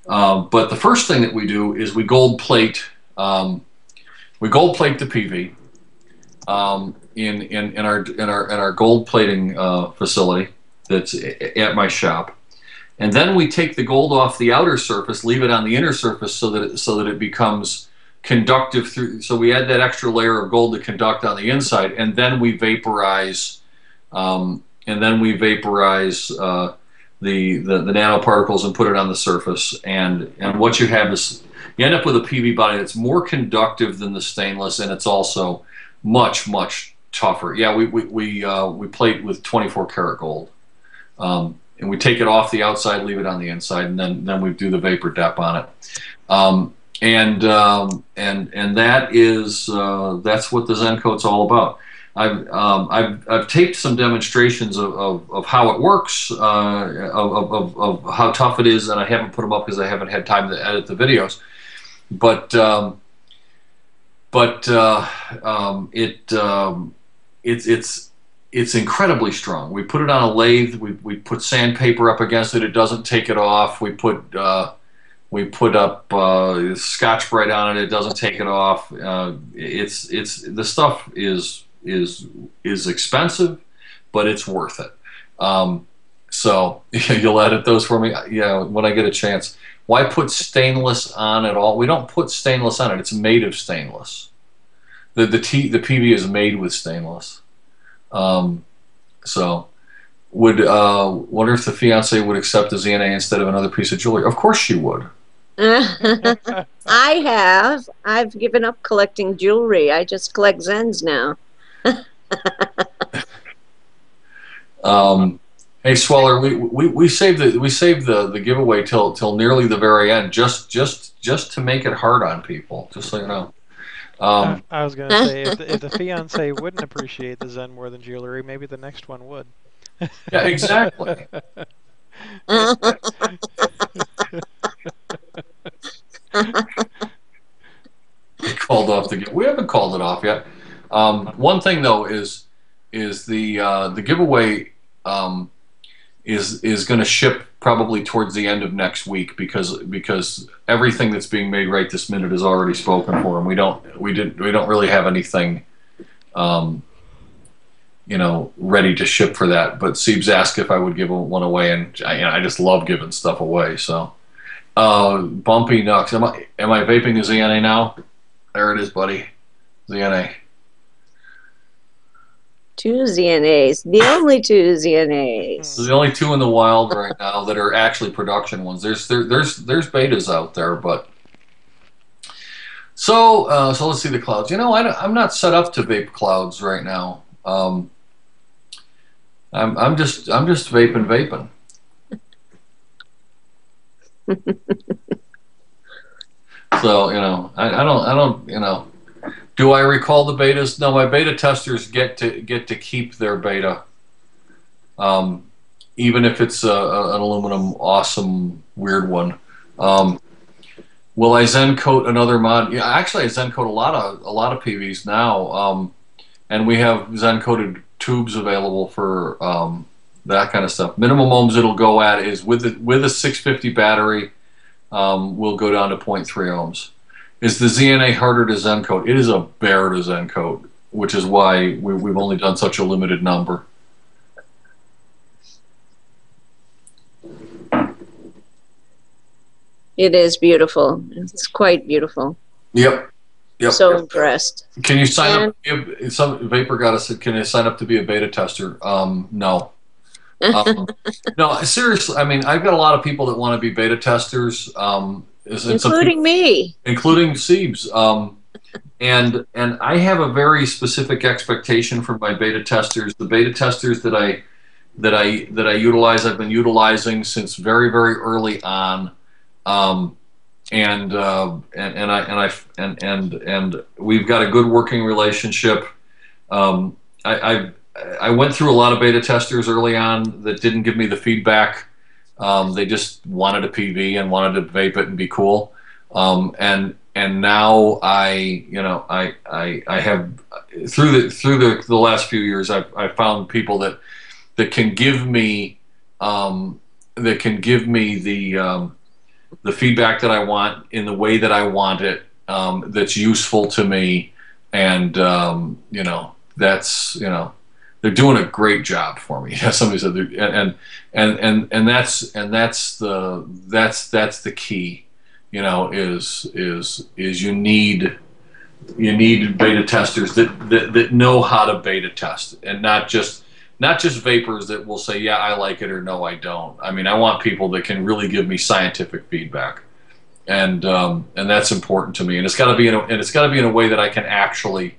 But the first thing that we do is we gold plate the PV in our gold plating facility that's at my shop. And then we take the gold off the outer surface, leave it on the inner surface so that it becomes conductive through. So we add that extra layer of gold to conduct on the inside, and then we vaporize. The nanoparticles and put it on the surface. And what you have is you end up with a PV body that's more conductive than the stainless, and it's also much tougher. Yeah, we plate with 24 karat gold. And we take it off the outside, leave it on the inside, and then we do the vapor dep on it. And that is that's what the Zen Coat's all about. I've taped some demonstrations of how it works, of how tough it is, and I haven't put them up because I haven't had time to edit the videos. It's incredibly strong. We put it on a lathe. We put sandpaper up against it. It doesn't take it off. We put up Scotch-Brite on it. It doesn't take it off. The stuff is expensive, but it's worth it. So you'll edit those for me. Yeah, when I get a chance. Why put stainless on at all? We don't put stainless on it. It's made of stainless. The PV is made with stainless. So wonder if the fiance would accept the ZNA instead of another piece of jewelry. Of course she would.
I've given up collecting jewelry. I just collect Zens now.
Hey Sweller, we saved the giveaway till nearly the very end, just to make it hard on people, just so you know.
I was going to say, if the fiance wouldn't appreciate the Zen more than jewelry, maybe the next one would.
Yeah, exactly. They called off the giveaway. We haven't called it off yet. One thing though is the giveaway is going to ship probably towards the end of next week because everything that's being made right this minute is already spoken for, and we don't really have anything ready to ship for that. But Siebes asked if I would give one away, and I just love giving stuff away. So Bumpy Nux, am I vaping a ZNA now? There it is, buddy. ZNA.
2 ZNAs, the only 2 ZNAs.
The only 2 in the wild right now that are actually production ones. There's betas out there, but so let's see the clouds. I'm not set up to vape clouds right now. I'm just vaping. So I don't. Do I recall the betas? No, my beta testers get to keep their beta, even if it's an aluminum awesome weird one. Will I Zen coat another mod? Yeah, actually I Zen coat a lot of PVs now, and we have Zen coated tubes available for that kind of stuff. Minimum ohms it'll go at is with a 650 battery, will go down to 0.3 ohms. Is the ZNA harder to Zen coat? It is a bear to Zen coat, which is why we've only done such a limited number.
It is beautiful. It's quite beautiful.
Yep.
So impressed.
Can you sign up? If some Vapor got us. Can you sign up to be a beta tester? No. No, seriously. I mean, I've got a lot of people that want to be beta testers.
Including me.
Including Siebes. And I have a very specific expectation from my beta testers. The beta testers that I utilize, I've been utilizing since very, very early on. And we've got a good working relationship. I went through a lot of beta testers early on that didn't give me the feedback They just wanted a PV and wanted to vape it and be cool. And now I have through the last few years I've found people that can give me the feedback that I want in the way that I want it, that's useful to me, and they're doing a great job for me. Somebody said, and that's the key. Is you need beta testers that know how to beta test, and not just vapors that will say, yeah, I like it, or no, I don't. I mean, I want people that can really give me scientific feedback, and that's important to me. And it's got to be in a way that I can actually,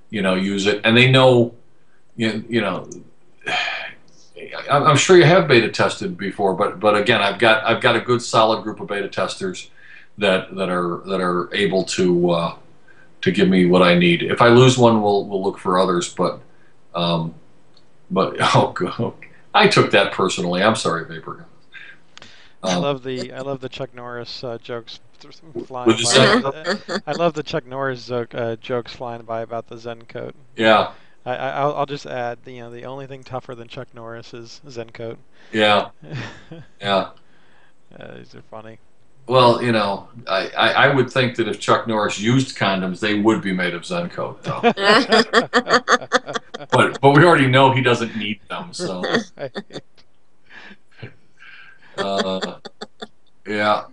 use it. And they know, I'm sure you have beta tested before, but again, I've got a good solid group of beta testers that are able to give me what I need. If I lose one, we'll look for others. But oh God, I took that personally. I'm sorry, Vapor.
I love the Chuck Norris jokes flying by. I love the Chuck Norris jokes flying by about the Zen coat.
Yeah.
I'll just add, the only thing tougher than Chuck Norris is Zen coat.
Yeah. Yeah.
These are funny.
Well, I would think that if Chuck Norris used condoms, they would be made of Zen coat, though. but we already know he doesn't need them, so. Yeah.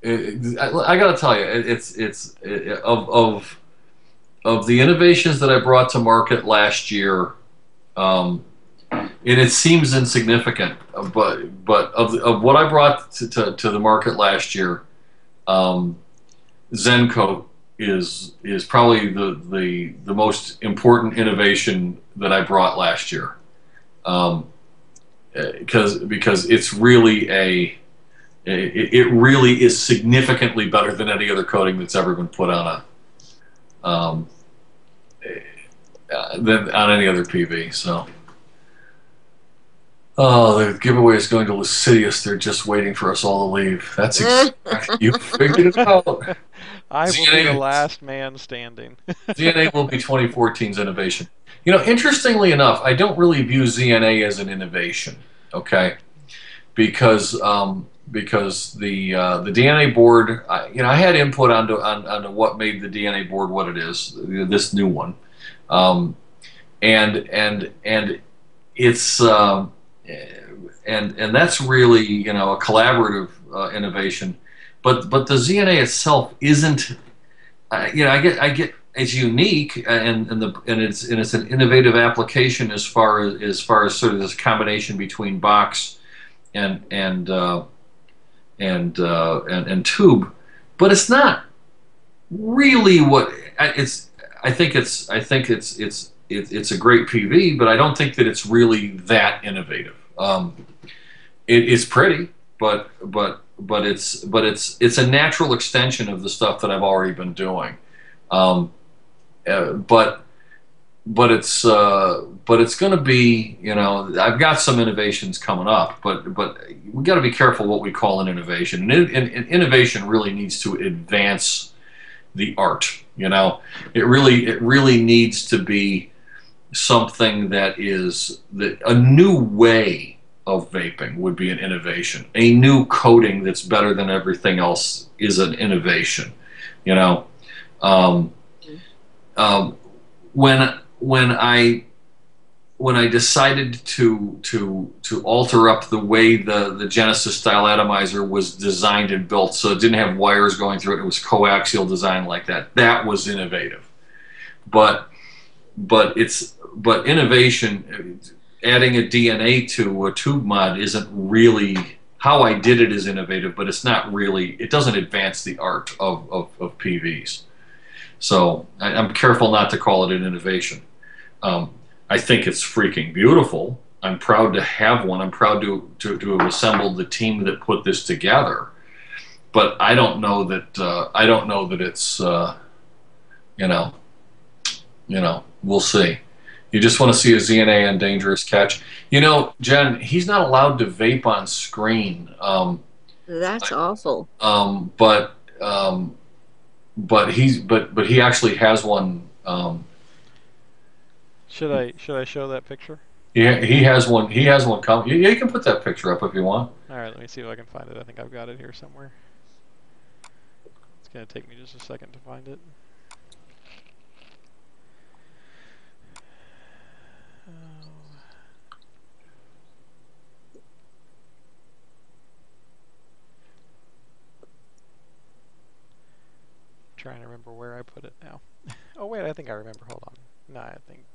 I got to tell you, it's of the innovations that I brought to market last year, and it seems insignificant, but of what I brought to the market last year, Zen Coat is probably the most important innovation that I brought last year, because it's really it really is significantly better than any other coating that's ever been put on than on any other PV. So. Oh, the giveaway is going to Lucidius. They're just waiting for us all to leave. That's exactly, you figured it out.
I will be the last man standing.
ZNA will be 2014's innovation. Interestingly enough, I don't really view ZNA as an innovation, okay? Because the DNA board, I had input onto what made the DNA board what it is, this new one, and it's. And that's really a collaborative innovation, but the ZNA itself isn't. I get it's unique and it's an innovative application as far as sort of this combination between box and tube, but it's not really what it's. I think it's a great PV, but I don't think that it's really that innovative. It's pretty, but it's a natural extension of the stuff that I've already been doing. But it's going to be, I've got some innovations coming up, but we got to be careful what we call an innovation. And innovation really needs to advance the art. It really needs to be something that is a new way of vaping would be an innovation. A new coating that's better than everything else is an innovation. When I decided to alter up the way the Genesis style atomizer was designed and built, so it didn't have wires going through it, it was coaxial design like that. That was innovative. But innovation, adding a DNA to a tube mod isn't really how I did it. Is innovative, but it's not really. It doesn't advance the art of PVs. So I'm careful not to call it an innovation. I think it's freaking beautiful. I'm proud to have one. I'm proud to have assembled the team that put this together. But I don't know that it's we'll see. You just want to see a ZNA and dangerous catch. You know, Jen, he's not allowed to vape on screen.
That's awful.
But he actually has one.
Should I show that picture?
Yeah, he has one. He has one coming. Yeah, you can put that picture up if you want.
All right, let me see if I can find it. I think I've got it here somewhere. It's gonna take me just a second to find it. Trying to remember where I put it now. Oh wait, I think I remember. Hold on. No, I think.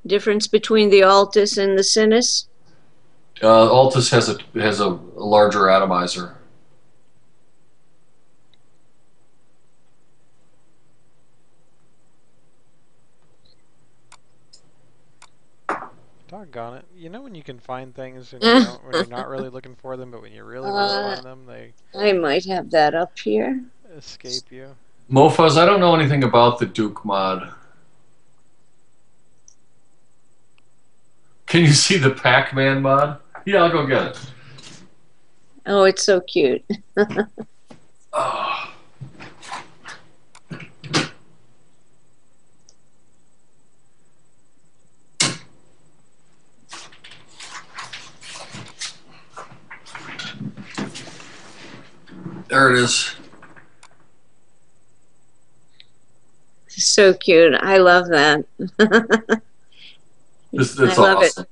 Difference between the Altus and the Sinus?
Altus has a larger atomizer.
Doggone it. You know when you can find things and you don't, when you're not really looking for them, but when you really find them, they...
I might have that up here.
Escape you.
Mofuzz, I don't know anything about the Duke mod. Can you see the Pac-Man mod? Yeah, I'll go get it.
Oh, it's so cute.
Oh. There it is.
So cute. I love that.
It's
I love
awesome.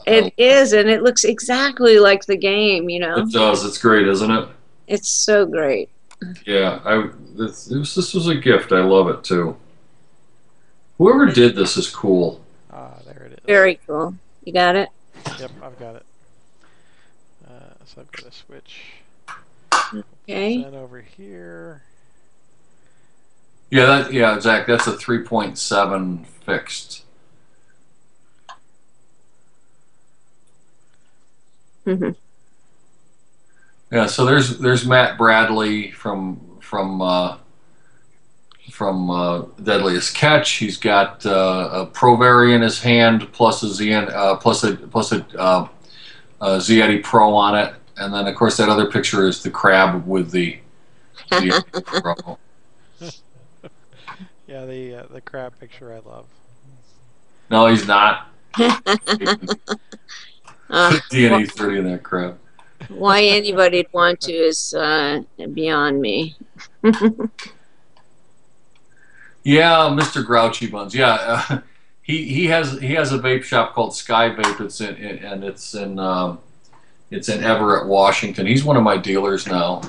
It is, and it looks exactly like the game, you know.
It does. It's great, isn't it?
It's so great.
Yeah, this was a gift. I love it too. Whoever did this is cool.
Ah, there it is.
Very cool. You got it?
Yep, I've got it. So I've got to switch.
Okay.
Then over here.
Yeah, Zach, that's a 3.7 fixed.
Mm-hmm.
Yeah, so there's Matt Bradley from Deadliest Catch. He's got a Provari in his hand plus a Z Pro on it, and then of course that other picture is the crab with the Pro.
Yeah, the crab picture I love.
No, he's not. DNA 30 in that crap.
Why anybody'd want to is beyond me.
Yeah, Mr. Grouchy Buns. Yeah, he has a vape shop called Sky Vape. It's in Everett, Washington. He's one of my dealers now.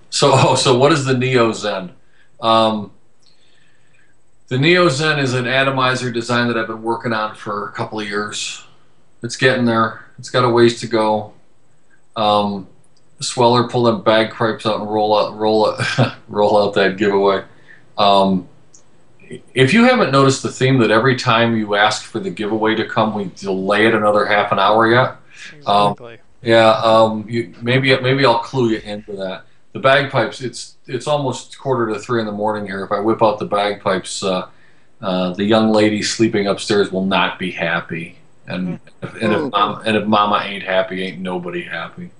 So what is the Neo Zen? The Neo Zen is an atomizer design that I've been working on for a couple of years. It's getting there. It's got a ways to go. Sweller, pull them bagpipes out and roll out that giveaway. If you haven't noticed the theme that every time you ask for the giveaway to come, we delay it another half an hour yet.
Exactly.
Maybe I'll clue you into that. The bagpipes, it's almost 2:45 in the morning here. If I whip out the bagpipes, the young lady sleeping upstairs will not be happy. And if Mama ain't happy, ain't nobody happy.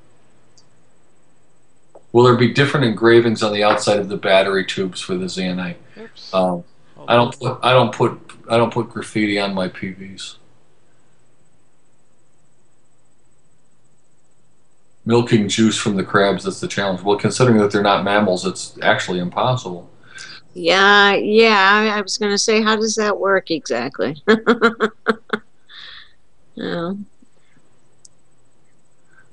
Will there be different engravings on the outside of the battery tubes for the ZNA? I don't put graffiti on my PVs. Milking juice from the crabs, that's the challenge. Well, considering that they're not mammals, it's actually impossible.
Yeah, I was going to say, how does that work exactly? Yeah.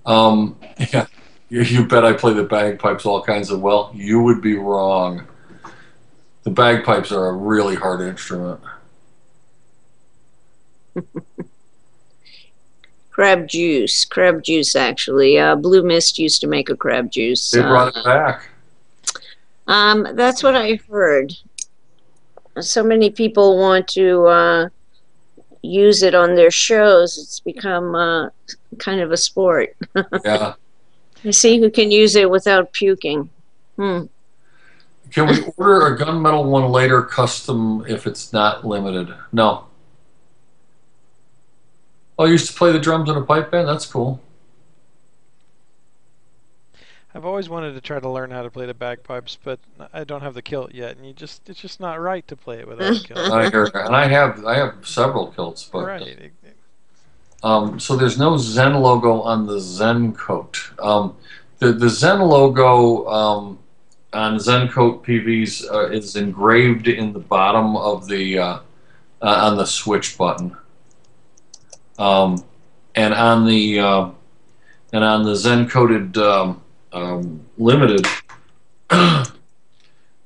Yeah, you bet I play the bagpipes all kinds of well. You would be wrong. The bagpipes are a really hard instrument.
Crab juice actually. Blue Mist used to make a crab juice.
They brought it back.
That's what I heard. So many people want to use it on their shows. It's become kind of a sport.
Yeah.
I see who can use it without puking.
Can we order a gunmetal one later, custom, if it's not limited? No. Oh, you used to play the drums in a pipe band? That's cool.
I've always wanted to try to learn how to play the bagpipes, but I don't have the kilt yet, and it's just not right to play it without a kilt.
I hear that. And I have several kilts, but
right.
So there's no Zen logo on the Zen coat. The Zen logo on Zen coat PVs is engraved in the bottom of the on the switch button, and on the Zen coated limited,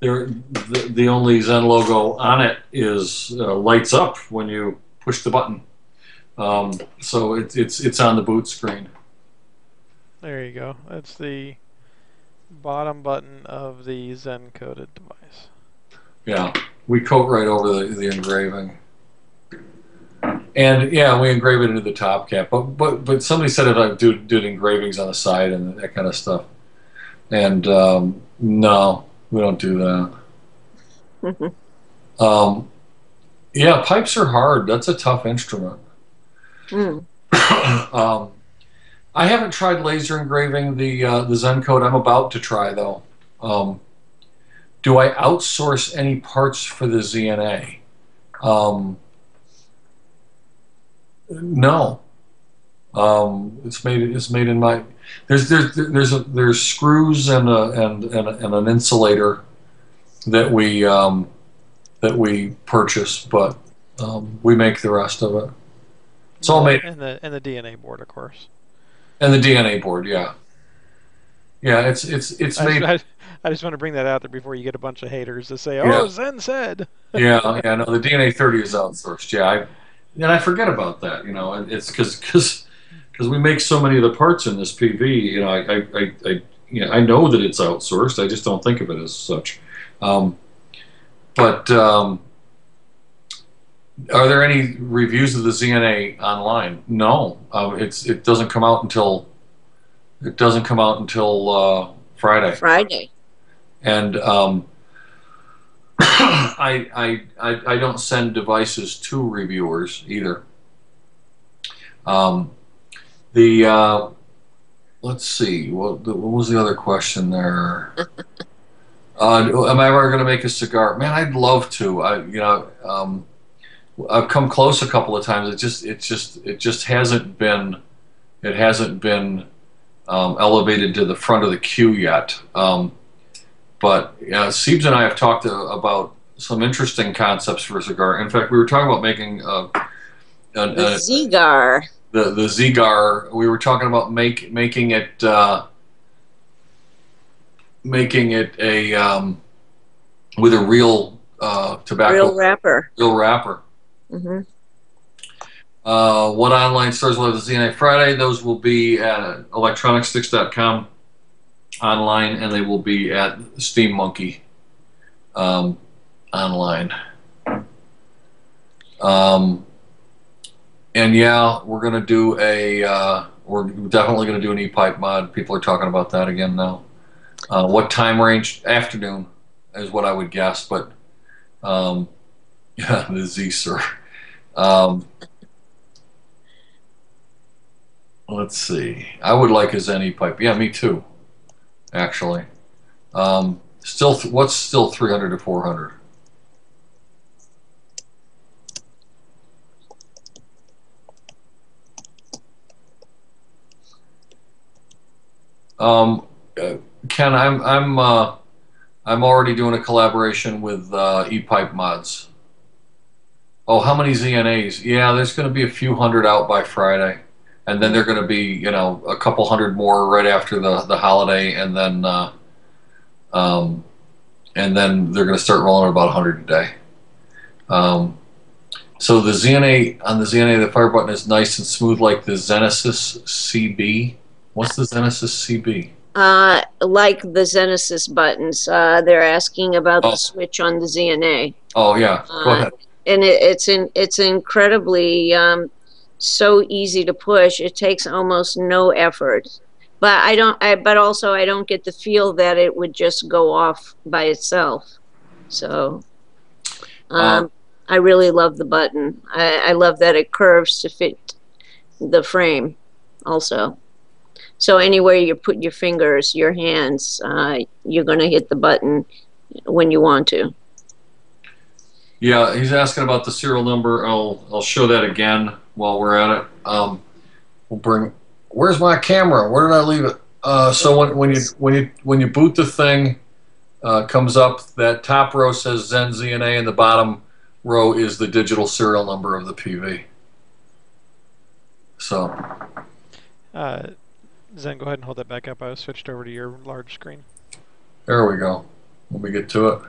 the only Zen logo on it is lights up when you push the button. So it's on the boot screen.
There you go. That's the bottom button of the Zen coated device.
Yeah, we coat right over the engraving, and yeah, we engrave it into the top cap. But somebody said I did engravings on the side and that kind of stuff, and no, we don't do that. Yeah, pipes are hard. That's a tough instrument. I haven't tried laser engraving the Zen coat. I'm about to try though. Do I outsource any parts for the ZNA? No. It's made in my. There's screws and an insulator that we purchase, but we make the rest of it. It's all made.
And the DNA board, of course.
And the DNA board, yeah. Yeah, it's made.
I just want to bring that out there before you get a bunch of haters to say, "Oh, Zen said."
Yeah, no, the DNA 30 is outsourced. Yeah, I forget about that. You know, it's because we make so many of the parts in this PV. You know, I know that it's outsourced. I just don't think of it as such. But are there any reviews of the ZNA online? No, it doesn't come out until Friday.
Friday.
And I don't send devices to reviewers either. Let's see, what was the other question there? Am I ever going to make a cigar? Man, I'd love to. I've come close a couple of times. It just hasn't been elevated to the front of the queue yet. But Siebes and I have talked about some interesting concepts for a cigar. In fact, we were talking about making
the Cigar.
The Cigar. We were talking about making it a with a real tobacco.
Real wrapper.
Real wrapper.
Mm-hmm.
What online stores will have the ZNA Friday? Those will be at electronicsticks.com online, and they will be at Steam Monkey online. And yeah, we're gonna do we're definitely gonna do an e-pipe mod. People are talking about that again now. What time range? Afternoon is what I would guess, but yeah, the Z, sir. Let's see. I would like a Zen e-pipe. Yeah, me too. Actually, what's still 300 to 400? Ken, I'm already doing a collaboration with e-pipe mods. Oh, how many ZNAs? Yeah, there's going to be a few hundred out by Friday. And then they're going to be, a couple hundred more right after the holiday, and then they're going to start rolling about 100 a day. So the ZNA on the ZNA, the fire button is nice and smooth, like the Zenesis CB. What's the Zenesis CB?
Like the Zenesis buttons. They're asking about the switch on the ZNA.
Oh yeah, go ahead.
And it's incredibly. So easy to push. It takes almost no effort. but but also I don't get the feel that it would just go off by itself. So I really love the button. I love that it curves to fit the frame also. So anywhere you put your fingers, your hands, you're going to hit the button when you want to.
Yeah, he's asking about the serial number. I'll show that again while we're at it. We'll bring. Where's my camera? Where did I leave it? So when you boot the thing, comes up. That top row says ZEN ZNA, and the bottom row is the digital serial number of the PV. So.
Zen, go ahead and hold that back up. I was switched over to your large screen.
There we go. Let me get to it.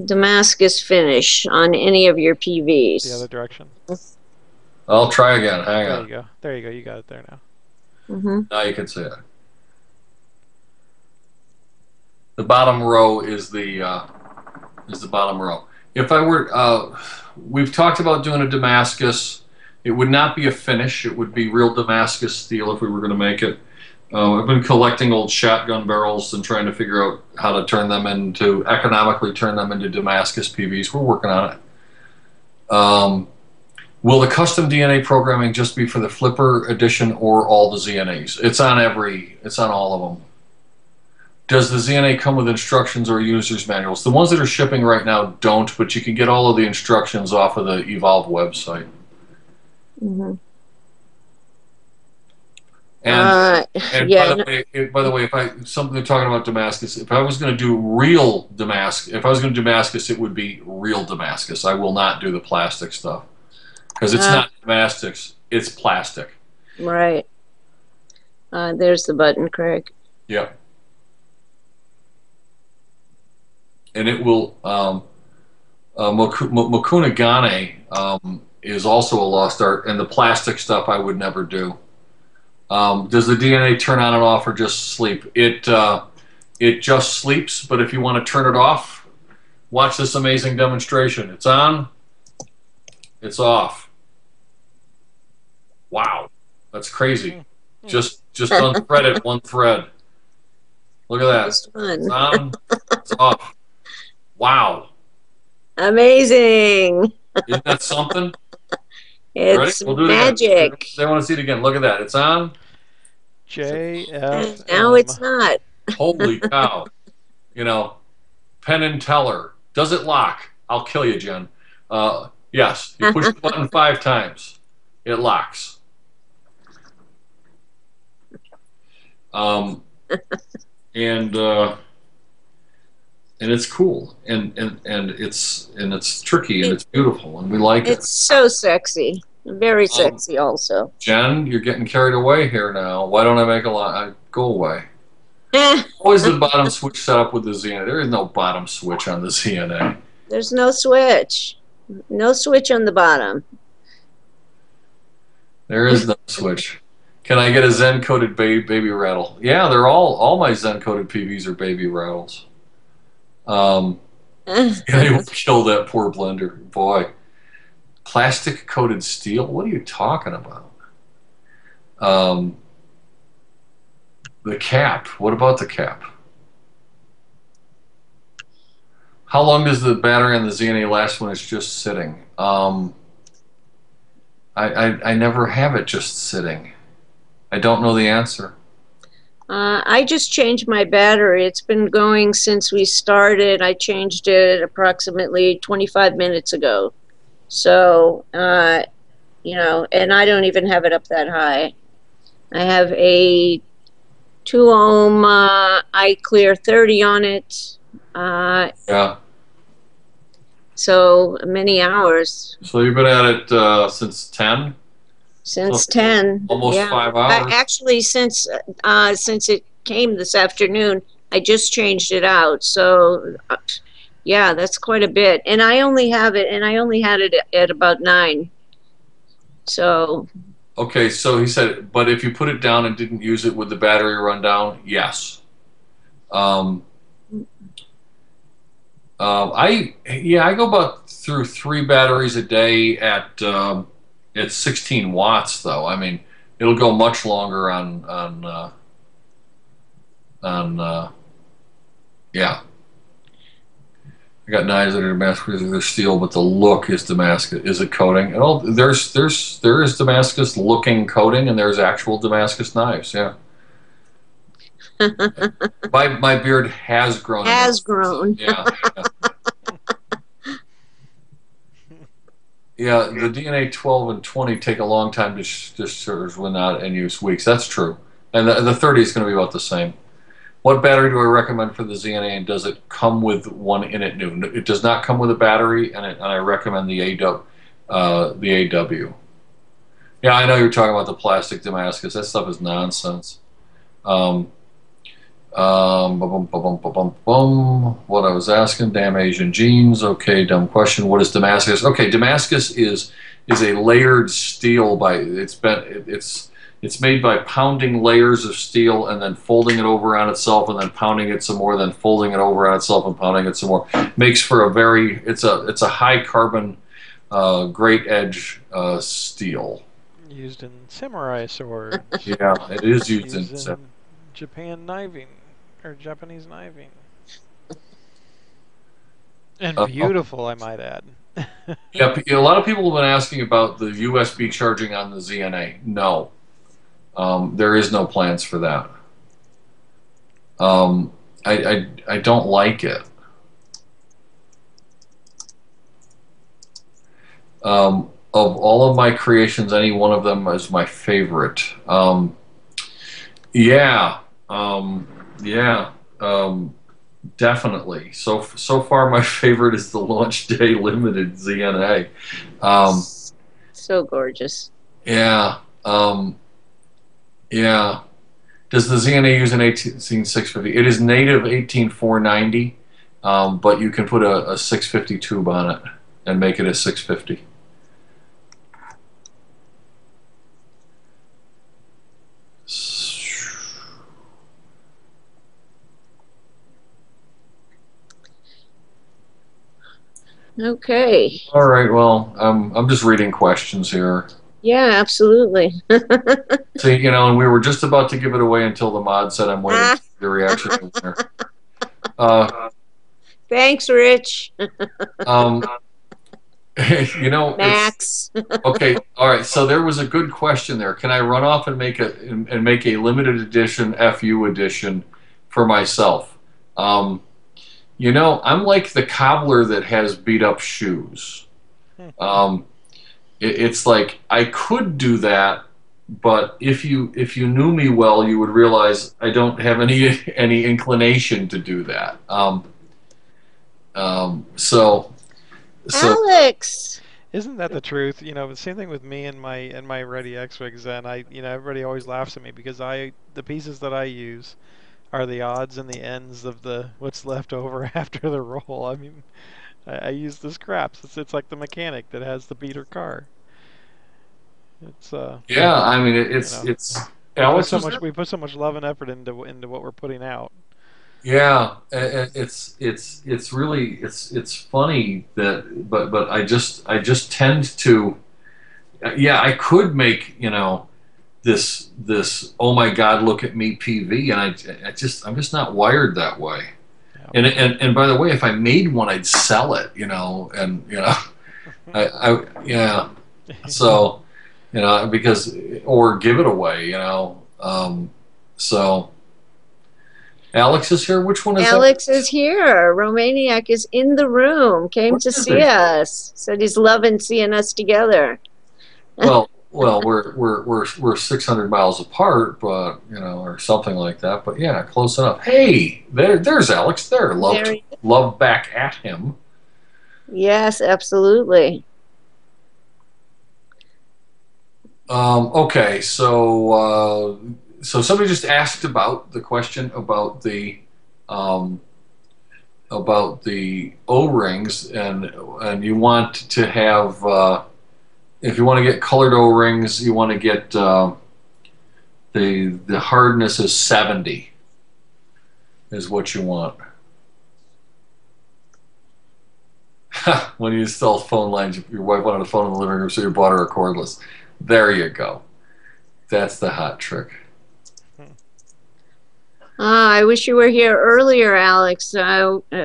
Damascus finish on any of your PVs.
The other direction.
I'll try again. Hang on.
There you go. There you go. You got it there now.
Now you can see it. The bottom row is the bottom row. If I were, we've talked about doing a Damascus. It would not be a finish. It would be real Damascus steel if we were going to make it. I've been collecting old shotgun barrels and trying to figure out how to turn them into, economically turn them into Damascus PVs. We're working on it. Will the custom DNA programming just be for the Flipper edition or all the ZNAs? It's on all of them. Does the ZNA come with instructions or user's manuals? The ones that are shipping right now don't, but you can get all of the instructions off of the Evolve website. And
yeah.
By the way, if something they're talking about Damascus, if I was going to do real Damascus, if I was going to do Damascus, it would be real Damascus. I will not do the plastic stuff because it's not Damascus; it's plastic.
Right. There's the button, Craig.
Yep. And it will. Mokunagane is also a lost art, and the plastic stuff I would never do. Does the DNA turn on and off or just sleep? It just sleeps, but if you want to turn it off, watch this amazing demonstration. It's on, it's off. Wow, that's crazy. Just unthreaded one thread. Look at that. It's on, it's off. Wow.
Amazing.
Isn't that something?
It's
we'll do
magic.
It they want to see it again. Look at that. It's on.
JF.
Now it's not.
Holy cow. You know, Penn and Teller. Does it lock? I'll kill you, Jen. Yes. You push the button 5 times. It locks. And it's cool, and it's tricky, and it's beautiful, and we like it.
It's so sexy, very sexy. Also,
Jen, you're getting carried away here now. Why don't I make a lot? Go away. Always the bottom switch set up with the ZNA. There is no bottom switch on the ZNA.
There's no switch. No switch on the bottom.
There is no switch. Can I get a Zen coated baby rattle? Yeah, they're all my Zen coated PVs are baby rattles. They will kill that poor blender. Boy. Plastic coated steel? What are you talking about? The cap. What about the cap? How long does the battery on the ZNA last when it's just sitting? I never have it just sitting. I don't know the answer.
I just changed my battery. It's been going since we started. I changed it approximately 25 minutes ago. So, you know, and I don't even have it up that high. I have a 2 ohm iClear 30 on it.
Yeah.
So many hours.
So you've been at it since 10?
Since 10.
Almost 5 hours.
Actually, since it came this afternoon, I just changed it out. So, yeah, that's quite a bit. And I only have it, and I only had it at about 9. So.
Okay, so he said, but if you put it down and didn't use it, would the battery run down? Yes. I go about through 3 batteries a day at 16 watts, though. I mean, it'll go much longer on yeah. I got knives that are Damascus, they're steel, but the look is Damascus. Is it coating? Oh, there is Damascus looking coating, and there's actual Damascus knives. Yeah. my beard has grown.
Has grown.
Yeah. Yeah, the DNA 12 and 20 take a long time to discharge when not in use, weeks. That's true. And the 30 is going to be about the same. What battery do I recommend for the ZNA, and does it come with one in it new? It does not come with a battery, and I recommend the AW. Yeah, I know you're talking about the plastic Damascus. That stuff is nonsense. What I was asking, damn Asian genes. Okay, dumb question. What is Damascus? Okay, Damascus is a layered steel it's made by pounding layers of steel and then folding it over on itself and then pounding it some more, then folding it over on itself and pounding it some more. Makes for it's a high carbon, great edge steel.
Used in samurai swords.
Yeah, it is used in
Japan kniving, or Japanese kniving. And beautiful, I might add.
Yeah, a lot of people have been asking about the USB charging on the ZNA. No. There is no plans for that. I don't like it. Of all of my creations, any one of them is my favorite. Definitely. So far, my favorite is the launch day limited ZNA.
So gorgeous.
Yeah. Yeah. Does the ZNA use an 18650? It is native 18490, but you can put a 650 tube on it and make it a 650.
Okay.
All right. Well, I'm just reading questions here.
Yeah, absolutely.
So, and we were just about to give it away until the mod said I'm waiting for the reaction to the winner.
Thanks, Rich.
Max. Okay, all right. So there was a good question there. Can I run off and make a limited edition FU edition for myself? I'm like the cobbler that has beat up shoes. It's like I could do that, but if you knew me well, you would realize I don't have any inclination to do that. So
Alex,
isn't that the truth? The same thing with me and my Ready X-Rig Zen. Everybody always laughs at me because the pieces that I use are the odds and the ends of what's left over after the roll. I mean, I use the scraps. It's like the mechanic that has the beater car. It's
yeah. I mean, it's Alex.
We put so much love and effort into what we're putting out.
Yeah, it's really funny that, but I just tend to, yeah, I could make this oh my God, look at me PV, and I'm just not wired that way. Yeah. And by the way, if I made one, I'd sell it, yeah, so because or give it away, so. Alex is here. Which one is
Alex is here. Romaniac is in the room. Came to see us. Said he's loving seeing us together.
Well, we're 600 miles apart, but or something like that. But yeah, close enough. Hey, there's Alex. There, love back at him.
Yes, absolutely.
Okay, so somebody just asked about the question about the O-rings, and you want to have if you want to get colored O-rings, you want to get the hardness is 70 is what you want. When you install phone lines, your wife wanted a phone in the living room, so you bought her a cordless. There you go. That's the hot trick.
I wish you were here earlier, Alex.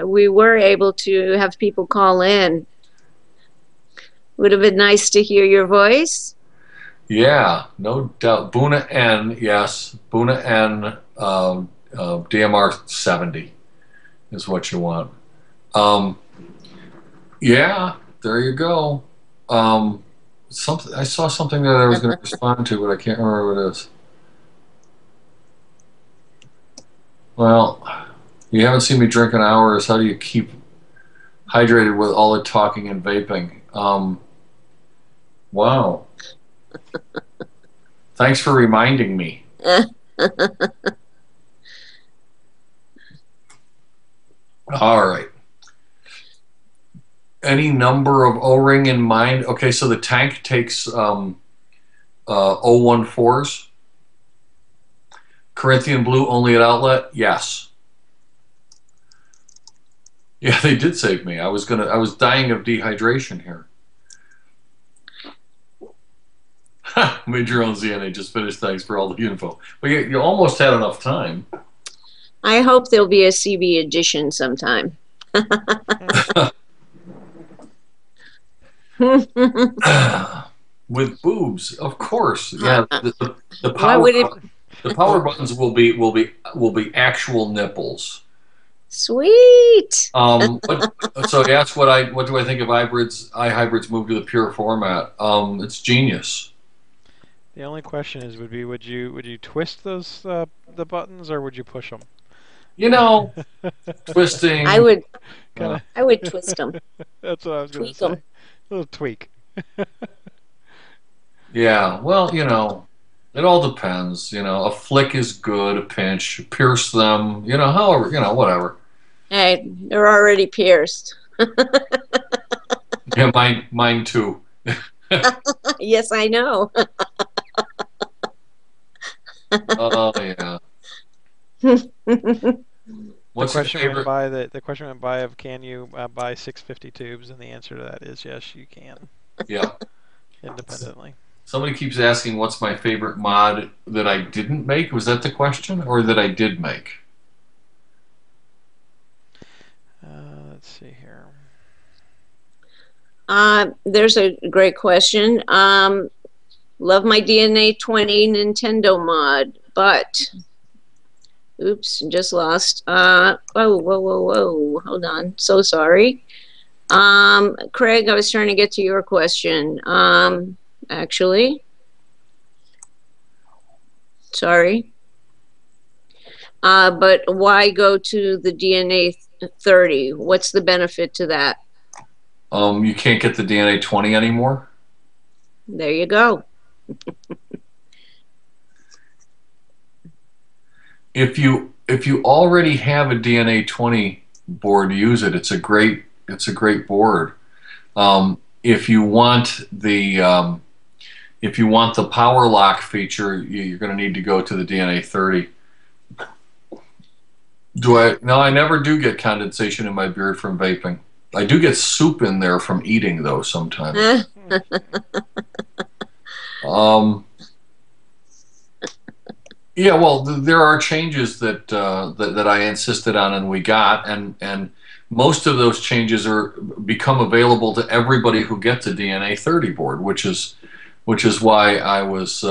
We were able to have people call in. Would have been nice to hear your voice.
Yeah, no doubt. Buna N, yes. Buna N, DMR 70 is what you want. Yeah, there you go. Something I saw something that I was going to respond to, but I can't remember what it is. Well, you haven't seen me drink in hours. How do you keep hydrated with all the talking and vaping? Wow. Thanks for reminding me. All right. Any number of O-ring in mind? Okay, so the tank takes 014s. Corinthian blue only at outlet? Yes. Yeah, they did save me. I was dying of dehydration here. Made your own ZNA, just finished. Thanks for all the info. But you almost had enough time.
I hope there'll be a CB edition sometime.
With boobs, of course. Yeah, the power buttons will be actual nipples.
Sweet.
So you asked what do I think of iHybrids move to the pure format? It's genius.
The only question would you twist those the buttons, or would you push them?
You know, twisting.
I would twist them.
That's what I was going to say. A little tweak.
Yeah, well, you know, it all depends. You know, a flick is good, a pinch, pierce them. You know, however, you know, whatever.
Hey, they're already pierced.
Yeah, mine too.
Yes, I know.
Oh yeah. What's
the
question
went by of can you buy 650 tubes, and the answer to that is yes, you can.
Yeah.
Independently.
Somebody keeps asking what's my favorite mod that I didn't make. Was that the question, or that I did make?
Let's see here.
There's a great question. Love my DNA 20 Nintendo mod, but oops, just lost. Whoa. Hold on. So sorry. Craig, I was trying to get to your question. Actually. Sorry. But why go to the DNA 30? What's the benefit to that?
You can't get the DNA 20 anymore?
There you go.
If you already have a DNA 20 board, use it. It's a great board. If you want the power lock feature, you're going to need to go to the DNA 30. No, I never do get condensation in my beard from vaping. I do get soup in there from eating, though, sometimes. Yeah, well, there are changes that I insisted on and we got, and most of those changes become available to everybody who gets a DNA 30 board, which is why I was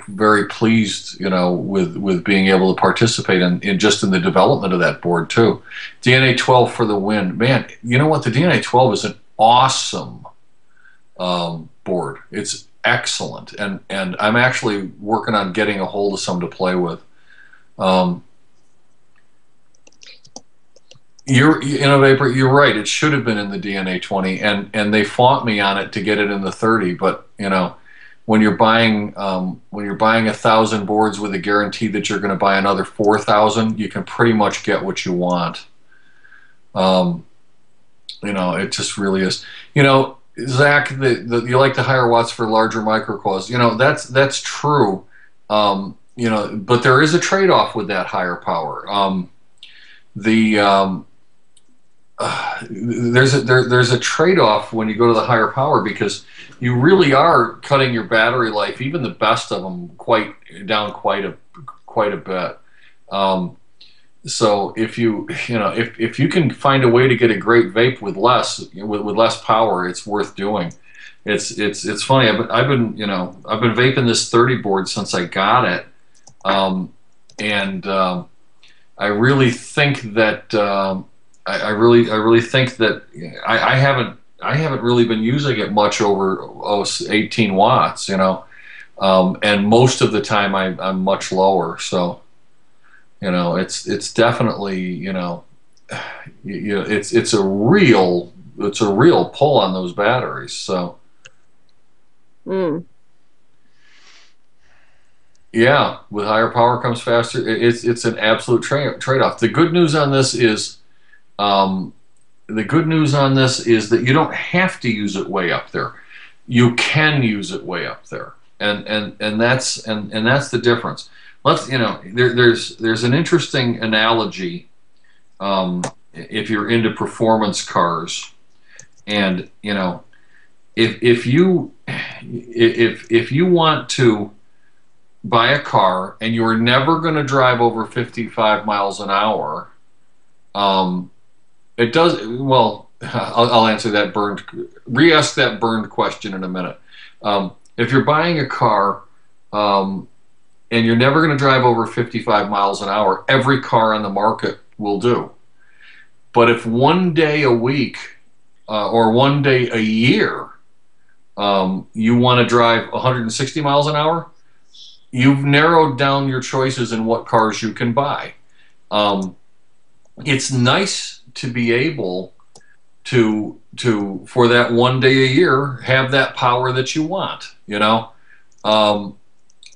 very pleased, with being able to participate in the development of that board too. DNA 12 for the win. Man, you know what? The DNA 12 is an awesome board. It's excellent, and I'm actually working on getting a hold of some to play with. Vapor, you're right. It should have been in the DNA 20, and they fought me on it to get it in the 30. But when you're buying 1,000 boards with a guarantee that you're going to buy another 4,000, you can pretty much get what you want. It just really is. Zach, you like the higher watts for larger microcoils. That's true. But there is a trade-off with that higher power. There's a trade-off when you go to the higher power, because you really are cutting your battery life, even the best of them, quite a bit. So if if you can find a way to get a great vape with less power, it's worth doing. It's funny. I've been vaping this 30 board since I got it, and I really think that I really think that I haven't really been using it much over 18 watts, and most of the time I'm much lower. So, it's definitely it's a real pull on those batteries. So. Yeah, with higher power comes faster. It's an absolute trade-off. The good news on this is, that you don't have to use it way up there. You can use it way up there, and that's the difference. There's an interesting analogy, if you're into performance cars, and if you want to buy a car and you're never going to drive over 55 miles an hour, it does. Well, I'll answer that re-ask that burned question in a minute. If you're buying a car and you're never going to drive over 55 miles an hour, every car on the market will do. But if one day a week or one day a year you want to drive 160 miles an hour, you've narrowed down your choices in what cars you can buy. It's nice to be able to for that one day a year have that power that you want,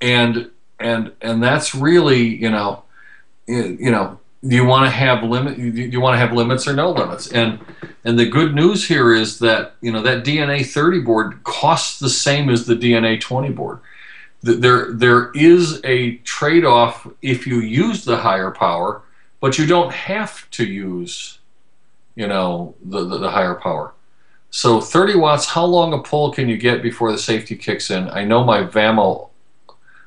and that's really, do you want to have limits or no limits? And the good news here is that that DNA 30 board costs the same as the DNA 20 board. There is a trade-off if you use the higher power, but you don't have to use the higher power. So 30 watts, how long a pull can you get before the safety kicks in? I know my VAMO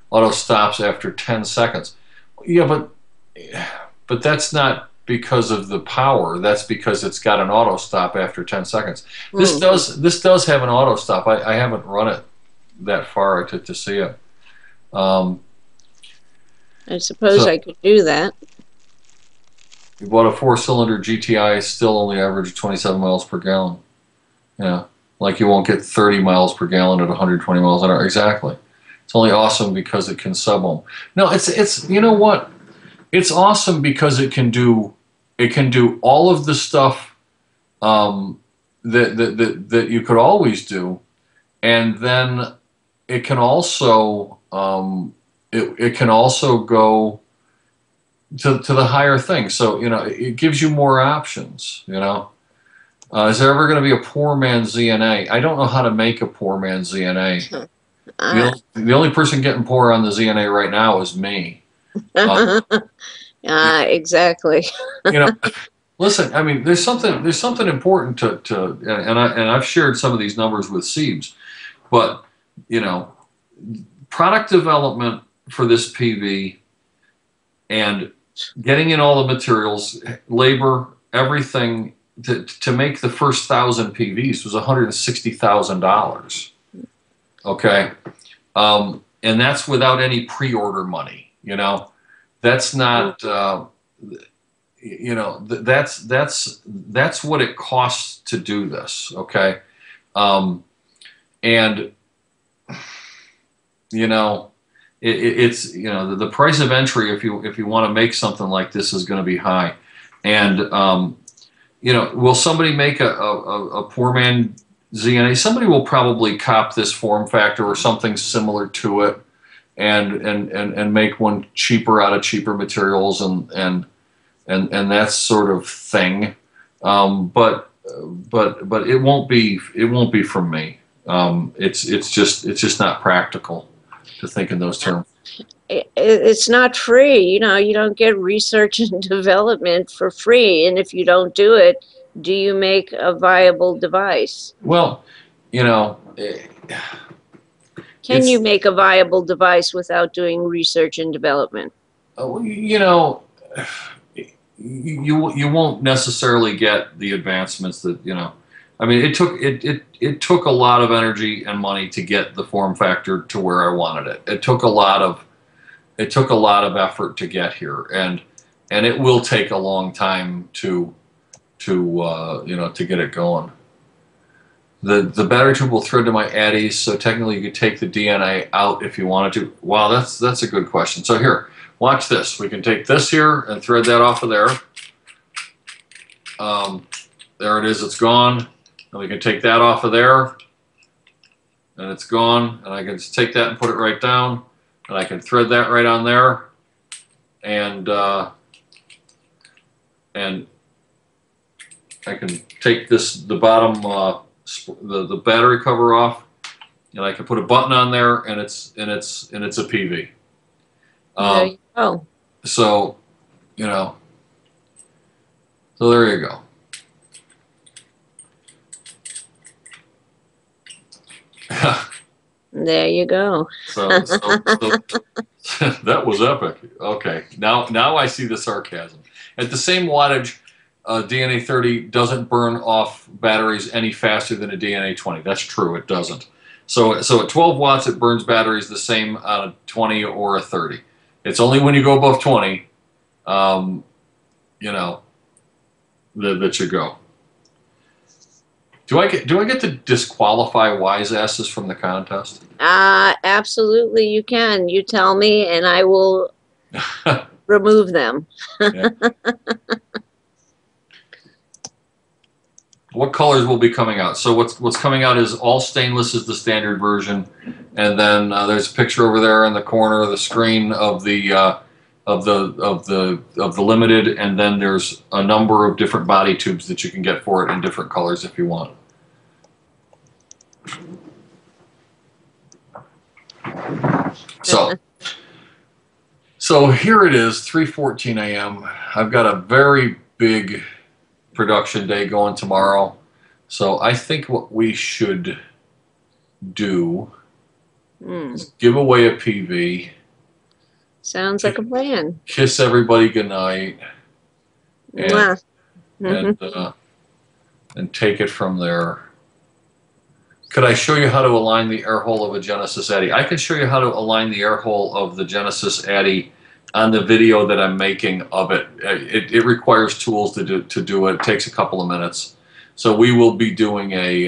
auto stops after 10 seconds. Yeah, but that's not because of the power. That's because it's got an auto stop after 10 seconds. This does have an auto stop. I haven't run it that far to see it.
I suppose I could do that.
You bought a 4-cylinder GTI, still only average 27 miles per gallon. Yeah, like you won't get 30 miles per gallon at 120 miles an hour. Exactly. It's only awesome because it can sub-ohm. No, it's you know what? It's awesome because it can do all of the stuff that you could always do, and then it can also it can also go to the higher thing. So it gives you more options. Is there ever going to be a poor man's ZNA? I don't know how to make a poor man's ZNA. The only person getting poor on the ZNA right now is me.
Exactly.
Listen. I mean, there's something important to and I've shared some of these numbers with Siebes, but product development for this PV and getting in all the materials, labor, everything to make the first 1,000 PVs was $160,000. Okay, and that's without any pre-order money. That's not. That's what it costs to do this. Okay, and it's the price of entry if you want to make something like this is going to be high, and will somebody make a poor man ZNA? Somebody will probably cop this form factor or something similar to it, and make one cheaper out of cheaper materials and that sort of thing. But it won't be from me. It's just not practical to think in those terms.
It's not free. You don't get research and development for free. And if you don't do it, do you make a viable device?
Well, you know.
Can you make a viable device without doing research and development?
You know, you won't necessarily get the advancements that, you know. I mean, it took a lot of energy and money to get the form factor to where I wanted it. It took a lot of effort to get here, and it will take a long time to you know, to get it going. The battery tube will thread to my addies, so technically you could take the DNA out if you wanted to. Wow, that's a good question. So here, watch this. We can take this here and thread that off of there. There it is. It's gone. And we can take that off of there, and it's gone. And I can just take that and put it right down, and I can thread that right on there, and I can take the bottom the battery cover off, and I can put a button on there, and it's a PV.
There you go.
So, you know, so there you go.
There you go.
So that was epic. Okay, now I see the sarcasm. At the same wattage, DNA 30 doesn't burn off batteries any faster than a DNA 20. That's true, it doesn't. So at 12 watts, it burns batteries the same on a 20 or a 30. It's only when you go above 20, you know, that you go. Do I get to disqualify wise asses from the contest?
Absolutely, you can. You tell me, and I will remove them.
What colors will be coming out? So what's coming out is all stainless is the standard version, and then there's a picture over there in the corner of the screen of the limited, and then there's a number of different body tubes that you can get for it in different colors if you want. So here it is, 3:14 a.m. I've got a very big production day going tomorrow, so I think what we should do is give away a PV.
Sounds like a plan.
Kiss everybody goodnight, and take it from there. Could I show you how to align the air hole of a Genesis Addy? I can show you how to align the air hole of the Genesis Addy on the video that I'm making of it. It requires tools to do it. It takes a couple of minutes. So we will be doing a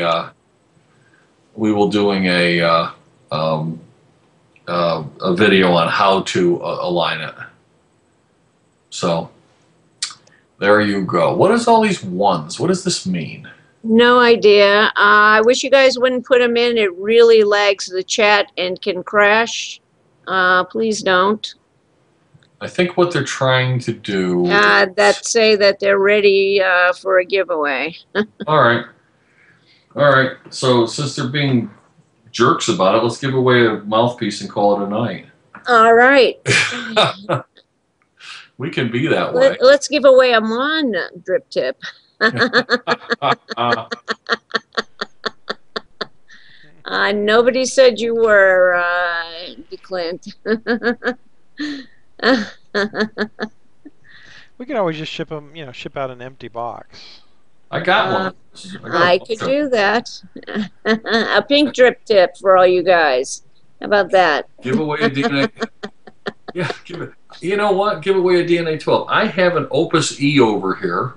video on how to align it. So there you go. What is all these ones? What does this mean?
No idea. I wish you guys wouldn't put them in. It really lags the chat and can crash. Please don't.
I think what they're trying to do
that say that they're ready for a giveaway.
All right. So since they're being jerks about it, let's give away a mouthpiece and call it a night.
All right.
We can be that way.
Let's give away a Mon drip tip. Nobody said you were, DeClint.
We can always just ship them, ship out an empty box.
I got one.
I could do that. A pink drip tip for all you guys. How about that?
Give away a DNA. Yeah, give it. You know what? Give away a DNA 12. I have an Opus E over here.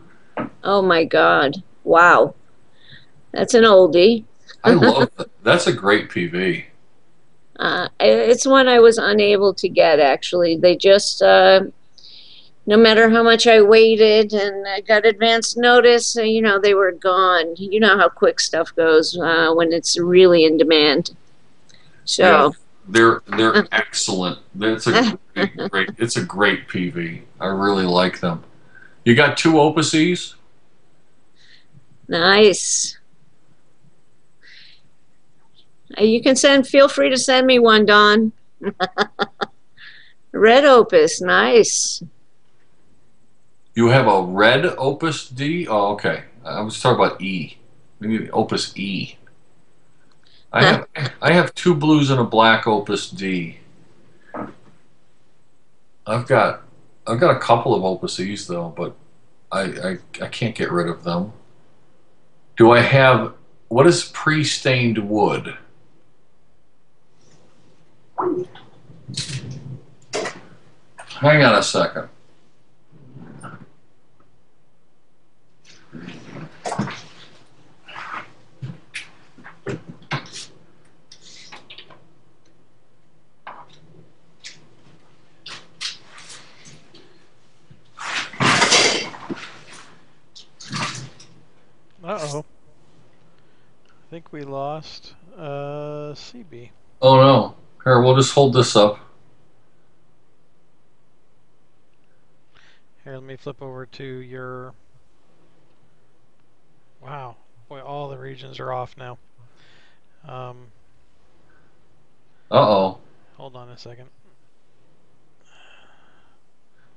Oh my God! Wow, that's an oldie.
I love that. That's a great PV.
It's one I was unable to get, actually. They just, no matter how much I waited and I got advance notice, they were gone. You know how quick stuff goes when it's really in demand. So
yeah, they're excellent. It's a great PV. I really like them. You got 2 Opus E's?
Nice. You can feel free to send me one, Don. Red Opus, nice.
You have a red Opus D? Oh, okay. I was talking about E. We need Opus E. I have 2 blues and a black Opus D. I've got a couple of Opus E's though, but I can't get rid of them. Do I have, what is pre-stained wood? Hang on a second.
Uh-oh. I think we lost CB.
Oh no. Here, we'll just hold this up.
Here, let me flip over to your... Wow. Boy, all the regions are off now.
Uh-oh.
Hold on a second.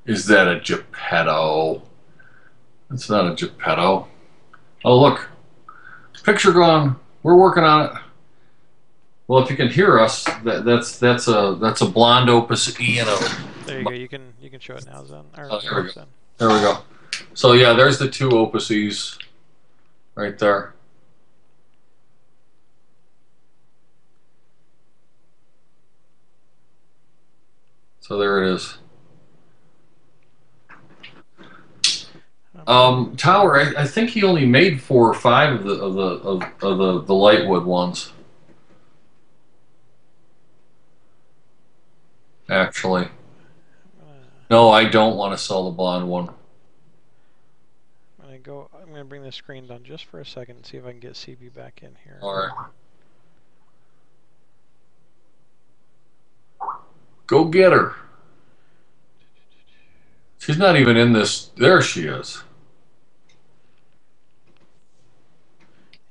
Is that a Geppetto? It's not a Geppetto. Oh, look. Picture gone. We're working on it. Well, if you can hear us, that's a blonde Opus E and a...
There you go. You can show it now, Zen.
Oh, there we go. There we go. So yeah, there's the 2 Opus E's right there. So there it is. Tower, I think he only made 4 or 5 of the lightwood ones. Actually. No, I don't want to sell the blonde one.
I'm gonna bring the screen down just for a second and see if I can get CB back in here.
Alright. Go get her. She's not even in this. There she is.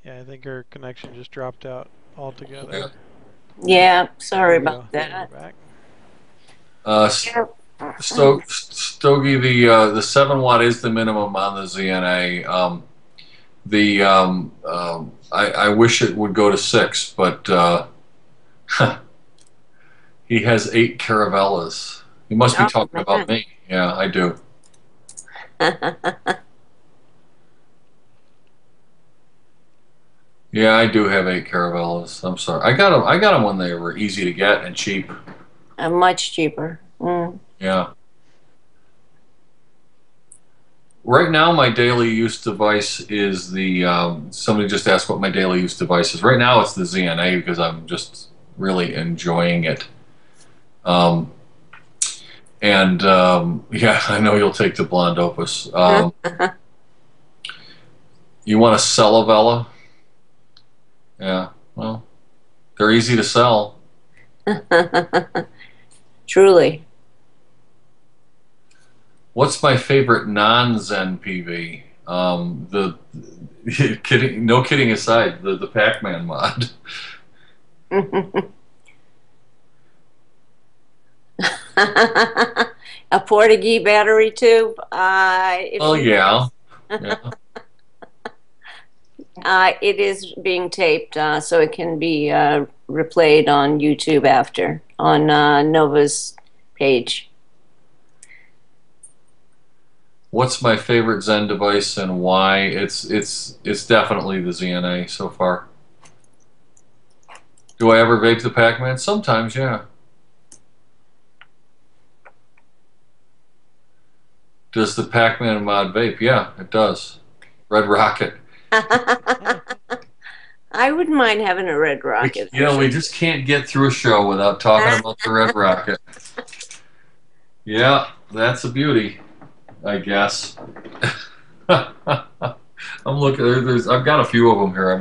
Yeah, I think her connection just dropped out altogether.
Yeah, sorry about that.
Stogie, the 7 watt is the minimum on the ZNA. I wish it would go to 6, but he has 8 Caravellas. He must be talking about me. Yeah, I do. Yeah, I do have 8 Caravellas. I'm sorry. I got them when they were easy to get and cheap.
Much cheaper. Mm.
Yeah. Right now, my daily use device is the. Somebody just asked what my daily use device is. Right now, it's the ZNA because I'm just really enjoying it. Yeah, I know you'll take the blonde Opus. You want a Celavella? Yeah, well, they're easy to sell.
Truly.
What's my favorite non-Zen PV? No kidding aside, the Pac-Man mod.
A Portuguese battery tube.
Oh yeah. Yeah.
It is being taped, so it can be replayed on YouTube after on Nova's page.
What's my favorite Zen device and why? It's definitely the ZNA so far. Do I ever vape the Pac-Man? Sometimes, yeah. Does the Pac-Man mod vape? Yeah, it does. Red Rocket.
I wouldn't mind having a Red Rocket.
We just can't get through a show without talking about the Red Rocket. Yeah, that's a beauty, I guess. I'm looking. I've got a few of them here.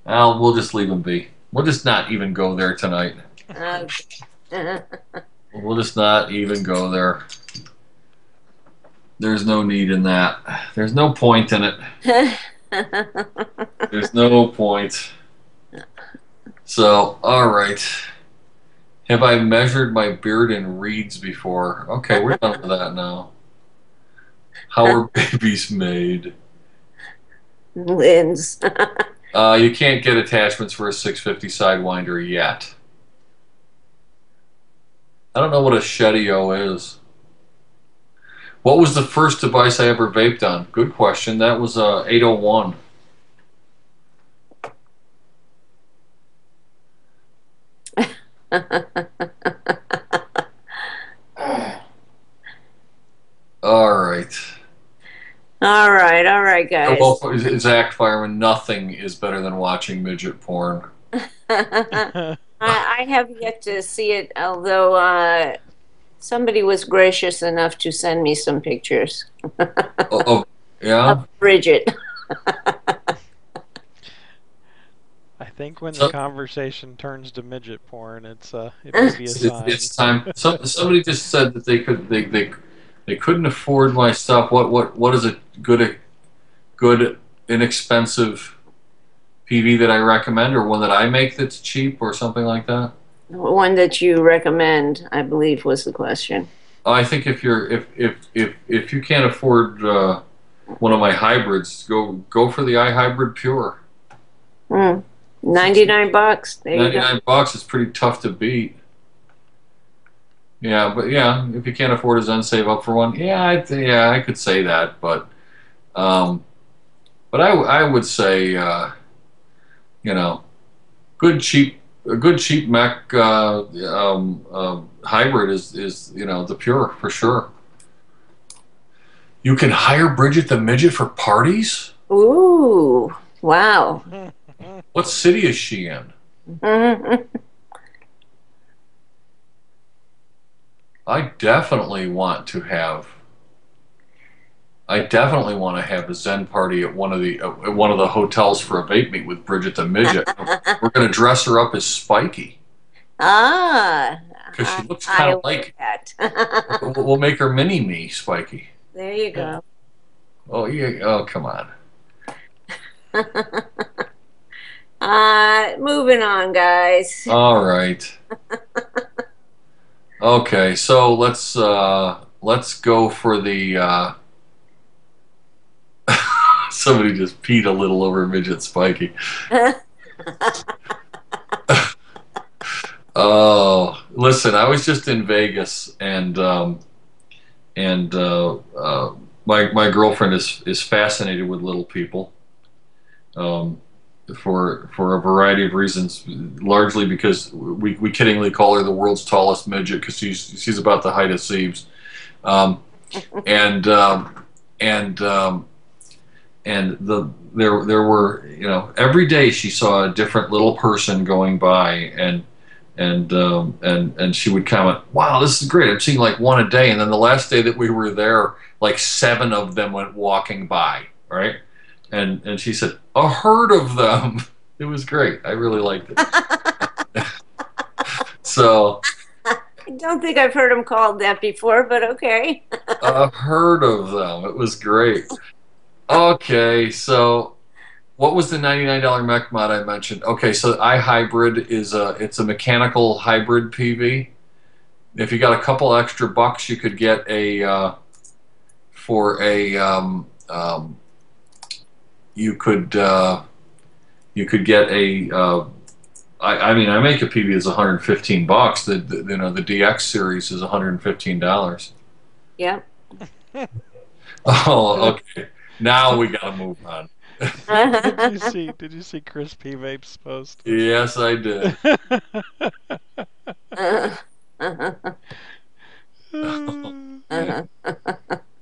We'll just leave them be. We'll just not even go there tonight. We'll just not even go there. There's no need in that. There's no point in it. There's no point. So, all right. Have I measured my beard in reeds before? Okay, we're done with that now. How are babies made?
Lynn's.
You can't get attachments for a 650 Sidewinder yet. I don't know what a Shedio is. What was the first device I ever vaped on? Good question. That was 801. All right.
All right, guys.
Well, Zach Fireman, nothing is better than watching midget porn.
I have yet to see it, although somebody was gracious enough to send me some pictures.
Yeah?
Of Bridget.
I think when the conversation turns to midget porn, it may be a sign.
It's time. Somebody just said that they couldn't afford my stuff. What is a good inexpensive PV that I recommend, or one that I make that's cheap, or something like that?
One that you recommend, I believe, was the question.
I think if you can't afford one of my hybrids, go for the iHybrid Pure.
99 bucks. There you go.
99 bucks is pretty tough to beat. Yeah, but yeah, if you can't afford a Zen, save up for one. Yeah, I could say that, but I would say a good cheap mech hybrid is the Pure for sure. You can hire Bridget the Midget for parties?
Ooh, wow.
What city is she in? I definitely want to have a Zen party at one of the hotels for a vape meet with Bridget the Midget. We're going to dress her up as Spiky.
Ah,
because she looks kind of like
that.
We'll make her mini me, Spiky.
There you go.
Oh yeah. Oh come on.
Moving on, guys.
All right. Okay, so let's go for the. Somebody just peed a little over midget Spiky. Oh, listen, I was just in Vegas, and my girlfriend is fascinated with little people, for a variety of reasons, largely because we kiddingly call her the world's tallest midget because she's about the height of Siebes, there were, every day she saw a different little person going by, and she would comment, wow, this is great, I'm seeing like one a day. And then the last day that we were there, like 7 of them went walking by, right? And she said, a herd of them. It was great. I really liked it. So
I don't think I've heard him called that before, but okay.
A herd of them. It was great. Okay, so what was the $99 mech mod I mentioned? Okay, so iHybrid is it's a mechanical hybrid PV. If you got a couple extra bucks, you could get a you could get a I mean, I make a PV that's $115. The DX series is $115.
Yeah.
Oh, okay. Now we gotta move on.
Did you see Chris P. Vape's post?
Yes, I did.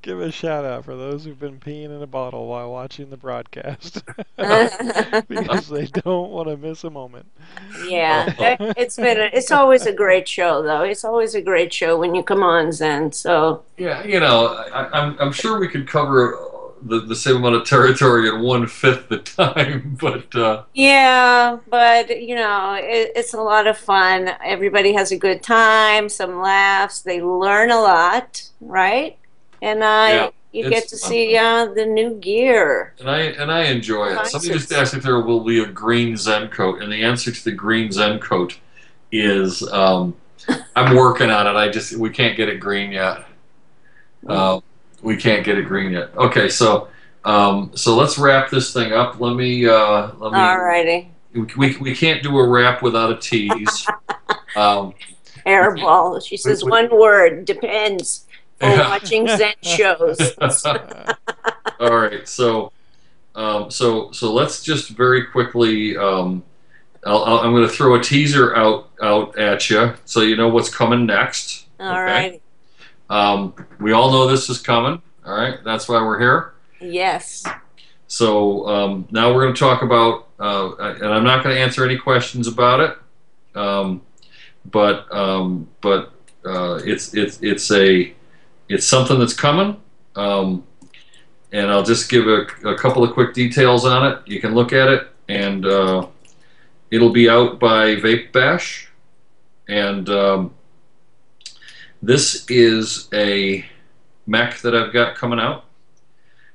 Give a shout out for those who've been peeing in a bottle while watching the broadcast, because they don't want to miss a moment.
Yeah, it's always a great show, though. It's always a great show when you come on, Zen. So
yeah, I'm sure we could cover the same amount of territory in 1/5 the time, but
yeah, but it's a lot of fun. Everybody has a good time, some laughs. They learn a lot, right? And you get to see the new gear.
And I enjoy it. Somebody just asked if there will be a green Zen coat, and the answer to the green Zen coat is I'm working on it. We can't get it green yet. We can't get it green yet. Okay, so So let's wrap this thing up. Let me.
All righty.
We can't do a wrap without a tease.
Airball. She says one word. Depends. For watching Zen shows.
All right. So let's just very quickly. I'm going to throw a teaser out at you, so you know what's coming next.
All right.
We all know this is coming. All right. That's why we're here.
Yes.
So now we're going to talk about, and I'm not going to answer any questions about it, but it's something that's coming, and I'll just give a couple of quick details on it. You can look at it, and it'll be out by Vape Bash, and this is a mech that I've got coming out.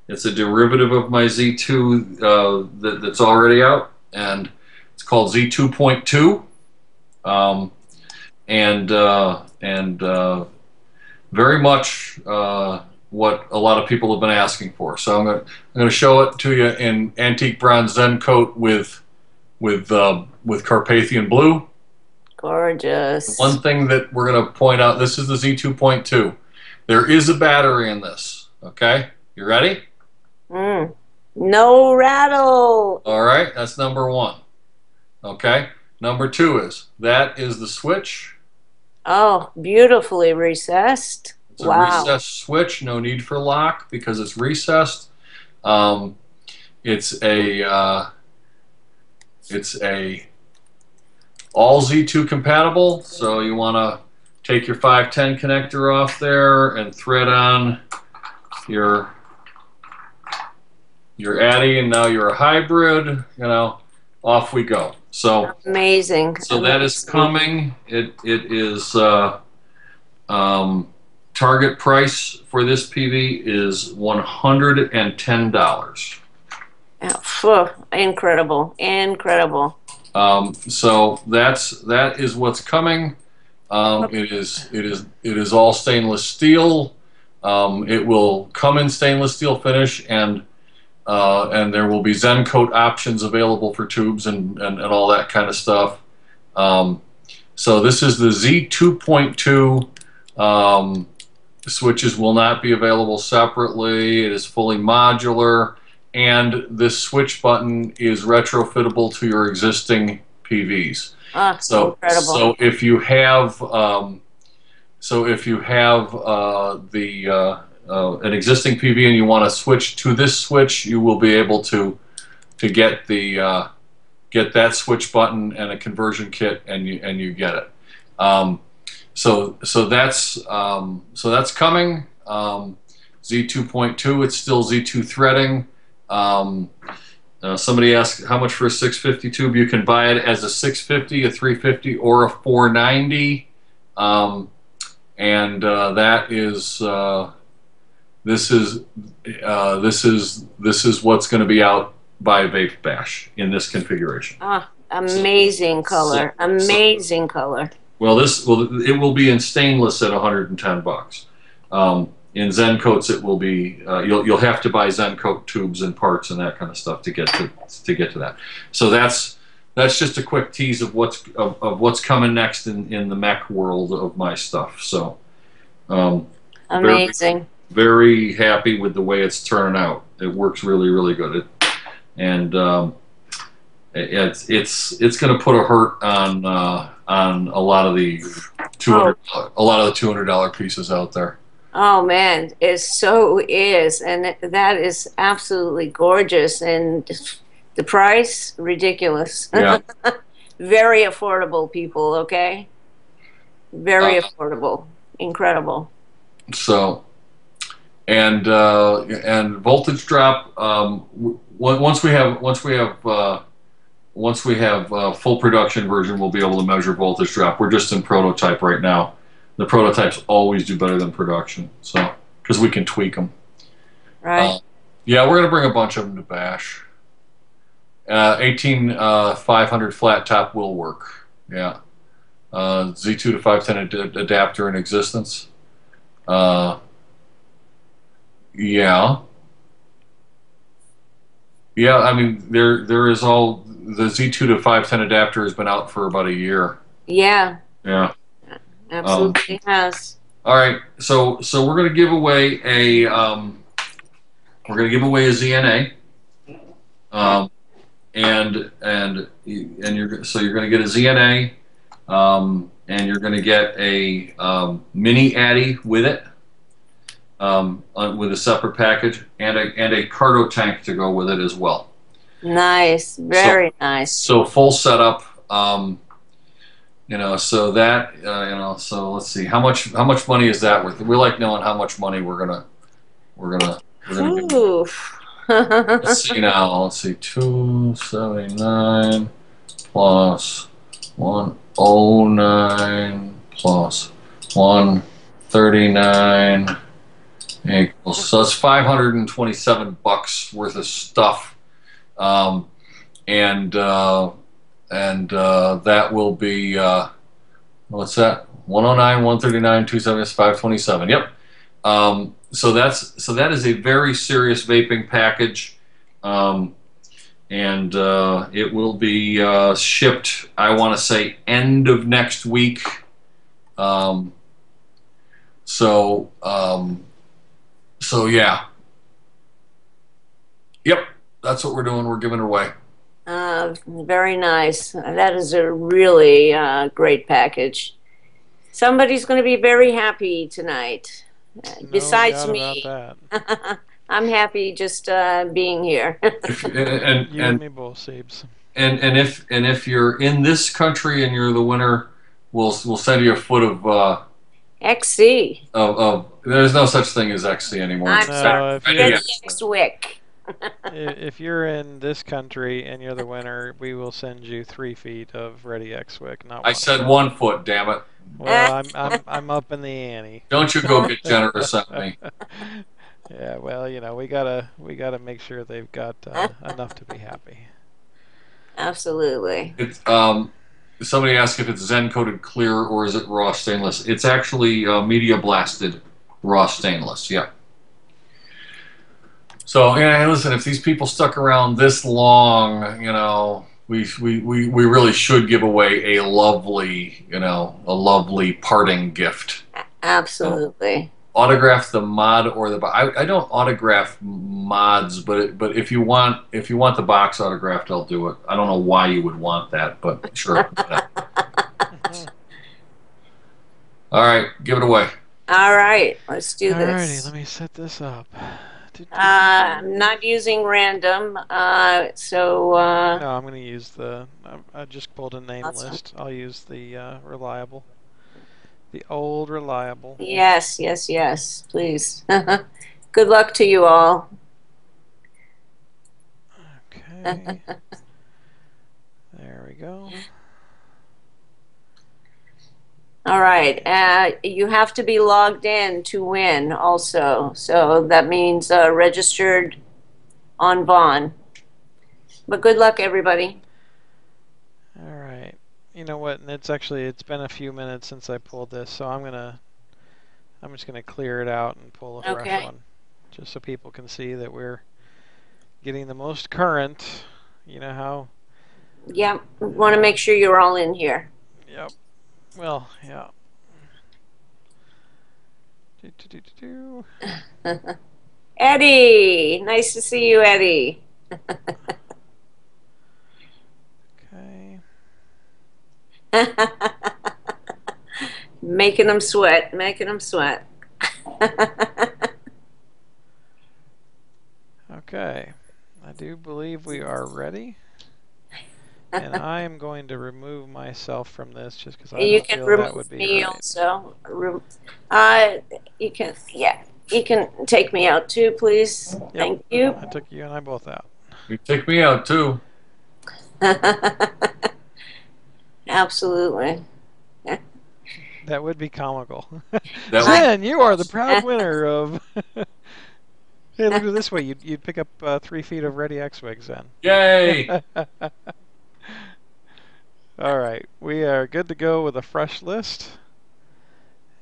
It's a derivative of my Z2 that's already out, and it's called Z2.2, and very much what a lot of people have been asking for. So I'm going to show it to you in antique bronze Zen coat with Carpathian blue.
Gorgeous.
One thing that we're going to point out: this is the Z2.2. There is a battery in this. Okay, you ready?
No rattle.
All right, that's number one. Okay, number two is the switch.
Oh, beautifully recessed.
It's a recessed switch. No need for lock because it's recessed. It's a all Z2 compatible. So you want to take your 510 connector off there and thread on your Addy, and now you're a hybrid. You know, off we go. So
amazing.
So that is coming. It is target price for this PV is $110.
Incredible, incredible.
So that is what's coming. It is all stainless steel. It will come in stainless steel finish, and there will be Zen coat options available for tubes and all that kind of stuff. So this is the Z2.2. Switches will not be available separately. It is fully modular, and this switch button is retrofittable to your existing PVs. So incredible. So if you have an existing PV and you want to switch to this switch, you will be able to get that switch button and a conversion kit, and you get it. So that's coming. Z2.2. It's still Z2 threading. Somebody asked how much for a 650 tube. You can buy it as a 650, a 350, or a 490, and that is this is what's going to be out by Vape Bash in this configuration.
Amazing color, amazing color.
Well, it will be in stainless at $110. In Zen coats, it will be you'll have to buy Zen coat tubes and parts and that kind of stuff to get to that. So that's just a quick tease of what's coming next in the mech world of my stuff. So
amazing.
Very happy with the way it's turning out. It works really, really good. And it's going to put a hurt on a lot of the $200 pieces out there.
Oh man, it so is, and that is absolutely gorgeous. And the price, ridiculous.
Yeah.
Very affordable, people. Okay, very affordable, incredible.
So, and voltage drop. Once we have full production version, we'll be able to measure voltage drop. We're just in prototype right now. The prototypes always do better than production, so because we can tweak them.
Right.
Yeah, we're going to bring a bunch of them to Bash. 18500 flat top will work. Yeah. Z2 to 510 adapter in existence. Yeah. Yeah, I mean, there is all the Z2 to 510 adapter has been out for about a year.
Yeah.
Yeah.
Absolutely has.
All right, so we're gonna give away a ZNA, and you're gonna get a ZNA, and you're gonna get a mini Addy with it, with a separate package, and a cargo tank to go with it as well.
Nice, very nice.
So full setup. So that so let's see how much money is that worth. We like knowing how much money we're gonna
Oof.
let's see now. Let's see, 279 plus 109 plus 139 equals, so that's $527 worth of stuff, and that will be what's that? 109, 139, 270, 527. Yep. So that is a very serious vaping package, and it will be shipped, I want to say, end of next week. So yeah. Yep, that's what we're doing. We're giving it away.
Very nice. That is a really great package. Somebody's going to be very happy tonight. Besides me. I'm happy just being here.
You and me both, Sabes.
And if you're in this country and you're the winner, we'll send you a foot of
XC.
There's no such thing as XC anymore.
I'm sorry. X-Wick.
If you're in this country and you're the winner, we will send you 3 feet of Ready X-Wick. Not
I said 1 foot, damn it.
Well, I'm up in the ante.
Don't you go get generous on me.
Yeah, well, we gotta make sure they've got enough to be happy.
Absolutely.
It's somebody asked if it's Zen coated clear or is it raw stainless. It's actually media blasted raw stainless. Yeah. So yeah, listen, if these people stuck around this long, we really should give away a lovely parting gift.
Absolutely.
Autograph the mod or the I don't autograph mods, but if you want the box autographed, I'll do it. I don't know why you would want that, but sure. All right, give it away.
All right, let's do this.
Alrighty, let me set this up.
I'm not using random, so...
No, I'm going to use I just pulled a name list. I'll use the reliable. The old reliable.
Yes, please. Good luck to you all.
Okay. There we go.
All right. You have to be logged in to win also. So that means registered on Vaughn. But good luck, everybody.
All right. You know what? And it's been a few minutes since I pulled this, so I'm just gonna clear it out and pull a fresh one, just so people can see that we're getting the most current. You know how?
Yeah. Want to make sure you're all in here.
Yep. Well, yeah.
Eddie, nice to see you, Eddie.
Okay.
Making them sweat.
Okay. I do believe we are ready. And I am going to remove myself from this just because I don't feel that would be right.
Also. You can take me out too, please.
Yep.
Thank you.
I took you and I both out.
You take me out too.
Absolutely.
That would be comical.
Zen,
you are the proud winner of... Hey, look at it this way. You'd pick up 3 feet of Ready X-Wig, Zen.
Yay!
All right, we are good to go with a fresh list,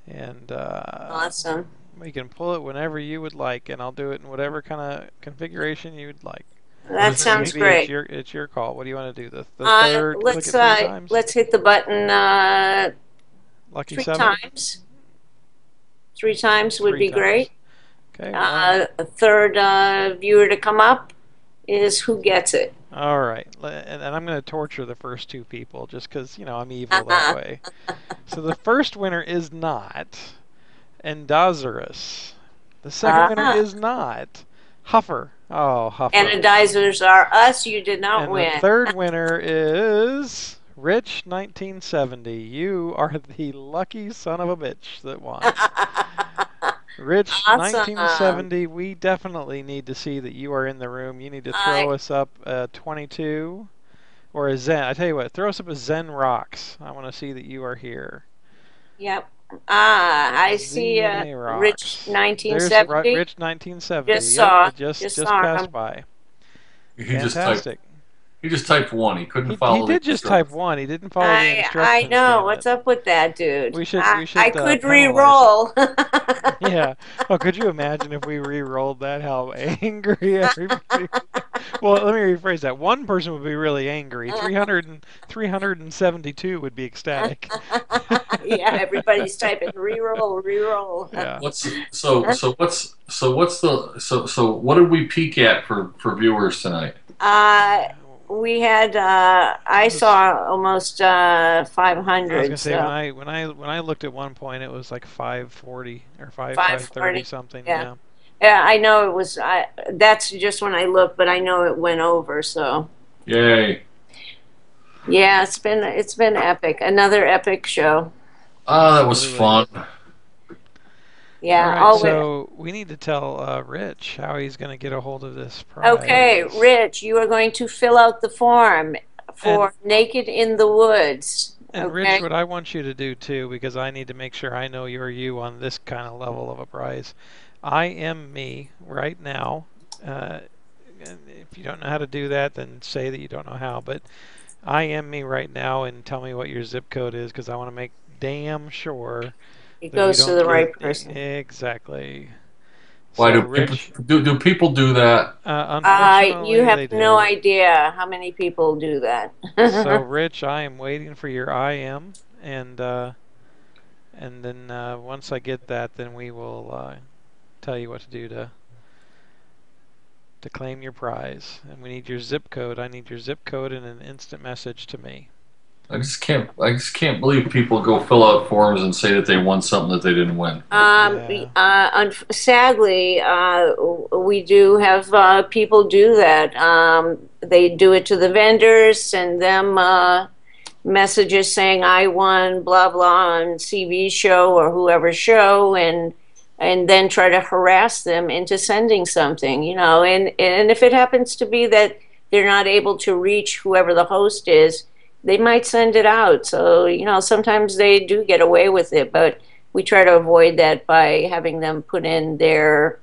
and
awesome.
We can pull it whenever you would like, and I'll do it in whatever kind of configuration you would like.
That sounds great.
It's your call. What do you want to do? The third.
Let's hit the button.
Lucky
3
7?
times. 3 times would be great.
Okay.
A third viewer to come up is who gets it.
All right, and I'm going to torture the first 2 people just because I'm evil that way. So the first winner is not Endazarus. The second winner is not Huffer. Oh, Huffer.
Anodizers are us. You did not win.
The third winner is Rich 1970. You are the lucky son of a bitch that won. Rich 1970, we definitely need to see that you are in the room. You need to throw us up a 22 or a Zen. I tell you what, throw us up a Zen Rocks. I want to see that you are here.
Yep. I see Rich 1970.
Rich 1970.
Just saw.
Just passed by. Fantastic.
He just typed 1. He couldn't follow.
He did just type 1. He didn't follow the instructions.
I know. What's up with that, dude?
We should.
I could re-roll.
Yeah. Oh, could you imagine if we re-rolled that? How angry everybody. Well, let me rephrase that. One person would be really angry. 372 would be ecstatic.
Yeah, everybody's typing re-roll.
Yeah.
What did we peak at for viewers tonight?
We had I saw almost 500.
I was gonna say when I looked at one point it was like 540 or 530 something. Yeah.
Yeah, I know it was. That's just when I looked, but I know it went over. So.
Yay.
Yeah, it's been epic. Another epic show.
Oh, that was fun.
Yeah.
All right, so we need to tell Rich how he's going to get a hold of this prize.
Okay, Rich, you are going to fill out the form for Naked in the Woods.
And Rich, what I want you to do too, because I need to make sure I know you're you on this kind of level of a prize. I am me right now. If you don't know how to do that, then say that you don't know how. But I am me right now, and tell me what your zip code is, because I want to make damn sure
it goes to the right person.
Exactly.
Why
so
do people do that?
Unfortunately,
you have no idea how many people do that.
So, Rich, I am waiting for your IM, and then once I get that, then we will tell you what to do to claim your prize. And we need your zip code. I need your zip code and an instant message to me.
I just can't believe people go fill out forms and say that they won something that they didn't win.
Sadly, we do have people do that. They do it to the vendors, send them messages saying I won blah blah on CV show or whoever show, and then try to harass them into sending something, and if it happens to be that they're not able to reach whoever the host is, they might send it out. So, sometimes they do get away with it, but we try to avoid that by having them put in their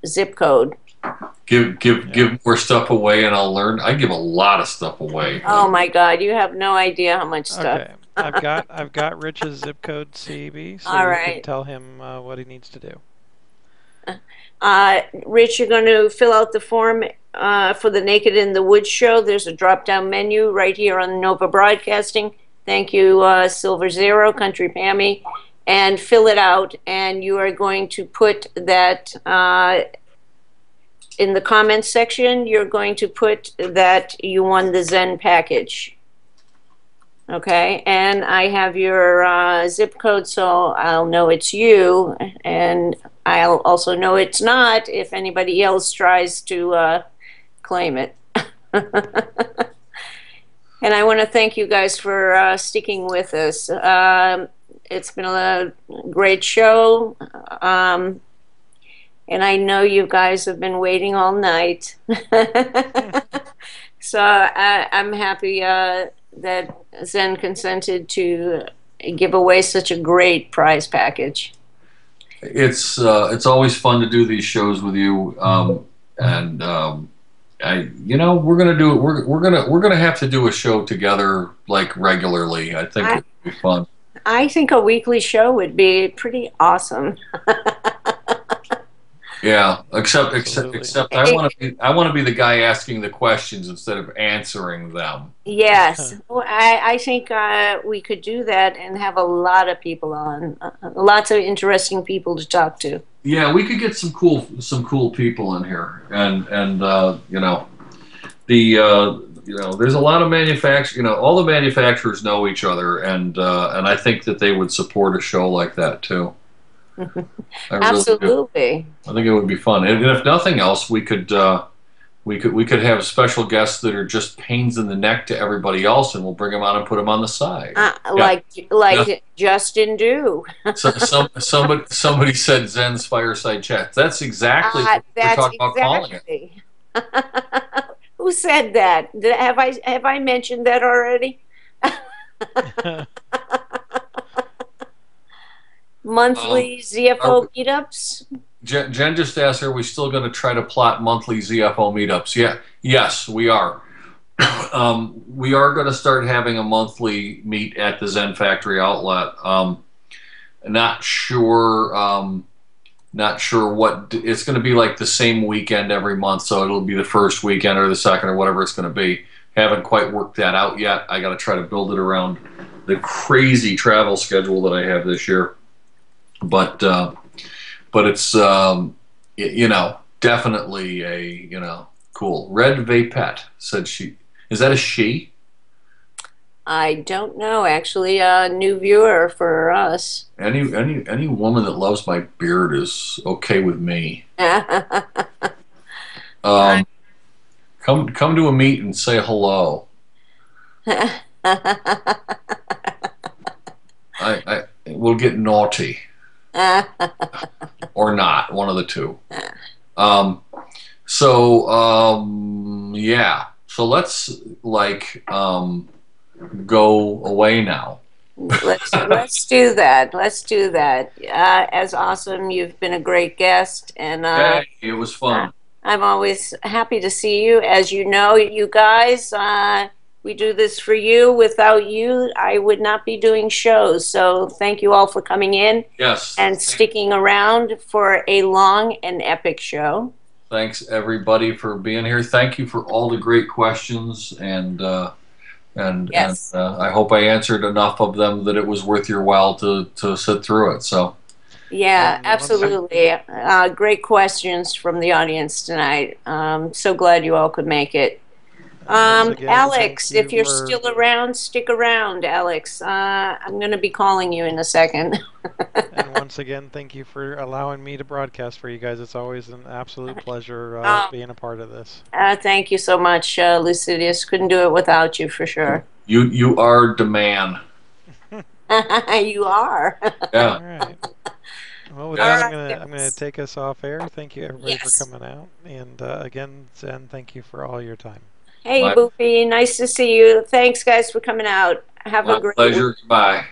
zip code.
Give more stuff away and I'll learn. I give a lot of stuff away.
Oh my God, you have no idea how much stuff.
Okay. I've got Rich's zip code CB, so
All
you
right.
can tell him what he needs to do.
Rich, you're going to fill out the form for the Naked in the Woods show. There's a drop-down menu right here on Nova Broadcasting. Thank you, Silver Zero, Country Pammy. And fill it out, and you are going to put that in the comments section. You're going to put that you won the Zen package. Okay, and I have your zip code, so I'll know it's you, and I'll also know it's not if anybody else tries to claim it. And I want to thank you guys for sticking with us. It's been a great show, and I know you guys have been waiting all night. So I'm happy that Zen consented to give away such a great prize package.
It's always fun to do these shows with you, and we're gonna do it. We're gonna have to do a show together like regularly. I think it'd be fun.
I think a weekly show would be pretty awesome.
Yeah, except I want to be the guy asking the questions instead of answering them.
Yes, well, I think we could do that and have a lot of people on, lots of interesting people to talk to.
Yeah, we could get some cool people in here, and you know, there's a lot of manufacturers. You know, all the manufacturers know each other, and I think that they would support a show like that too.
Absolutely.
I think it would be fun, and if nothing else, we could have special guests that are just pains in the neck to everybody else, and we'll bring them on and put them on the side.
Like Justin Do.
Somebody said Zen's Fireside Chat. That's exactly what we're talking about calling it.
Who said that? Have I mentioned that already? Monthly ZFO meetups?
Jen just asked, are we still going to try to plot monthly ZFO meetups? Yeah, yes, we are. We are going to start having a monthly meet at the Zen Factory outlet. Not sure what it's going to be, like the same weekend every month, so it'll be the first weekend or the second or whatever it's going to be. Haven't quite worked that out yet. I got to try to build it around the crazy travel schedule that I have this year. But it's you know, definitely a cool. Red Vapette said she. Is that a she?
I don't know, actually. A new viewer for us.
Any woman that loves my beard is okay with me. Come to a meet and say hello. We'll get naughty. Or not, one of the two. Yeah. So let's go away now.
Let's do that. Let's do that. As awesome, you've been a great guest, and
it was fun.
I'm always happy to see you. As you know, you guys, we do this for you. Without you, I would not be doing shows. So thank you all for coming in.
Yes.
And sticking around for a long and epic show.
Thanks everybody for being here. Thank you for all the great questions, and
yes.
I hope I answered enough of them that it was worth your while to sit through it. So.
Yeah, absolutely. Great questions from the audience tonight. So glad you all could make it. Again, Alex, if you're still around, stick around, Alex. I'm going to be calling you in a second.
And once again, thank you for allowing me to broadcast for you guys. It's always an absolute pleasure being a part of this.
Thank you so much, Lucidius. Couldn't do it without you, for sure.
You are the man.
You are.
Yeah.
All right. Well, with that, I'm gonna take us off air. Thank you, everybody, for coming out. And again, Zen, thank you for all your time.
Hey, Boopy. Nice to see you. Thanks, guys, for coming out. Have a great
pleasure. Bye.